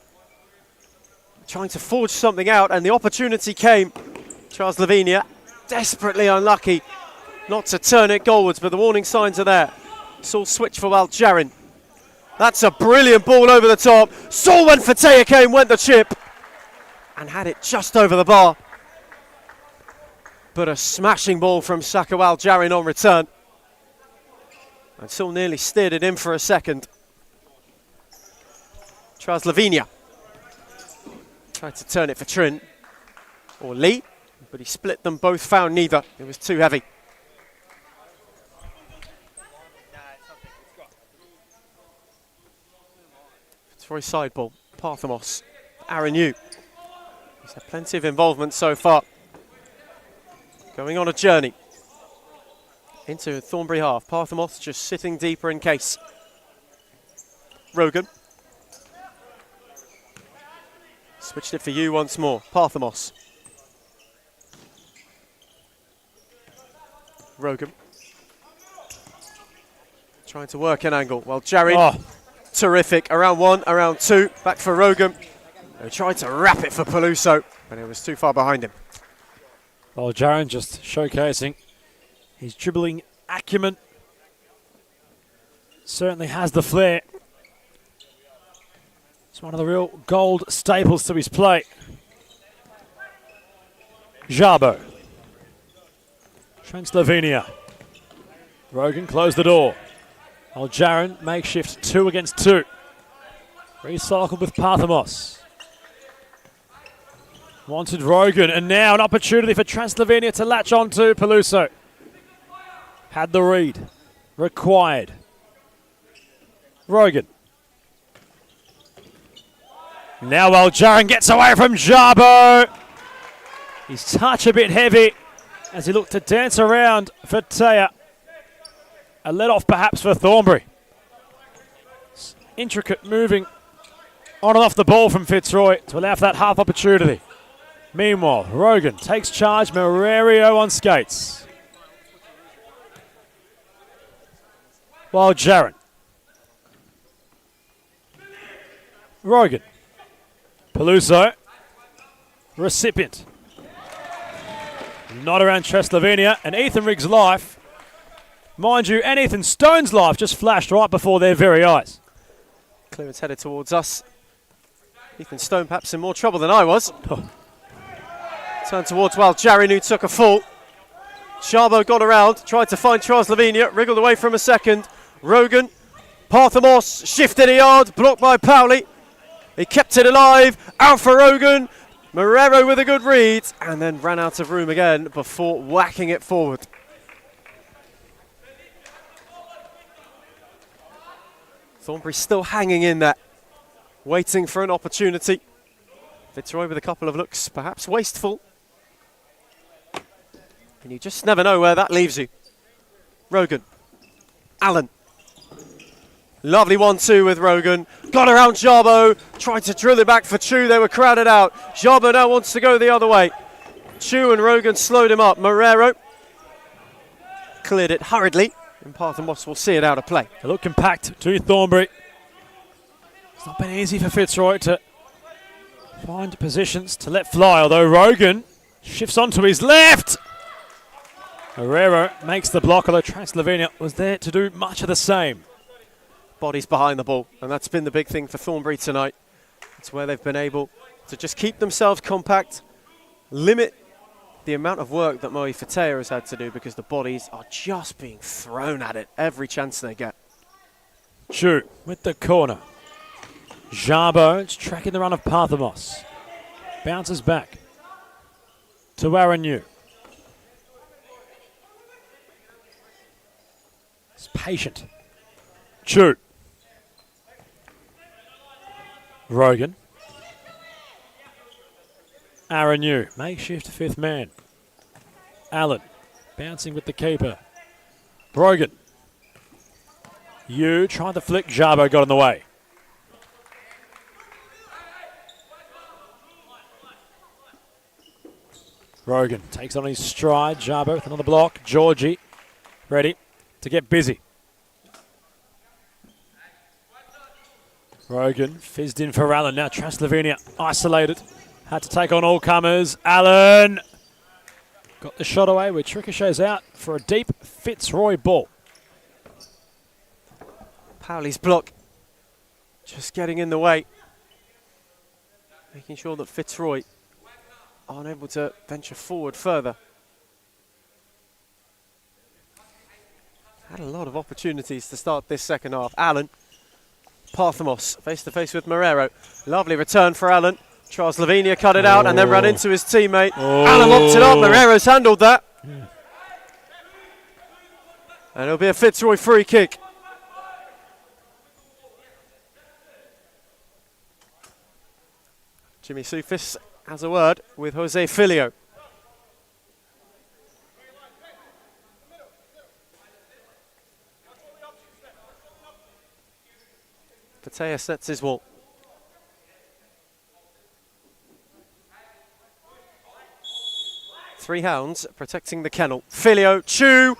Trying to forge something out, and the opportunity came. Slovenia desperately unlucky not to turn it goalwards, but the warning signs are there. Saul switch for Waljarin. That's a brilliant ball over the top. Saul went for Teakane, went the chip, and had it just over the bar. But a smashing ball from Saka Waljarin on return. And Saul nearly steered it in for a second. Slovenia tried to turn it for Trin, or Lee, but he split them both, found neither. It was too heavy. Troy side ball, Parthamos, Aaron Yu. He's had plenty of involvement so far. Going on a journey into Thornbury half. Parthamos just sitting deeper in case. Rogan. Switched it for you once more. Parthamos. Rogan. Trying to work an angle. Well, Jared, terrific. Around one, around two. Back for Rogan. They tried to wrap it for Peluso, but it was too far behind him. Well, Jaron just showcasing his dribbling acumen. Certainly has the flair. It's one of the real gold staples to his play. Jabo. Slovenia. Rogan closed the door. Jaron makeshift 2 against 2. Recycled with Parthamos. Wanted Rogan, and now an opportunity for Slovenia to latch on to Peluso. Had the read. Required. Rogan. Now Jaron gets away from Jabo. He's touch a bit heavy as he looked to dance around for Taya. A let off perhaps for Thornbury. Intricate moving on and off the ball from Fitzroy to allow for that half opportunity. Meanwhile, Rogan takes charge, Morerio on skates. While Jaron. Rogan. Peluso. Recipient. Not around Slovenia, and Ethan Riggs' life, mind you, and Ethan Stone's life just flashed right before their very eyes. Clearance headed towards us. Ethan Stone perhaps in more trouble than I was. Turned towards Jarin, who took a fall. Chabo got around, tried to find Slovenia, wriggled away from a second. Rogan, Parthamos shifted a yard, blocked by Pauli. He kept it alive, out for Rogan. Morero with a good read, and then ran out of room again before whacking it forward. Thornbury still hanging in there, waiting for an opportunity. Fitzroy with a couple of looks, perhaps wasteful. And you just never know where that leaves you. Rogan. Allen. Lovely 1-2 with Rogan. Got around Jabo. Tried to drill it back for Chu. They were crowded out. Jabo now wants to go the other way. Chu and Rogan slowed him up. Morero cleared it hurriedly. And Parthamos will see it out of play. They look compact to Thornbury. It's not been easy for Fitzroy to find positions to let fly, although Rogan shifts onto his left. Herrera makes the block, although Slovenia was there to do much of the same. Bodies behind the ball, and that's been the big thing for Thornbury tonight. It's where they've been able to just keep themselves compact, limit the amount of work that Moe Fatea has had to do, because the bodies are just being thrown at it every chance they get. Chu with the corner. Jabo is tracking the run of Parthamos. Bounces back to Aranyu. It's patient. Chu. Rogan. Aranyu, makeshift fifth man. Allen, bouncing with the keeper. Brogan. You tried the flick. Jabo got in the way. Brogan takes it on his stride. Jabo with another block. Georgie ready to get busy. Brogan fizzed in for Allen. Now Slovenia isolated. Had to take on all comers. Allen got the shot away, which ricochets out for a deep Fitzroy ball. Powley's block just getting in the way, making sure that Fitzroy aren't able to venture forward further. Had a lot of opportunities to start this second half. Allen, Parthamos face to face with Marrero. Lovely return for Allen. Charles Lavinia cut it out and then ran into his teammate. Allen locked it up. Marrero's handled that. And it'll be a Fitzroy free kick. Jimmy Soufis has a word with Jose Filio. Patea sets his wall. Three hounds protecting the kennel. Filio, Chu,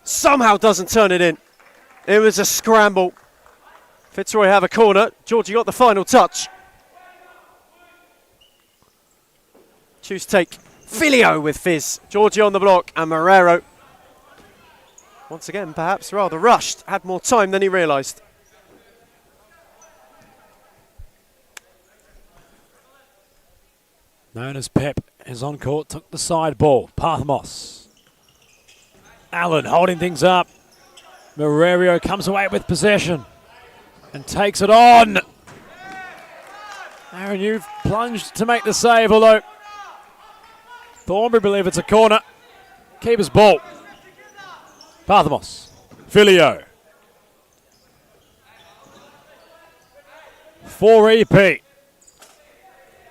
somehow doesn't turn it in. It was a scramble. Fitzroy have a corner. Georgie got the final touch. Chu's take. Filio with Fizz. Georgie on the block and Marrero. Once again, perhaps rather rushed. Had more time than he realised. Known as Pep is on court, took the side ball. Parthamos. Allen holding things up. Marrero comes away with possession and takes it on. Aaron, you've plunged to make the save, although Thornbury believe it's a corner. Keeper's ball. Parthamos. Filio. For EP.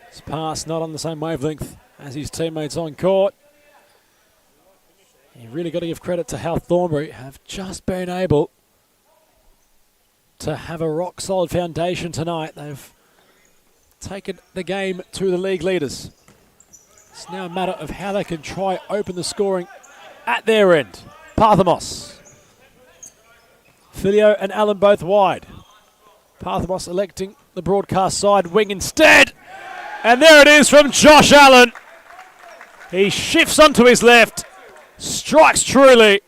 His pass not on the same wavelength as his teammates on court. You really got to give credit to how Thornbury have just been able to have a rock-solid foundation tonight. They've taken the game to the league leaders. It's now a matter of how they can try open the scoring at their end. Parthamos. Filio and Allen both wide. Parthamos electing the broadcast side wing instead. And there it is from Josh Allen. He shifts onto his left, strikes truly,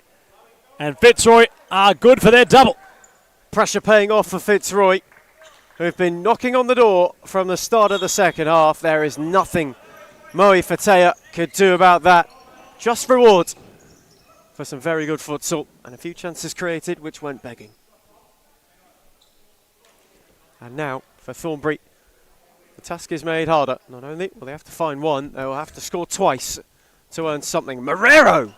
and Fitzroy are good for their double. Pressure paying off for Fitzroy, who've been knocking on the door from the start of the second half. There is nothing Moe Fatea could do about that. Just rewards for some very good futsal and a few chances created which went begging. And now for Thornbury, the task is made harder. Not only will they have to find one, they will have to score twice to earn something. Marrero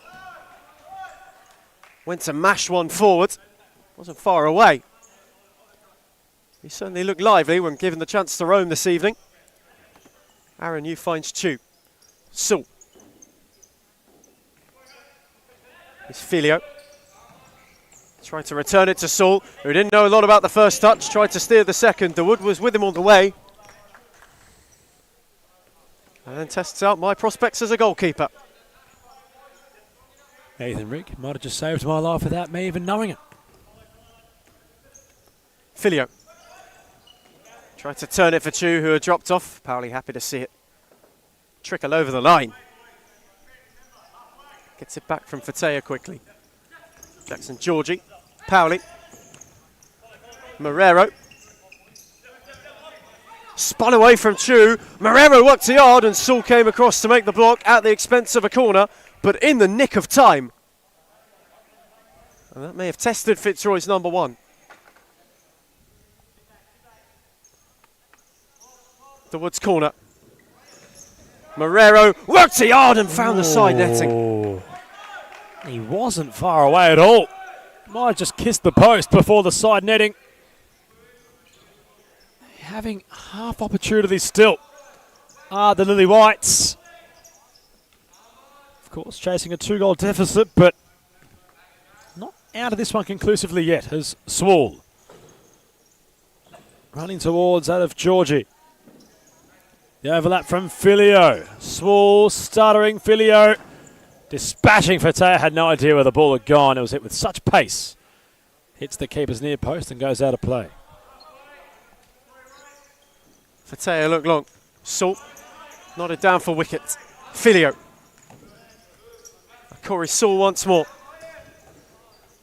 went to mash one forward. Wasn't far away. He certainly looked lively when given the chance to roam this evening. Aaron Yu finds Chu. Sul. It's Filio. Tried to return it to Sul, who didn't know a lot about the first touch. Tried to steer the second. The Wood was with him all the way. And then tests out my prospects as a goalkeeper. Ethan Rick might have just saved my life without me even knowing it. Filio. Tried to turn it for Chu, who had dropped off. Powley happy to see it trickle over the line. Gets it back from Fatea quickly. Jackson Georgie. Powley. Marrero. Spun away from Chu. Marrero worked hard and Saul came across to make the block at the expense of a corner, but in the nick of time. And that may have tested Fitzroy's number one. The Woods corner. Marrero worked hard and found the side netting. He wasn't far away at all. Might have just kissed the post before the side netting. Having half opportunity still are the Lily Whites. Of course, chasing a 2-goal deficit, but out of this one conclusively yet as Swall running towards that of Georgie. The overlap from Filio. Swall stuttering. Filio dispatching Fateh. Had no idea where the ball had gone. It was hit with such pace. Hits the keeper's near post and goes out of play. Fateh look long. Salt nodded down for wicket. Filio. Corey Saul once more.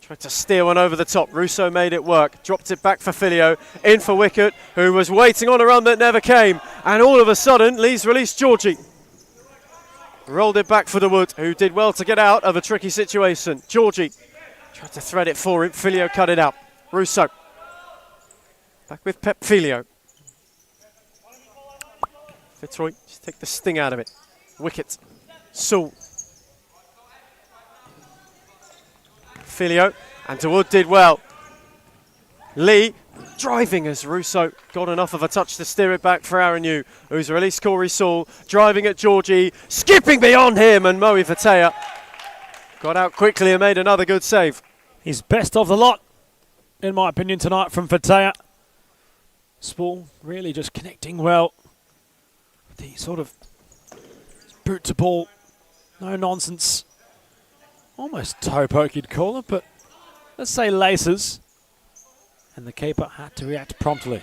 Tried to steer one over the top. Russo made it work. Dropped it back for Filio. In for wicket, who was waiting on a run that never came. And all of a sudden, Lee's released Georgie. Rolled it back for the Wood, who did well to get out of a tricky situation. Georgie tried to thread it for him. Filio cut it out. Russo. Back with Pep Filio. Fitzroy, just take the sting out of it. Wicket. Saul. Filio, and Dawood did well. Lee driving as Russo got enough of a touch to steer it back for Aaron Yu, who's released Corey Saul, driving at Georgie, skipping beyond him, and Moe Fatea got out quickly and made another good save. He's best of the lot, in my opinion, tonight from Fatea. Spall really just connecting well. The sort of boot to ball, no nonsense. Almost toe poke you'd call it, but let's say laces. And the keeper had to react promptly.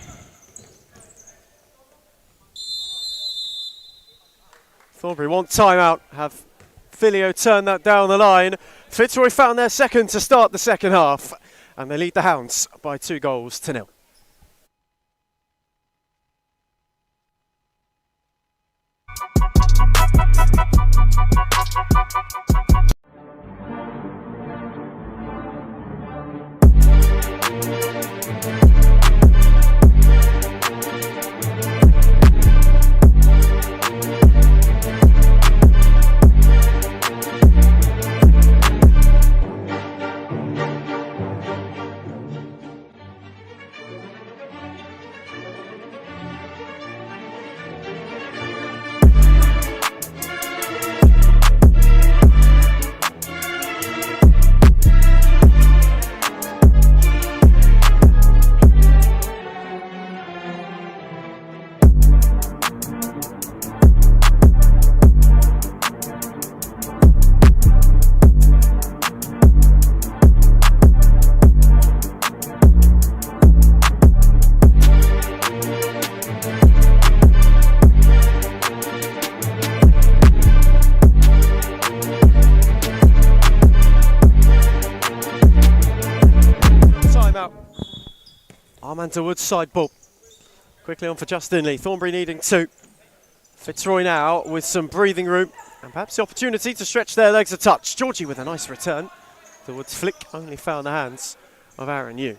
Thornbury want timeout, have Filio turn that down the line. Fitzroy found their second to start the second half, and they lead the Hounds by 2-0. Armando Wood's side ball. Quickly on for Justin Lee. Thornbury needing 2. Fitzroy now with some breathing room and perhaps the opportunity to stretch their legs a touch. Georgie with a nice return. The Wood's flick only found the hands of Aaron Yu.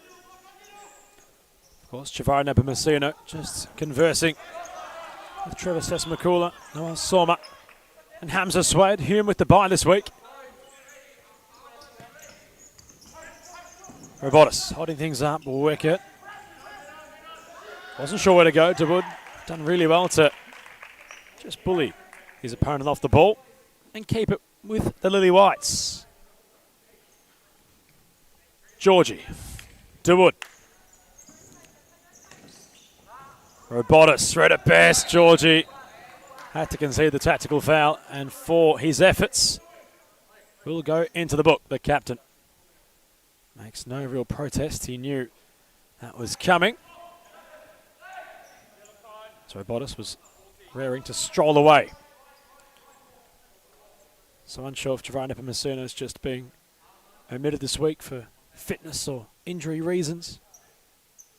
Of course, Chavar Nepomuceno just conversing with Trevor Sesmakula, Noel Soma, and Hamza Swade. Hume with the bye this week. Robotis holding things up, wicket. Wasn't sure where to go. Dawood done really well to just bully his opponent off the ball and keep it with the Lily Whites. Georgie, Dawood. Robotis thread at best. Georgie had to concede the tactical foul, and for his efforts will go into the book. The captain makes no real protest. He knew that was coming. So Robotis was raring to stroll away. So unsure if Chavar Nepomuceno is just being omitted this week for fitness or injury reasons.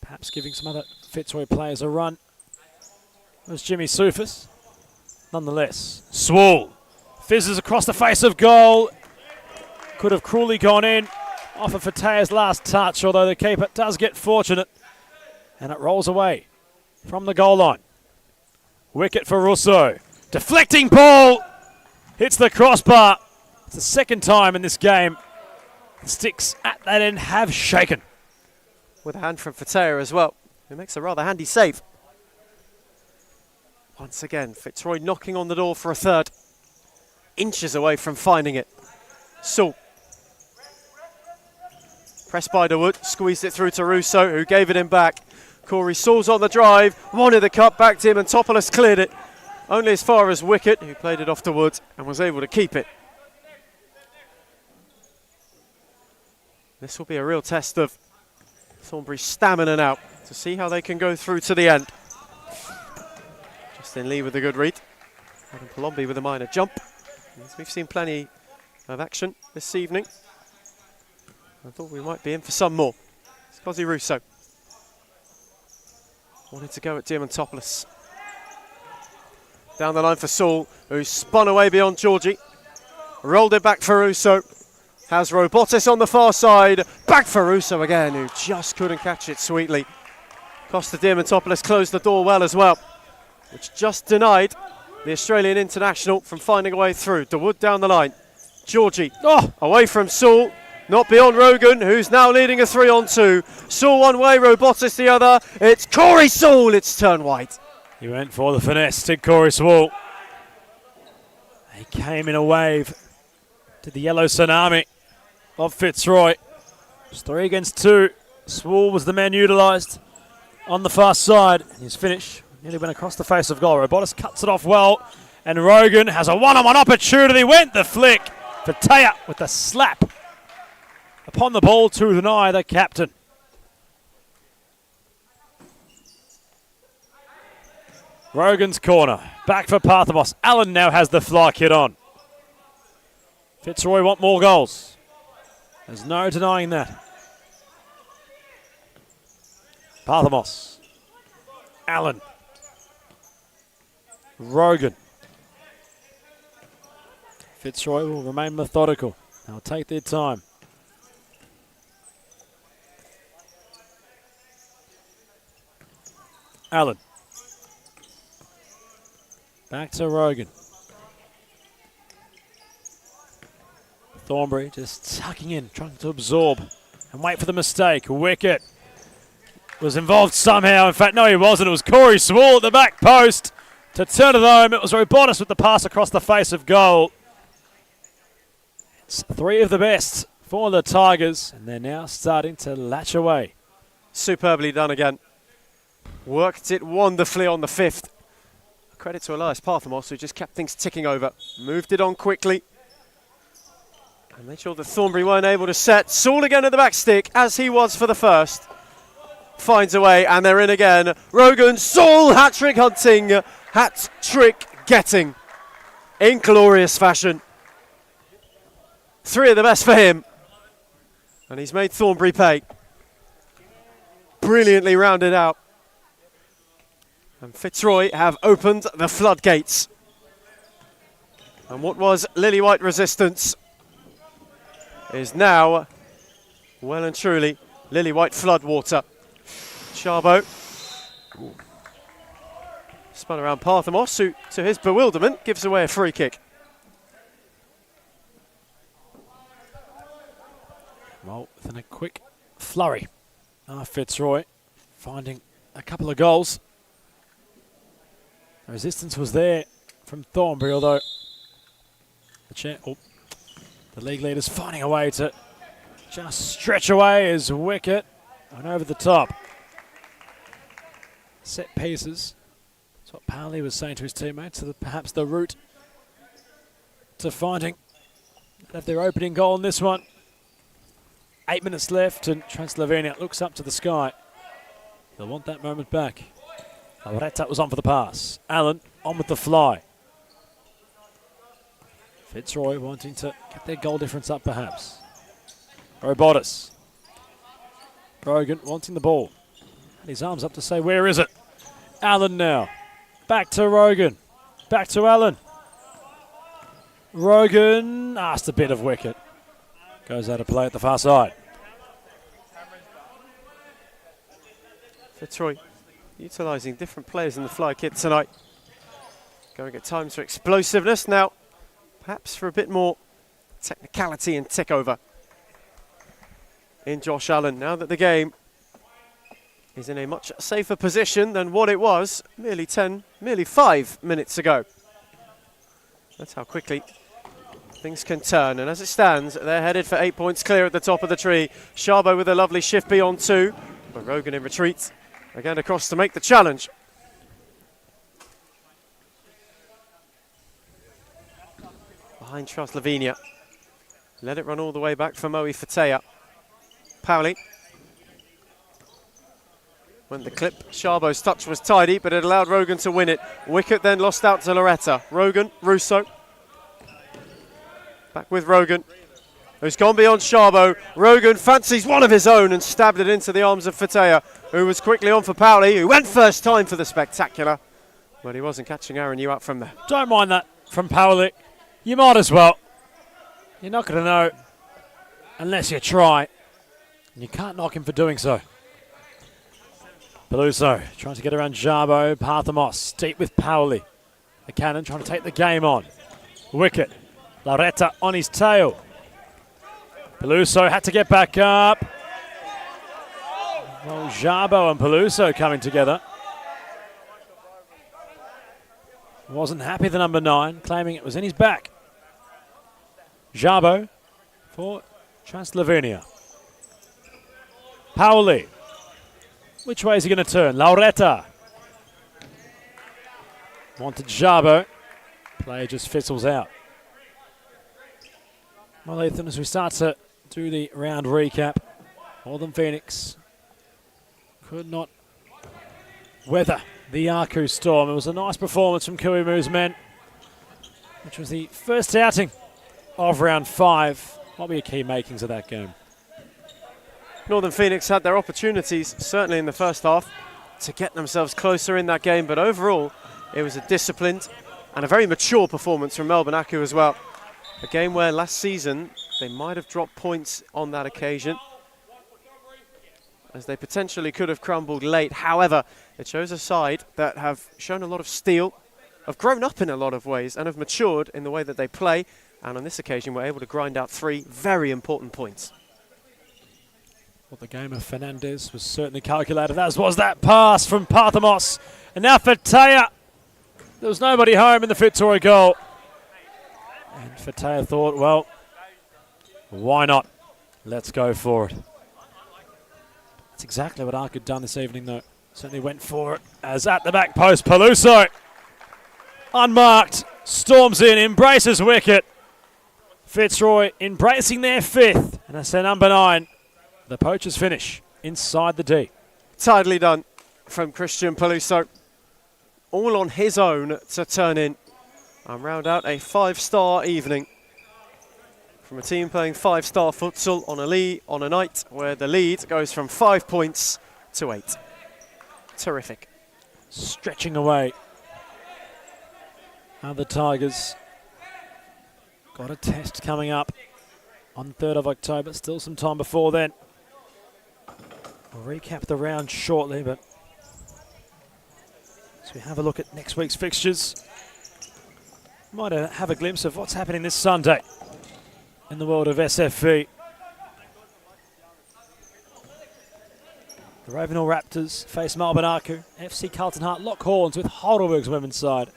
Perhaps giving some other Fitzroy players a run. It was Jimmy Sufis. Nonetheless, Swall fizzes across the face of goal. Could have cruelly gone in off of Fatea's last touch, although the keeper does get fortunate. And it rolls away from the goal line. Wicket for Russo. Deflecting ball. Hits the crossbar. It's the second time in this game. The sticks at that end have shaken. With a hand from Fatea as well, who makes a rather handy save. Once again, Fitzroy knocking on the door for a third. Inches away from finding it. Saul. Pressed by DeWood, squeezed it through to Russo, who gave it him back. Corey Sauls on the drive, wanted the cut back to him, and Topoulos cleared it. Only as far as Wicket, who played it off to Wood and was able to keep it. This will be a real test of Thornbury's stamina now to see how they can go through to the end. Justin Lee with a good read. Adam Palombi with a minor jump. As we've seen plenty of action this evening. I thought we might be in for some more. It's Cosy Russo. Wanted to go at Diamantopoulos. Down the line for Saul, who spun away beyond Georgie. Rolled it back for Russo. Has Robotis on the far side. Back for Russo again, who just couldn't catch it sweetly. Costa Diamantopoulos closed the door well as well, which just denied the Australian international from finding a way through. DeWood down the line. Georgie away from Saul. Not beyond Rogan, who's now leading a 3-on-2. Saul one way, Robotis the other. It's Corey Saul, it's turned white. He went for the finesse, did Corey Saul. He came in a wave to the yellow tsunami of Fitzroy. It's 3 against 2. Saul was the man utilised on the far side. His finish nearly went across the face of goal. Robotis cuts it off well, and Rogan has a one-on-one opportunity. Went the flick for Taya with the slap upon the ball to deny the captain. Rogan's corner, back for Parthamos. Allen now has the fly kit on. Fitzroy want more goals. There's no denying that. Parthamos. Allen. Rogan. Fitzroy will remain methodical. They'll take their time. Allen. Back to Rogan. Thornbury just tucking in, trying to absorb and wait for the mistake. Wicket was involved somehow. In fact, no, he wasn't. It was Corey Saul at the back post to turn it home. It was Robotis with the pass across the face of goal. It's 3 of the best for the Tigers, and they're now starting to latch away. Superbly done again. Worked it wonderfully on the 5th. Credit to Elias Parthamos, who just kept things ticking over. Moved it on quickly. And made sure that Thornbury weren't able to set. Saul again at the back stick, as he was for the first. Finds a way, and they're in again. Rogan, Saul, hat-trick hunting, hat-trick getting. In glorious fashion. 3 of the best for him. And he's made Thornbury pay. Brilliantly rounded out. And Fitzroy have opened the floodgates. And what was lily white resistance is now well and truly lily white floodwater. Chabo spun around Parthamos, who, to his bewilderment, gives away a free kick. Well, within a quick flurry, Fitzroy finding a couple of goals. The resistance was there from Thornbury, although the league leader's finding a way to just stretch away his wicket and over the top. Set pieces. That's what Parley was saying to his teammates. So perhaps the route to finding their opening goal in this one. 8 minutes left, and Transylvania looks up to the sky. They'll want that moment back. Alvaretta was on for the pass. Allen on with the fly. Fitzroy wanting to get their goal difference up perhaps. Robotis. Rogan wanting the ball. And his arms up to say, where is it? Allen now. Back to Rogan. Back to Allen. Rogan asked a bit of wicket. Goes out of play at the far side. Fitzroy utilising different players in the fly kit tonight. Going at times for explosiveness. Now, perhaps for a bit more technicality and tick over in Josh Allen. Now that the game is in a much safer position than what it was merely 5 minutes ago. That's how quickly things can turn. And as it stands, they're headed for 8 points clear at the top of the tree. Sharbo with a lovely shift beyond 2. But Rogan in retreat. Again across to make the challenge. Behind Slovenia. Let it run all the way back for Moe Fatea. Pauli. Went the clip. Sharbo's touch was tidy, but it allowed Rogan to win it. Wicket then lost out to Loretta. Rogan, Russo. Back with Rogan, who's gone beyond Sharbo. Rogan fancies one of his own and stabbed it into the arms of Fatea, who was quickly on for Pauli, who went first time for the spectacular. But he wasn't catching Aaron Yu out from there. Don't mind that from Pauli. You might as well. You're not going to know unless you try. And you can't knock him for doing so. Peluso trying to get around Jarbo. Parthamos deep with Pauli. The cannon trying to take the game on. Wicket. Loretta on his tail. Peluso had to get back up. Well, Jarbo and Peluso coming together. Wasn't happy, the number 9, claiming it was in his back. Jarbo for Transylvania. Pauli. Which way is he going to turn? Loretta. Wanted Jarbo. Player just fizzles out. Well, Ethan, as we start to do the round recap, Northern Phoenix could not weather the Aku storm. It was a nice performance from Kuimu's men, which was the first outing of round 5. What were your key makings of that game? Northern Phoenix had their opportunities, certainly in the first half, to get themselves closer in that game, but overall it was a disciplined and a very mature performance from Melbourne Aku as well. A game where last season they might have dropped points on that occasion, as they potentially could have crumbled late. However, it shows a side that have shown a lot of steel, have grown up in a lot of ways, and have matured in the way that they play, and on this occasion were able to grind out 3 very important points. Well, the game of Fernandez was certainly calculated, as was that pass from Parthamos. And now Fatea. There was nobody home in the Fitzroy goal. And Fatea thought, well, why not? Let's go for it. That's exactly what Ark had done this evening, though. Certainly went for it, as at the back post, Peluso. Unmarked, storms in, embraces wicket. Fitzroy embracing their 5th, and that's their number 9. The poachers finish inside the D. Tidily done from Christian Peluso. All on his own to turn in and round out a 5-star evening from a team playing 5-star futsal on a night where the lead goes from 5 points to 8. Terrific. Stretching away. Now the Tigers got a test coming up on 3rd of October. Still some time before then. We'll recap the round shortly, but as we have a look at next week's fixtures, might have a glimpse of what's happening this Sunday in the world of SFV. The Ravenhall Raptors face Melbourne Aku. FC Carlton Heart lock horns with Heidelberg's women's side.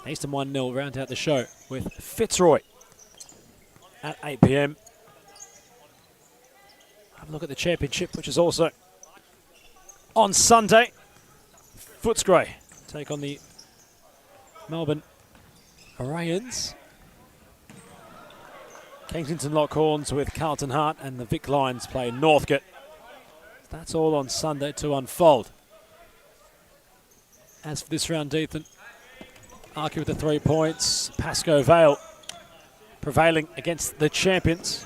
Eastern 1-0 round out the show with Fitzroy at 8 p.m. Have a look at the championship, which is also on Sunday. Footscray take on the Melbourne Orions. Kensington lock horns with Carlton Heart, and the Vic Lions play Northcote. That's all on Sunday to unfold. As for this round, Ethan, Arky with the 3 points. Pascoe Vale prevailing against the champions.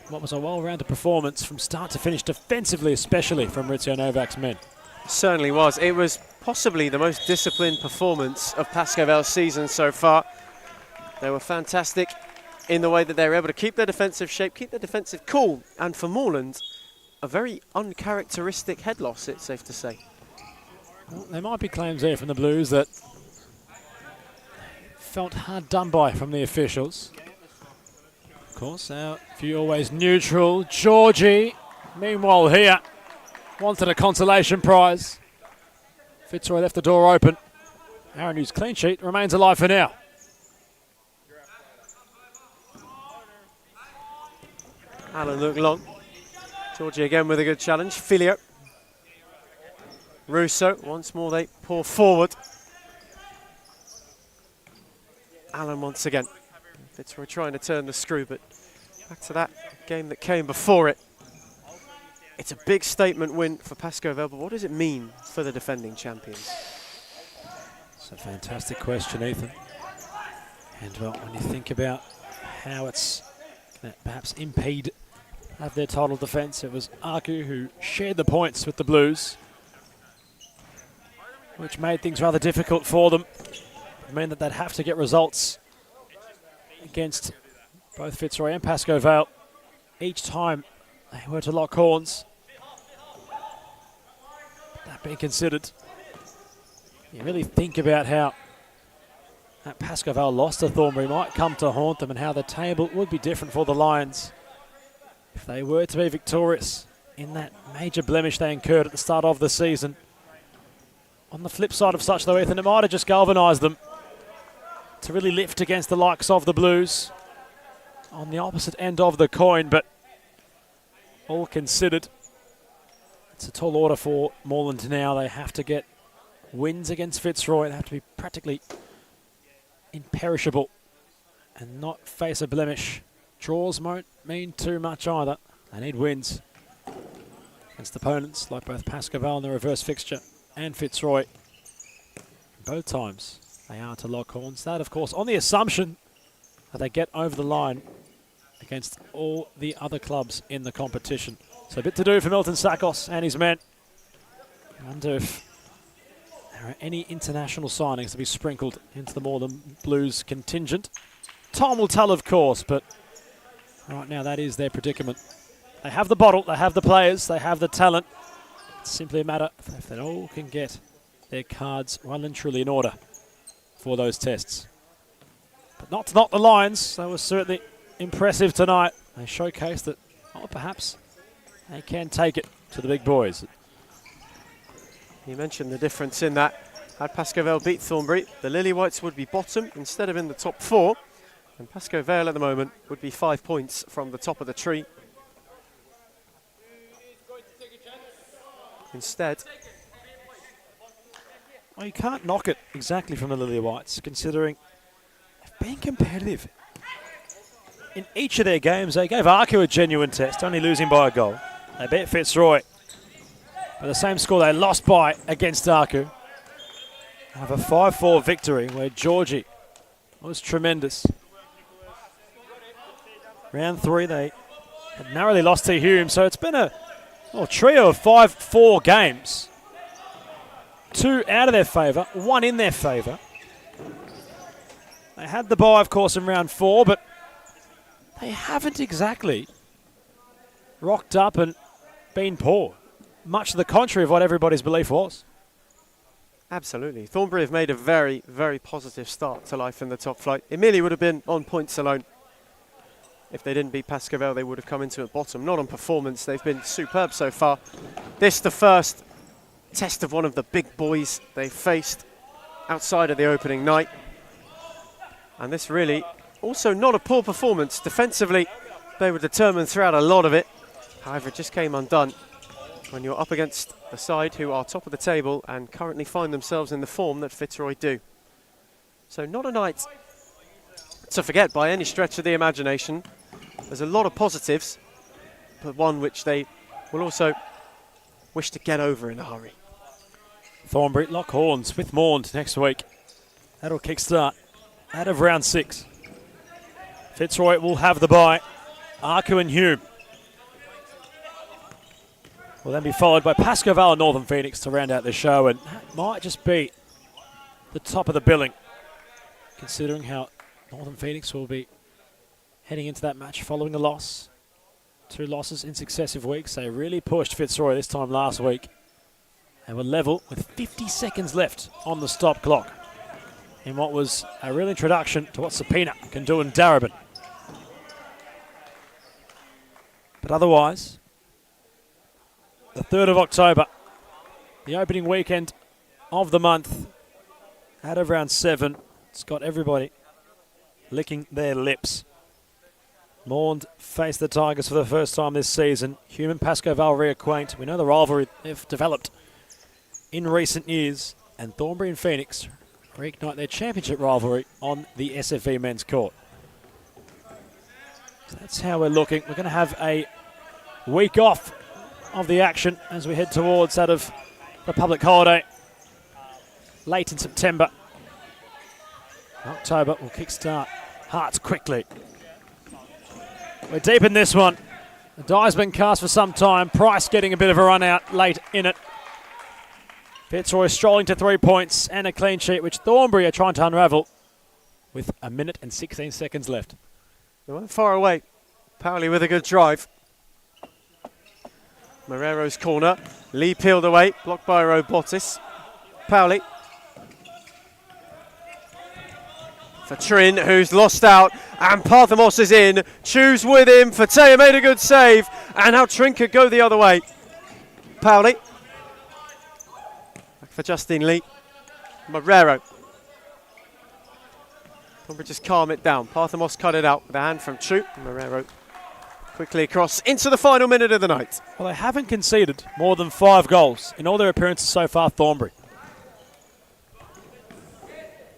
What was a well-rounded performance from start to finish, defensively especially from Ritzio Novak's men. Certainly was. It was possibly the most disciplined performance of Pascoe Vale's season so far. They were fantastic in the way that they were able to keep their defensive shape, keep their defensive cool, and for Moreland, a very uncharacteristic head loss, it's safe to say. Well, there might be claims there from the Blues that felt hard done by from the officials. Of course, our view always neutral. Georgie, meanwhile here, wanted a consolation prize. Fitzroy left the door open. Aaron Hughes' clean sheet remains alive for now. Alan looked long. Georgie again with a good challenge. Filio. Russo, once more they pour forward. Alan once again. Fitzroy trying to turn the screw, but back to that game that came before it. It's a big statement win for Pascoe Vale, but what does it mean for the defending champions? It's a fantastic question, Ethan. And well, when you think about how it's going to perhaps impede of their title defence, it was Aku who shared the points with the Blues, which made things rather difficult for them. It meant that they'd have to get results against both Fitzroy and Pascoe Vale each time they were to lock horns. That being considered, you really think about how that Pascoe Vale loss to Thornbury might come to haunt them and how the table would be different for the Lions if they were to be victorious in that major blemish they incurred at the start of the season. On the flip side of such though, Ethan, it might have just galvanised them to really lift against the likes of the Blues on the opposite end of the coin, but all considered, it's a tall order for Moreland now. They have to get wins against Fitzroy. They have to be practically imperishable and not face a blemish. Draws won't mean too much either. They need wins against opponents like both Pascoe Vale in the reverse fixture and Fitzroy. Both times they are to lock horns. That, of course, on the assumption that they get over the line against all the other clubs in the competition. So a bit to do for Milton Sakos and his men. I wonder if there are any international signings to be sprinkled into the Moreland Blues contingent. Time will tell, of course, but right now that is their predicament. They have the bottle, they have the players, they have the talent. It's simply a matter of if they all can get their cards well and truly in order for those tests. But not the Lions. They were certainly impressive tonight. They showcased that, oh, perhaps they can take it to the big boys. You mentioned the difference in that. Had Pascoe Vale beat Thornbury, the Lily Whites would be bottom instead of in the top 4. And Pascoe Vale at the moment would be 5 points from the top of the tree. Instead, well, you can't knock it exactly from the Lily Whites, considering they've been competitive. In each of their games, they gave Aku a genuine test, only losing by a goal. They beat Fitzroy. By the same score they lost by against Aku. They have a 5-4 victory where Georgie was tremendous. Round 3, they had narrowly lost to Hume, so it's been a trio of 5-4 games. 2 out of their favour, 1 in their favour. They had the bye, of course, in round 4, but they haven't exactly rocked up and been poor. Much to the contrary of what everybody's belief was. absolutely. Thornbury have made a very, very positive start to life in the top flight. It merely would have been on points alone. If they didn't beat Pascoe Vale, they would have come into a bottom. Not on performance. They've been superb so far. This the first test of one of the big boys they faced outside of the opening night. And this really also not a poor performance. Defensively, they were determined throughout a lot of it. However, it just came undone when you're up against the side who are top of the table and currently find themselves in the form that Fitzroy do. So not a night to forget by any stretch of the imagination. There's a lot of positives, but one which they will also wish to get over in a hurry. Thornbury lock horns with Maund next week. That'll kickstart out of round 6. Fitzroy will have the bye. Aku and Hume will then be followed by Pascoe Vale and Northern Phoenix to round out the show, and that might just be the top of the billing, considering how Northern Phoenix will be heading into that match following a loss. 2 losses in successive weeks. They really pushed Fitzroy this time last week. They were level with 50 seconds left on the stop clock in what was a real introduction to what Subpoena can do in Darebin. But otherwise, the 3rd of October, the opening weekend of the month, out of round 7, it's got everybody licking their lips. Maund face the Tigers for the first time this season. Human Pascoe Vale reacquaint. We know the rivalry they've developed in recent years. And Thornbury and Phoenix reignite their championship rivalry on the SFE men's court. So that's how we're looking. We're going to have a week off of the action as we head towards that of the public holiday late in September. October will kickstart Hearts quickly. We're deep in this one. The die's been cast for some time. Price getting a bit of a run out late in it. Fitzroy strolling to 3 points and a clean sheet, which Thornbury are trying to unravel with 1 minute and 16 seconds left. They weren't far away. Powley with a good drive. Morero's corner. Lee peeled away, blocked by Robotis. Powley. For Trin, who's lost out, and Parthamos is in. Choose with him. Fatea made a good save, and now Trin could go the other way. Powley. Back for Justine Lee. Morero. Thornbury just calm it down. Parthamos cut it out with a hand from Chu. Morero quickly across into the final minute of the night. Well, they haven't conceded more than 5 goals in all their appearances so far, Thornbury.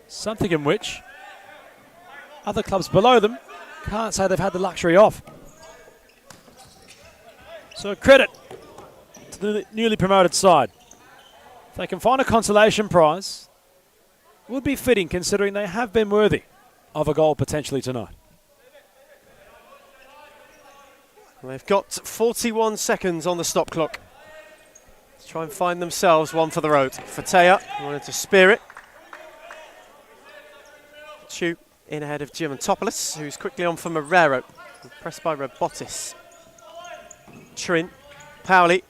Something in which other clubs below them can't say they've had the luxury of. So credit to the newly promoted side. If they can find a consolation prize, it would be fitting considering they have been worthy of a goal potentially tonight. Well, they've got 41 seconds on the stop clock to try and find themselves one for the road. Fatea wanted to spear it. Chu in ahead of Giamantopoulos, who's quickly on for Morero. Pressed by Robotis. Trin, Powley,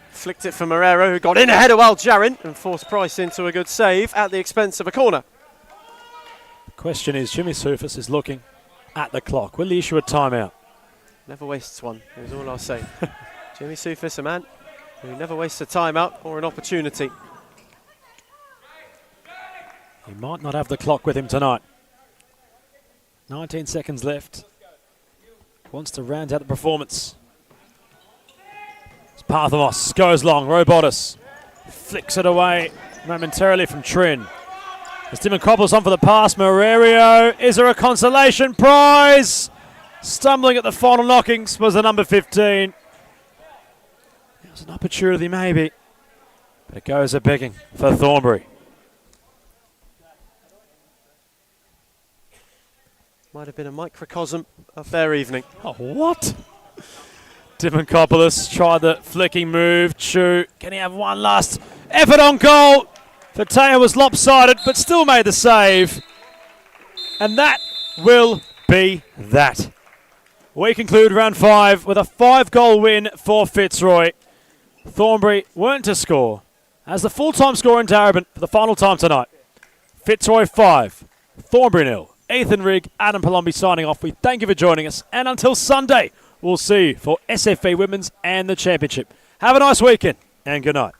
flicked it for Morero, who got in ahead of Al Jarin and forced Price into a good save at the expense of a corner. The question is, Jimmy Soufis is looking at the clock. Will he issue a timeout? Never wastes one, is all I'll say. Jimmy Soufis, a man who never wastes a timeout or an opportunity. He might not have the clock with him tonight. 19 seconds left. Wants to round out the performance. Parthamos goes long. Robotis flicks it away momentarily from Trin. As Dimakopoulos on for the pass. Morerio. Is there a consolation prize? Stumbling at the final knockings was the number 15. It was an opportunity maybe. But it goes a begging for Thornbury. Might have been a microcosm of their evening. Oh, what? Dimakopoulos tried the flicking move. Chu, can he have one last effort on goal? Fatea was lopsided, but still made the save. And that will be that. We conclude round 5 with a 5-goal win for Fitzroy. Thornbury weren't to score as the full-time score in Darebin for the final time tonight. Fitzroy 5, Thornbury 0. Ethan Rigg, Adam Palombi signing off. We thank you for joining us. And until Sunday, we'll see you for SFE Women's and the Championship. Have a nice weekend and good night.